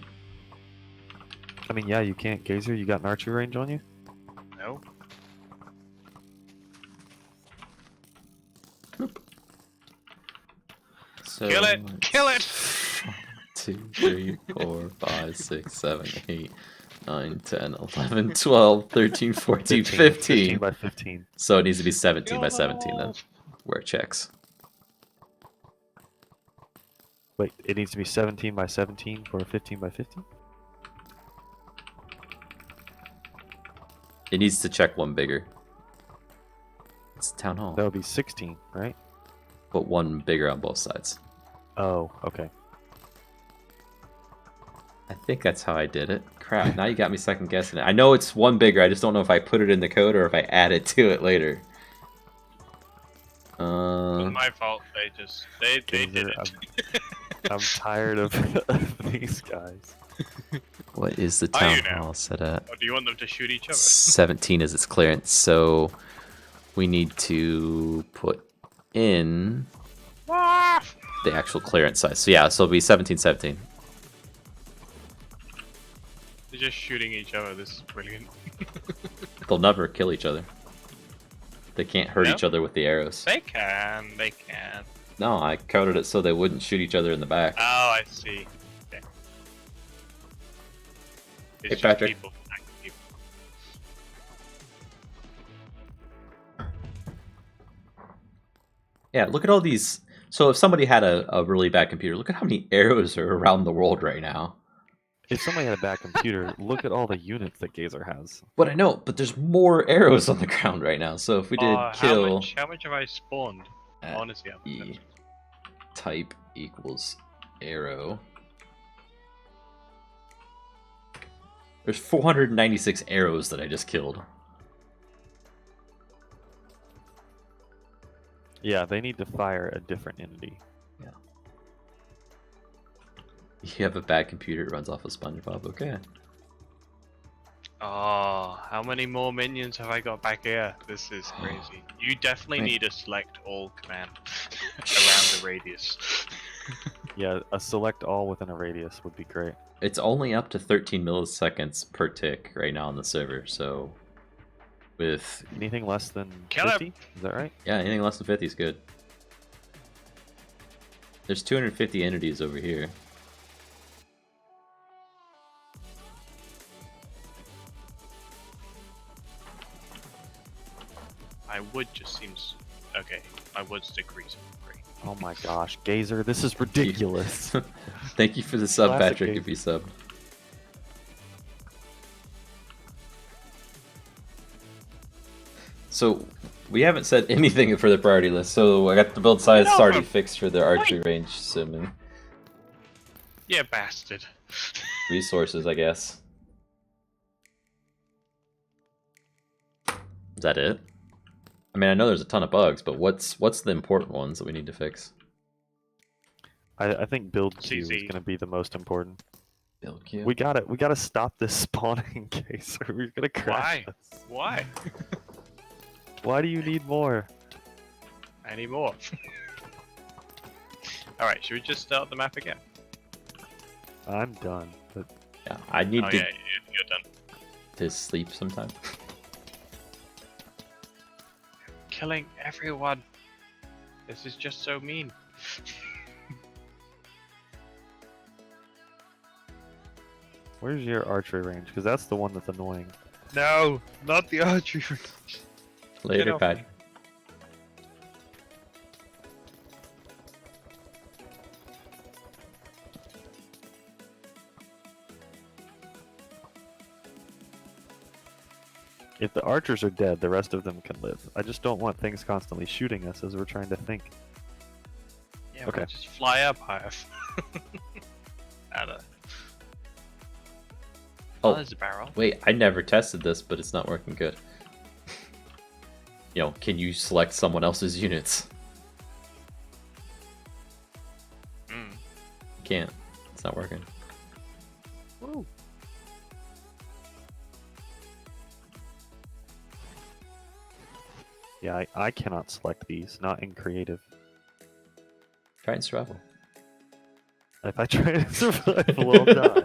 I mean, yeah, you can't. Gazer, you got an archery range on you? No. So, Kill it! Kill it! 2, 3, 4, 5, 6, 7, 8, 9, 10, 11, 12, 13, 14, 15. by 15. So it needs to be 17 by Kill them 17 then, all. where it checks. Wait, it needs to be 17 by 17 for 15 by 15? It needs to check one bigger. It's town hall. That would be 16, right? But one bigger on both sides. Oh, okay. I think that's how I did it. Crap, now you got me second guessing it. I know it's one bigger, I just don't know if I put it in the code or if I add it to it later. It was my fault. They did Gazer, it. I'm tired of these guys. What is the Are town you now? hall set at? Or do you want them to shoot each other? 17 is its clearance, so we need to put in the actual clearance size. So yeah, so it'll be 1717. They're just shooting each other. This is brilliant. They'll never kill each other. They can't hurt No? each other with the arrows. They can. They can. No, I coded it so they wouldn't shoot each other in the back. Oh, I see. Okay. It's Hey, just Patrick. people attacking people. Yeah, look at all these. So if somebody had a really bad computer, look at how many arrows are around the world right now. If somebody had a bad computer, look at all the units that Gazer has. But I know, but there's more arrows on the ground right now. So if we did kill How much have I spawned? at Honestly, E type equals arrow. There's 496 arrows that I just killed. Yeah, they need to fire a different entity. You have a bad computer, it runs off of SpongeBob. Okay. Oh, how many more minions have I got back here? This is crazy. You definitely Wait. need a select all command around the radius. Yeah, a select all within a radius would be great. It's only up to 13 milliseconds per tick right now on the server, so with Anything less than Kill him. 50? Is that right? yeah, anything less than 50 is good. There's 250 entities over here. My wood just seems okay. My wood's decreasing. Great. Oh my gosh, Gazer, this is ridiculous. Thank you for the sub, Classic Patrick, game. if you sub. So, we haven't said anything for the priority list, so I got the build size No, already but- fixed for the archery range simming. Yeah, bastard. Resources, I guess. Is that it? I mean, I know there's a ton of bugs, but what's the important ones that we need to fix? I think build queue is CZ. going to be the most important. Build queue. We gotta stop this spawning case, or we're gonna crash. Why? this. Why? Why do you need more? I need more. Alright, should we just start the map again? I'm done. But Yeah, I need Oh to, yeah, you're done. to sleep sometime. Killing everyone. This is just so mean. where's your archery range? Because that's the one that's annoying. No, not the archery. Later, off Pat. me. If the archers are dead, the rest of them can live. I just don't want things constantly shooting us as we're trying to think. Yeah, Okay. okay. Just fly up higher. Ada. Oh. There's a barrel. Wait, I never tested this, but it's not working good. You know, can you select someone else's units? Mm. Can't. It's not working. Woo. Yeah, I cannot select these, not in creative. Try and survival. If I try to survive, I'll die.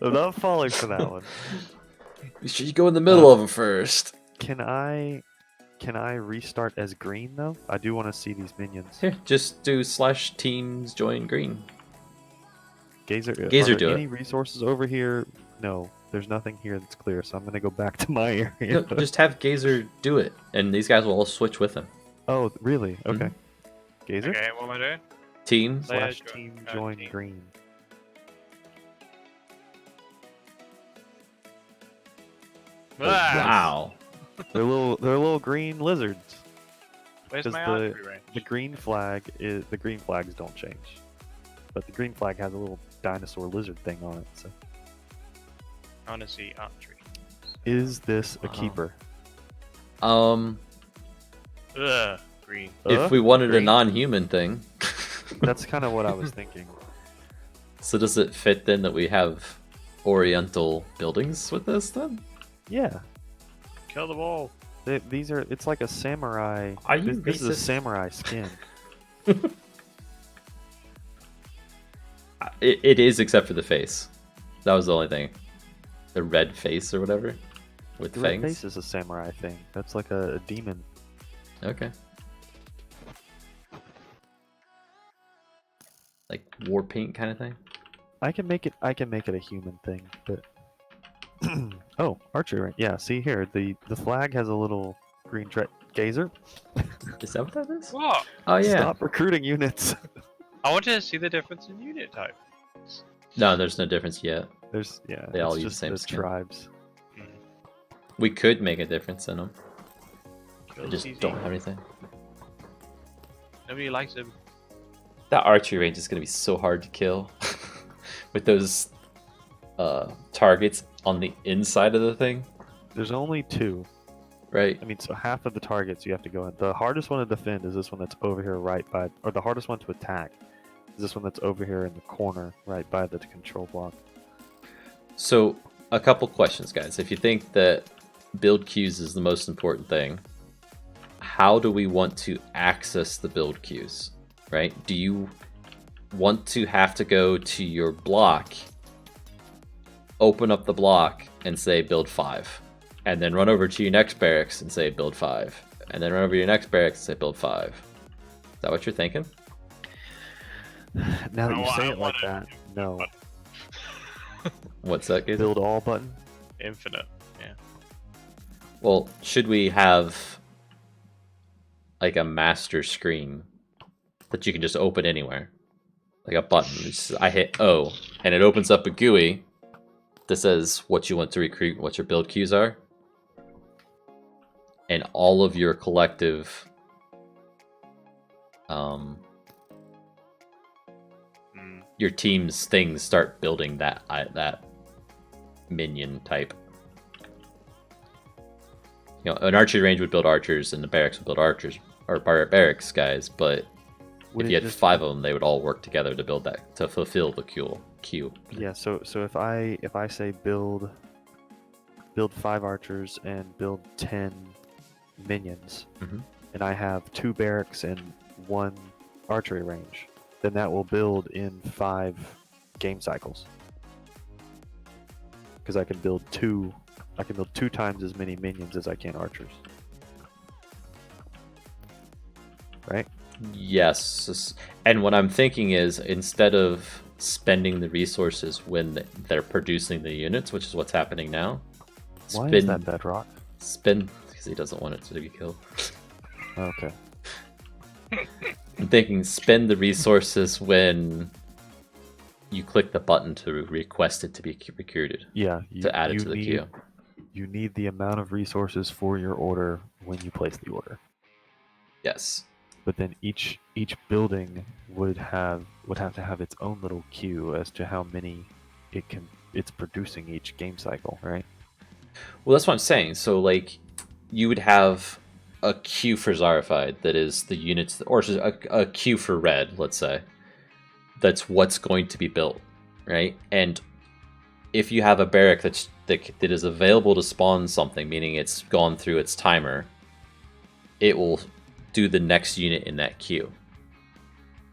I'm not falling for that one. You should go in the middle of them first. Can I restart as green though? I do want to see these minions. Here, just do /teams join green. Gazer, Gazer, are there do it. any resources over here? No, there's nothing here that's clear, so I'm gonna go back to my area. No, just have Gazer do it, and these guys will all switch with him. Oh, really? Okay. Gazer Okay, what am I doing? Team. Player slash team join- join team. green. Ah, Wow. They're little green lizards. Where's 'cause my the- archery range? The green flags don't change, but the green flag has a little dinosaur lizard thing on it. So, I want to see archery. is this a Wow. keeper? Um, Ugh, green. if we wanted a green. non-human thing, That's kind of what I was thinking. so does it fit then that we have Oriental buildings with this then? Yeah, Kill them all. These are. It's like a samurai. Are you This is a racist? samurai skin. It is, except for the face. That was the only thing. The red face or whatever, with The red fangs. face is a samurai thing. That's like a demon. Okay. Like war paint kind of thing. I can make it. I can make it a human thing, but oh, archery range. Yeah, see here, the flag has a little green gazer. Is that what that is? What? Oh yeah. Stop recruiting units. I wanted to see the difference in unit type. No, there's no difference yet. There's yeah. They all it's use just the same the skin. tribes. We could make a difference in them. I Build just easy. don't have anything. Nobody likes him. That archery range is gonna be so hard to kill with those targets on the inside of the thing, There's only 2. right? I mean, so half of the targets you have to go in. The hardest one to defend is this one that's over here right by, or the hardest one to attack is this one that's over here in the corner right by the control block. So, a couple questions, guys. If you think that build queues is the most important thing, how do we want to access the build queues, right? Do you want to have to go to your block, open up the block, and say build 5, and then run over to your next barracks and say build 5, and then run over to your next barracks and say build 5? Is that what you're thinking? Now that you Oh, say I it like wanna that, no. What's that, Gator? Build all button. Infinite. Yeah. Well, should we have like a master screen that you can just open anywhere? Like a button. I hit O, and it opens up a GUI that says what you want to recruit, what your build queues are. And all of your collective your team's things start building that minion type. You know, an archery range would build archers, and the barracks would build archers or barracks guys. But Would if it you had just- 5 of them, they would all work together to build that, to fulfill the queue. Yeah, so if I say build 5 archers and build 10 minions, Mhm. and I have 2 barracks and 1 archery range, then that will build in 5 game cycles. Because I can build 2 times as many minions as I can archers. Right? Yes, and what I'm thinking is, instead of spending the resources when they're producing the units, which is what's happening now, Why is that bedrock? spend because he doesn't want it to be killed. Okay. I'm thinking spend the resources when you click the button to request it to be recruited, Yeah. to add it to the queue. You need the amount of resources for your order when you place the order. Yes. But then each building would have to have its own little queue as to how many it's producing each game cycle, right? Well, that's what I'm saying. So, like, you would have a queue for Zarified that is the units, or a queue for Red, let's say. That's what's going to be built, right? And if you have a barrack that is available to spawn something, meaning it's gone through its timer, it will do the next unit in that queue.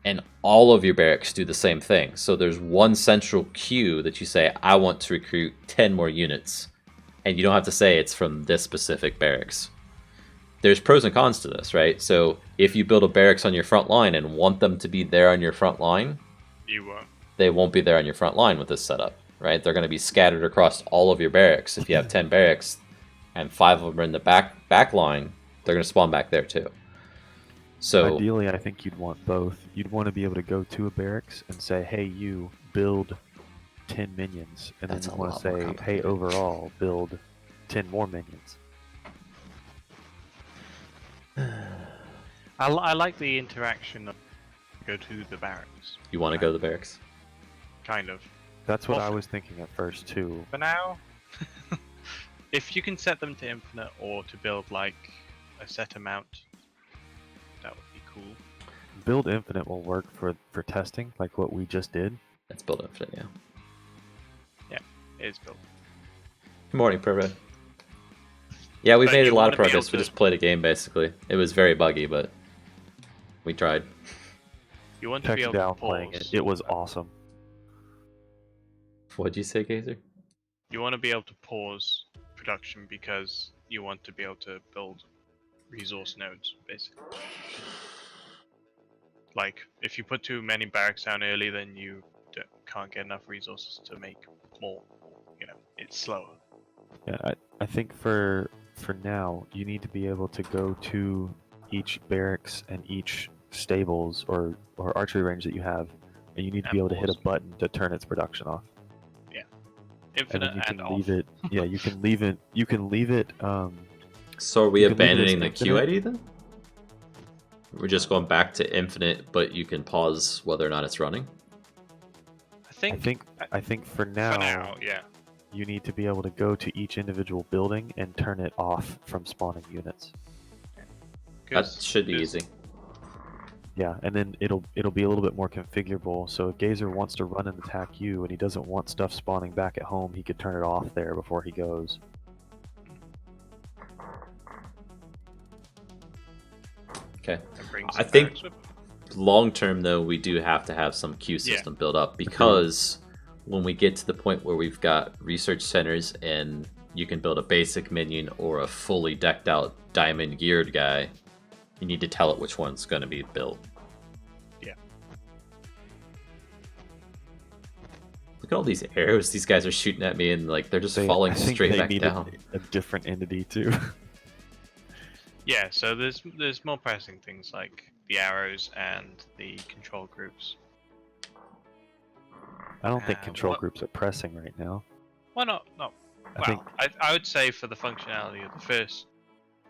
And all of your barracks do the same thing. So there's one central queue that you say, I want to recruit 10 more units. And you don't have to say it's from this specific barracks. There's pros and cons to this, right? So if you build a barracks on your front line and want them to be there on your front line, You won't. they won't be there on your front line with this setup, right? They're going to be scattered across all of your barracks. If you have 10 barracks and 5 of them are in the back line, they're going to spawn back there too. So Ideally, I think you'd want both. You'd want to be able to go to a barracks and say, "Hey, you build 10 minions," and then That's you a want to lot more say, "Hey, complicated. overall, build 10 more minions." I like the interaction of go to the barracks. you want to go to the barracks? Kind of. That's what Well, I was thinking at first too. For now, if you can set them to infinite or to build like a set amount, that would be cool. Build infinite will work for testing, like what we just did. Let's build infinite, yeah. It is built. Good morning, Pro Red. Yeah, we But made you a lot of wanna be able progress. We to- just played a game basically. It was very buggy, but we tried. You want to be Text able to down playing pause. it. It was awesome. What'd you say, Gazer? You want to be able to pause production because you want to be able to build resource nodes, basically. Like, if you put too many barracks down early, then you can't get enough resources to make more. You know, it's slower. Yeah, I think for now you need to be able to go to each barracks and each stables or archery range that you have, and you need to be And able to hit a pause. button to turn its production off. And Infinite then you and can off. leave it. Yeah, you can leave it. You can leave it. So are we You can leave it as abandoning the queue infinite. ID then? We're just going back to infinite, but you can pause whether or not it's running. I think for for now, now, yeah. you need to be able to go to each individual building and turn it off from spawning units. That 'Cause should be there's- easy. Yeah, and then it'll be a little bit more configurable. So if Gazer wants to run and attack you, and he doesn't want stuff spawning back at home, he could turn it off there before he goes. Okay. and brings I the think- barracks with him. Long term, though, we do have to have some queue Yeah. system built up because when we get to the point where we've got research centers and you can build a basic minion or a fully decked out diamond geared guy, you need to tell it which one's going to be built. Yeah. Look at all these arrows these guys are shooting at me, and like they're just I falling think straight they back needed down. a different entity too. Yeah, so there's more pressing things like the arrows and the control groups. I don't think Ah, control what- groups are pressing right now. Why not? No. I think Well, I would say for the functionality of the first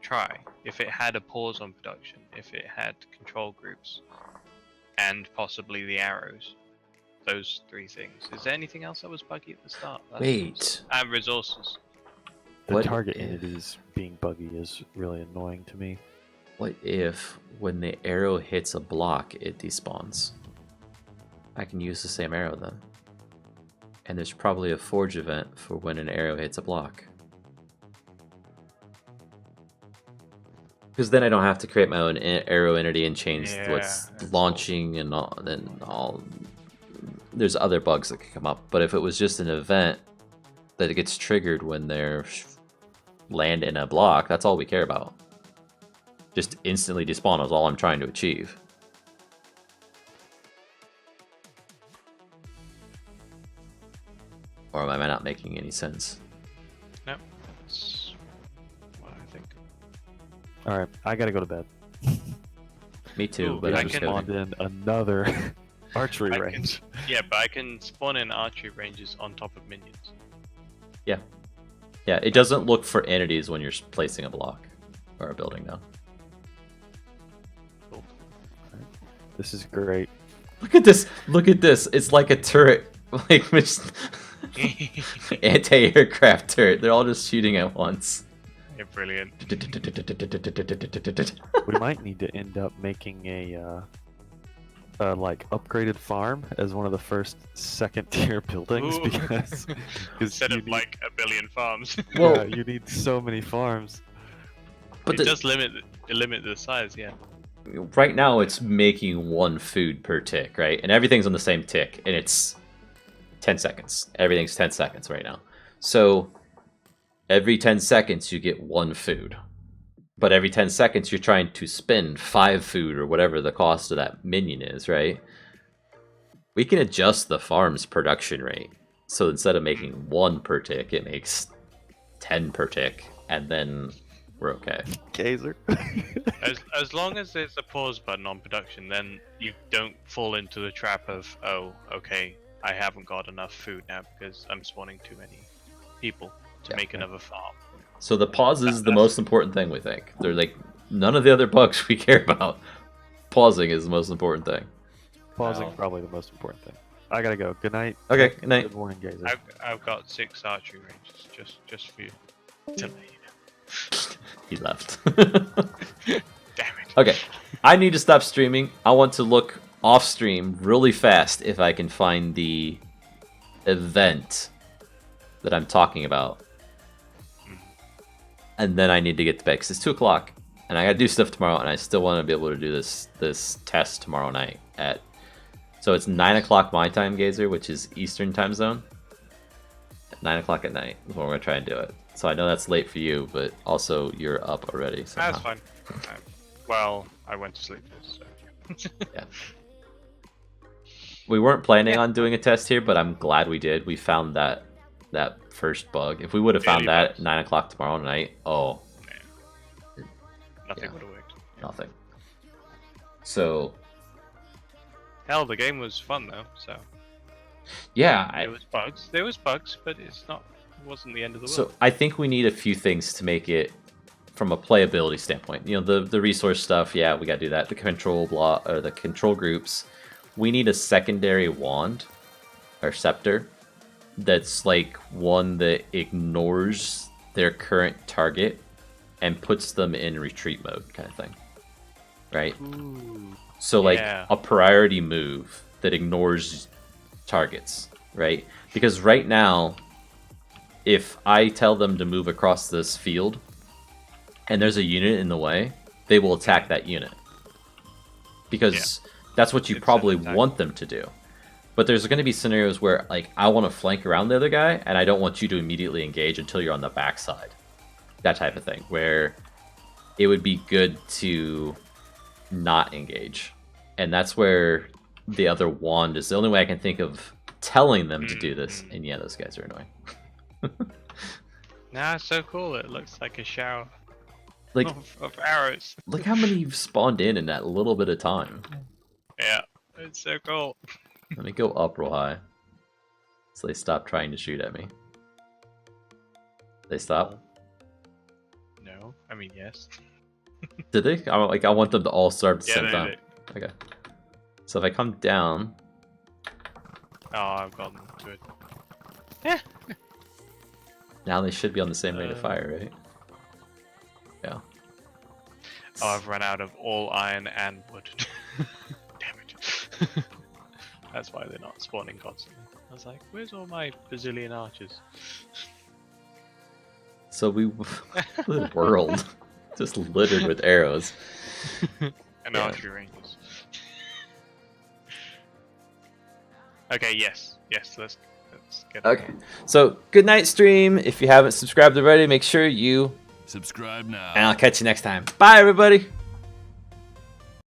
try, if it had a pause on production, if it had control groups, and possibly the arrows, those three things. Is there anything else that was buggy at the start? Wait. And resources. the What target if- entities being buggy is really annoying to me. What if when the arrow hits a block, it despawns? I can use the same arrow then. And there's probably a forge event for when an arrow hits a block. Because then I don't have to create my own arrow entity and change Yeah, what's that's launching and all. There's other bugs that could come up. But if it was just an event that it gets triggered when they're land in a block, that's all we care about. Just instantly despawn is all I'm trying to achieve. Or am I not making any sense? No. That's what I think. All right, I gotta go to bed. Me too, Ooh, but I I'm just just can- spawned in another archery I can- range. Yeah, but I can spawn in archery ranges on top of minions. Yeah, it doesn't look for entities when you're placing a block or a building down. Cool. This is great. Look at this! Look at this! It's like a turret, like anti-aircraft turret. They're all just shooting at once. Yeah, brilliant. We might need to end up making a like upgraded farm as one of the first second tier buildings Ooh. because Instead you of need- like a billion farms. Well, yeah, you need so many farms. but It does limit the size, yeah. right now it's making one food per tick, right? And everything's on the same tick, and it's 10 seconds. Everything's 10 seconds right now. So every 10 seconds you get one food. But every 10 seconds you're trying to spend 5 food or whatever the cost of that minion is, right? We can adjust the farm's production rate. So instead of making 1 per tick, it makes 10 per tick, and then we're okay. Gazer. As long as there's a pause button on production, then you don't fall into the trap of, oh, okay, I haven't got enough food now because I'm spawning too many people to Yeah. make another farm. So the pause is the That's- most important thing, we think. They're like, none of the other bugs we care about. Pausing is the most important thing. Pausing Wow. probably the most important thing. I gotta go. Good night. Okay, good night. Good morning, Gazer. I've got 6 archery ranges just for you to let you know. He left. Damn it. Okay, I need to stop streaming. I want to look off stream really fast if I can find the event that I'm talking about. and then I need to get to bed because it's 2 o'clock, and I gotta do stuff tomorrow, and I still want to be able to do this test tomorrow night at. So it's 9 o'clock my time, Gazer, which is Eastern time zone. At 9 o'clock at night is when we're gonna try and do it. So I know that's late for you, but also you're up already. So That's fine. Well, I went to sleep. So. Yeah. We weren't planning on doing a test here, but I'm glad we did. We found that first bug. If we would have found that at 9 o'clock tomorrow night, Nothing would have worked. Nothing. So Hell, the game was fun though. So yeah, there was bugs, but it wasn't the end of the world. So I think we need a few things to make it from a playability standpoint. You know, the resource stuff, yeah, we gotta do that. The control block or the control groups. We need a secondary wand or scepter that's like one that ignores their current target and puts them in retreat mode kind of thing. Right? Ooh. So like Yeah. a priority move that ignores targets, right? Because right now, if I tell them to move across this field and there's a unit in the way, they will attack that unit. Because that's what you It's probably an attack. want them to do. But there's going to be scenarios where like I want to flank around the other guy and I don't want you to immediately engage until you're on the backside. That type of thing where it would be good to not engage. And that's where the other wand is the only way I can think of telling them to do this. And yeah, those guys are annoying. Nah, it's so cool. It looks like a shower Like, of arrows. look how many you've spawned in that little bit of time. Yeah, it's so cool. Let me go up real high. So they stop trying to shoot at me. They stop? No, I mean yes. Did they? I want them to all start at the Yeah, same they time. did. Okay. So if I come down, Oh, I've gotten to it. now they should be on the same rate of fire, right? Yeah. Oh, I've run out of all iron and wood. Damn it. That's why they're not spawning constantly. I was like, where's all my bazillion archers? So the world just littered with arrows. And Yeah. archery ranges. Okay, yes, let's get Okay. So good night, stream. If you haven't subscribed already, make sure you. Subscribe now. And I'll catch you next time. Bye, everybody.